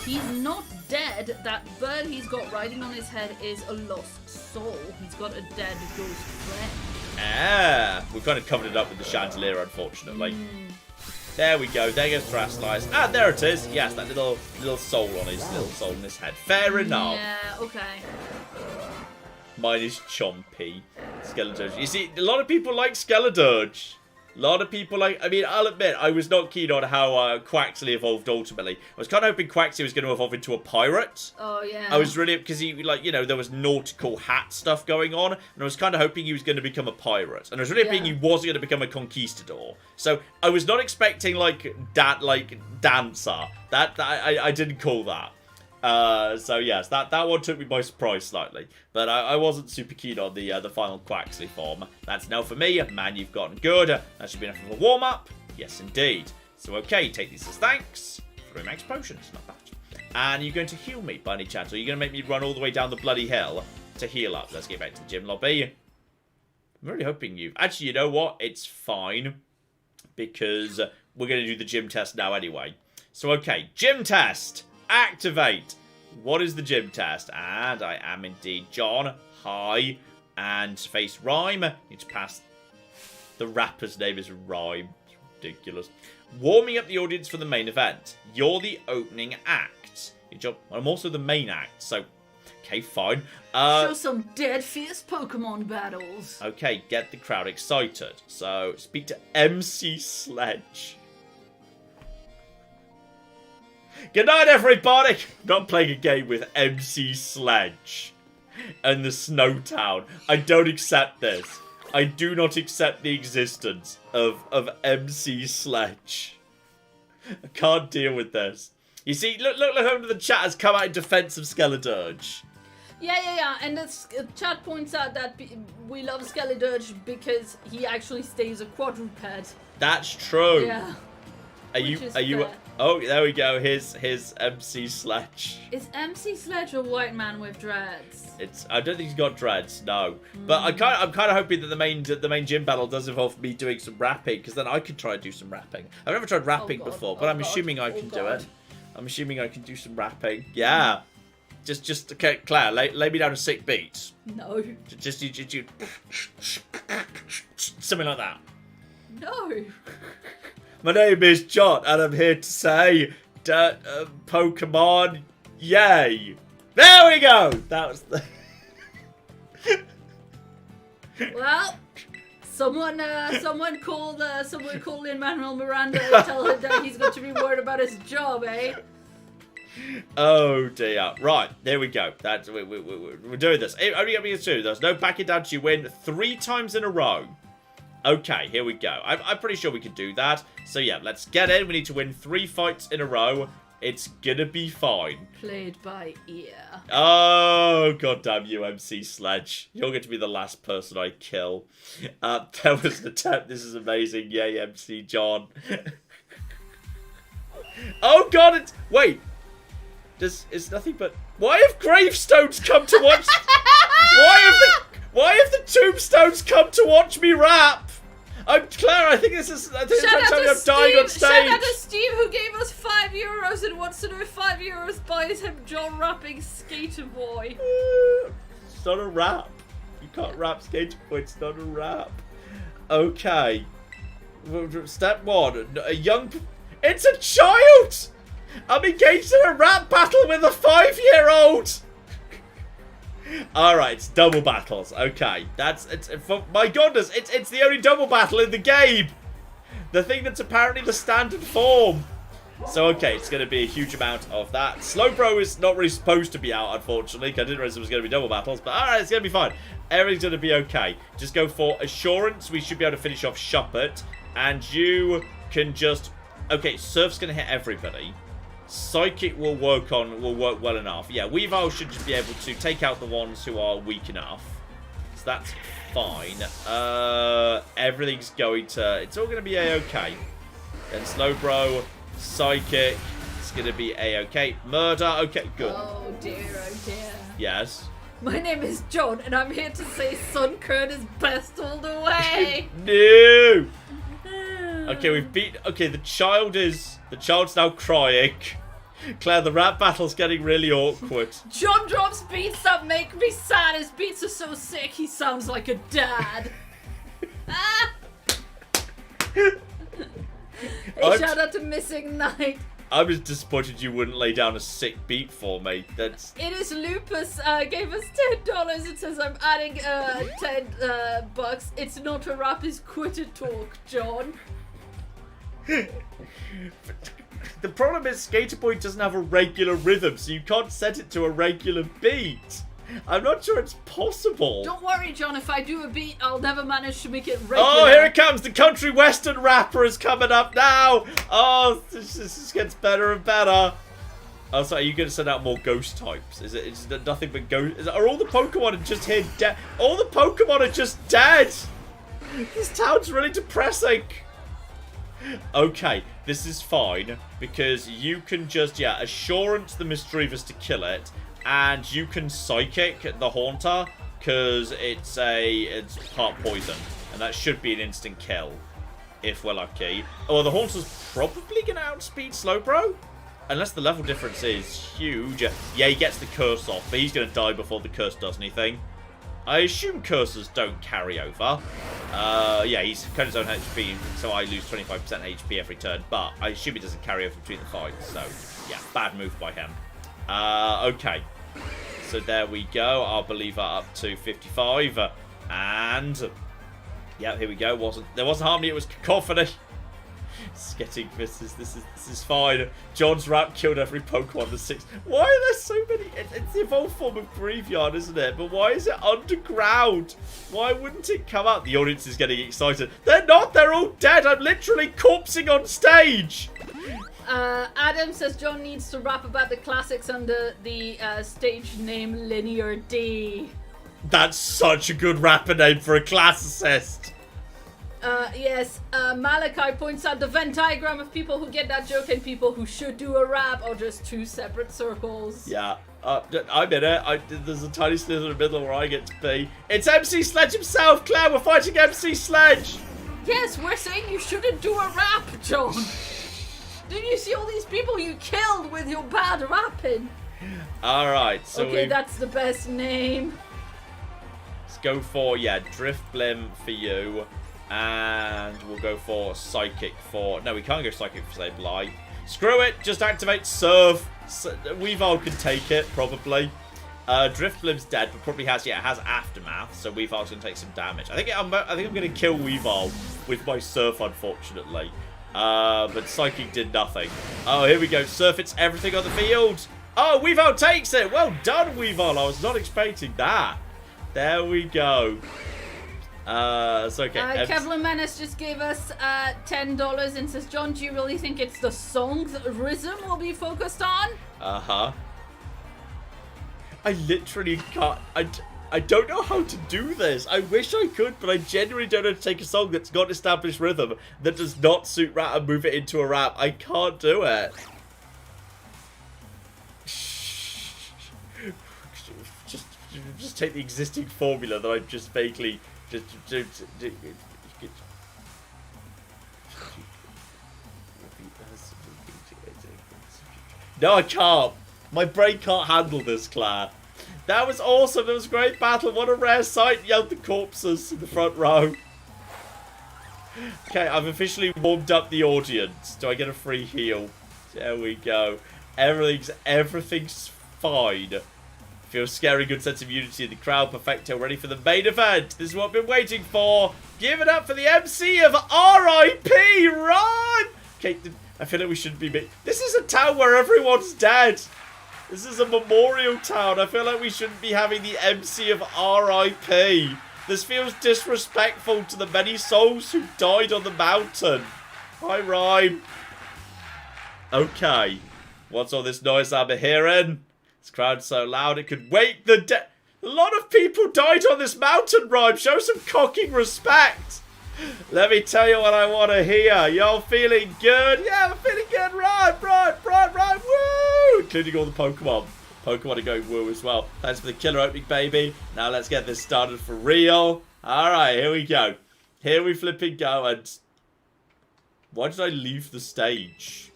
He's not dead. That bird he's got riding on his head is a lost soul. He's got a dead ghost friend. Ah, we've kind of covered it up with the chandelier, unfortunately. There we go. There goes Terastallize. Ah, there it is. Yes, that little soul on his head. Fair enough. Yeah. Okay. Mine is Chompy. Skeledirge. You see, a lot of people like Skeledirge. A lot of people like... I mean, I'll admit, I was not keen on how Quaxley evolved ultimately. I was kind of hoping Quaxley was going to evolve into a pirate. Oh, yeah. I was really... Because he, there was nautical hat stuff going on. And I was kind of hoping he was going to become a pirate. And I was really hoping he wasn't going to become a conquistador. So, I was not expecting, Dancer. I didn't call that. So yes, that one took me by surprise slightly, but I wasn't super keen on the final Quaxley form. That's now for me. Man, you've gotten good. That should be enough of a warm up. Yes, indeed. So okay, take these as thanks. 3 max potions, not bad. And are you going to heal me by any chance, or are you going to make me run all the way down the bloody hill to heal up? Let's get back to the gym lobby. I'm really hoping you. Actually, you know what? It's fine because we're going to do the gym test now anyway. So okay, gym test. Activate. What is the gym test? And I am indeed John. Hi. And face Rhyme. Need to pass. The rapper's name is Rhyme. It's ridiculous. Warming up the audience for the main event. You're the opening act. Your job. I'm also the main act. So, okay, fine. Show some dead fierce Pokemon battles. Okay, get the crowd excited. So, speak to MC Sledge. Good night, everybody! Not playing a game with MC Sledge and the Snowtown. I don't accept this. I do not accept the existence of MC Sledge. I can't deal with this. You see, look how the chat has come out in defense of Skeledirge. Yeah. And the chat points out that we love Skeledirge because he actually stays a quadruped. That's true. Yeah. Are you? Oh, there we go. Here's MC Sledge. Is MC Sledge a white man with dreads? I don't think he's got dreads, no. But I'm kind of hoping that the main gym battle does involve me doing some rapping, because then I could try and do some rapping. I've never tried rapping before, but I'm assuming I can do it. I'm assuming I can do some rapping. Yeah. Just okay, Claire, lay me down a sick beat. No. Just you something like that. No. My name is John, and I'm here to say that Pokemon, yay! There we go. That was the. Well, someone call Lin-Manuel Miranda and tell him that he's going to be worried about his job, eh? Oh dear. Right, there we go. That's we're doing this. Only going to do. There's no backing down to win 3 times in a row. Okay, here we go. I'm pretty sure we can do that. So yeah, let's get in. We need to win 3 fights in a row. It's gonna be fine. Played by ear. Oh, goddamn you, MC Sledge. You're going to be the last person I kill. There was an attempt. This is amazing. Yay, MC John. Oh god, wait. It's nothing but... Why have gravestones come to watch... Why have the tombstones come to watch me rap? Claire, I think this is... I think Shout out I'm dying on stage. Shout out to Steve, who gave us €5 and wants to know if €5 buys him John rapping Skater Boy. It's not a rap. You can't rap Skater Boy. It's not a rap. Okay. Step 1. A young... It's a child! I'm engaged in a rap battle with a 5-year-old! Alright, it's double battles. Okay, my goodness, it's the only double battle in the game! The thing that's apparently the standard form. So, okay, it's going to be a huge amount of that. Slowbro is not really supposed to be out, unfortunately, because I didn't realize it was going to be double battles, but alright, it's going to be fine. Everything's going to be okay. Just go for Assurance. We should be able to finish off Shuppet, and you can just... Okay, Surf's going to hit everybody. Psychic will work well enough. Yeah, Weavile should just be able to take out the ones who are weak enough. So that's fine. Everything's going to... It's all going to be A-okay. Then Slowbro, Psychic, it's going to be A-okay. Murder, okay, good. Oh dear, oh dear. Yes? My name is John, and I'm here to say Sunkern is best all the way. No! Okay, we've beat... Okay, the child's now crying. Claire, the rap battle's getting really awkward. John drops beats that make me sad. His beats are so sick, he sounds like a dad. Hey, shout out to Missing Night. I was disappointed you wouldn't lay down a sick beat for me. It is Lupus gave us $10. It says I'm adding $10. It's not a rap, it's quitter talk, John. The problem is Skater Boy doesn't have a regular rhythm, so you can't set it to a regular beat. I'm not sure it's possible. Don't worry, John. If I do a beat, I'll never manage to make it regular. Oh, here it comes. The country western rapper is coming up now. Oh, this gets better and better. Oh, so are you going to send out more ghost types? Is it nothing but ghost? Are all the Pokemon just here dead? All the Pokemon are just dead. This town's really depressing. Okay, this is fine, because you can just, Assurance the Misdreavus to kill it, and you can Psychic the Haunter, because it's part poison, and that should be an instant kill, if we're lucky. Oh, the Haunter's probably going to outspeed Slowbro, unless the level difference is huge. Yeah, he gets the curse off, but he's going to die before the curse does anything. I assume curses don't carry over. Yeah, he's cut his own HP, so I lose 25% HP every turn. But I assume it doesn't carry over between the fights. So, yeah, bad move by him. Okay. So there we go. I'll believe that up to 55. And... yeah, here we go. There wasn't harmony, it was cacophony. It's getting... This is fine. John's rap killed every Pokemon. The 6. Why are there so many? It's the evolved form of Graveyard, isn't it? But why is it underground? Why wouldn't it come out? The audience is getting excited. They're not. They're all dead. I'm literally corpsing on stage. Adam says John needs to rap about the classics under the stage name Linear D. That's such a good rapper name for a classicist. Yes, Malachi points out the Venn diagram of people who get that joke and people who should do a rap are just two separate circles. Yeah, I'm in it. There's a tiny sliver in the middle where I get to be. It's MC Sledge himself, Claire. We're fighting MC Sledge. Yes, we're saying you shouldn't do a rap, John. Did you see all these people you killed with your bad rapping? All right, so okay, that's the best name. Let's go for Drift Blim for you. And we'll go for Psychic for... No, we can't go Psychic for Save Light. Screw it. Just activate Serve. Weavile can take it, probably. Drift Blim's dead, but probably has Aftermath. So Weavile's going to take some damage. I think I'm going to kill Weavile with my Surf, unfortunately. But Psychic did nothing. Oh, here we go. Surf, it's everything on the field. Oh, Weavile takes it. Well done, Weavile. I was not expecting that. There we go. It's okay. Kevlin Menace just gave us $10 and says, John, do you really think it's the songs rhythm we'll be focused on? Uh-huh. I literally can't... I don't know how to do this. I wish I could, but I genuinely don't know how to take a song that's got established rhythm that does not suit rap and move it into a rap. I can't do it. Just take the existing formula that I've just vaguely... No, I can't. My brain can't handle this, Claire. That was awesome. It was a great battle. What a rare sight, yelled the corpses in the front row. Okay, I've officially warmed up the audience. Do I get a free heal? There we go. Everything's fine. Feel scary, good sense of unity in the crowd. Perfecto, ready for the main event. This is what I've been waiting for. Give it up for the MC of R.I.P. Run! Okay, I feel like we shouldn't be... This is a town where everyone's dead. This is a memorial town. I feel like we shouldn't be having the MC of R.I.P. This feels disrespectful to the many souls who died on the mountain. Hi, Rhyme. Okay. What's all this noise I'm hearing? This crowd's so loud it could wake the dead. A lot of people died on this mountain, Rhyme. Show some cocking respect. Let me tell you what I want to hear. Y'all feeling good? Yeah, I'm feeling good. Rhyme. Woo! Including all the Pokemon. Pokemon are going woo as well. Thanks for the killer opening, baby. Now let's get this started for real. Alright, here we go. Here we flipping go. And why did I leave the stage?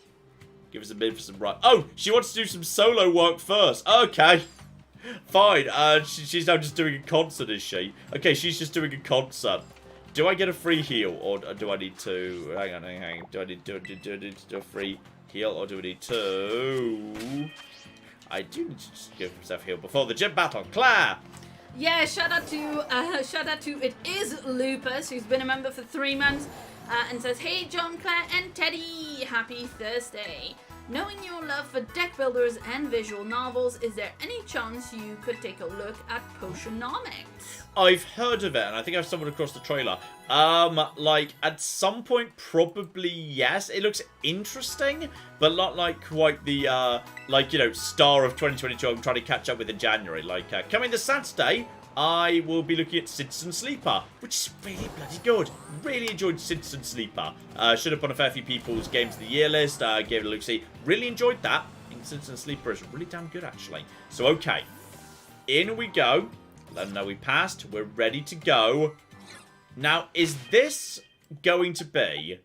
Give us a minute for some right. Oh, she wants to do some solo work first. Okay. Fine. She's now just doing a concert, is she? Okay, she's just doing a concert. Do I get a free heal, or do I need to... Hang on. Do I need to do a free heal, or do I need to... I do need to just give myself a heal before the gym battle. Claire! Yeah, shout out to It Is Lupus, who's been a member for 3 months, and says, hey, John, Claire, and Teddy, happy Thursday. Knowing your love for deck builders and visual novels, is there any chance you could take a look at Potionomics? I've heard of it, and I think I've stumbled across the trailer. Like, at some point, probably yes. It looks interesting, but not like quite the, like, you know, star of 2022 I'm trying to catch up with in January. Like, coming this Saturday, I will be looking at Citizen Sleeper, which is really bloody good. Really enjoyed Citizen Sleeper. Should have put a fair few people's Games of the Year list. Gave it a look-see. Really enjoyed that. I think Citizen Sleeper is really damn good, actually. So, okay. In we go. Let them know we passed. We're ready to go. Now, is this going to be...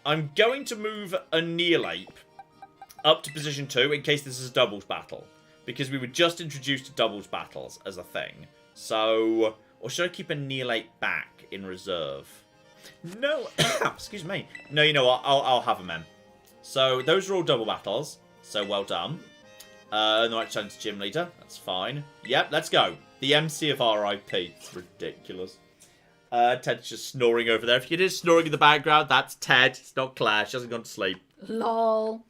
I'm going to move Annihilate up to position 2 in case this is a doubles battle. Because we were just introduced to doubles battles as a thing. So... Or should I keep Annihilate back in reserve? No. Excuse me. No, you know what? I'll have them in. So, those are all double battles. So, well done. No right chance gym leader. That's fine. Yep, let's go. The MC of R.I.P. It's ridiculous. Ted's just snoring over there. If you hear snoring in the background, that's Ted. It's not Claire. She hasn't gone to sleep. Lol.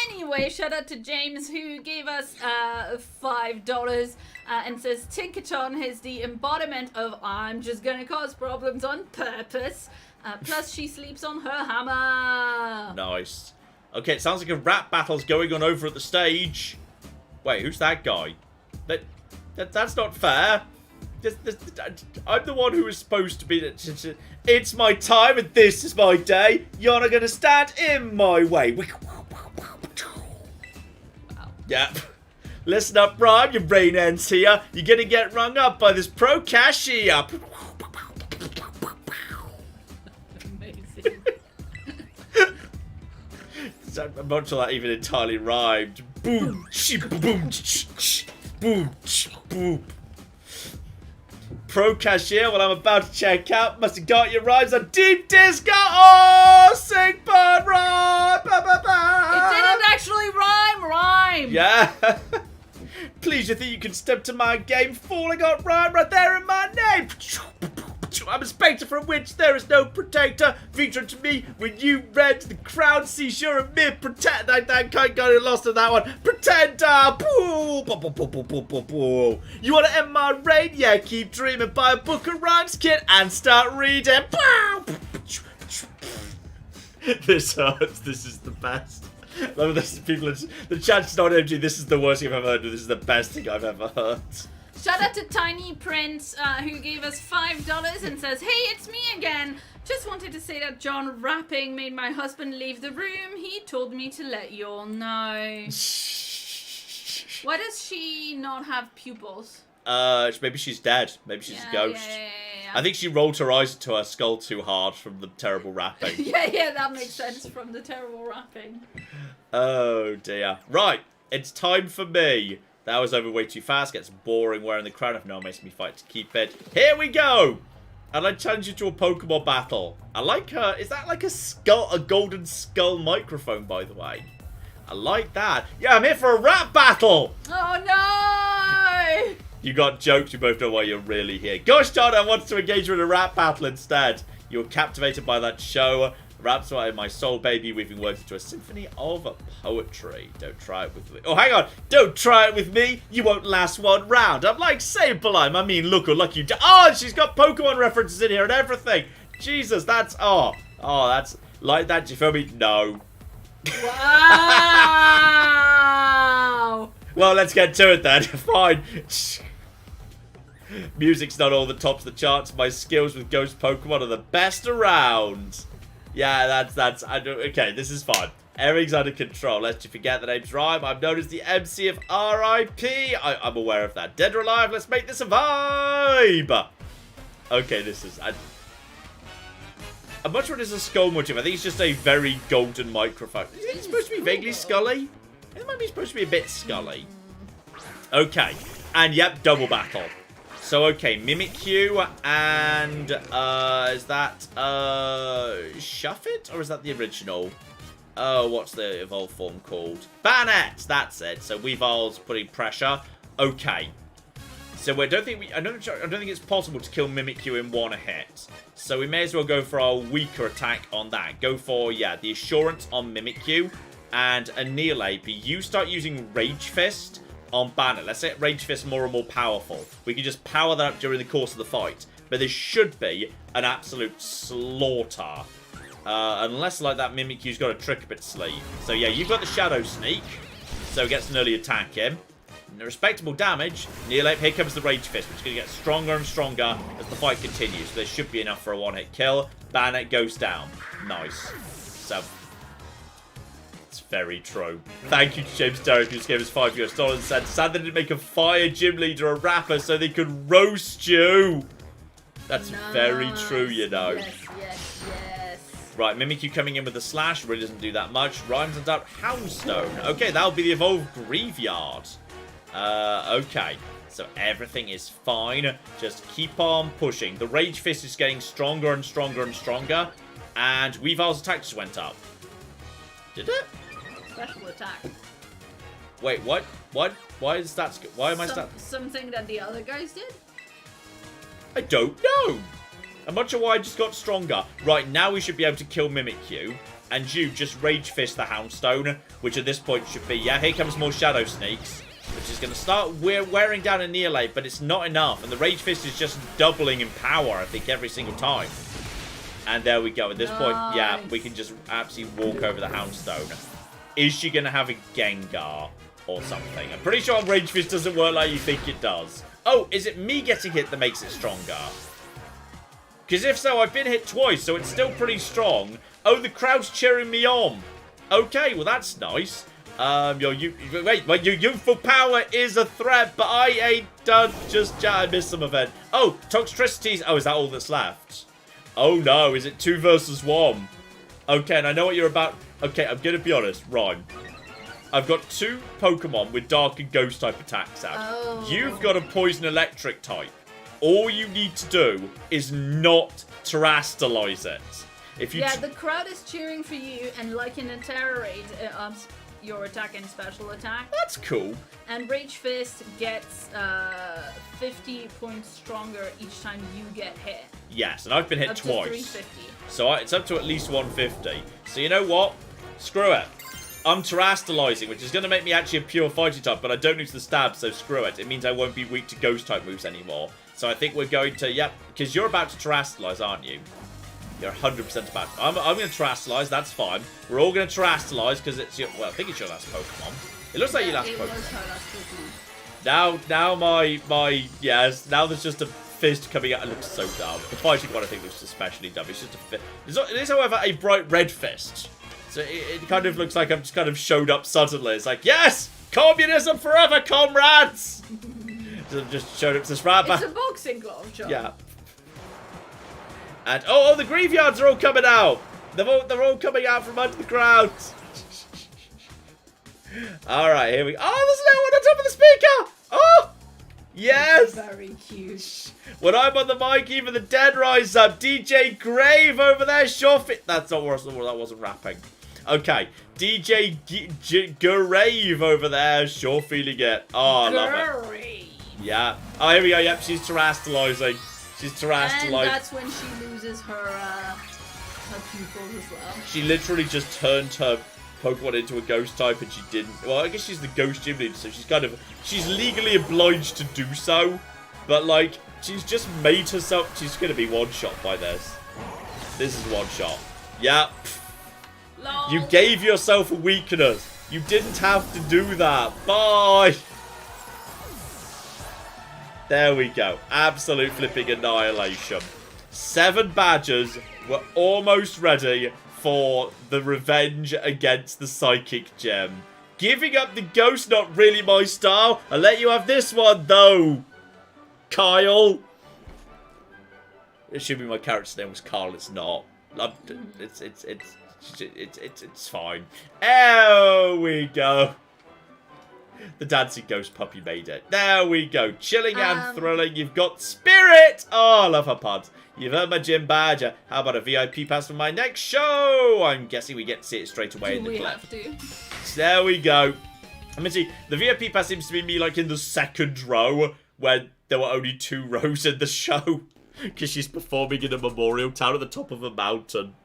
Anyway, shout out to James, who gave us $5 and says Tinkerton is the embodiment of I'm just gonna cause problems on purpose. Plus, she sleeps on her hammer. Nice. Okay, it sounds like a rap battle's going on over at the stage. Wait, who's that guy? That's not fair. I'm the one who is supposed to be... It's my time and this is my day. You're not going to stand in my way. Wow. Yep. Listen up, Rhyme. Your brain ends here. You're going to get rung up by this pro cashier. Amazing. I'm not sure that even entirely rhymed. Boom, boom, boom, boom. Pro cashier, well, I'm about to check out. Must have got your rhymes on deep disco. Oh, sing bird rhyme. Ba, ba, ba. It didn't actually rhyme. Yeah. Please, you think you can step to my game? Fool, I got rhyme right there in my name. I'm a spectre from which there is no protector. Featuring to me when you read the crowd sees you're a mere pretend. I kind of got lost in that one. Pretender. You want to end my reign? Yeah, keep dreaming. Buy a book of rhymes, kid, and start reading. This hurts. This is the best. This people. The chat's not empty. This is the worst thing I've ever heard. This is the best thing I've ever heard. Shout out to Tiny Prince, who gave us $5 and says, "Hey, it's me again. Just wanted to say that John rapping made my husband leave the room. He told me to let you all know." Why does she not have pupils? Maybe she's dead. Maybe she's a ghost. Yeah. I think she rolled her eyes into her skull too hard from the terrible rapping. yeah, that makes sense from the terrible rapping. Oh dear. Right, it's time for me. That was over way too fast. Gets boring wearing the crown. If no one makes me fight to keep it. Here we go. I'd like to challenge you to a Pokemon battle. I like her. Is that like a skull, a golden skull microphone, by the way? I like that. Yeah, I'm here for a rap battle. Oh no! You got jokes. You both know why you're really here. Gosh darn, I wanted to engage you in a rap battle instead. You were captivated by that show. Raps are my soul, baby, weaving words into a symphony of poetry. Don't try it with me. Oh, hang on. Don't try it with me. You won't last one round. I'm like Sableye. I mean, look, lucky you. Oh, she's got Pokemon references in here and everything. Jesus, that's... Oh, that's... Like that, do you feel me? No. Wow! Well, let's get to it then. Fine. Music's not all the tops of the charts. My skills with ghost Pokemon are the best around. Yeah, that's okay, this is fine. Everything's under control. Lest you forget the name's rhyme. I'm known as the MC of RIP. I'm aware of that. Dead or alive, let's make this a vibe. Okay, this is... I'm not sure it is a skull motif. I think it's just a very golden microphone. Is it supposed to be vaguely scully? It might be supposed to be a bit scully. Okay, and yep, double battle. So, okay, Mimikyu and, is that, Shuffit? Or is that the original? Oh, what's the evolved form called? Banette! That's it. So, Weavile's putting pressure. Okay. So, I don't think it's possible to kill Mimikyu in one hit. So, we may as well go for our weaker attack on that. Go for, yeah, the Assurance on Mimikyu. And Annihilate. But you start using Rage Fist on Banner. Let's get Rage Fist more and more powerful. We can just power that up during the course of the fight. But this should be an absolute slaughter. Unless, like, that Mimikyu's got a trick up its sleeve. So, yeah, you've got the Shadow Sneak. So, it gets an early attack in. Respectable damage. Annihilate. Here comes the Rage Fist, which is going to get stronger and stronger as the fight continues. So, there should be enough for a one-hit kill. Banner goes down. Nice. So... very true. Thank you to James Derrick, who just gave us $5 and said, sad they didn't make a fire gym leader a rapper so they could roast you. That's nice. Very true, you know. Yes. Right, Mimikyu coming in with a slash really doesn't do that much. Rhymes and out Houndstone. Okay, that'll be the evolved Graveyard. Okay. So everything is fine. Just keep on pushing. The Rage Fist is getting stronger and stronger and stronger. And Weavile's attack just went up. Did it? Special attack. Wait, what? What? Why is that? Why am I stat? Something that the other guys did? I don't know. I'm not sure why I just got stronger. Right, now we should be able to kill Mimikyu. And you just Rage Fist the Houndstone, which at this point should be, yeah, here comes more Shadow Sneaks, which is going to start wearing down Annihilate, but it's not enough. And the Rage Fist is just doubling in power, I think, every single time. And there we go. At this point, yeah, we can just absolutely walk over the Houndstone. Is she going to have a Gengar or something? I'm pretty sure Rage Fist doesn't work like you think it does. Oh, is it me getting hit that makes it stronger? Because if so, I've been hit twice, so it's still pretty strong. Oh, the crowd's cheering me on. Okay, well, that's nice. Your youthful power is a threat, but I ain't done. I missed some event. Oh, Toxtricities. Oh, is that all that's left? Oh, no. Is it 2 versus 1? Okay, and I know what you're about. Okay, I'm going to be honest. Rhyme. I've got 2 Pokemon with Dark and Ghost type attacks out. Oh. You've got a Poison Electric type. All you need to do is not terrestrialize it. If you the crowd is cheering for you, and like in a Terror Raid, it ups your attack and special attack. That's cool. And Rage Fist gets 50 points stronger each time you get hit. Yes, and I've been hit up twice. To 350. So it's up to at least 150. So you know what? Screw it. I'm terrestrializing, which is going to make me actually a pure fighting type, but I don't lose the stab, so screw it. It means I won't be weak to ghost type moves anymore. So I think we're going to, yep, because you're about to terrestrialize, aren't you? You're 100% about to. I'm going to terrestrialize, that's fine. We're all going to terrestrialize because it's your, well, I think it's your last Pokemon. It looks like your last Pokemon. Now yes, now there's just a fist coming out. It looks so dumb. The fighting one I think looks especially dumb. It's just a fist. It is, however, a bright red fist. So it kind of looks like I've just kind of showed up suddenly. It's like, yes! Communism forever, comrades! Just showed up to this rat. It's a boxing glove, John. Yeah. And, oh, the graveyards are all coming out! They're all coming out from under the ground. Alright, here we go. Oh, there's no one on top of the speaker! Oh! Yes! Very cute. When I'm on the mic, even the dead rise up. DJ Grave over there, sure fit. That wasn't rapping. Okay, DJ Grave over there, sure feeling it. Oh, I love it. Yeah. Oh, here we go. Yep, she's terrestrializing. She's terrestrializing. And that's when she loses her pupils as well. She literally just turned her Pokemon into a ghost type, and she didn't. Well, I guess she's the ghost gym leader, so she's legally obliged to do so. But like, she's just made herself. She's gonna be one shot by this. This is one shot. Yeah. Lol. You gave yourself a weakness. You didn't have to do that. Bye. There we go. Absolute flipping annihilation. 7 badgers were almost ready for the revenge against the Psychic Gem. Giving up the ghost, not really my style. I'll let you have this one, though. Kyle. It should be my character's name was Carl. It's not. It's fine. There we go. The dancing ghost puppy made it. There we go. Chilling and thrilling. You've got Spirit. Oh, I love her puns. You've earned my gym badge. How about a VIP pass for my next show? I'm guessing we get to see it straight away in the clip. Have to. So there we go. I mean, see, the VIP pass seems to be me like in the 2nd row where there were only 2 rows in the show because she's performing in a memorial town at the top of a mountain.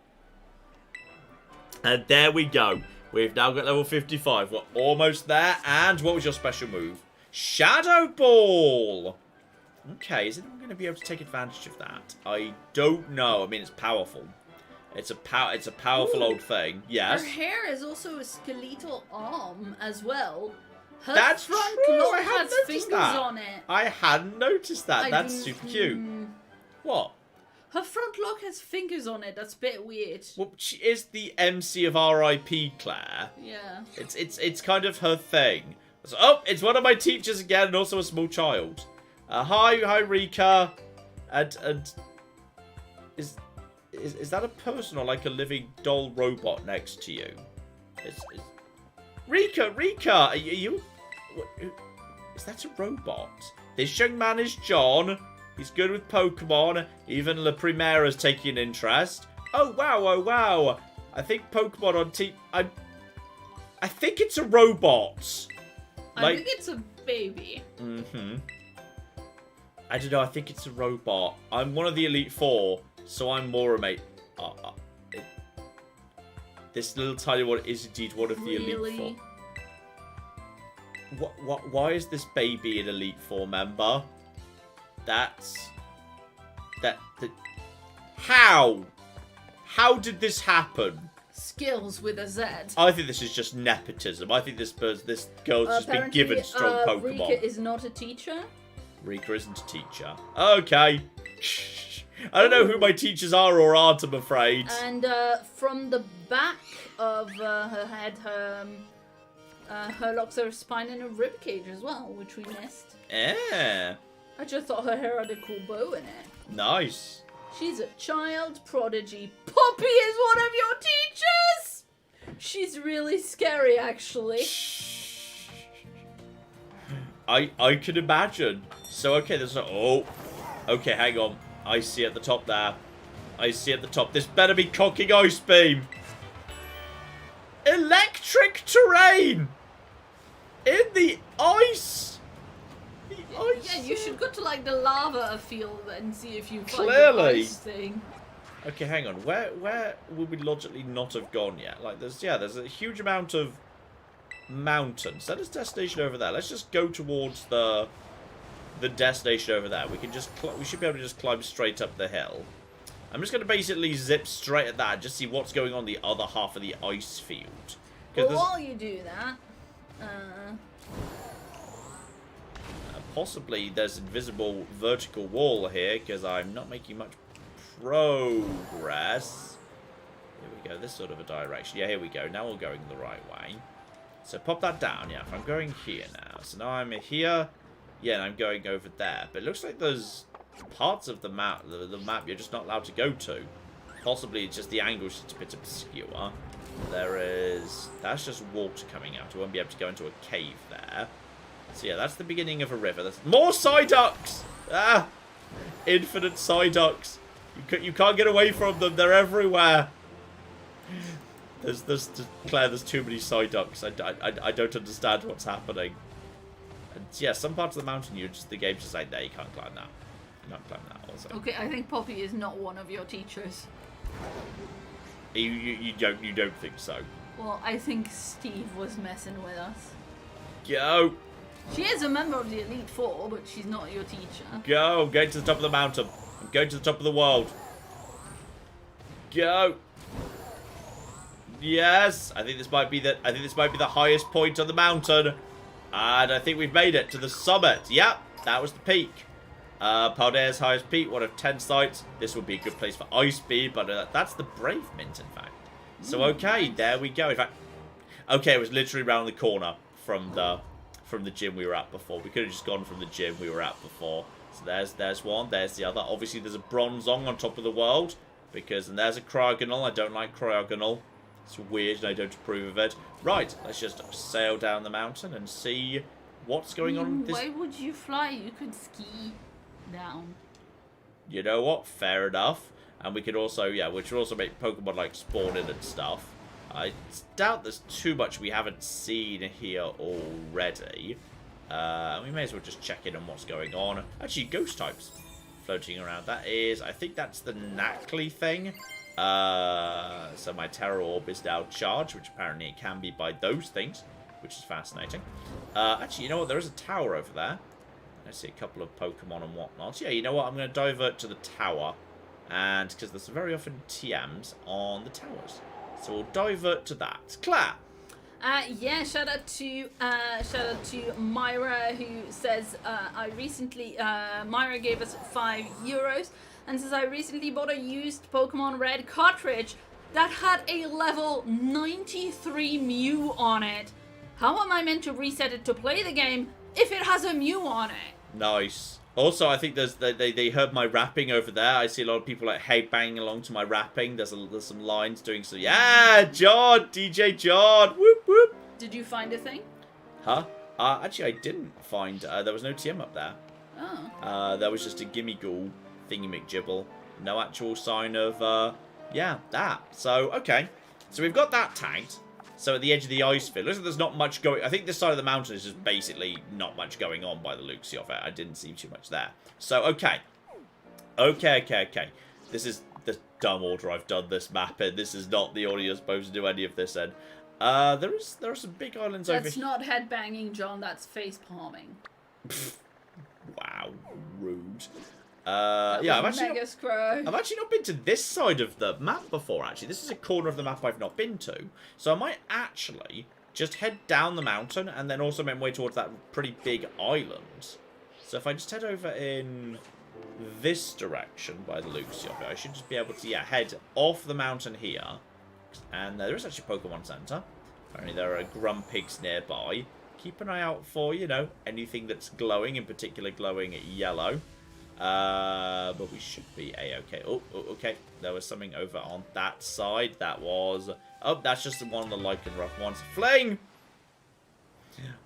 And there we go. We've now got level 55. We're almost there. And what was your special move? Shadow Ball. Okay, is anyone going to be able to take advantage of that? I don't know. I mean, it's powerful. It's a powerful old thing. Yes. Her hair is also a skeletal arm as well. Her That's front true. lock I hadn't has noticed fingers that. on it. I hadn't noticed that. That's super cute. What? Her front lock has fingers on it. That's a bit weird. Well, she is the MC of R.I.P. Claire. Yeah. It's kind of her thing. So, oh, it's one of my teachers again, and also a small child. Hi, Rika. And is that a person or like a living doll robot next to you? Rika, are you? Is that a robot? This young man is John. He's good with Pokemon. Even La Primera's taking an interest. Oh wow. I think Pokemon on team. I think it's a robot. I think it's a baby. I don't know. I think it's a robot. I'm one of the Elite Four, so I'm more a mate. This little tiny one is indeed one of the Elite Four. Why is this baby an Elite Four member? How did this happen? Skills with a Z. I think this is just nepotism. I think this girl's just been given strong Pokemon. Rika is not a teacher. Rika isn't a teacher. Okay. I don't know who my teachers are or aren't, I'm afraid. And from the back of her head, her locks are spine in a rib cage as well, which we missed. Yeah. I just thought her hair had a cool bow in it. Nice. She's a child prodigy. Poppy is one of your teachers! She's really scary, actually. I can imagine. So, okay, there's no... Oh. Okay, hang on. I see at the top there. I see at the top. This better be cocking ice beam. Electric terrain. In the ice. The ice. Yeah, you should go to like the lava field and see if you find Clearly. the ice thing. Okay, hang on. Where would we logically not have gone yet? Like, there's a huge amount of mountains. That is destination over there. Let's just go towards the destination over there. We should be able to just climb straight up the hill. I'm just going to basically zip straight at that, just see what's going on the other half of the ice field. Well, while you do that, possibly there's invisible vertical wall here, because I'm not making much progress. Here we go, this sort of a direction. Yeah, here we go. Now we're going the right way. So pop that down. Yeah, if I'm going here now. So now I'm here. Yeah, and I'm going over there. But it looks like there's parts of the map you're just not allowed to go to. Possibly it's just the angle's just a bit obscure. That's just water coming out. We won't be able to go into a cave there. So yeah, that's the beginning of a river. There's more Psyducks! Ah! Infinite Psyducks. You can't get away from them. They're everywhere. Claire, there's too many Psyducks. I don't understand what's happening. And yeah, some parts of the mountain, the game's just like, there, you can't climb that. You can't climb that also. Okay, I think Poppy is not one of your teachers. You don't think so? Well, I think Steve was messing with us. Go! She is a member of the Elite Four, but she's not your teacher. Go! I'm going to the top of the mountain. I'm going to the top of the world. Go! Yes! I think this might be the highest point on the mountain. And I think we've made it to the summit. Yep, that was the peak. Paldea's highest peak, one of 10 sites. This would be a good place for ice speed, but that's the Brave Mint, in fact. So, okay, there we go. In fact, okay, it was literally around the corner from the gym we were at before. We could have just gone from the gym we were at before. So there's one, there's the other. Obviously, there's a Bronzong on top of the world. And there's a Cryogonal. I don't like Cryogonal. It's weird and I don't approve of it. Right, let's just sail down the mountain and see what's going on. Why would you fly? You could ski down. You know what? Fair enough. And we could also, we should also make Pokemon like spawn in and stuff. I doubt there's too much we haven't seen here already. We may as well just check in on what's going on. Actually, ghost types floating around. I think that's the Knackley thing. So my Terror Orb is now charged, which apparently it can be by those things, which is fascinating. Actually, you know what? There is a tower over there. I see a couple of Pokemon and whatnot. Yeah, you know what? I'm going to divert to the tower, and because there's very often TMs on the towers, so we'll divert to that. Claire. Yeah, shout out to Myra, who says Myra gave us €5 and says I recently bought a used Pokemon Red cartridge that had a level 93 Mew on it. How am I meant to reset it to play the game if it has a Mew on it? Nice. Also, I think they heard my rapping over there. I see a lot of people like banging along to my rapping. There's some lines doing so. Yeah, John, DJ John. Whoop whoop. Did you find a thing? Huh? Actually, I didn't find. There was no TM up there. Oh. There was just a gimmighoul thingy-McJibble. No actual sign of that. So okay. So we've got that tagged. So at the edge of the ice field, looks like there's not much going. I think this side of the mountain is just basically not much going on by the looks of it. I didn't see too much there. So okay. This is the dumb order I've done this map in. This is not the order you're supposed to do any of this in. There are some big islands over here. That's not headbanging, John. That's face palming. Wow, rude. I've actually not been to this side of the map before, actually. This is a corner of the map I've not been to. So I might actually just head down the mountain and then also make my way towards that pretty big island. So if I just head over in this direction by the Luxio, I should just be able to, head off the mountain here. And there is actually a Pokemon Center. Apparently there are Grumpigs nearby. Keep an eye out for, anything that's glowing, in particular glowing yellow. But we should be a-okay. Oh, okay. There was something over on that side. That was... Oh, that's just one of the Lycanroc ones. Fling!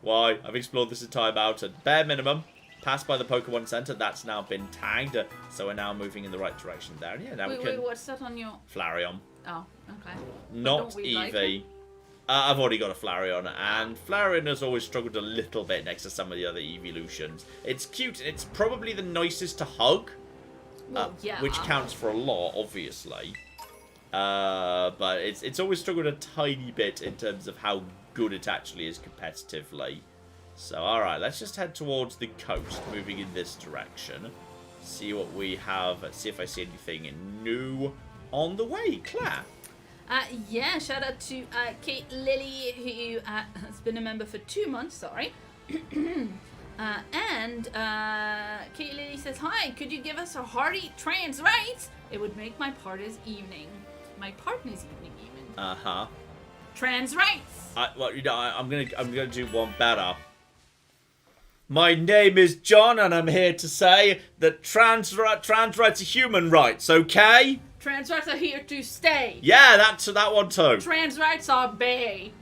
Why? I've explored this entire mountain. Bare minimum. Passed by the Pokemon Center. That's now been tagged. So we're now moving in the right direction there. Yeah, now we can... Wait, what's that on your... Flareon. Oh, okay. Not Eevee. I've already got a Flareon, and Flareon has always struggled a little bit next to some of the other evolutions. It's cute, and it's probably the nicest to hug, which counts for a lot, obviously. But it's always struggled a tiny bit in terms of how good it actually is competitively. So, alright, let's just head towards the coast, moving in this direction. See what we have, see if I see anything new on the way. Claire? Yeah, shout out to Kate Lily, who has been a member for 2 months, sorry. And Kate Lily says, hi, could you give us a hearty trans rights? It would make my partner's evening. My partner's evening, even. Uh-huh. Trans rights. I'm gonna do one better. My name is John, and I'm here to say that trans rights are human rights, okay? Trans rights are here to stay. Yeah, that one too. Trans rights are bae.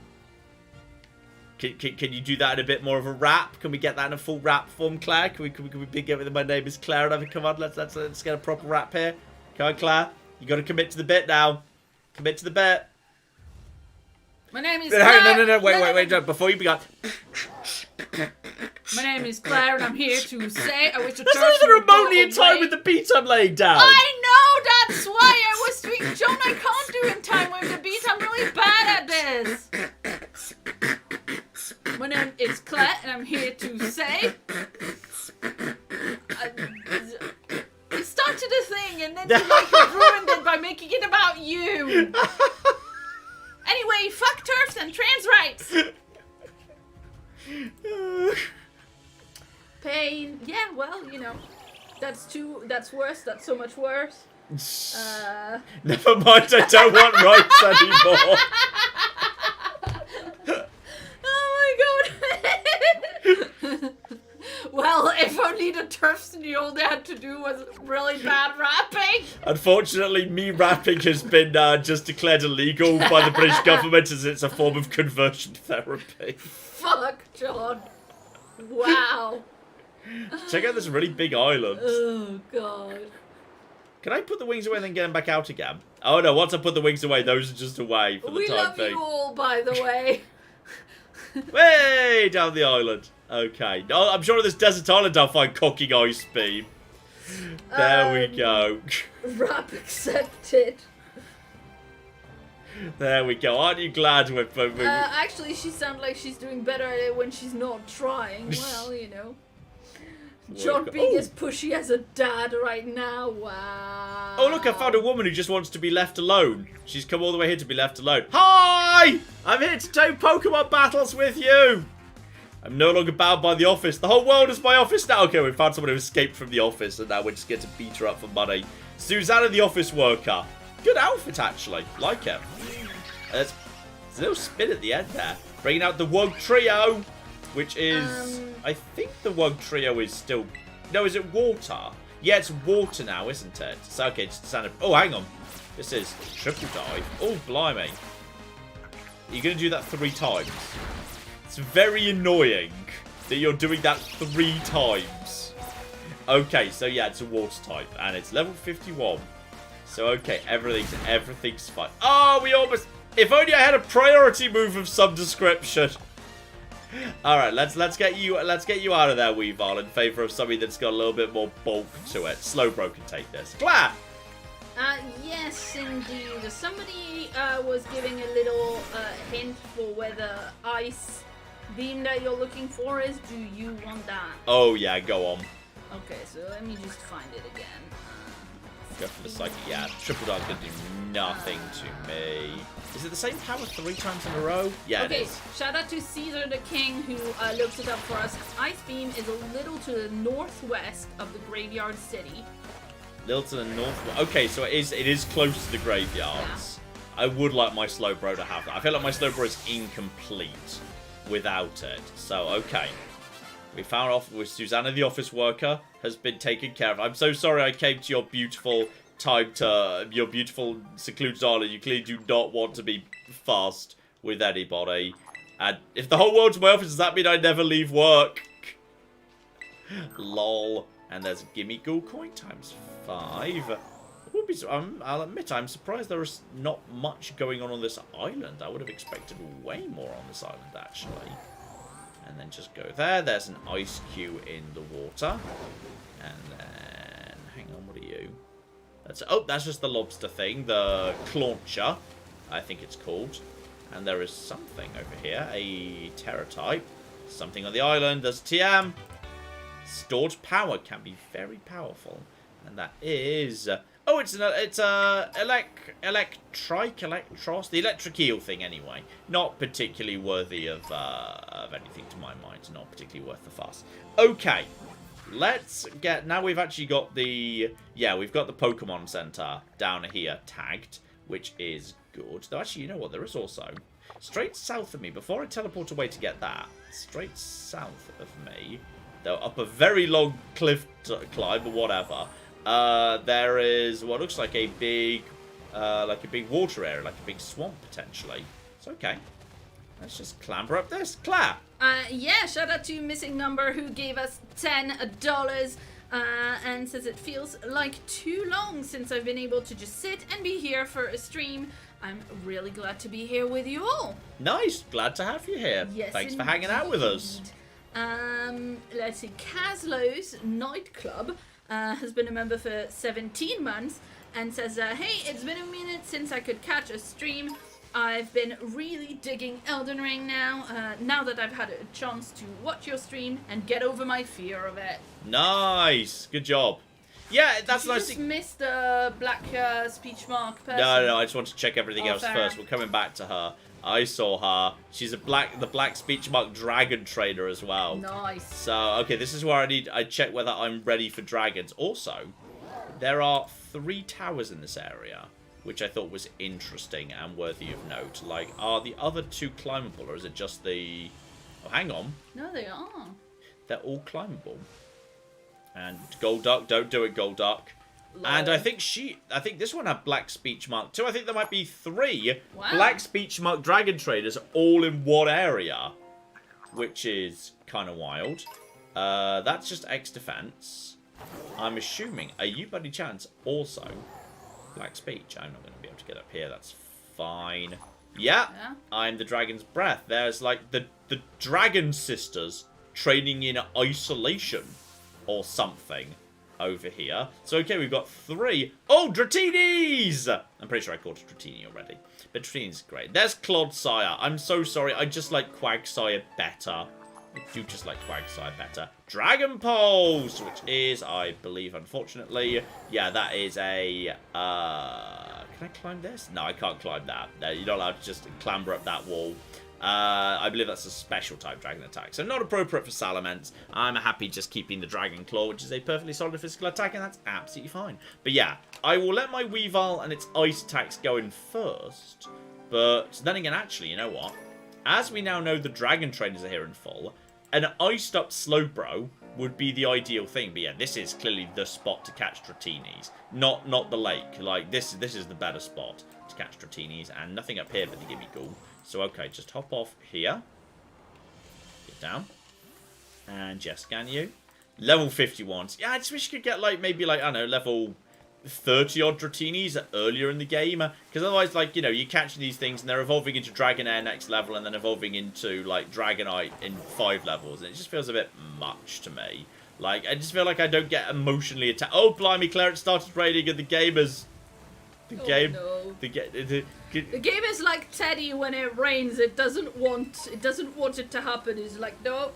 Can you do that in a bit more of a rap? Can we get that in a full rap form, Claire? Can we big it with my name is Claire and have it? Come on, let's get a proper rap here. Come on, Claire. You got to commit to the bit now. Commit to the bit. My name is Claire. No. Wait. Before you begin. My name is Claire, and I'm here to say I wish the That's not even remotely in time with the beat I'm laying down. I know, that's why I was doing... John, I can't do in time with the beat. I'm really bad at this. My name is Claire, and I'm here to say... You started a thing, and then you ruined it by making it about you. Anyway, fuck turfs and trans rights. Pain. Yeah, well, that's worse. That's so much worse. Never mind, I don't want rights anymore. Oh my god. Well, if only the turfs knew all they had to do was really bad rapping. Unfortunately, me rapping has been just declared illegal by the British government as it's a form of conversion therapy. Fuck, John. Wow. Check out this really big island. Oh, God. Can I put the wings away and then get them back out again? Oh, no, once I put the wings away, those are just away for the time being. We love you all, by the way. Way down the island. Okay. Oh, I'm sure on this desert island I'll find cocking ice beam. There we go. Rap accepted. There we go. Aren't you glad we're... Actually, she sounds like she's doing better at it when she's not trying. Well, John being as pushy as a dad right now. Wow. Oh, look, I found a woman who just wants to be left alone. She's come all the way here to be left alone. Hi! I'm here to do Pokemon battles with you. I'm no longer bound by the office. The whole world is my office now. Okay, we found someone who escaped from the office, and now we're just going to beat her up for money. Susanna, the office worker. Good outfit, actually. Like it. There's a little spin at the end there. Bringing out the Wug Trio, which is... I think the Wug Trio is still... No, is it water? Yeah, it's water now, isn't it? So, okay, just stand up. Oh, hang on. This is triple dive. Oh, blimey. You're going to do that 3 times. It's very annoying that you're doing that 3 times. Okay, so yeah, it's a water type, and it's level 51. So, okay, everything's fine. Oh, we almost... If only I had a priority move of some description. All right, let's get you out of there, Weavile, in favor of something that's got a little bit more bulk to it. Slowbro can take this. Claire. Yes, indeed. Somebody was giving a little hint for where the ice beam that you're looking for is. Do you want that? Oh yeah, go on. Okay, so let me just find it again. Go for the psychic. Yeah, triple dart's gonna do nothing to me. Is it the same power 3 times in a row? Yeah, okay, it is. Shout out to Caesar the King who looked it up for us. Ice Beam is a little to the northwest of the Graveyard City. Little to the north. Okay, so it is close to the graveyards. Yeah. I would like my Slowbro to have that. I feel like my Slowbro is incomplete without it. So, okay. We found off with Susanna, the office worker, has been taken care of. I'm so sorry I came to your beautiful your beautiful secluded island. You clearly do not want to be fast with anybody. And if the whole world's my office, does that mean I never leave work? Lol. And there's a gimme ghoul coin times 5. I'll admit, I'm surprised there is not much going on this island. I would have expected way more on this island, actually. And then just go there. There's an ice cube in the water. And then, hang on, what are you? That's just the lobster thing, the clauncher, I think it's called. And there is something over here, a Terra type. Something on the island. There's TM. Stored power can be very powerful, and that is it's electros, the electric eel thing anyway. Not particularly worthy of anything to my mind. Not particularly worth the fuss. Okay. Let's get... Now we've actually got the... Yeah, we've got the Pokemon Center down here tagged, which is good. Though, actually, you know what? There is also... Straight south of me, before I teleport away to get that, straight south of me, though up a very long cliff climb or whatever, there is what looks like a big water area, like a big swamp, potentially. It's okay. Let's just clamber up this. Claire! Yeah, shout out to Missing Number who gave us $10 and says it feels like too long since I've been able to just sit and be here for a stream. I'm really glad to be here with you all. Nice. Glad to have you here. Yes, thanks for hanging out with us. Let's see. Caslo's Nightclub has been a member for 17 months and says, hey, it's been a minute since I could catch a stream. I've been really digging Elden Ring now, now that I've had a chance to watch your stream and get over my fear of it. Nice. Good job. Yeah, that's nice. You just missed the black speech mark person. No, I just want to check everything else fair. first. We're coming back to her. I saw her. She's the black speech mark dragon trader as well. Nice. So, okay, this is where I check whether I'm ready for dragons. Also, there are 3 towers in this area, which I thought was interesting and worthy of note. Like, are the other 2 climbable, or is it just the... Oh, hang on. No, they are. They're all climbable. And Golduck, don't do it, Golduck. Lol. And I think this one had black speech mark too. I think there might be 3 black speech mark dragon traders all in one area, which is kind of wild. That's just X defense. I'm assuming. Are you by any chance also black speech? I'm not going to be able to get up here. That's fine. Yeah. I'm the dragon's breath. There's like the dragon sisters training in isolation or something over here. So, okay, we've got 3. Oh, Dratini's! I'm pretty sure I called it Dratini already. But Dratini's great. There's Clodsire. I'm so sorry. I just like Quagsire better. I do just like Quagsire better. Dragon Pulse, which is, I believe, unfortunately, yeah, that is a, can I climb this? No, I can't climb that. No, you're not allowed to just clamber up that wall. I believe that's a special type dragon attack. So not appropriate for Salamence. I'm happy just keeping the Dragon Claw, which is a perfectly solid physical attack, and that's absolutely fine. But yeah, I will let my Weavile and its ice attacks go in first. But then again, actually, you know what? As we now know the Dragon Trainers are here in full, an iced up Slowbro would be the ideal thing. But yeah, this is clearly the spot to catch Dratini's. Not the lake. Like, this is the better spot to catch Dratini's, and nothing up here but the Gimme Ghoul. So, okay, just hop off here. Get down. And yes, scan you. Level 51s. Yeah, I just wish you could get, like, maybe, like, I don't know, level 30-odd Dratini's earlier in the game. Because otherwise, like, you know, you're catching these things and they're evolving into Dragonair next level and then evolving into, like, Dragonite in 5 levels. And it just feels a bit much to me. Like, I just feel like I don't get emotionally attacked. Oh, blimey, Claire, it started raining and the game is... The game is like Teddy when it rains. It doesn't want it to happen. It's like no.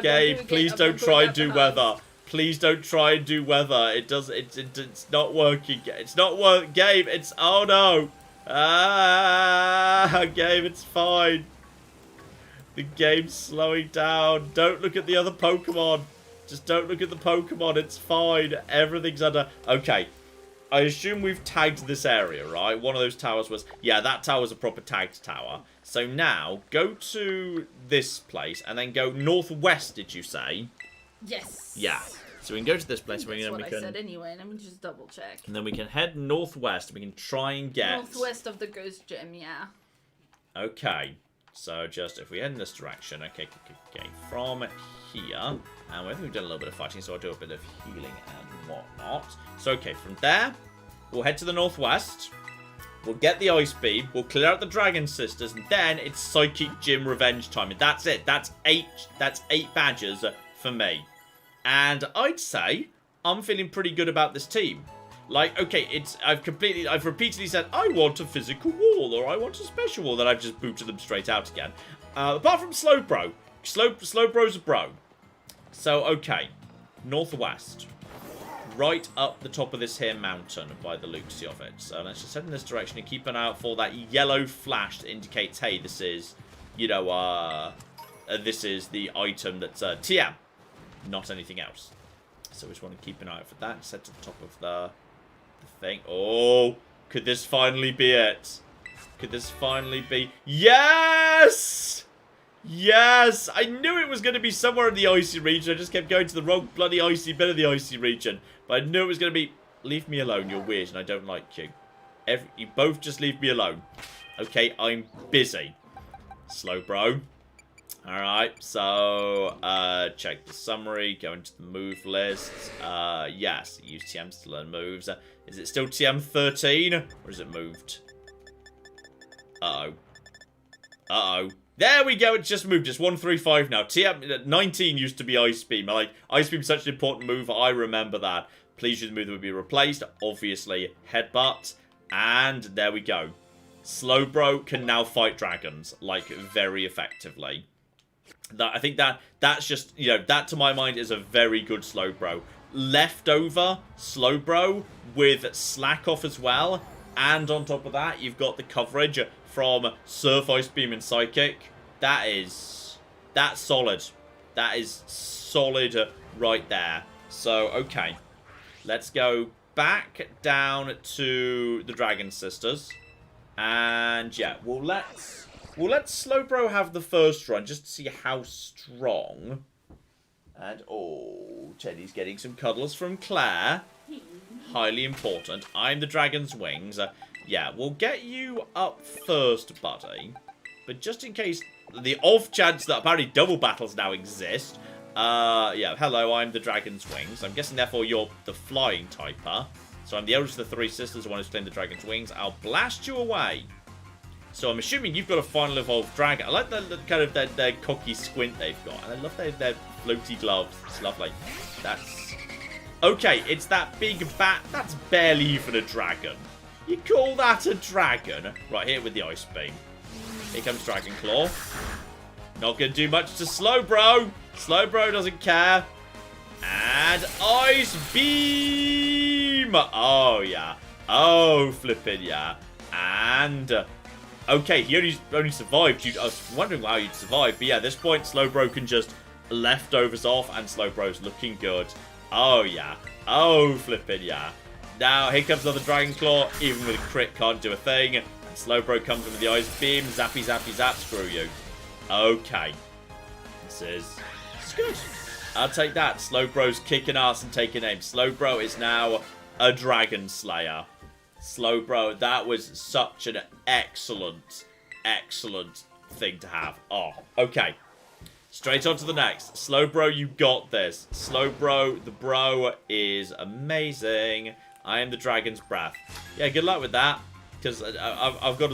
Gabe, please don't try and do weather. Please don't try and do weather. It's not working. It's not game. It's, oh no. Game, it's fine. The game's slowing down. Don't look at the other Pokemon. Just don't look at the Pokemon. It's fine. Everything's under... Okay. I assume we've tagged this area, right? One of those towers was... Yeah, that tower's a proper tagged tower. So now, go to this place and then go northwest, did you say? Yes. Yeah. So we can go to this place. That's what I said anyway. Let me just double check. And then we can head northwest. We can try and get... Northwest of the Ghost Gym, yeah. Okay. So just, if we head in this direction, okay, from here, and I think we've done a little bit of fighting, so I'll do a bit of healing and whatnot. So, okay, from there, we'll head to the northwest, we'll get the Ice Beam, we'll clear out the Dragon Sisters, and then it's Psychic Gym Revenge time, and that's it. That's eight badges for me. And I'd say I'm feeling pretty good about this team. Like, okay, I've repeatedly said, I want a physical wall, or I want a special wall, then I've just booted them straight out again. Apart from Slowbro. Slowbro's a bro. So, okay. Northwest. Right up the top of this here mountain by the looks of it. So let's just head in this direction and keep an eye out for that yellow flash that indicates, hey, this is, you know, this is the item that's TM. Not anything else. So we just want to keep an eye out for that. Set to the top of the thing. Oh, could this finally be it? Could this finally be... Yes! Yes! I knew it was going to be somewhere in the icy region. I just kept going to the wrong bloody icy bit of the icy region. But I knew it was going to be... Leave me alone, you're weird and I don't like you. You both just leave me alone. Okay, I'm busy. Slow bro. Alright, so, check the summary, go into the move list. Yes, use TMs to learn moves. Is it still TM 13? Or is it moved? Uh-oh. Uh-oh. There we go, it's just moved. It's 135 now. TM 19 used to be Ice Beam. Like, Ice Beam's such an important move, I remember that. Please use the move that would be replaced. Obviously, Headbutt. And there we go. Slowbro can now fight dragons, like, very effectively. I think that's just, you know, that to my mind is a very good Slowbro. Leftover Slowbro with Slack Off as well. And on top of that, you've got the coverage from Surf, Ice Beam, and Psychic. That's solid. That is solid right there. So, okay. Let's go back down to the Dragon Sisters. And, yeah, we'll let Slowbro have the first run just to see how strong. And, oh, Teddy's getting some cuddles from Claire. Highly important. I'm the Dragon's Wings. Yeah, we'll get you up first, buddy. But just in case, the off chance that apparently double battles now exist. Yeah, hello, I'm the Dragon's Wings. I'm guessing, therefore, you're the flying typer. So I'm the eldest of the three sisters, the one who's claimed the Dragon's Wings. I'll blast you away. So I'm assuming you've got a final evolved dragon. I like the kind of their cocky squint they've got. And I love their floaty gloves. It's lovely. That's... Okay, it's that big bat. That's barely even a dragon. You call that a dragon? Right, here with the Ice Beam. Here comes Dragon Claw. Not going to do much to Slowbro. Slowbro doesn't care. And Ice Beam. Oh, yeah. Oh, flippin' yeah. And... okay, he only survived. I was wondering how you'd survive. But yeah, at this point, Slowbro can just leftovers off, and Slowbro's looking good. Oh, yeah. Oh, flippin' yeah. Now, here comes another Dragon Claw. Even with a crit, can't do a thing. And Slowbro comes in with the Ice Beam. Zappy, zappy, zap. Screw you. Okay. This is good. I'll take that. Slowbro's kicking ass and taking aim. Slowbro is now a Dragon Slayer. Slowbro, that was such an excellent, excellent thing to have. Oh, okay. Straight on to the next. Slowbro, you got this. Slowbro, the bro, is amazing. I am the Dragon's Breath. Yeah, good luck with that. Because I've got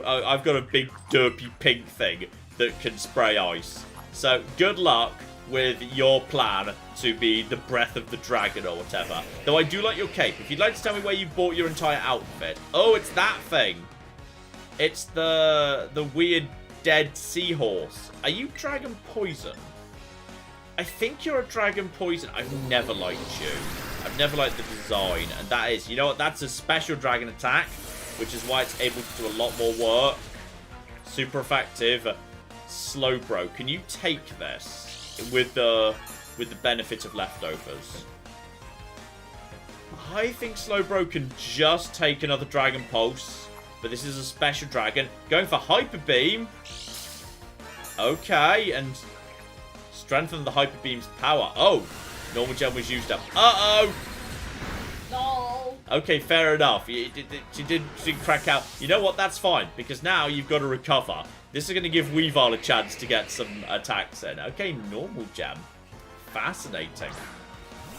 I've got a big derpy pink thing that can spray ice. So, good luck with your plan to be the breath of the dragon or whatever. Though I do like your cape. If you'd like to tell me where you bought your entire outfit. Oh, it's that thing. It's the weird dead seahorse. Are you dragon poison? I think you're a dragon poison. I've never liked you. I've never liked the design. And that is, you know what? That's a special dragon attack, which is why it's able to do a lot more work. Super effective. Slowbro, can you take this with the benefit of leftovers? I think Slowbro can just take another Dragon Pulse, but this is a special dragon. Going for Hyper Beam. Okay, and strengthen the Hyper Beam's power. Oh, normal gem was used up. Uh-oh! No. Okay, fair enough. She did crack out. You know what? That's fine, because now you've got to recover. This is going to give Weavile a chance to get some attacks in. Okay, normal gem. Fascinating.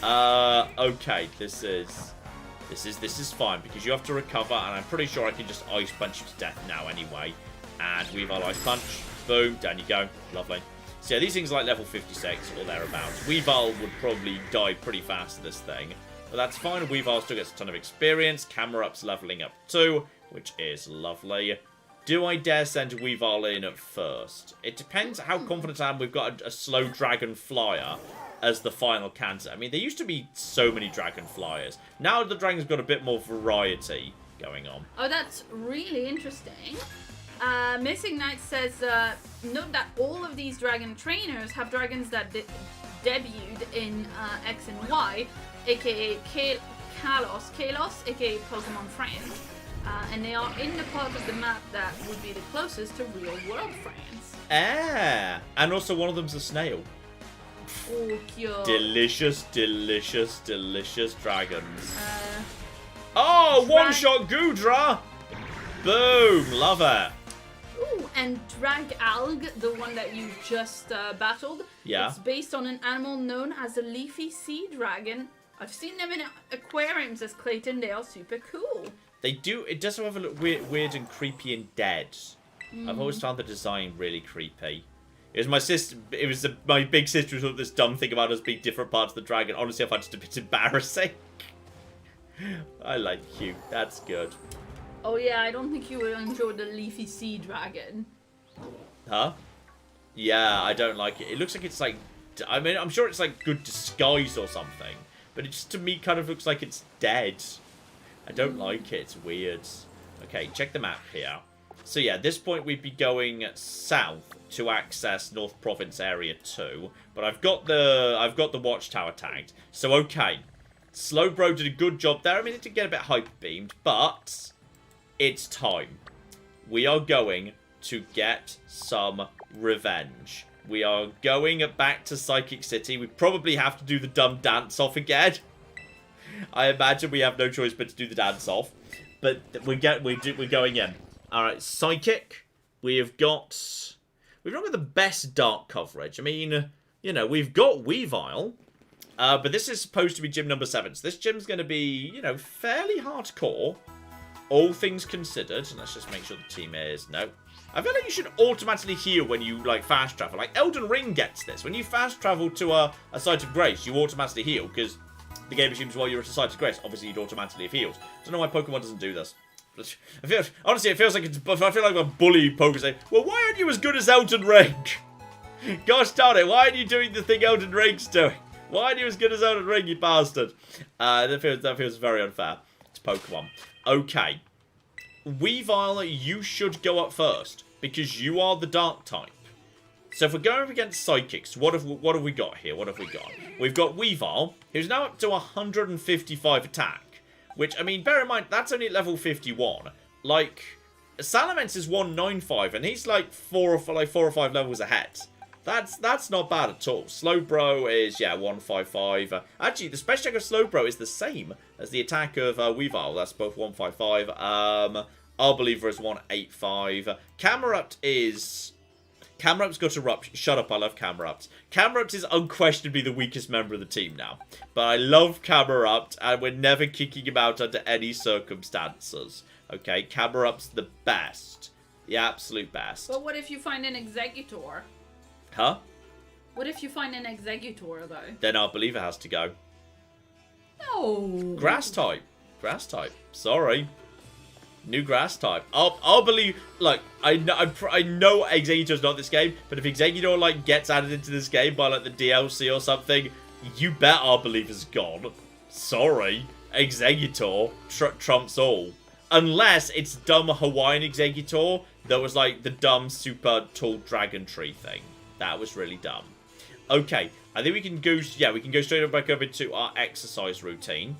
Okay, this is fine, because you have to recover, and I'm pretty sure I can just Ice Punch you to death now anyway. And Weavile Ice Punch. Boom, down you go. Lovely. So yeah, these things are like level 56 or thereabouts. Weavile would probably die pretty fast to this thing. But that's fine. Weavile still gets a ton of experience. Camera Up's leveling up too, which is lovely. Do I dare send Weavile in at first? It depends how confident I am we've got a slow dragon flyer as the final candidate. I mean, there used to be so many dragon flyers. Now the dragon's got a bit more variety going on. Oh, that's really interesting. Missing Knight says, note that all of these dragon trainers have dragons that debuted in X and Y, aka Kalos, aka Pokemon France. And they are in the part of the map that would be the closest to real world France. And also one of them's a snail. Oh, cute. Delicious, delicious, delicious dragons. Oh, one-shot Goodra! Boom, love it. Ooh, and Dragalg, the one that you just battled. Yeah. It's based on an animal known as a leafy sea dragon. I've seen them in aquariums as Clayton. They are super cool. They do. It does have a look weird and creepy and dead. I've always found the design really creepy. It was my sister. It was my big sister who thought this dumb thing about us being different parts of the dragon. Honestly, I find it a bit embarrassing. I like you. That's good. Oh yeah, I don't think you would enjoy the leafy sea dragon. Huh? Yeah, I don't like it. It looks like it's like. I mean, I'm sure it's like good disguise or something, but it just to me kind of looks like it's dead. I don't like it. It's weird. Okay, check the map here. So yeah, at this point we'd be going south to access North Province Area 2, but I've got the watchtower tagged. So okay, Slowbro did a good job there. I mean, it did get a bit hyper beamed, but it's time. We are going to get some revenge. We are going back to Psychic City. We probably have to do the dumb dance off again. I imagine we have no choice but to do the dance off, but we're going in. All right, Psychic. We've not got the best dark coverage. I mean, you know, we've got Weavile, but this is supposed to be gym number 7. So this gym's going to be, you know, fairly hardcore, all things considered. Let's just make sure the team is no. I feel like you should automatically heal when you, like, fast travel. Like, Elden Ring gets this. When you fast travel to a Site of Grace, you automatically heal, because the game assumes while you're at a Site of Grace, obviously you'd automatically have healed. I don't know why Pokemon doesn't do this. Honestly, it feels like I feel like a bully Pokemon saying, well, why aren't you as good as Elden Ring? Gosh darn it, why aren't you doing the thing Elden Ring's doing? Why aren't you as good as Elden Ring, you bastard? That feels very unfair. It's Pokemon. Okay. Weavile, you should go up first, because you are the Dark type. So if we're going up against Psychics, what have we got here? What have we got? We've got Weavile, who's now up to 155 attack. Which, I mean, bear in mind, that's only at level 51. Like, Salamence is 195, and he's like 4 or 5 levels ahead. That's not bad at all. Slowbro is, yeah, 155. Actually, the special attack of Slowbro is the same as the attack of Weavile. That's both 155. Arbeliever is 185. Camerupt's got Erupt. Shut up, I love Camerupt. Camerupt is unquestionably the weakest member of the team now. But I love Camerupt, and we're never kicking him out under any circumstances. Okay, Camerupt's the best. The absolute best. But what if you find an Executor? Huh? What if you find an Executor, though? Then Arbeliever has to go. No. Grass type. Grass type. Sorry. New grass type. I'll believe. Look, I know Exeggutor's not this game, but if Exeggutor like gets added into this game by like the DLC or something, you bet I'll believe is gone. Sorry, Exeggutor trumps all. Unless it's dumb Hawaiian Exeggutor that was like the dumb super tall dragon tree thing. That was really dumb. Okay, I think we can go. Yeah, we can go straight back over to our exercise routine.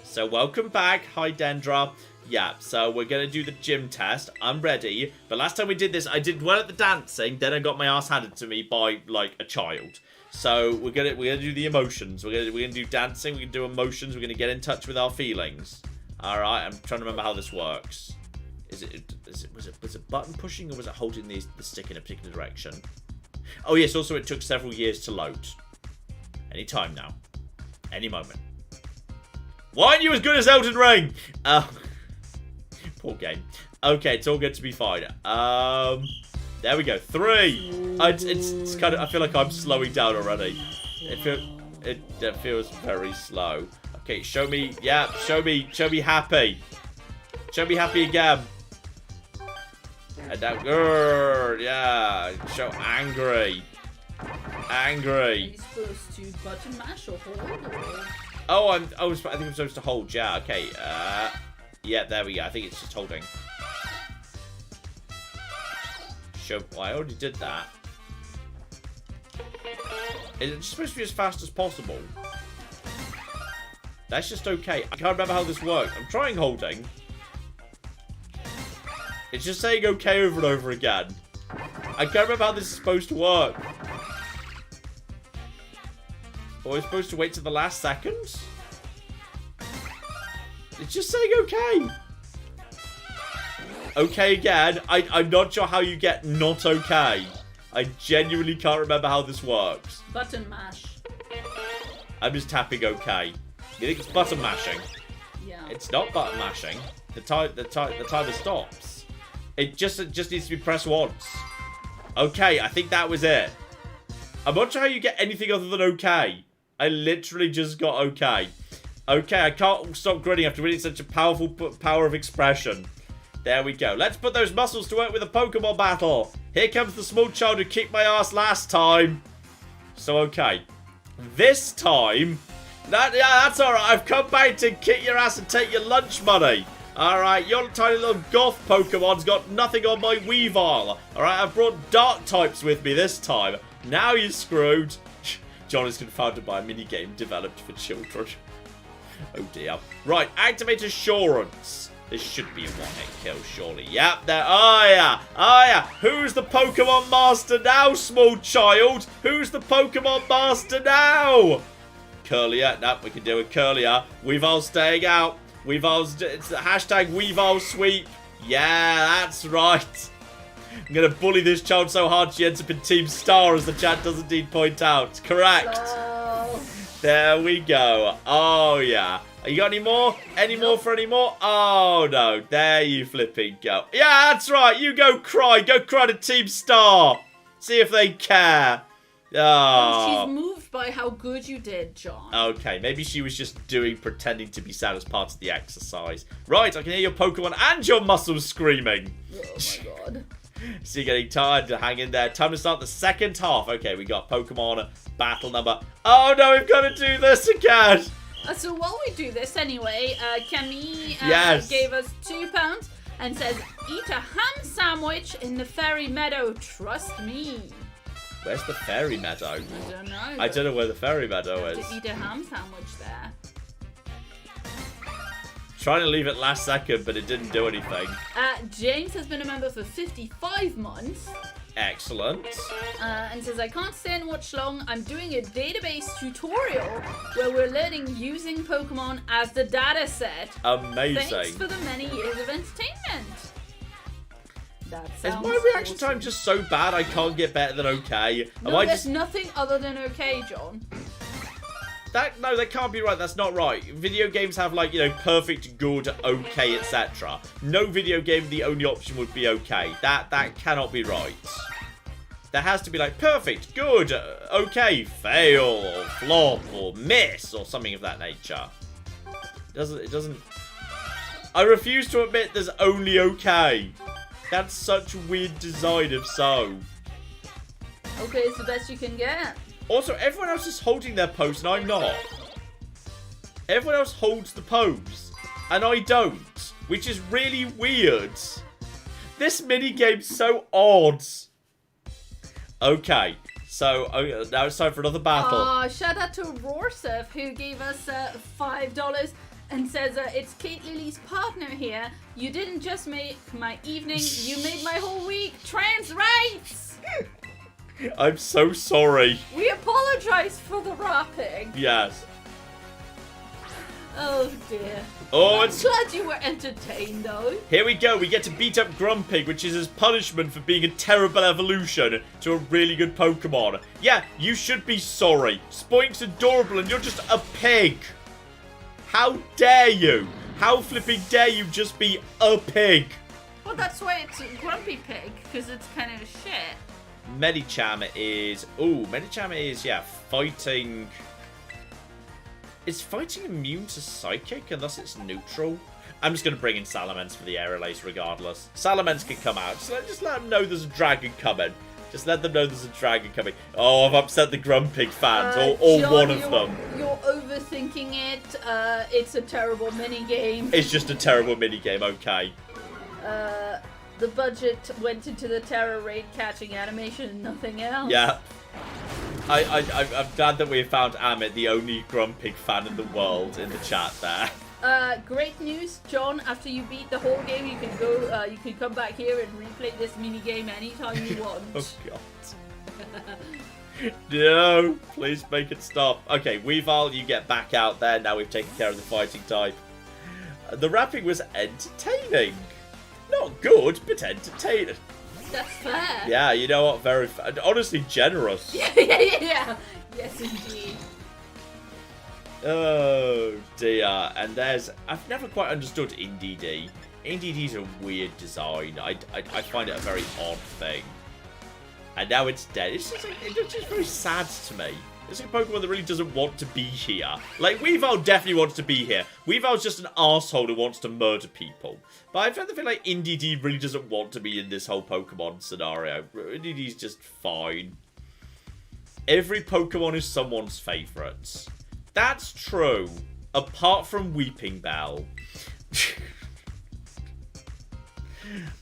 So welcome back. Hi, Dendra. Yeah, so we're going to do the gym test. I'm ready. But last time we did this, I did well at the dancing. Then I got my ass handed to me by, like, a child. So we're gonna do the emotions. We're gonna do dancing. We're going to do emotions. We're going to get in touch with our feelings. All right, I'm trying to remember how this works. Was it button pushing or was it holding the stick in a particular direction? Oh, yes, also it took several years to load. Any time now. Any moment. Why aren't you as good as Elden Ring? Poor game. Okay, it's all good to be fine. There we go. 3. It's kind of. I feel like I'm slowing down already. It feels very slow. Okay, show me. Yeah, show me happy. Show me happy again. And now, yeah. Show angry. Angry. Are you supposed to button mash or hold? Or... Oh, I think I'm supposed to hold. Yeah. Okay. Yeah. There we go. I think it's just holding. Well, I already did that. Is it supposed to be as fast as possible? That's just okay. I can't remember how this works. I'm trying holding. It's just saying okay over and over again. I can't remember how this is supposed to work. Are we supposed to wait till the last second? It's just saying okay. Okay again. I'm not sure how you get not okay. I genuinely can't remember how this works. Button mash. I'm just tapping okay. You think it's button mashing? Yeah. It's not button mashing. The timer stops. It just needs to be pressed once. Okay, I think that was it. I'm not sure how you get anything other than okay. I literally just got okay. Okay, I can't stop grinning after winning such a powerful power of expression. There we go. Let's put those muscles to work with a Pokemon battle. Here comes the small child who kicked my ass last time. So, okay. This time... that's alright. I've come back to kick your ass and take your lunch money. Alright, your tiny little goth Pokemon's got nothing on my Weavile. Alright, I've brought dark types with me this time. Now you're screwed. John is confounded by a minigame developed for children. Oh dear. Right, activate Assurance. This should be a one-hit kill, surely. Yep, there. Oh, yeah. Oh, yeah. Who's the Pokemon Master now, small child? Who's the Pokemon Master now? Curlier. Nope, we can do it. Curlier. Weavile staying out. Weavile's... It's the hashtag Weavile sweep. Yeah, that's right. I'm going to bully this child so hard she ends up in Team Star, as the chat does indeed point out. Correct. Oh. There we go. Oh, yeah. You got any more? Any more for any more? Oh, no. There you flipping go. Yeah, that's right. You go cry. Go cry to Team Star. See if they care. Oh. She's moved by how good you did, John. Okay, maybe she was just pretending to be sad as part of the exercise. Right, I can hear your Pokemon and your muscles screaming. Oh, my God. So you're getting tired to hang in there. Time to start the second half. Okay, we got Pokemon battle number... Oh, no, we've got to do this again. So while we do this anyway, Camille yes. gave us £2 and says, eat a ham sandwich in the fairy meadow, trust me. Where's the fairy meadow? I don't know. I don't know where the fairy meadow is. To eat a ham sandwich there. Trying to leave it last second, but it didn't do anything. James has been a member for 55 months. Excellent. And says, I can't stay and watch long. I'm doing a database tutorial where we're learning using Pokemon as the data set. Amazing. Thanks for the many years of entertainment. That Is sounds my reaction awesome. time just so bad I can't get better than okay? No, there's nothing other than okay, John. No, that can't be right. That's not right. Video games have, like, you know, perfect, good, okay, etc. No video game, the only option would be okay. That cannot be right. There has to be, like, perfect, good, okay, fail, or flop, or miss, or something of that nature. It doesn't... I refuse to admit there's only okay. That's such weird design of so. Okay, it's the best you can get. Also, everyone else is holding their pose and I'm not. Everyone else holds the pose and I don't, which is really weird. This minigame's so odd. Okay, so now it's time for another battle. Shout out to Rorsef who gave us $5 and says, it's Kate Lily's partner here. You didn't just make my evening, you made my whole week. Trans rights! I'm so sorry. We apologize for the rapping. Yes. Oh dear. Oh, I'm glad you were entertained though. Here we go. We get to beat up Grumpig, which is his punishment for being a terrible evolution to a really good Pokemon. Yeah, you should be sorry. Spoink's adorable and you're just a pig. How dare you? How flipping dare you just be a pig? Well, that's why it's Grumpy Pig, because it's kind of shit. Medicham is... Ooh, Medicham is, yeah, fighting... Is fighting immune to Psychic, and thus it's neutral? I'm just going to bring in Salamence for the air relays regardless. Salamence can come out. Just let them know there's a dragon coming. Just let them know there's a dragon coming. Oh, I've upset the Grumpig fans, all John, one of them. You're overthinking it. It's a terrible minigame. It's just a terrible minigame, okay. The budget went into the terror raid catching animation and nothing else. Yeah. I'm glad that we found Amit, the only Grumpig fan in the world, in the chat there. Great news, John. After you beat the whole game, you can go. You can come back here and replay this mini game anytime you want. Oh god. No, please make it stop. Okay, Weavile, you get back out there. Now we've taken care of the fighting type. The rapping was entertaining. Not good, but entertaining. That's fair. Yeah, you know what? Very, honestly, generous. Yeah. Yes, indeed. Oh dear. And there's, I've never quite understood IndieD. IndieD's a weird design. I find it a very odd thing. And now it's dead. It's just very sad to me. It's a Pokemon that really doesn't want to be here. Like, Weavile definitely wants to be here. Weavile's just an arsehole who wants to murder people. But I feel like IndieD really doesn't want to be in this whole Pokemon scenario. IndieD's just fine. Every Pokemon is someone's favourite. That's true. Apart from Weeping Bell.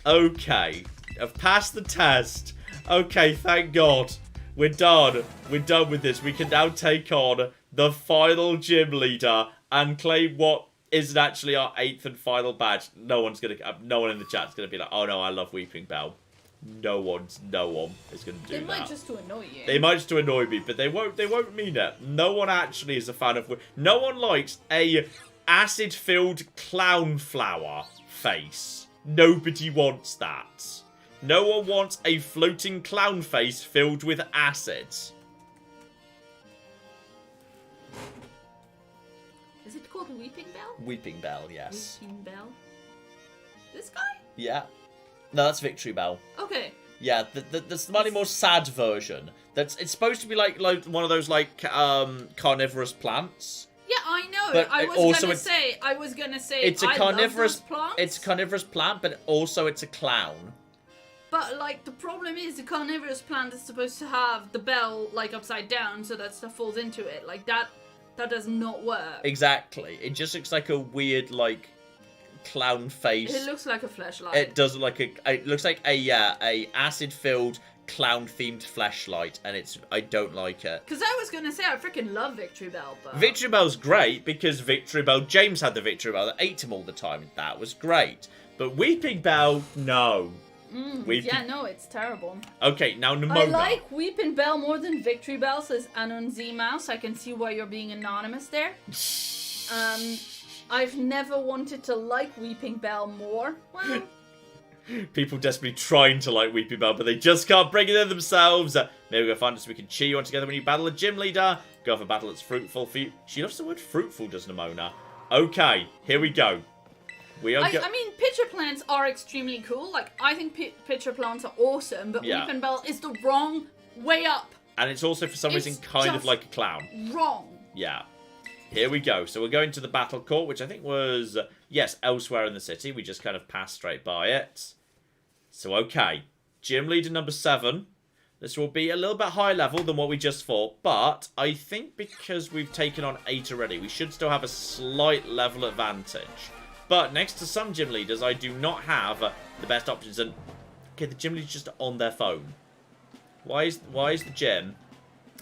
Okay. I've passed the test. Okay, thank God. We're done. We're done with this. We can now take on the final gym leader and claim what isn't actually our 8th and final badge. No one in the chat's gonna be like, oh no, I love Weeping Bell. No one is gonna do that. They might just to annoy you. They might just to annoy me, but they won't mean it. No one actually is a fan of. No one likes a acid-filled clown flower face. Nobody wants that. No one wants a floating clown face filled with acid. Is it called Weeping Bell? Weeping Bell, yes. Weeping Bell? This guy? Yeah. No, that's Victory Bell. Okay. Yeah, that's the slightly more sad version. It's supposed to be like one of those carnivorous plants. Yeah, I know. But I was gonna say it's a carnivorous plants. It's a carnivorous plant, but also it's a clown. But, like, the problem is the carnivorous plant is supposed to have the bell, like, upside down so that stuff falls into it. Like, that does not work. Exactly. It just looks like a weird, like, clown face. It looks like a fleshlight. It does look like it looks like a acid-filled, clown-themed fleshlight, and I don't like it. Because I was going to say, I freaking love Victory Bell, but... Victory Bell's great, because James had the Victory Bell that ate him all the time, and that was great. But Weeping Bell, no. Yeah, no, it's terrible. Okay, now Nemona. I like Weeping Bell more than Victory Bell, says Anon Z Mouse. I can see why you're being anonymous there. I've never wanted to like Weeping Bell more. Well... People desperately trying to like Weeping Bell, but they just can't bring it in themselves. Maybe we'll find us so we can cheer you on together when you battle a gym leader. Go for a battle that's fruitful for you. She loves the word fruitful, does Nemona. Okay, here we go. I mean, pitcher plants are extremely cool. Like, I think pitcher plants are awesome, but Weeping Bell is the wrong way up. And it's also, for some reason, kind of like a clown. Wrong. Yeah. Here we go. So we're going to the battle court, which I think was, yes, elsewhere in the city. We just kind of passed straight by it. So, okay. Gym leader number 7. This will be a little bit higher level than what we just fought, but I think because we've taken on 8 already, we should still have a slight level advantage. But next to some gym leaders, I do not have the best options. And okay, the gym leader's just on their phone. Why is the gym?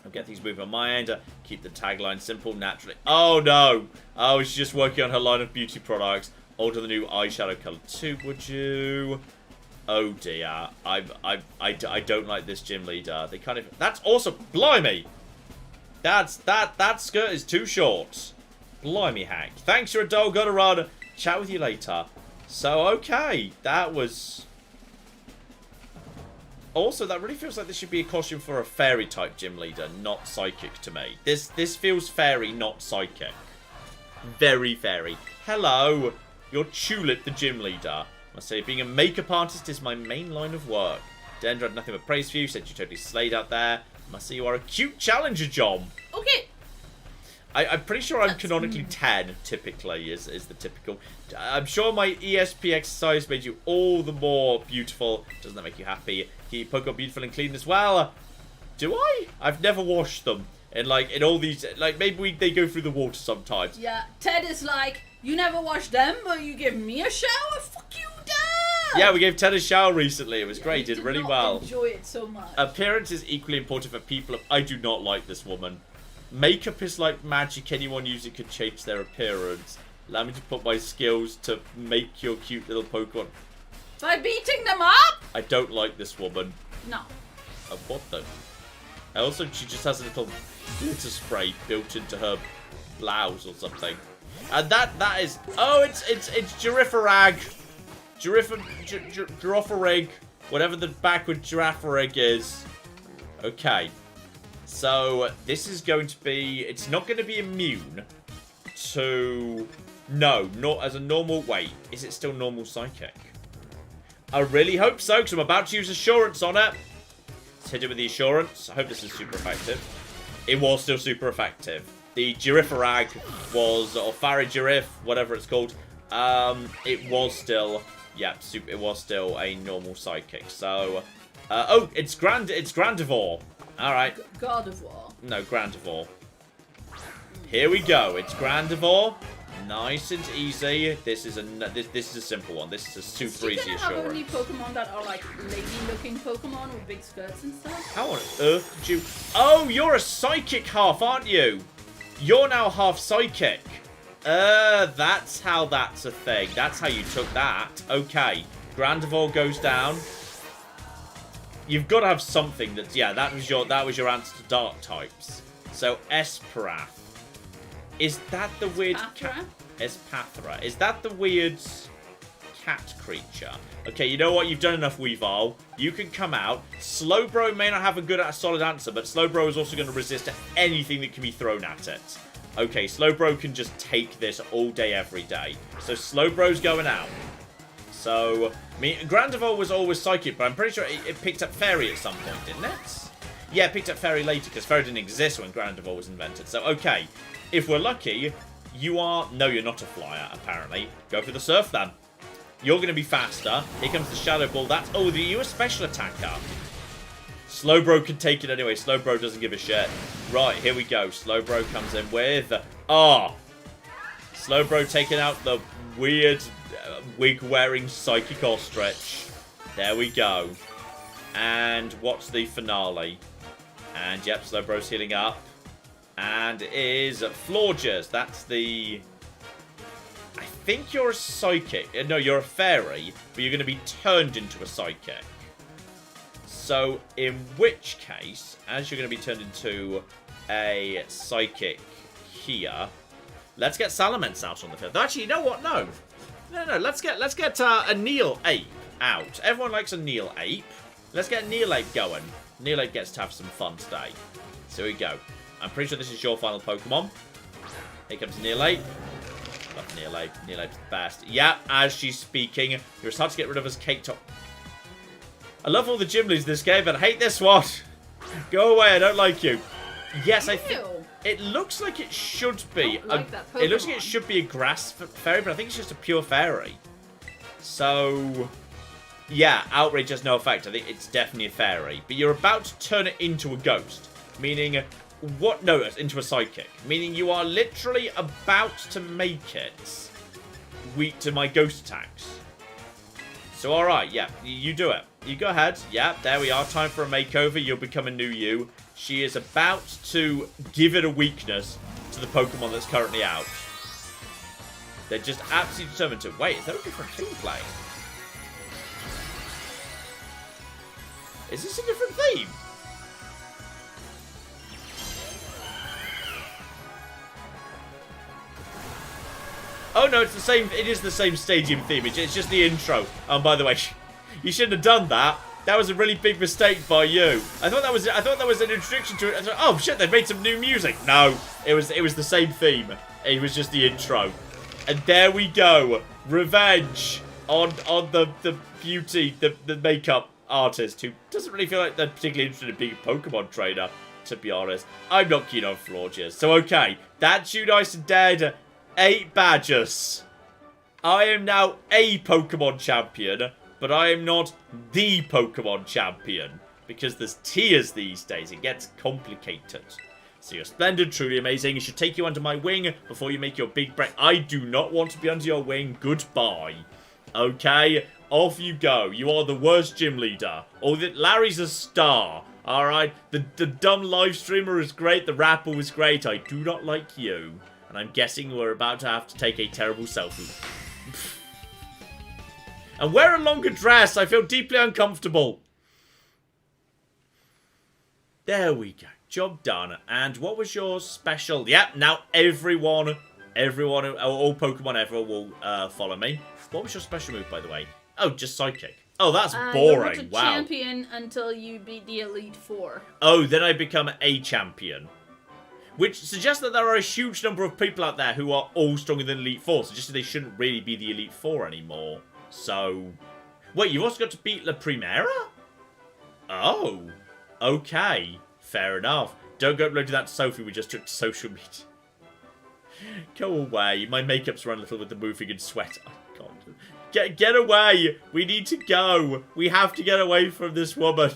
I'll get things moving on my end. Keep the tagline simple, naturally. Oh no! Oh, she's just working on her line of beauty products. Alter the new eyeshadow color too, would you? Oh dear, I don't like this gym leader. They kind of, that's awesome. Blimey, that skirt is too short. Blimey, Hank. Thanks, you're a doll. Gotta run. Chat with you later. So okay, that was. Also, that really feels like this should be a costume for a fairy type gym leader, not psychic to me. This feels fairy, not psychic. Very fairy. Hello, you're Tulip, the gym leader. I must say, being a makeup artist is my main line of work. Dendra had nothing but praise for you, said you totally slayed out there. I must say you are a cute challenger, John. Okay. I'm pretty sure I'm canonically 10, typically, is the typical. I'm sure my ESP exercise made you all the more beautiful. Doesn't that make you happy? Keep Pokemon beautiful and clean as well. Do I? I've never washed them. And, like, in all these, like, maybe they go through the water sometimes. Yeah, Ted is like, you never wash them, but you give me a shower? Fuck you, Dad! Yeah, we gave Ted a shower recently. It was great. Did really well. I enjoy it so much. Appearance is equally important for people. I do not like this woman. Makeup is like magic. Anyone use it could change their appearance. Allow me to put my skills to make your cute little Pokemon. By beating them up? I don't like this woman. No. What the? Also, she just has a little glitter spray built into her blouse or something. And that is... Oh, it's Girafarag. Girafarig. Whatever the backward Girafarig is. Okay. So, this is going to be... It's not going to be immune to... No, not as a normal... Wait, is it still normal psychic? I really hope so, because I'm about to use assurance on it. Let's hit it with the assurance. I hope this is super effective. It was still super effective. The Girafarag was, or Farigirif, whatever it's called. It was still... Yeah, it was still a normal psychic. So... oh, it's Grandivore. Alright. God of War. No, Grandivore. Here we go. It's Grandivore. Nice and easy. This is a simple one. This is a super easy assurance. Have only Pokemon that are like lady-looking Pokemon with big skirts and stuff? How on earth did you... Oh, you're a psychic half, aren't you? You're now half psychic. That's how that's a thing. That's how you took that. Okay. Grandivore goes down. You've got to have something that's... Yeah, that was your answer to dark types. So, Esparath. Is that the weird cat? Espathra. Is that the weird cat creature? Okay, you know what? You've done enough, Weavile. You can come out. Slowbro may not have a good, solid answer, but Slowbro is also going to resist anything that can be thrown at it. Okay, Slowbro can just take this all day, every day. So Slowbro's going out. So, I mean, Grandivore was always psychic, but I'm pretty sure it picked up Fairy at some point, didn't it? Yeah, it picked up Fairy later, because Fairy didn't exist when Grandivore was invented. So, okay. If we're lucky, you are... No, you're not a flyer, apparently. Go for the Surf, then. You're going to be faster. Here comes the Shadow Ball. That's... Oh, are you a special attacker? Slowbro can take it anyway. Slowbro doesn't give a shit. Right, here we go. Slowbro comes in with... Oh! Slowbro taking out the weird wig-wearing Psychic Ostrich. There we go. And what's the finale? And, yep, Slowbro's healing up. And it is Florges. That's the... I think you're a psychic. No, you're a fairy, but you're going to be turned into a psychic. So, in which case, as you're going to be turned into a psychic here, let's get Salamence out on the field. Actually, you know what? No. No, let's get a Neil Ape out. Everyone likes a Neil Ape. Let's get Neil Ape going. Neil Ape gets to have some fun today. So here we go. I'm pretty sure this is your final Pokemon. Here comes Neil Ape. Love Neil Ape. Neil Ape's the best. Yeah, as she's speaking, you're as hard to get rid of as Cake Top. I love all the gym leads in this game, but I hate this one. Go away, I don't like you. Yes, I think... It looks like it should be. I don't like that It looks like Pokemon. it should be a grass fairy, but I think it's just a pure fairy. So, yeah, Outrage has no effect. I think it's definitely a fairy. But you're about to turn it into a ghost. Meaning, what? No, it's into a psychic. Meaning you are literally about to make it weak to my ghost attacks. So, alright, yeah, you do it. You go ahead. Yeah, there we are. Time for a makeover. You'll become a new you. She is about to give it a weakness to the Pokemon that's currently out. They're just absolutely determined to... Wait, is there a different theme playing? Is this a different theme? Oh no, it's the same. It is the same stadium theme. It's just the intro. By the way, you shouldn't have done that. That was a really big mistake by you. I thought that was an introduction to it. I thought, oh shit, they've made some new music. No, it was the same theme. It was just the intro. And there we go. Revenge on the beauty, the makeup artist who doesn't really feel like they're particularly interested in being a Pokemon trainer, to be honest. I'm not keen on Florges. So okay, that's you nice and dead. 8 badges. I am now a Pokemon champion, but I am not the Pokemon champion. Because there's tiers these days. It gets complicated. So you're splendid, truly amazing. I should take you under my wing before you make your big break. I do not want to be under your wing. Goodbye. Okay, off you go. You are the worst gym leader. Oh, Larry's a star. Alright, the dumb live streamer is great. The rapper was great. I do not like you. And I'm guessing we're about to have to take a terrible selfie. And wear a longer dress. I feel deeply uncomfortable. There we go. Job done. And what was your special? Yep, now everyone, all Pokemon ever will follow me. What was your special move, by the way? Oh, just Psychic. Oh, that's boring. You're Wow. champion until you beat the Elite Four. Oh, then I become a champion. Which suggests that there are a huge number of people out there who are all stronger than Elite Four, suggesting they shouldn't really be the Elite Four anymore. So... Wait, you've also got to beat La Primera? Oh. Okay. Fair enough. Don't go uploading that to Sophie, we just took to social media. Go away. My makeup's run a little with the moving and sweat. Oh, God. Get away. We need to go. We have to get away from this woman.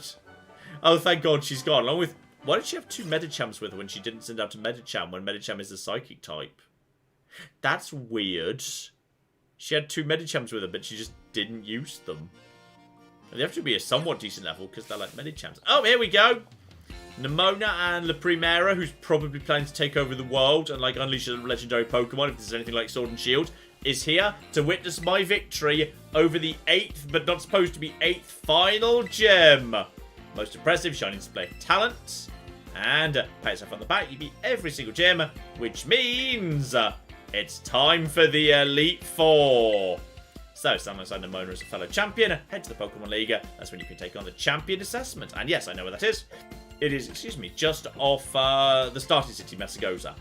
Oh, thank God she's gone. Along with... Why did she have 2 Medichams with her when she didn't send out a Medicham when Medicham is the psychic type? That's weird. She had 2 Medichams with her, but she just didn't use them. And they have to be a somewhat decent level because they're like Medichams. Oh, here we go. Nimona and La Primera, who's probably planning to take over the world and like unleash a legendary Pokemon, if there's anything like Sword and Shield, is here to witness my victory over the 8th, but not supposed to be 8th final gym. Most impressive, shining display of talent. And pat yourself on the back, you beat every single gym, which means it's time for the Elite Four. So, stand alongside Nimona as a fellow champion, head to the Pokemon League. That's when you can take on the champion assessment. And yes, I know where that is. It is, excuse me, just off the starting city, Messagoza.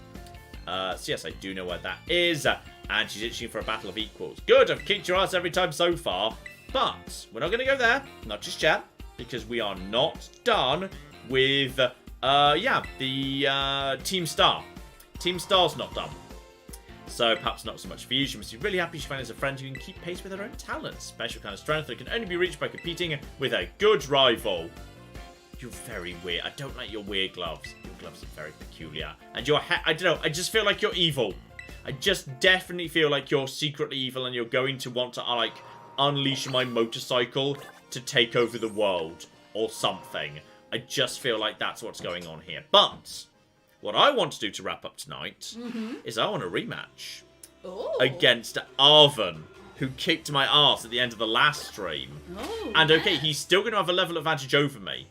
So yes, I do know where that is. And she's itching for a battle of equals. Good, I've kicked your ass every time so far. But we're not going to go there, not just yet, because we are not done with, the Team Star. Team Star's not done. So perhaps not so much for you. She must be really happy she finds a friend who can keep pace with her own talents. Special kind of strength that can only be reached by competing with a good rival. You're very weird. I don't like your weird gloves. Your gloves are very peculiar. And your hat, I don't know. I just feel like you're evil. I just definitely feel like you're secretly evil and you're going to want to, like, unleash my motorcycle to take over the world or something. I just feel like that's what's going on here. But what I want to do to wrap up tonight is I want a rematch against Arven, who kicked my ass at the end of the last stream. And okay, he's still going to have a level advantage over me,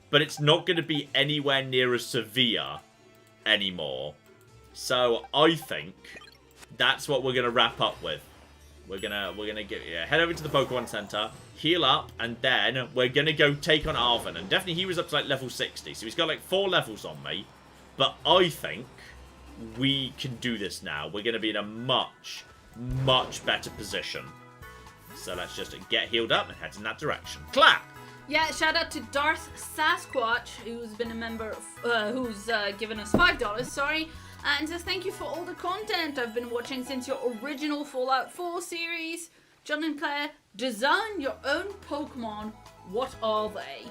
but it's not going to be anywhere near as severe anymore. So I think that's what we're going to wrap up with. We're gonna head over to the Pokemon Center, heal up, and then we're gonna go take on Arven. And definitely he was up to like level 60, so he's got like 4 levels on me. But I think we can do this now. We're gonna be in a much, much better position. So let's just get healed up and head in that direction. Clap! Yeah, shout out to Darth Sasquatch, who's been a member, who's given us $5, sorry, and says thank you for all the content I've been watching since your original Fallout 4 series. John and Claire, design your own Pokemon. What are they?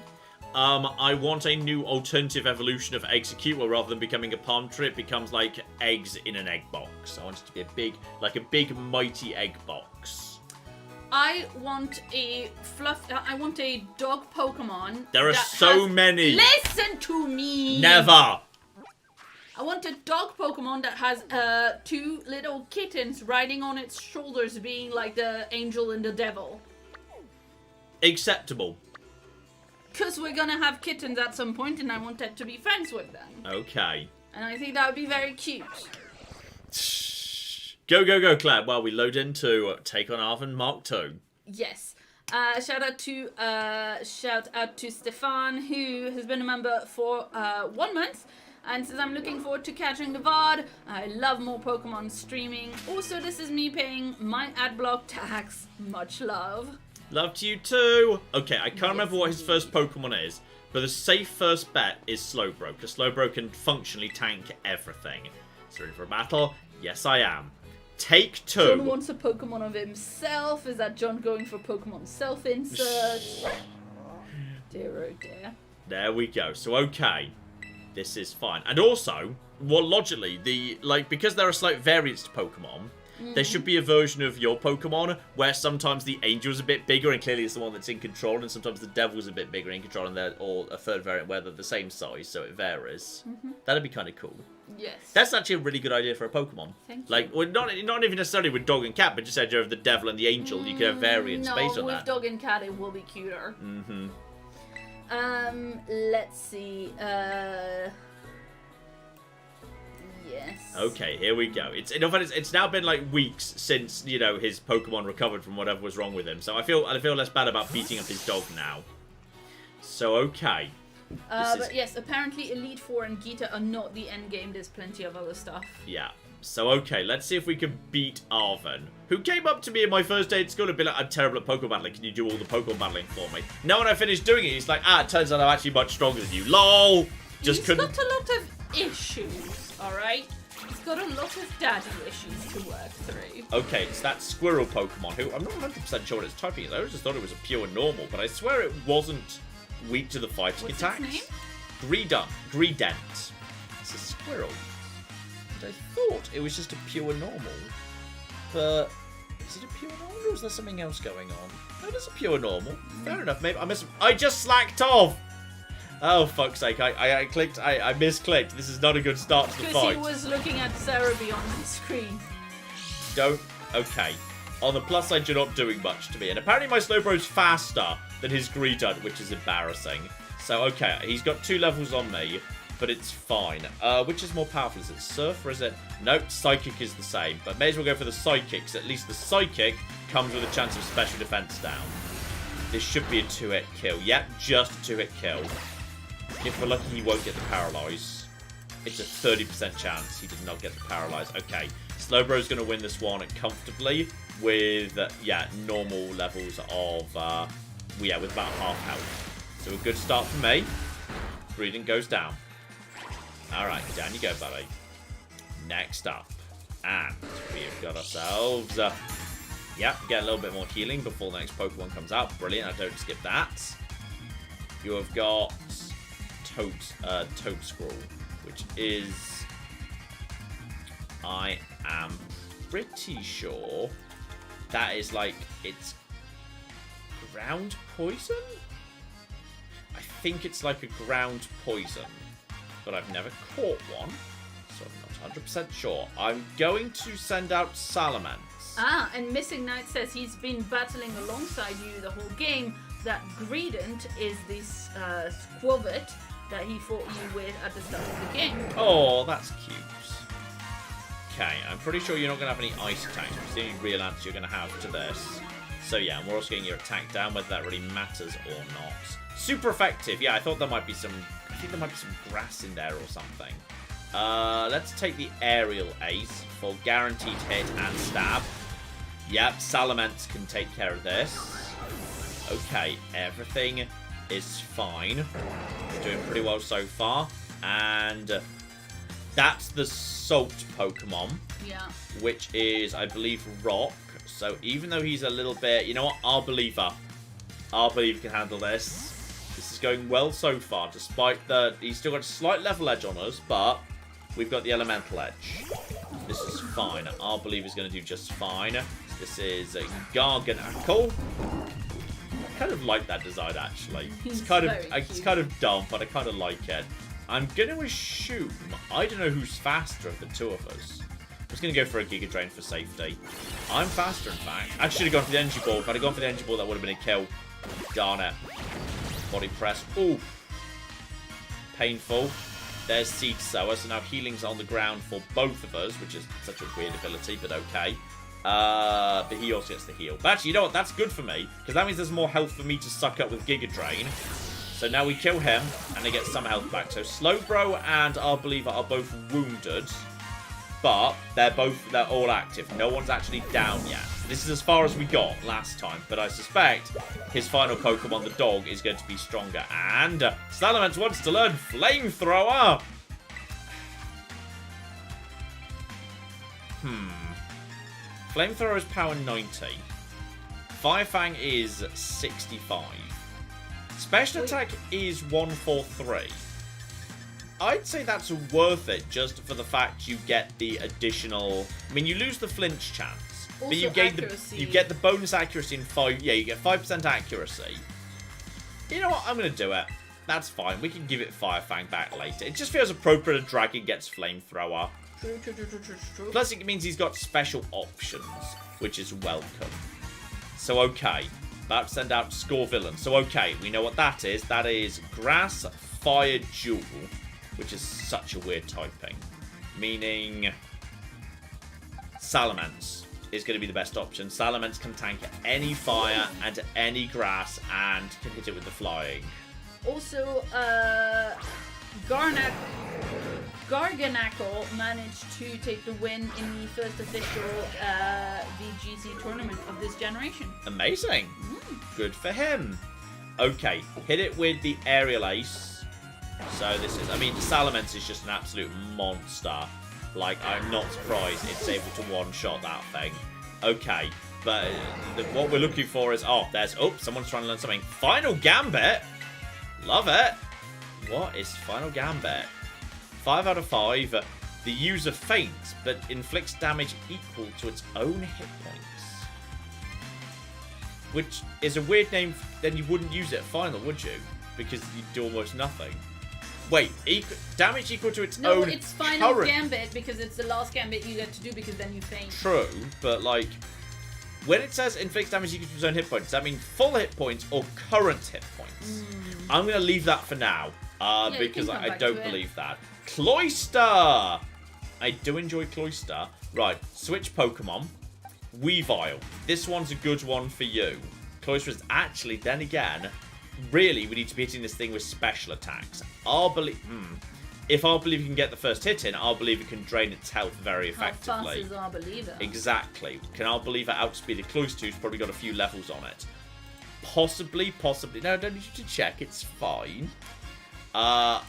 I want a new alternative evolution of Execute, where rather than becoming a palm tree, it becomes like eggs in an egg box. I want it to be a big mighty egg box. I want a dog Pokemon. There are so many. Listen to me. Never. I want a dog Pokemon that has 2 little kittens riding on its shoulders, being like the angel and the devil. Acceptable. Because we're gonna have kittens at some point, and I want that to be friends with them. Okay. And I think that would be very cute. Go, Claire. Well, we load into Take on Arvin Mark II. Yes. Shout out to Stefan, who has been a member for 1 month, and says I'm looking forward to catching the VOD. I love more Pokemon streaming. Also, this is me paying my adblock tax. Much love. Love to you too. Okay, I can't remember what his first Pokemon is, but the safe first bet is Slowbro, because Slowbro can functionally tank everything. So ready for a battle? Yes, I am. Take 2. John wants a Pokemon of himself. Is that John going for Pokemon self-insert? Dear, oh dear. There we go. So, okay. This is fine. And also, well, logically, because there are slight variants to Pokemon, there should be a version of your Pokemon where sometimes the Angel's a bit bigger and clearly it's the one that's in control, and sometimes the Devil's a bit bigger in control, and they're all a third variant where they're the same size, so it varies. That'd be kind of cool. Yes. That's actually a really good idea for a Pokemon. Thank you. Well, not even necessarily with Dog and Cat, but just idea of the Devil and the Angel. You could have variants based on that. No, with Dog and Cat it will be cuter. Let's see. Yes. Okay, here we go. It's now been like weeks since, his Pokemon recovered from whatever was wrong with him. So I feel less bad about beating up his dog now. So okay. But yes, apparently Elite Four and Gita are not the end game. There's plenty of other stuff. Yeah. So okay, let's see if we can beat Arvin, who came up to me in my first day at school and be like, I'm terrible at Pokemon battling. Can you do all the Pokemon battling for me? Now when I finished doing it, he's like, it turns out I'm actually much stronger than you. LOL. He's got a lot of issues, alright? He's got a lot of daddy issues to work through. Okay, it's that squirrel Pokemon who, I'm not 100% sure what its typing is. I just thought it was a pure normal, but I swear it wasn't weak to the fighting attacks. What's its name? Greedent. It's a squirrel. And I thought it was just a pure normal. But is it a pure normal or is there something else going on? No, it's a pure normal. Fair enough, maybe I just slacked off! Oh, fuck's sake, I misclicked. This is not a good start to the fight. Because he was looking at Cerebi on the screen. Okay. On the plus side, you're not doing much to me. And apparently my Slowbro's faster than his Greedent, which is embarrassing. So, okay, he's got 2 levels on me, but it's fine. Which is more powerful? Is it Surf or is it... Nope, Psychic is the same. But may as well go for the Psychic, because at least the Psychic comes with a chance of special defense down. This should be a 2-hit kill. Yep, just a 2-hit kill. If we're lucky, he won't get the Paralyze. It's a 30% chance he did not get the Paralyze. Okay, Slowbro's going to win this one comfortably with, normal levels of, with about half health. So a good start for me. Breeding goes down. Alright, down you go, buddy. Next up. And we have got ourselves, get a little bit more healing before the next Pokemon comes out. Brilliant, I don't skip that. You have got Toadscroll, which is, I am pretty sure that is like, it's ground poison? I think it's like a ground poison, but I've never caught one, so I'm not 100% sure. I'm going to send out Salamence. And Missing Knight says he's been battling alongside you the whole game. That Greedent is this Squavit that he fought you with at the start of the game. Oh, that's cute. Okay, I'm pretty sure you're not going to have any ice attacks, which is the only real answer you're going to have to this. So yeah, and we're also getting your attack down, whether that really matters or not. Super effective. Yeah, I think there might be some grass in there or something. Let's take the Aerial Ace for guaranteed hit and stab. Yep, Salamence can take care of this. Okay, everything is fine. Doing pretty well so far. And that's the Salt Pokemon. Yeah. Which is, I believe, Rock. So even though he's a little bit... You know what? Arboliva can handle this. This is going well so far, despite the... He's still got a slight level edge on us, but we've got the Elemental Edge. This is fine. Arboliva's going to do just fine. This is Garganacl. I kind of like that design, actually. It's kind of dumb, but I kind of like it. I'm going to assume... I don't know who's faster of the two of us. I'm just going to go for a Giga Drain for safety. I'm faster, in fact. I should have gone for the Energy Ball. If I'd have gone for the Energy Ball, that would have been a kill. Darn it. Body press. Ooh. Painful. There's Seed Sower. So now healing's on the ground for both of us, which is such a weird ability, but okay. But he also gets the heal. But actually, you know what? That's good for me, because that means there's more health for me to suck up with Giga Drain. So now we kill him, and they get some health back. So Slowbro and Arboliva are both wounded, but they're all active. No one's actually down yet. This is as far as we got last time, but I suspect his final Pokemon, the dog, is going to be stronger. And Salamence wants to learn Flamethrower. Flamethrower is power 90. Firefang is 65. Special attack is 143. I'd say that's worth it just for the fact you get the additional... I mean, you lose the flinch chance, also but you get the bonus accuracy in 5... Yeah, you get 5% accuracy. You know what? I'm going to do it. That's fine. We can give it Firefang back later. It just feels appropriate a dragon gets Flamethrower. True. Plus, it means he's got special options, which is welcome. So, okay. About to send out Scorvillain. So, okay, we know what that is. That is Grass, Fire, Jewel, which is such a weird typing. Meaning Salamence is going to be the best option. Salamence can tank any fire and any grass and can hit it with the flying. Also, Garganacl managed to take the win in the first official VGC tournament of this generation. Amazing. Good for him. Okay, hit it with the Aerial Ace. So this is, I mean, Salamence is just an absolute monster. Like, I'm not surprised it's able to one-shot that thing. Okay, but what we're looking for is, someone's trying to learn something. Final Gambit. Love it. What is Final Gambit? 5 out of 5. The user faints, but inflicts damage equal to its own hit points. Which is a weird name, then you wouldn't use it at final, would you? Because you'd do almost nothing. Wait, damage equal to its own... No, it's Final Gambit, because it's the last Gambit you get to do, because then you faint. True, but like... When it says inflicts damage equal to its own hit points, does that mean full hit points or current hit points? I'm going to leave that for now, because I don't believe that. Cloyster! I do enjoy Cloyster. Right, switch Pokemon. Weavile. This one's a good one for you. Cloyster is actually, then again, really, we need to be hitting this thing with special attacks. If Arboliva can get the first hit in, Arboliva can drain its health very effectively. How fast is Arboliva? Exactly. Can Arboliva outspeed the Cloyster, who's probably got a few levels on it? Possibly. No, I don't need you to check. It's fine. I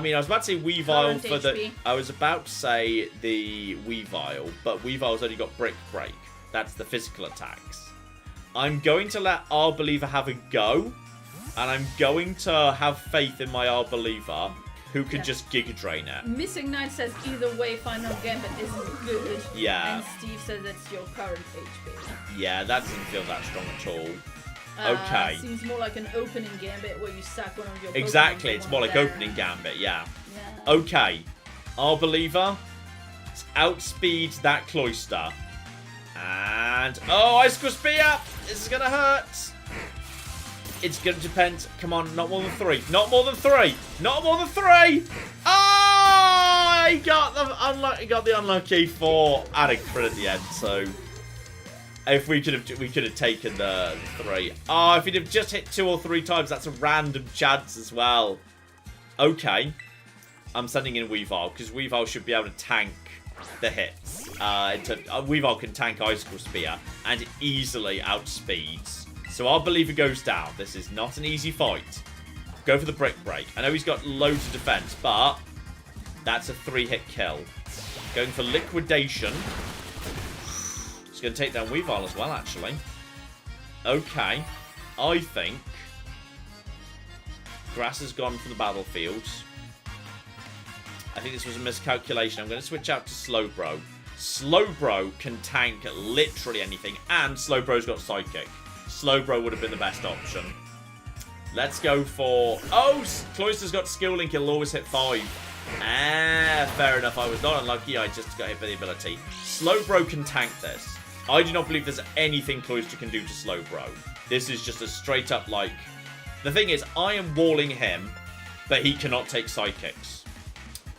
mean, I was about to say Weavile for the... I was about to say the Weavile, but Weavile's only got Brick Break. That's the physical attacks. I'm going to let Arboliva have a go, and I'm going to have faith in my Arboliva, who can just Giga Drain it. Missing Knight says either way Final Gambit isn't good. Yeah. And Steve says it's your current HP. Yeah, that doesn't feel that strong at all. Okay. Seems more like an opening Gambit where you sack one of your Pokemon. Exactly, it's more like opening Gambit, yeah. Okay. Arboliva outspeeds that Cloyster. And... Oh, Icicle Spear! This is gonna hurt! It's gonna depend. Come on, not more than 3. Not more than 3! Not more than 3! Oh! He got the unlucky for adding crit at the end, so... If we could have taken the 3. Oh, if he'd have just hit 2 or 3 times, that's a random chance as well. Okay. I'm sending in Weavile, because Weavile should be able to tank the hits. Weavile can tank Icicle Spear, and easily outspeeds So our believer goes down. This is not an easy fight. Go for the brick break. I know he's got loads of defense, but that's a 3-hit kill. Going for liquidation. He's going to take down Weavile as well, actually. Okay. I think grass has gone from the battlefield. I think this was a miscalculation. I'm going to switch out to Slowbro. Slowbro can tank literally anything, and Slowbro's got Psychic. Slowbro would have been the best option. Let's go for... Oh, Cloyster's got Skill Link. He'll always hit 5. Ah, fair enough. I was not unlucky. I just got hit by the ability. Slowbro can tank this. I do not believe there's anything Cloyster can do to Slowbro. This is just a straight up, like... The thing is, I am walling him, but he cannot take Psychics.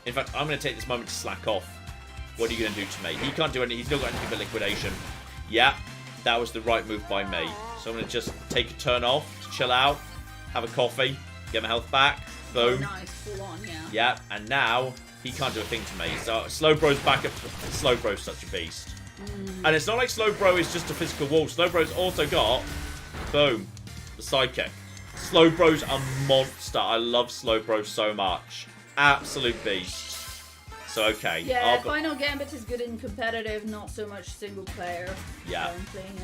In fact, I'm going to take this moment to slack off. What are you going to do to me? He can't do anything. He's not got anything but liquidation. Yeah, that was the right move by me. So I'm going to just take a turn off, chill out, have a coffee, get my health back. Boom. Oh, nice, full on, yeah. Yeah, and now he can't do a thing to me. So Slowbro's back up. Slowbro's such a beast. And it's not like Slowbro is just a physical wall. Slowbro's also got, boom, the Psychic. Slowbro's a monster. I love Slowbro so much. Absolute beast. So, okay. Yeah, Final Gambit is good in competitive, not so much single player. Yeah.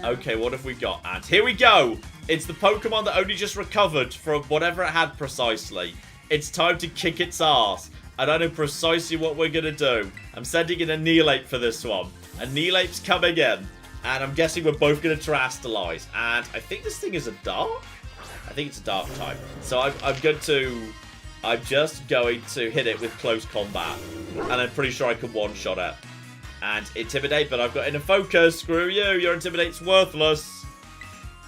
Okay, what have we got? And here we go. It's the Pokemon that only just recovered from whatever it had precisely. It's time to kick its ass. And I know precisely what we're going to do. I'm sending in a Neelape for this one. A Neelape's coming in. And I'm guessing we're both going to Terastallize. And I think this thing is a Dark? I think it's a Dark type. So I'm just going to hit it with close combat. And I'm pretty sure I can one-shot it. And Intimidate, but I've got Inner Focus. Screw you, your Intimidate's worthless.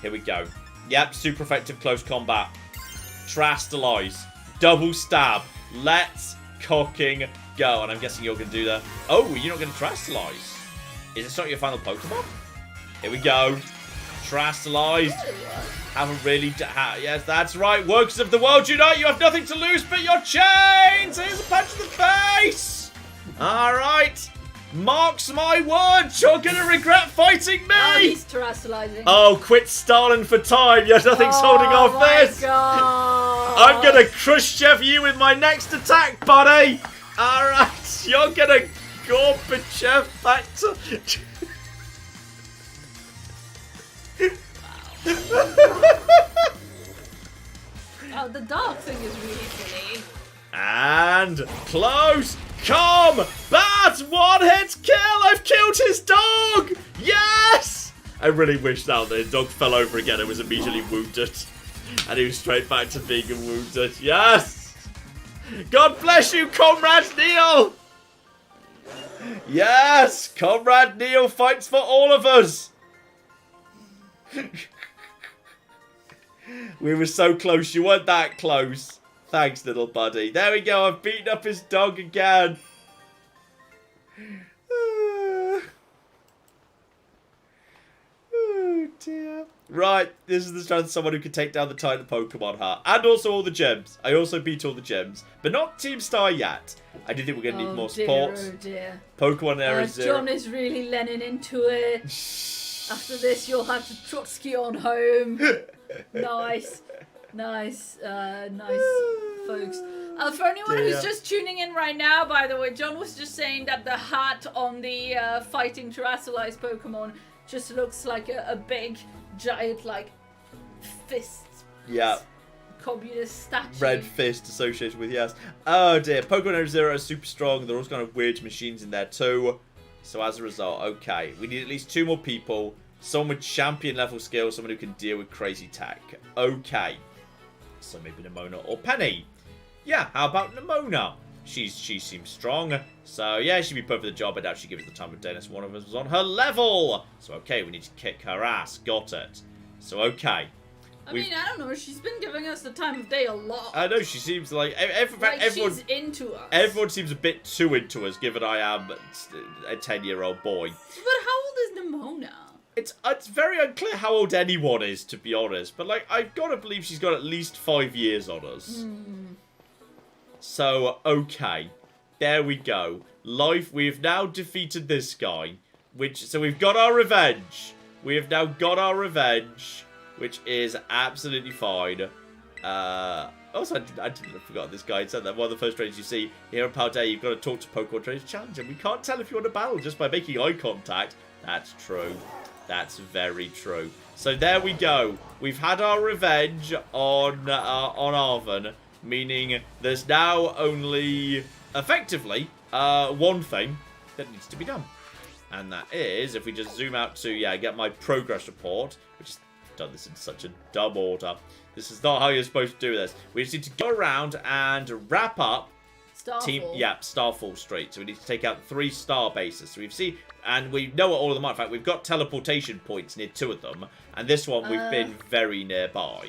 Here we go. Yep, super effective close combat. Terastallize. Double stab. Let's cocking go. And I'm guessing you're going to do that. Oh, you're not going to Terastallize. Is this not your final Pokemon? Here we go. Terastallized. Haven't really... yes, that's right. Workers of the world unite. You have nothing to lose but your chains. Here's a punch to the face. All right. Marks my words. You're going to regret fighting me. Oh, he's Terastallizing. Oh, quit stalling for time. Yes, nothing's holding off this. God. I'm going to Khrushchev you with my next attack, buddy. All right. You're going to Gorbachev back to... Oh, the dog thing is really funny. And close combat! One hit kill! I've killed his dog! Yes! I really wish now that his dog fell over again and was immediately wounded. And he was straight back to being wounded. Yes! God bless you, Comrade Neil! Yes! Comrade Neil fights for all of us! We were so close. You weren't that close. Thanks, little buddy. There we go. I've beaten up his dog again. Oh, dear. Right. This is the strength of someone who can take down the Titan Pokemon Heart. And also all the gyms. I also beat all the gyms. But not Team Star yet. I do think we're going to need more support. Oh, dear. Pokemon Era Zero. John is really leaning into it. After this, you'll have to Trotsky on home. Nice. Nice, folks. For anyone who's just tuning in right now, by the way, John was just saying that the hat on the fighting Terastallized Pokemon just looks like a big, giant, like, fist. Yeah. Communist statue. Red fist associated with, yes. Oh dear. Pokemon Era Zero is super strong. There are also kind of weird machines in there too. So as a result, okay. We need at least 2 more people. Someone with champion level skills, someone who can deal with crazy tech. Okay. So maybe Nimona or Penny. Yeah, how about Nimona? She seems strong. So yeah, she'd be perfect for the job. I'd actually give it the time of day unless one of us was on her level. So okay, we need to kick her ass. Got it. So okay. I mean, I don't know. She's been giving us the time of day a lot. I know, she seems like... everyone, she's into us. Everyone seems a bit too into us, given I am a 10-year-old boy. But how old is Nimona? It's very unclear how old anyone is, to be honest. But, like, I've got to believe she's got at least 5 years on us. So, okay. There we go. We've now defeated this guy. So we've got our revenge. We have now got our revenge. which is absolutely fine. Also, I forgot this guy said that one of the first trainers you see here in Paldea, you've got to talk to Pokemon Trainers Challenge, and we can't tell if you want to battle just by making eye contact. That's true. That's very true. So there we go. We've had our revenge on Arven, meaning there's now only, effectively, one thing that needs to be done. And that is, if we just zoom out to, get my progress report, which is done this in such a dumb order. This is not how you're supposed to do this. We just need to go around and wrap up Starfall Street. So we need to take out 3 star bases. So we've seen, and we know what all of them are. In fact, we've got teleportation points near 2 of them. And this one we've been very nearby.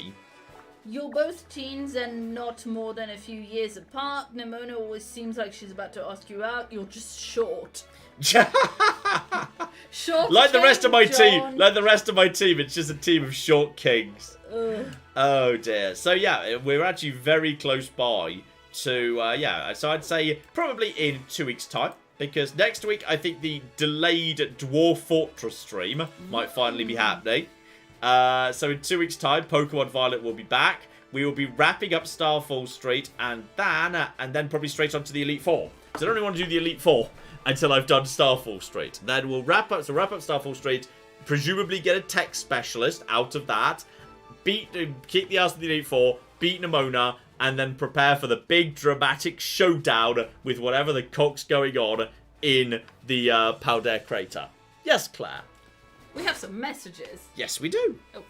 You're both teens and not more than a few years apart. Nimona always seems like she's about to ask you out. You're just short. Short like the rest of my John. team. Like the rest of my team. It's just a team of short kings. Oh dear. So yeah, we're actually very close by to, so I'd say probably in 2 weeks' time. Because next week, I think the delayed Dwarf Fortress stream might finally be happening. So in 2 weeks' time, Pokémon Violet will be back. We will be wrapping up Starfall Street and then probably straight onto the Elite Four. So I don't really want to do the Elite Four until I've done Starfall Street. Then we'll wrap up Starfall Street, presumably get a tech specialist out of that, kick the ass of the Elite Four, beat Nimona, and then prepare for the big dramatic showdown with whatever the cock's going on in the Paldea crater. Yes, Claire? We have some messages. Yes, we do. Okay.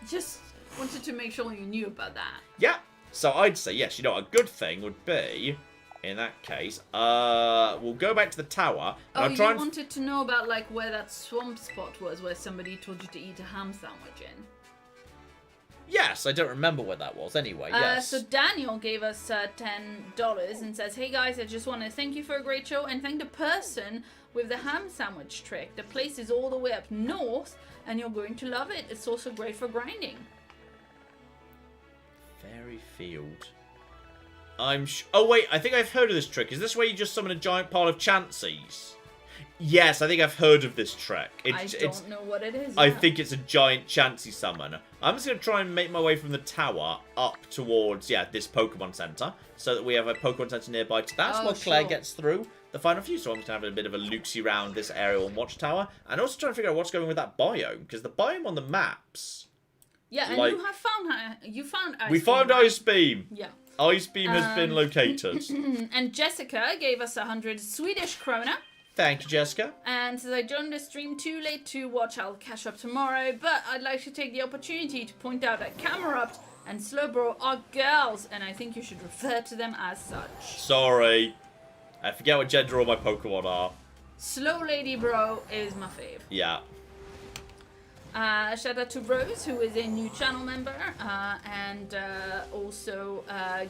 Just wanted to make sure you knew about that. Yeah. So I'd say, yes, a good thing would be, in that case, we'll go back to the tower. And you wanted to know about, like, where that swamp spot was where somebody told you to eat a ham sandwich in. Yes, I don't remember where that was anyway, yes. So Daniel gave us $10 and says, "Hey guys, I just want to thank you for a great show and thank the person with the ham sandwich trick. The place is all the way up north and you're going to love it. It's also great for grinding." Fairy Field. Oh wait, I think I've heard of this trick. Is this where you just summon a giant pile of Chanseys? Yes, I think I've heard of this trick. I don't know what it is. I think it's a giant Chansey summon. I'm just going to try and make my way from the tower up towards, this Pokemon Center. So that we have a Pokemon Center nearby. That's where Claire gets through the final few. So I'm just going to have a bit of a loopsy around this aerial watchtower. And also trying to figure out what's going on with that biome. Because the biome on the maps... Yeah, and you have found... You found Ice Beam. We found Ice Beam. Yeah. Ice Beam has been located. And Jessica gave us 100 Swedish krona. Thank you, Jessica. And says, "I joined the stream too late to watch. I'll catch up tomorrow. But I'd like to take the opportunity to point out that Camerupt and Slowbro are girls. And I think you should refer to them as such." Sorry. I forget what gender all my Pokemon are. Slow Lady Bro is my fave. Yeah. Shout out to Rose, who is a new channel member. And also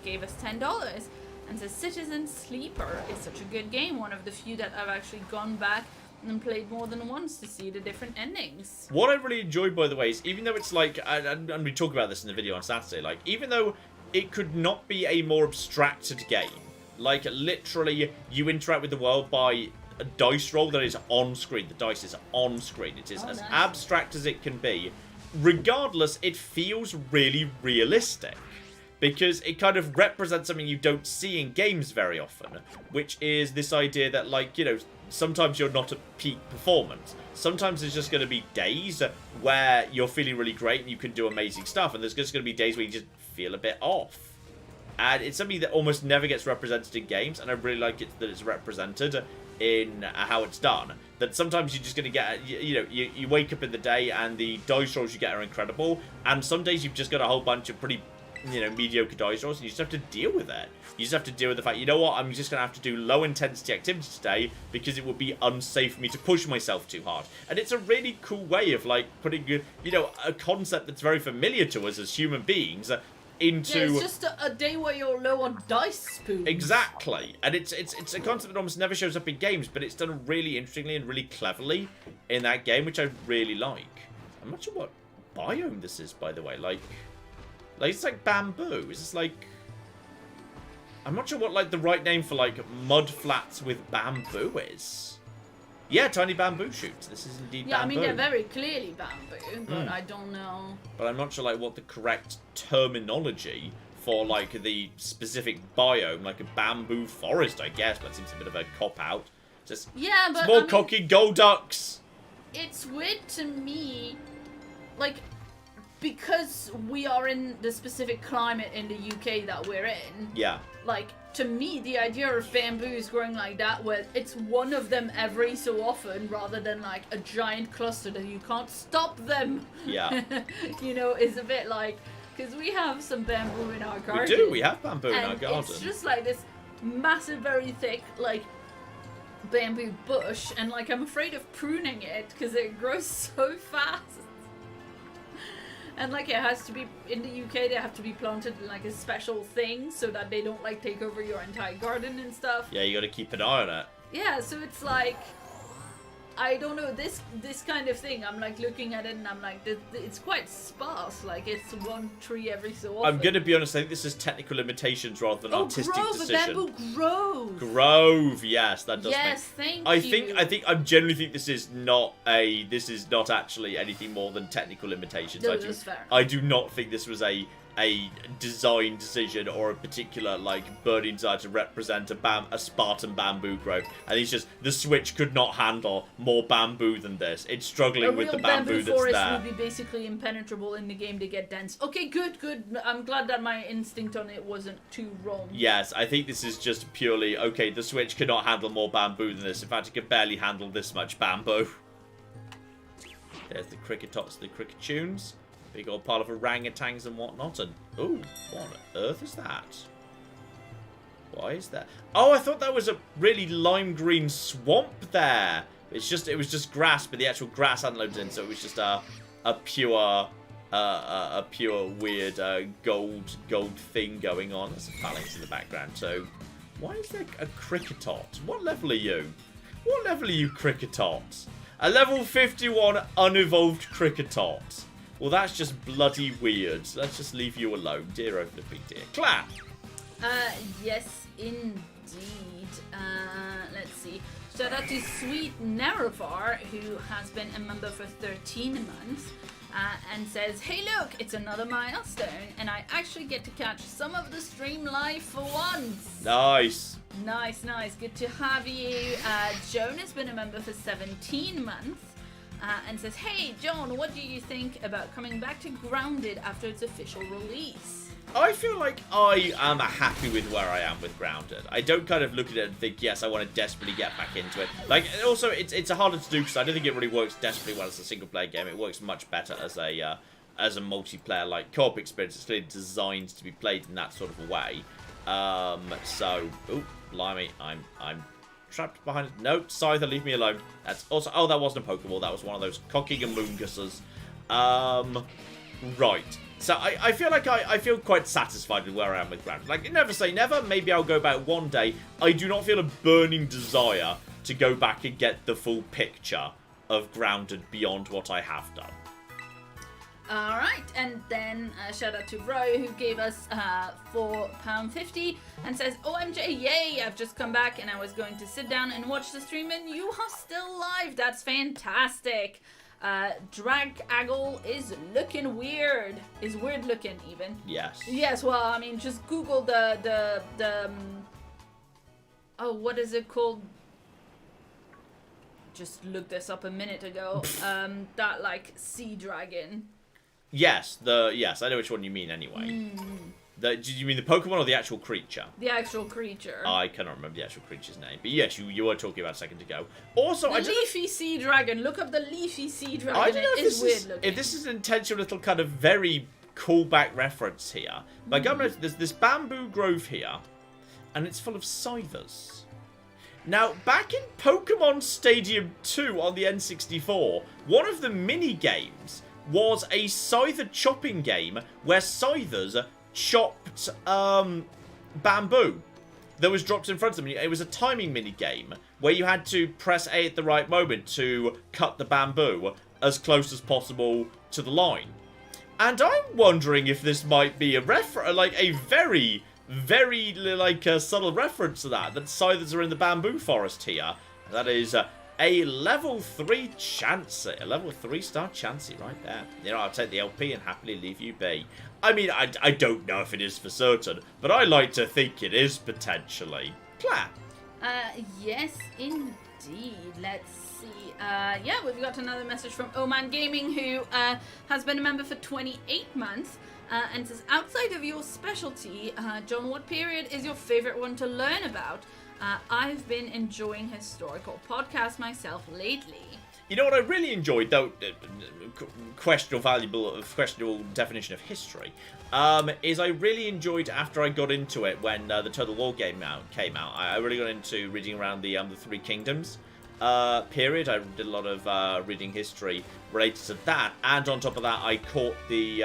gave us $10. And says, "Citizen Sleeper is such a good game. One of the few that I've actually gone back and played more than once to see the different endings." What I really enjoyed, by the way, is even though it's like, and we talk about this in the video on Saturday, like, even though it could not be a more abstracted game, like, literally, you interact with the world by a dice roll that is on screen. The dice is on screen. It is as abstract as it can be. Regardless, it feels really realistic. Because it kind of represents something you don't see in games very often, which is this idea that, like, sometimes you're not at peak performance. Sometimes there's just going to be days where you're feeling really great and you can do amazing stuff, and there's just going to be days where you just feel a bit off. And it's something that almost never gets represented in games, and I really like it that it's represented in how it's done. That sometimes you're just going to get, you wake up in the day and the dice rolls you get are incredible, and some days you've just got a whole bunch of pretty mediocre dice rolls, and you just have to deal with it. You just have to deal with the fact, I'm just going to have to do low-intensity activity today because it would be unsafe for me to push myself too hard. And it's a really cool way of, like, putting, a concept that's very familiar to us as human beings into... Yeah, it's just a day where you're low on dice spoons. Exactly. And it's a concept that almost never shows up in games, but it's done really interestingly and really cleverly in that game, which I really like. I'm not sure what biome this is, by the way. Like, it's like bamboo. Is this like... I'm not sure what, like, the right name for, like, mud flats with bamboo is. Yeah, tiny bamboo shoots. This is indeed Yeah, bamboo. I mean, they're very clearly bamboo, but I don't know. But I'm not sure, like, what the correct terminology for, like, the specific biome, like a bamboo forest, I guess. But it seems a bit of a cop-out. Just, yeah, but small cocky gold ducks. It's weird to me, like, because we are in the specific climate in the UK that we're in. Yeah. Like, to me, the idea of bamboos growing like that, where it's one of them every so often, rather than like a giant cluster that you can't stop them. Yeah. You know, is a bit like, because we have some bamboo in our garden. We do. We have bamboo in our and garden. It's just like this massive, very thick, like, bamboo bush, and like I'm afraid of pruning it because it grows so fast. And like it has to be, in the UK they have to be planted in like a special thing so that they don't like take over your entire garden and stuff. Yeah, you got to keep an eye on it. Yeah, so it's like, I don't know, this kind of thing, I'm like looking at it and I'm like, it's quite sparse, like it's one tree every so often. I'm going to be honest, I think this is technical limitations rather than artistic decision. Bamboo grove. Grove, yes, that does Yes, make... thank you. I genuinely think this is not actually anything more than technical limitations. No, that's fair. I do not think this was a design decision or a particular, like, burning desire to represent a Spartan bamboo grove. I think it's just the Switch could not handle more bamboo than this. It's struggling with the bamboo that's forest there. would be basically impenetrable in the game to get dense. Okay, good. I'm glad that my instinct on it wasn't too wrong. Yes, I think this is just purely, okay, the Switch could not handle more bamboo than this. In fact, it could barely handle this much bamboo. There's the Cricketots, the Crickettunes. Big old pile of orangutans and whatnot, and ooh, what on earth is that? Why is that? Oh, I thought that was a really lime green swamp there. It was just grass, but the actual grass hadn't loaded in, so it was just a pure weird gold thing going on. There's some phalanx in the background. So, why is there a Cricketot? What level are you? What level are you, Cricketot? A level 51 unevolved Cricketot. Well, that's just bloody weird. Let's just leave you alone. Dear oh flipping dear. Clap! Yes, indeed. Let's see. Shout out to Sweet Nerevar, who has been a member for 13 months, and says, hey look, it's another milestone, and I actually get to catch some of the stream live for once. Nice. Nice. Good to have you. Joan has been a member for 17 months. And says, hey, John, what do you think about coming back to Grounded after its official release? I feel like I am happy with where I am with Grounded. I don't kind of look at it and think, yes, I want to desperately get back into it. Like, also, it's harder to do because I don't think it really works desperately well as a single-player game. It works much better as a multiplayer, like, co-op experience. It's clearly designed to be played in that sort of a way. So, ooh, blimey, I'm trapped behind it. No, Scyther, leave me alone. That's also... Oh, that wasn't a Pokeball. That was one of those cocking amoonguses. Right. So I feel like I feel quite satisfied with where I am with Grounded. Like, never say never. Maybe I'll go back one day. I do not feel a burning desire to go back and get the full picture of Grounded beyond what I have done. Alright, and then shout out to Ro, who gave us £4.50 and says, OMG, yay, I've just come back and I was going to sit down and watch the stream and you are still live. That's fantastic. Drag-Aggle is looking weird. Is weird looking, even. Yes. Yes, well, I mean, just Google the oh, what is it called? Just looked this up a minute ago. That, like, sea dragon. Yes, I know which one you mean anyway. Did you mean the Pokemon or the actual creature? The actual creature. I cannot remember the actual creature's name. But yes, you were talking about a second ago. Also, the leafy sea dragon. Look up the leafy sea dragon. I don't know it is weird looking. if this is an intentional little kind of very callback reference here. But there's this bamboo grove here, and it's full of Scythers. Now, back in Pokemon Stadium 2 on the N64, one of the mini-games was a Scyther chopping game where Scythers chopped bamboo that was dropped in front of them. It was a timing mini-game where you had to press A at the right moment to cut the bamboo as close as possible to the line. And I'm wondering if this might be a very, very subtle reference to that Scythers are in the bamboo forest here. That is a level 3 Chansey. A level 3-star Chansey right there. You know, I'll take the LP and happily leave you be. I mean, I don't know if it is for certain, but I like to think it is potentially. Claire. Yes, indeed. Let's see. Yeah, we've got another message from Oman Gaming, who has been a member for 28 months. And says, outside of your specialty, John, what period is your favorite one to learn about? I've been enjoying historical podcasts myself lately. You know what I really enjoyed, though, questionable definition of history, is I really enjoyed, after I got into it, when the Total War game came out, I really got into reading around the Three Kingdoms period. I did a lot of reading history related to that, and on top of that, I caught the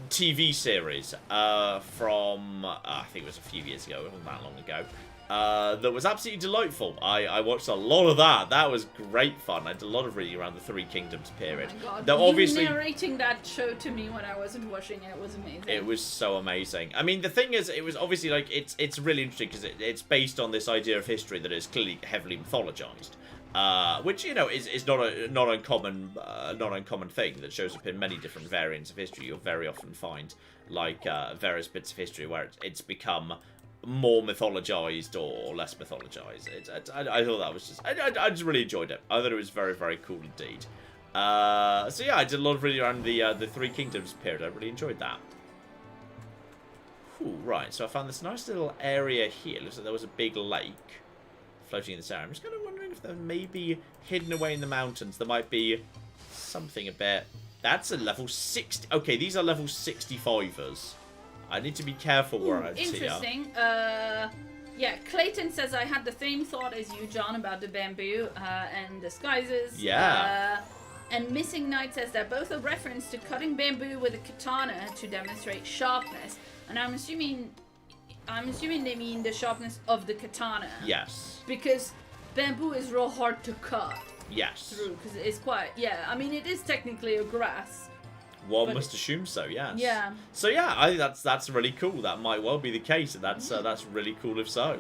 TV series from, I think it was a few years ago, it wasn't that long ago, that was absolutely delightful. I watched a lot of that. That was great fun. I did a lot of reading around the Three Kingdoms period. Oh my God. Though obviously, narrating that show to me when I wasn't watching it was amazing. It was so amazing. I mean, the thing is, it was obviously like it's really interesting because it's based on this idea of history that is clearly heavily mythologized. Which, you know, is not a not uncommon thing that shows up in many different variants of history. You'll very often find like various bits of history where it's become more mythologized or less mythologized. I thought that was just I just really enjoyed it. I thought it was very, very cool indeed. So yeah, I did a lot of reading around the Three Kingdoms period. I really enjoyed that. Ooh, right, so I found this nice little area here. Looks like there was a big lake floating in this area. I'm just kind of wondering if they're maybe hidden away in the mountains. There might be something a bit... That's a level 60... Okay, these are level 65ers. I need to be careful where I see. Interesting. Yeah, Clayton says, I had the same thought as you, John, about the bamboo and disguises. Yeah. And Missing Knight says they're both a reference to cutting bamboo with a katana to demonstrate sharpness. And I'm assuming they mean the sharpness of the katana. Yes. Because bamboo is real hard to cut. Yes. Through, because it's quite, yeah, I mean, it is technically a grass. One must assume so, yes. Yeah. So yeah, I think that's really cool. That might well be the case, and that's really cool if so.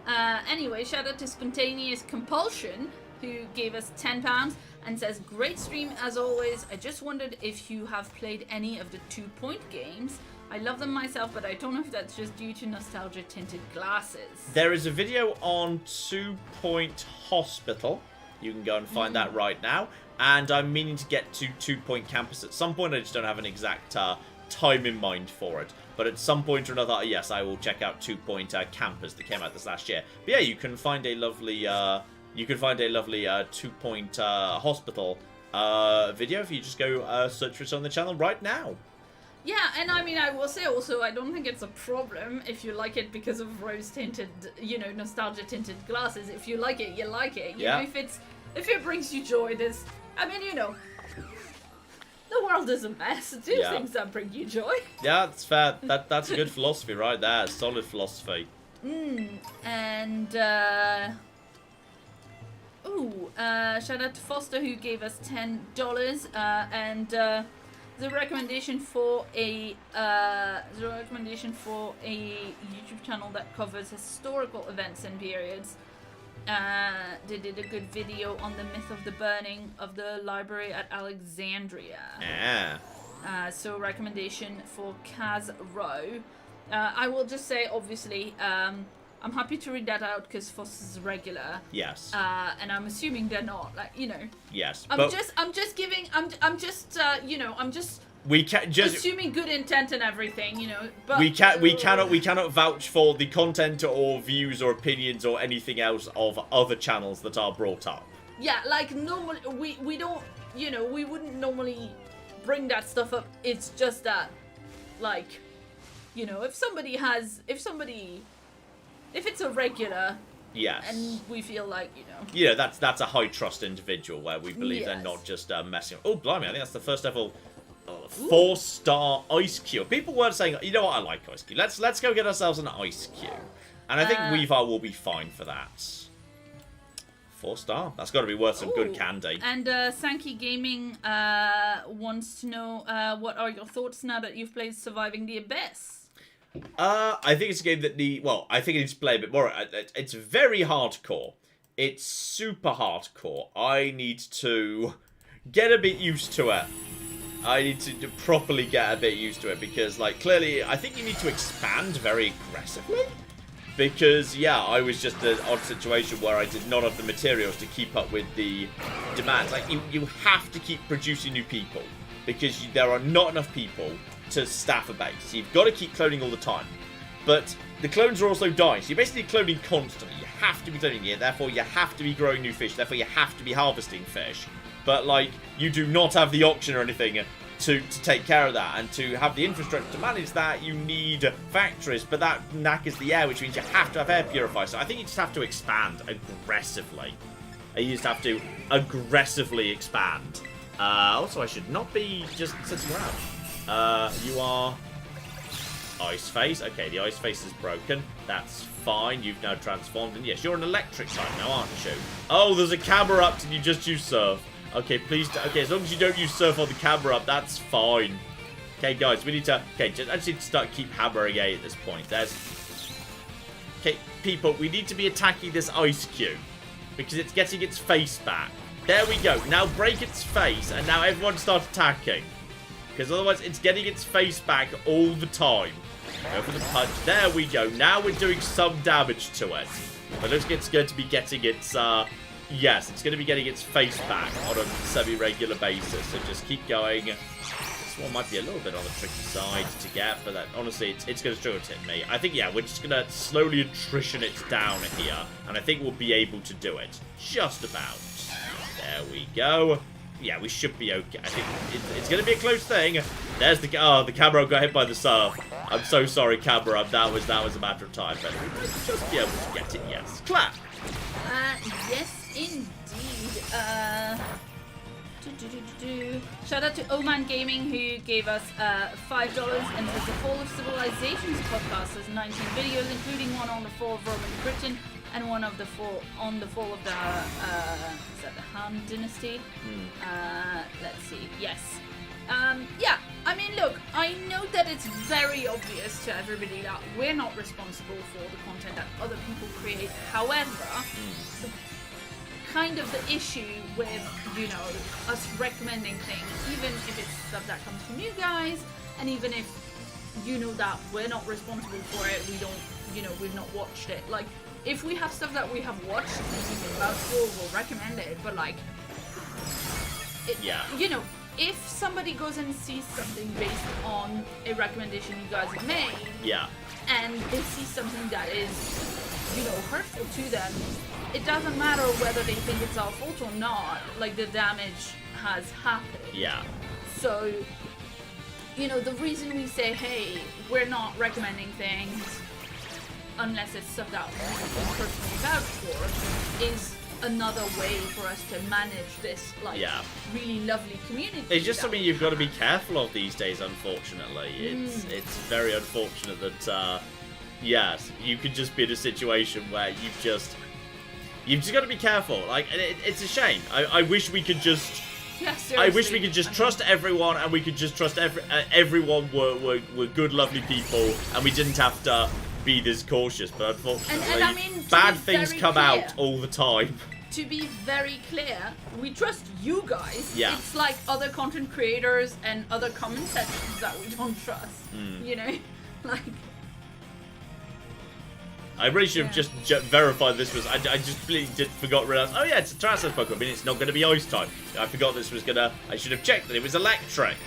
Anyway, shout out to Spontaneous Compulsion, who gave us £10 and says, great stream as always. I just wondered if you have played any of the 2 Point games. I love them myself, but I don't know if that's just due to nostalgia tinted glasses. There is a video on 2 Point Hospital. You can go and find that right now. And I'm meaning to get to 2 Point Campus at some point. I just don't have an exact time in mind for it. But at some point or another, yes, I will check out 2 Point Campus that came out this last year. But yeah, you can find a lovely 2 Point Hospital video if you just go search for it on the channel right now. Yeah, and I mean, I will say also, I don't think it's a problem if you like it because of rose-tinted, you know, nostalgia-tinted glasses. If you like it, you like it. You know, if it brings you joy, there's, I mean, you know, the world is a mess. Do things that bring you joy. Yeah, that's fair. That's a good philosophy right there. Solid philosophy. And, shout out to Foster, who gave us $10, and, the recommendation for a YouTube channel that covers historical events and periods. They did a good video on the myth of the burning of the library at Alexandria. So recommendation for Kaz Rowe. I will just say, obviously, I'm happy to read that out because Foss is regular. Yes. And I'm assuming they're not, like, you know. Yes. I'm just we can just assuming good intent and everything, you know. But we cannot vouch for the content or views or opinions or anything else of other channels that are brought up. Yeah, like normally we don't, you know, we wouldn't normally bring that stuff up. It's just that, like, you know, if it's a regular, yes, and we feel like, you know, that's a high trust individual where we believe they're not just messing. Oh, blimey! I think that's the first ever 4-star ice cube. People were saying, you know what, I like ice cube. Let's go get ourselves an ice cube, and I think Weaver will be fine for that. 4-star. That's got to be worth some good candy. And Sankey Gaming wants to know what are your thoughts now that you've played Surviving the Abyss. I think it's a game that I think it needs to play a bit more. It's very hardcore. It's super hardcore. I need to get a bit used to it. I need to properly get a bit used to it because, like, clearly, I think you need to expand very aggressively. Because, yeah, I was just in an odd situation where I did not have the materials to keep up with the demands. Like, you have to keep producing new people because there are not enough people to staff a base. You've got to keep cloning all the time. But the clones are also dying, so you're basically cloning constantly. You have to be cloning it, therefore you have to be growing new fish, therefore you have to be harvesting fish. But, like, you do not have the auction or anything to take care of that, and to have the infrastructure to manage that, you need factories, but that knackers the air, which means you have to have air purifiers. So I think you just have to expand aggressively. You just have to aggressively expand. Also, I should not be just sitting around. You are Ice Face. Okay, the Ice Face is broken. That's fine. You've now transformed, and yes, you're an electric type now, aren't you? Oh, there's a camera up, and you just use Surf. Okay, please. Okay, as long as you don't use Surf on the camera up, that's fine. Okay, guys, we need to. Okay, just actually keep hammering A at this point. Okay, people, we need to be attacking this ice cube because it's getting its face back. There we go. Now break its face, and now everyone start attacking because otherwise it's getting its face back all the time. Go for the punch. There we go. Now we're doing some damage to it. But looks like it's going to be getting its. Yes, it's going to be getting its face back on a semi-regular basis, so just keep going. This one might be a little bit on the tricky side to get, but that, honestly, it's going to struggle to hit me. I think, yeah, we're just going to slowly attrition it down here, and I think we'll be able to do it. Just about. There we go. Yeah, we should be okay. I think it's going to be a close thing. There's the... Oh, the camera got hit by the surf. I'm so sorry, camera. That was a matter of time, but we might just be able to get it, yes. Clap! Yes, indeed. Shout out to Oman Gaming, who gave us $5 and was the Fall of Civilizations podcast. There's 19 videos, including one on the fall of Roman Britain and one of the fall of the is that the Han Dynasty? Let's see. Yes. Yeah, I mean, look, I know that it's very obvious to everybody that we're not responsible for the content that other people create. However, kind of the issue with, you know, us recommending things, even if it's stuff that comes from you guys, and even if you know that we're not responsible for it, we don't, you know, we've not watched it. Like, if we have stuff that we have watched and we think about school, we'll recommend it, but like, yeah, you know, if somebody goes and sees something based on a recommendation you guys have made, yeah, and they see something that is, you know, hurtful to them, it doesn't matter whether they think it's our fault or not, like, the damage has happened. Yeah. So, you know, the reason we say, hey, we're not recommending things unless it's stuff that we can personally vouch for is another way for us to manage this, like, really lovely community. It's just something you've got to be careful of these days, unfortunately. It's very unfortunate that, yes, you could just be in a situation where you've just got to be careful. Like, it's a shame. I wish we could just... Yeah, I wish we could just trust everyone, and we could just trust everyone were good, lovely people, and we didn't have to be this cautious. But unfortunately, and I mean, bad things come out all the time. To be very clear, we trust you guys. Yeah. It's like other content creators and other comment sections that we don't trust. You know, like. I really should have just verified this was. I just completely forgot. Realized. Oh yeah, it's a Terrestrial Pokemon. I mean, it's not going to be Ice type. I forgot this was gonna. I should have checked that it was Electric,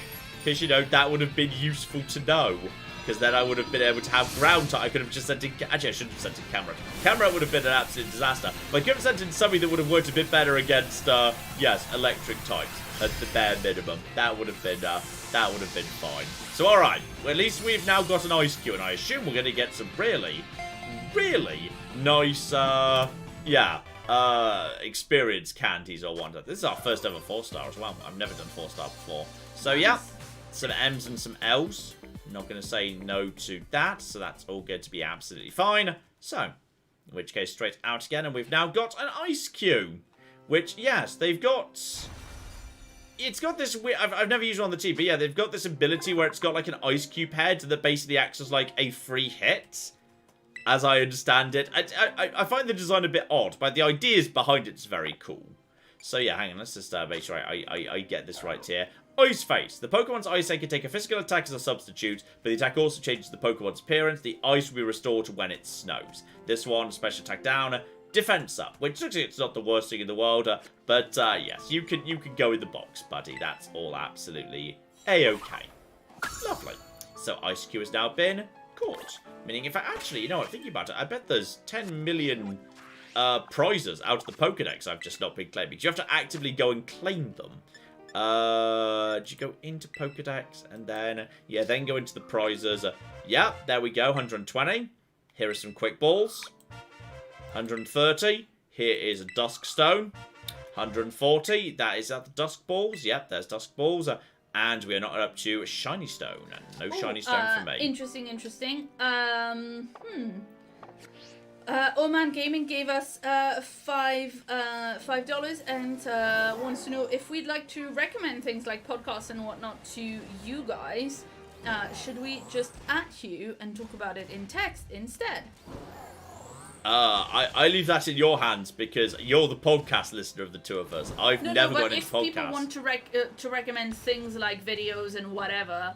because you know that would have been useful to know. Because then I would have been able to have Ground type. I could have just sent in. Actually, I shouldn't have sent in Camera. Camera would have been an absolute disaster. But I could have sent in something that would have worked a bit better against. Yes, Electric types at the bare minimum. That would have been. That would have been fine. So all right. Well, at least we've now got an Ice Cube, and I assume we're going to get some really nice, experience candies or whatnot. This is our first ever 4-star as well. I've never done 4-star before. So, yeah, some M's and some L's. Not going to say no to that, so that's all going to be absolutely fine. So, in which case, straight out again, and we've now got an Ice Cube. Which, yes, they've got... It's got this weird... I've never used one on the team, but yeah, they've got this ability where it's got like an Ice Cube head that basically acts as like a free hit. as I understand it. I find the design a bit odd, but the ideas behind it's very cool. So yeah, hang on, let's just make sure I get this right here. Ice Face. The Pokemon's Ice can take a physical attack as a substitute, but the attack also changes the Pokemon's appearance. The ice will be restored when it snows. This one, special attack down, defense up, which looks like it's not the worst thing in the world, but yes, you can go in the box, buddy. That's all absolutely a-okay. Lovely. So Ice Cube has now been caught. Meaning, if I actually, you know what, thinking about it, I bet there's 10 million prizes out of the Pokedex I've just not been claiming. You have to actively go and claim them. Do you go into Pokedex and then, yeah, then go into the prizes. Yeah, there we go, 120. Here are some Quick Balls. 130. Here is a Dusk Stone. 140. That is at the Dusk Balls. Yep, there's Dusk Balls. And we are not up to Shiny Stone. No Shiny Stone for me. Interesting. Oman Gaming gave us $5 and wants to know if we'd like to recommend things like podcasts and whatnot to you guys. Should we just at you and talk about it in text instead? I leave that in your hands because you're the podcast listener of the two of us. I've never gone into podcasts. If people want to recommend things like videos and whatever,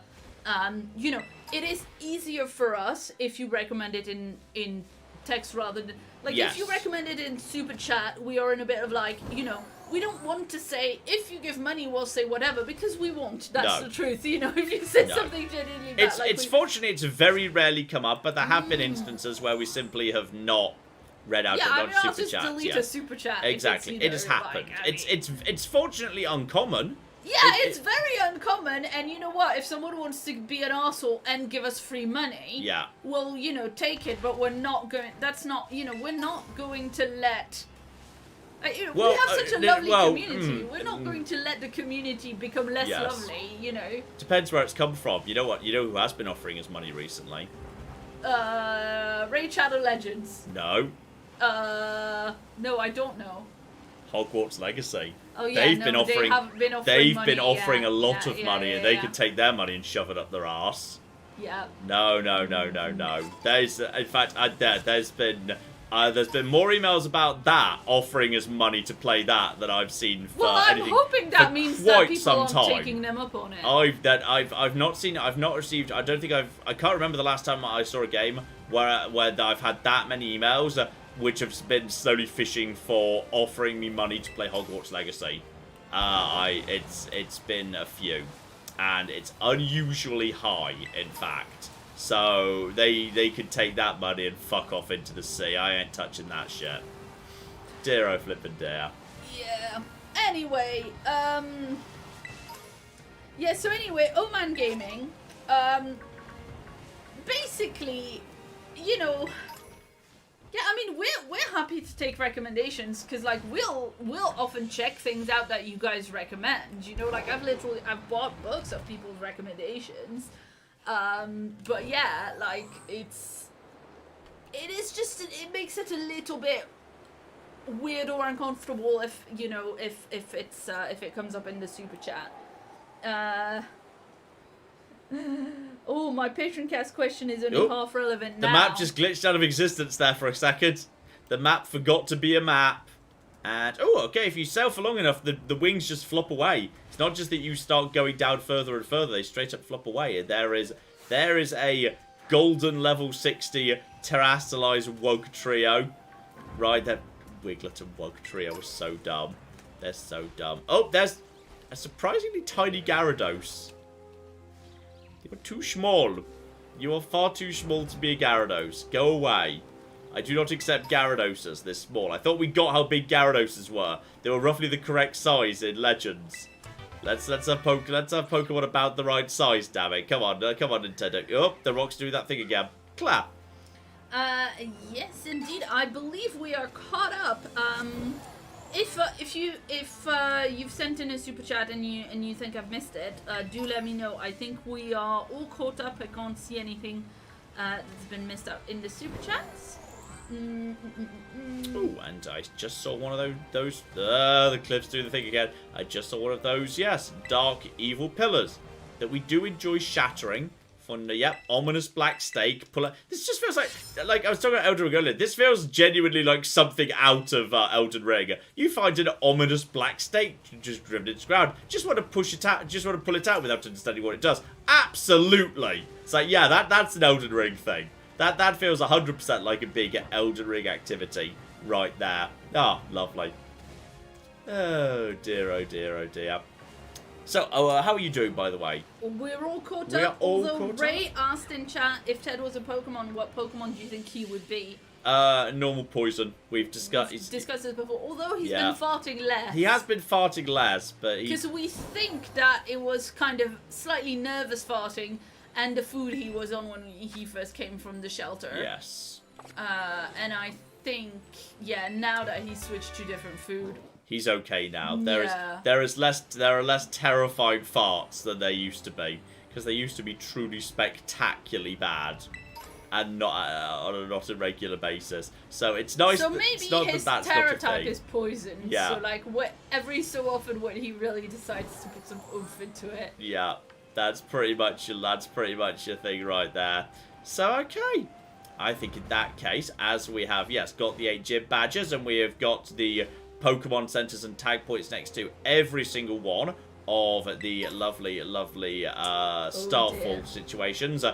you know, it is easier for us if you recommend it in text rather than like if you recommend it in super chat. We are in a bit of like, you know, we don't want to say if you give money we'll say whatever because we won't. That's the truth. You know, if you said something genuinely bad, it's fortunate it's very rarely come up, but there have been instances where we simply have not read out I'll super just chats. delete a super chat. Exactly, it has happened. Like, it's fortunately uncommon. Yeah, it's very uncommon, and you know what? If someone wants to be an arsehole and give us free money, we'll, you know, take it, but we're not going, that's not, you know, we're not going to let, we have such a lovely community, we're not going to let the community become less lovely, you know. Depends where it's come from. You know what? You know who has been offering us money recently? Raid Shadow Legends. No. No, I don't know. Hogwarts Legacy. Oh yeah, they've been offering a lot of money, and they yeah. could take their money and shove it up their arse. Yeah. No. There's, in fact, there's been more emails about that offering us money to play that than I've seen for I'm anything hoping that means that people aren't time. taking them up on it. I've not seen it. I've not received. I don't think I can't remember the last time I saw a game where I've had that many emails. Which have been slowly fishing for offering me money to play Hogwarts Legacy. It's been a few, and it's unusually high, in fact. So they could take that money and fuck off into the sea. I ain't touching that shit. Dear oh flippin' dear. Yeah. Anyway, so anyway, Oman Gaming, basically, you know. Yeah, I mean, we're happy to take recommendations because, like, we'll often check things out that you guys recommend. You know, like I've bought books of people's recommendations. But yeah, like it makes it a little bit weird or uncomfortable if you know if it comes up in the super chat. Oh, my patron cast question is only half relevant now. The map just glitched out of existence there for a second. The map forgot to be a map. And, okay, if you sail for long enough, the wings just flop away. It's not just that you start going down further and further, they straight up flop away. And there is a golden level 60 terrestrialized Wug trio. Right, that Wiglet and Wug trio was so dumb. They're so dumb. Oh, there's a surprisingly tiny Gyarados. You're too small. You are far too small to be a Gyarados. Go away. I do not accept Gyaradoses this small. I thought we got how big Gyaradoses were. They were roughly the correct size in Legends. Let's have Pokemon about the right size, damn it. Come on, Nintendo. Oh, the rocks do that thing again. Clap. Yes, indeed. I believe we are caught up. If you've sent in a super chat and you think I've missed it, do let me know. I think we are all caught up. I can't see anything that's been missed out in the super chats. Oh, and I just saw one of those. The clips do the thing again. I just saw one of those. Yes, dark evil pillars that we do enjoy shattering Thunder, yep. Ominous black steak. This just feels like I was talking about Elden Ring earlier. This feels genuinely like something out of Elden Ring. You find an ominous black steak just driven into the ground. Just want to push it out. Just want to pull it out without understanding what it does. Absolutely. It's like, yeah, that's an Elden Ring thing. That feels 100% like a big Elden Ring activity right there. Ah, oh, lovely. Oh dear, oh dear, oh dear. So, how are you doing, by the way? We're all caught up. Although Ray asked in chat if Ted was a Pokemon, what Pokemon do you think he would be? Normal poison. We've discussed this before. Although he's been farting less. He has been farting less, but because we think that it was kind of slightly nervous farting, and the food he was on when he first came from the shelter. Yes. And I think, now that he's switched to different food. He's okay now. There are less terrifying farts than there used to be, because they used to be truly spectacularly bad, and not on a regular basis. So it's nice. So maybe his terror type is poison. Yeah. So like every so often when he really decides to put some oomph into it. Yeah, that's pretty much your thing right there. So okay. I think in that case, as we have got the 8 gym badges, and we have got the Pokemon centers and tag points next to every single one of the lovely Starfall situations.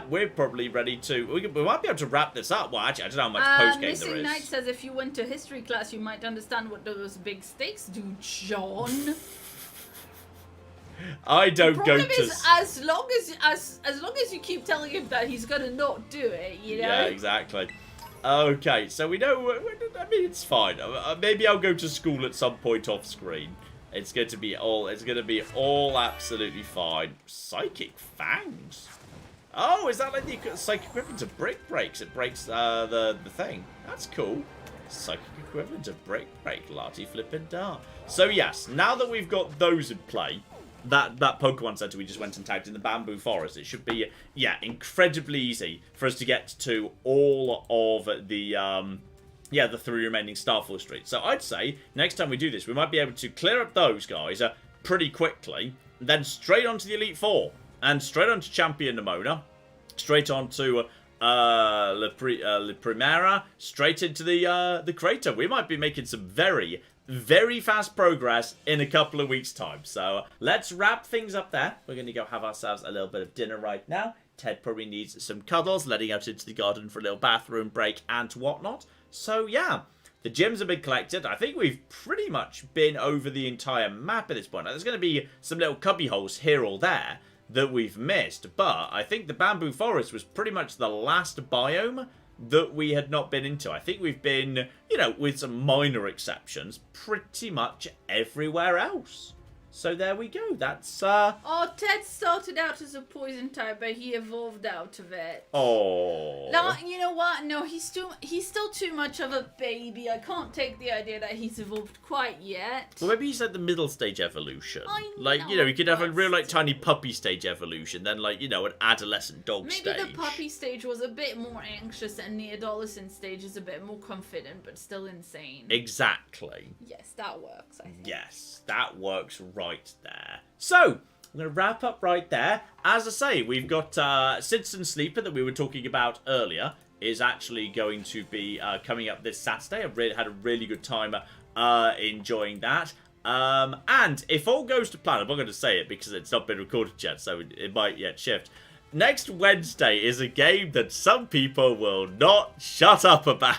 We're probably ready to... We might be able to wrap this up. Well, actually, I don't know how much post-game there is. Missing Knight says if you went to history class, you might understand what those big stakes do, John. I don't go to... The problem is, as long as you keep telling him that he's gonna not do it, you know? Yeah, exactly. Okay, so we know... I mean, it's fine. Maybe I'll go to school at some point off screen. It's going to be all absolutely fine. Psychic Fangs? Oh, is that like the psychic equivalent to Brick Breaks? It breaks the thing. That's cool. Psychic equivalent of Brick Break. Larty Flippin' Dart. So yes, now that we've got those in play, that Pokemon Center we just went and tagged in the Bamboo Forest, it should be, incredibly easy for us to get to all of the 3 remaining Starfall Streets. So I'd say, next time we do this, we might be able to clear up those guys pretty quickly, then straight onto the Elite Four, and straight onto Champion Nimona, straight onto La Primera, straight into the crater. We might be making some very, very fast progress in a couple of weeks' time. So let's wrap things up there. We're going to go have ourselves a little bit of dinner right now. Ted probably needs some cuddles, letting out into the garden for a little bathroom break and whatnot. So yeah, the gyms have been collected. I think we've pretty much been over the entire map at this point. Now, there's going to be some little cubby holes here or there that we've missed, but I think the Bamboo Forest was pretty much the last biome that we had not been into. I think we've been, with some minor exceptions, pretty much everywhere else. So there we go. That's Oh, Ted started out as a poison type, but he evolved out of it. Oh. No, you know what? No, he's still too much of a baby. I can't take the idea that he's evolved quite yet. Well, maybe he's like the middle stage evolution. He could have a real tiny puppy stage evolution, then an adolescent dog stage. Maybe the puppy stage was a bit more anxious, and the adolescent stage is a bit more confident, but still insane. Exactly. Yes, that works, I think. Yes, that works right there. So, I'm going to wrap up right there. As I say, we've got Citizen Sleeper that we were talking about earlier is actually going to be coming up this Saturday. I've had a really good time enjoying that. And if all goes to plan, I'm not going to say it because it's not been recorded yet, so it might yet shift. Next Wednesday is a game that some people will not shut up about.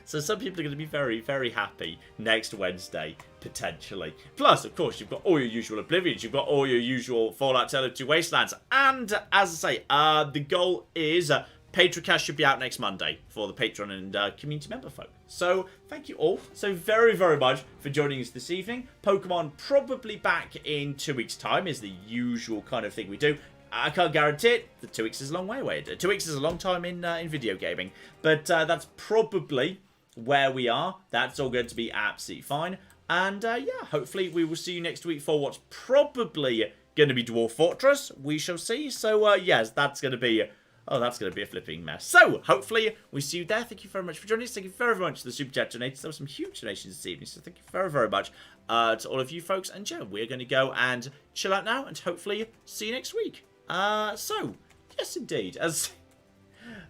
So some people are going to be very, very happy next Wednesday, potentially. Plus, of course, you've got all your usual Oblivions. You've got all your usual Fallout Tale of Two Wastelands. And, as I say, the goal is Patrocast should be out next Monday for the Patreon and community member folk. So, thank you all so very, very much for joining us this evening. Pokemon probably back in 2 weeks' time is the usual kind of thing we do. I can't guarantee it. The 2 weeks is a long way away. 2 weeks is a long time in video gaming. But that's probably where we are. That's all going to be absolutely fine. And hopefully we will see you next week for what's probably going to be Dwarf Fortress. We shall see. So yes, that's going to be a flipping mess. So hopefully we see you there. Thank you very much for joining us. Thank you very, very much to the Super Chat donators. There were some huge donations this evening. So thank you very, very much to all of you folks. And yeah, we're going to go and chill out now and hopefully see you next week. So Yes, indeed.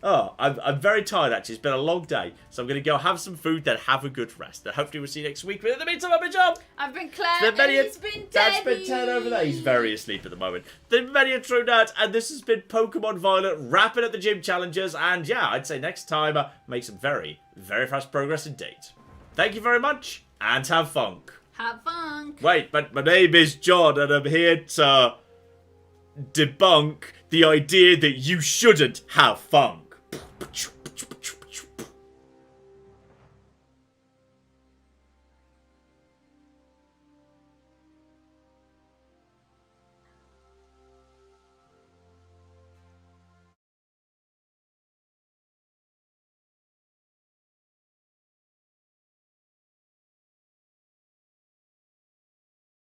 Oh, I'm very tired, actually. It's been a long day. So I'm going to go have some food, then have a good rest. And hopefully we'll see you next week. But in the meantime, I've been John. I've been Claire, and he's been Dad's Daddy. been Ted over there. He's very asleep at the moment. The many a true nerd, and this has been Pokemon Violet, wrapping up the gym challenges. And yeah, I'd say next time, make some very, very fast progress indeed. Thank you very much, and have fun. Have fun. Wait, but my name is John, and I'm here to debunk the idea that you shouldn't have fun.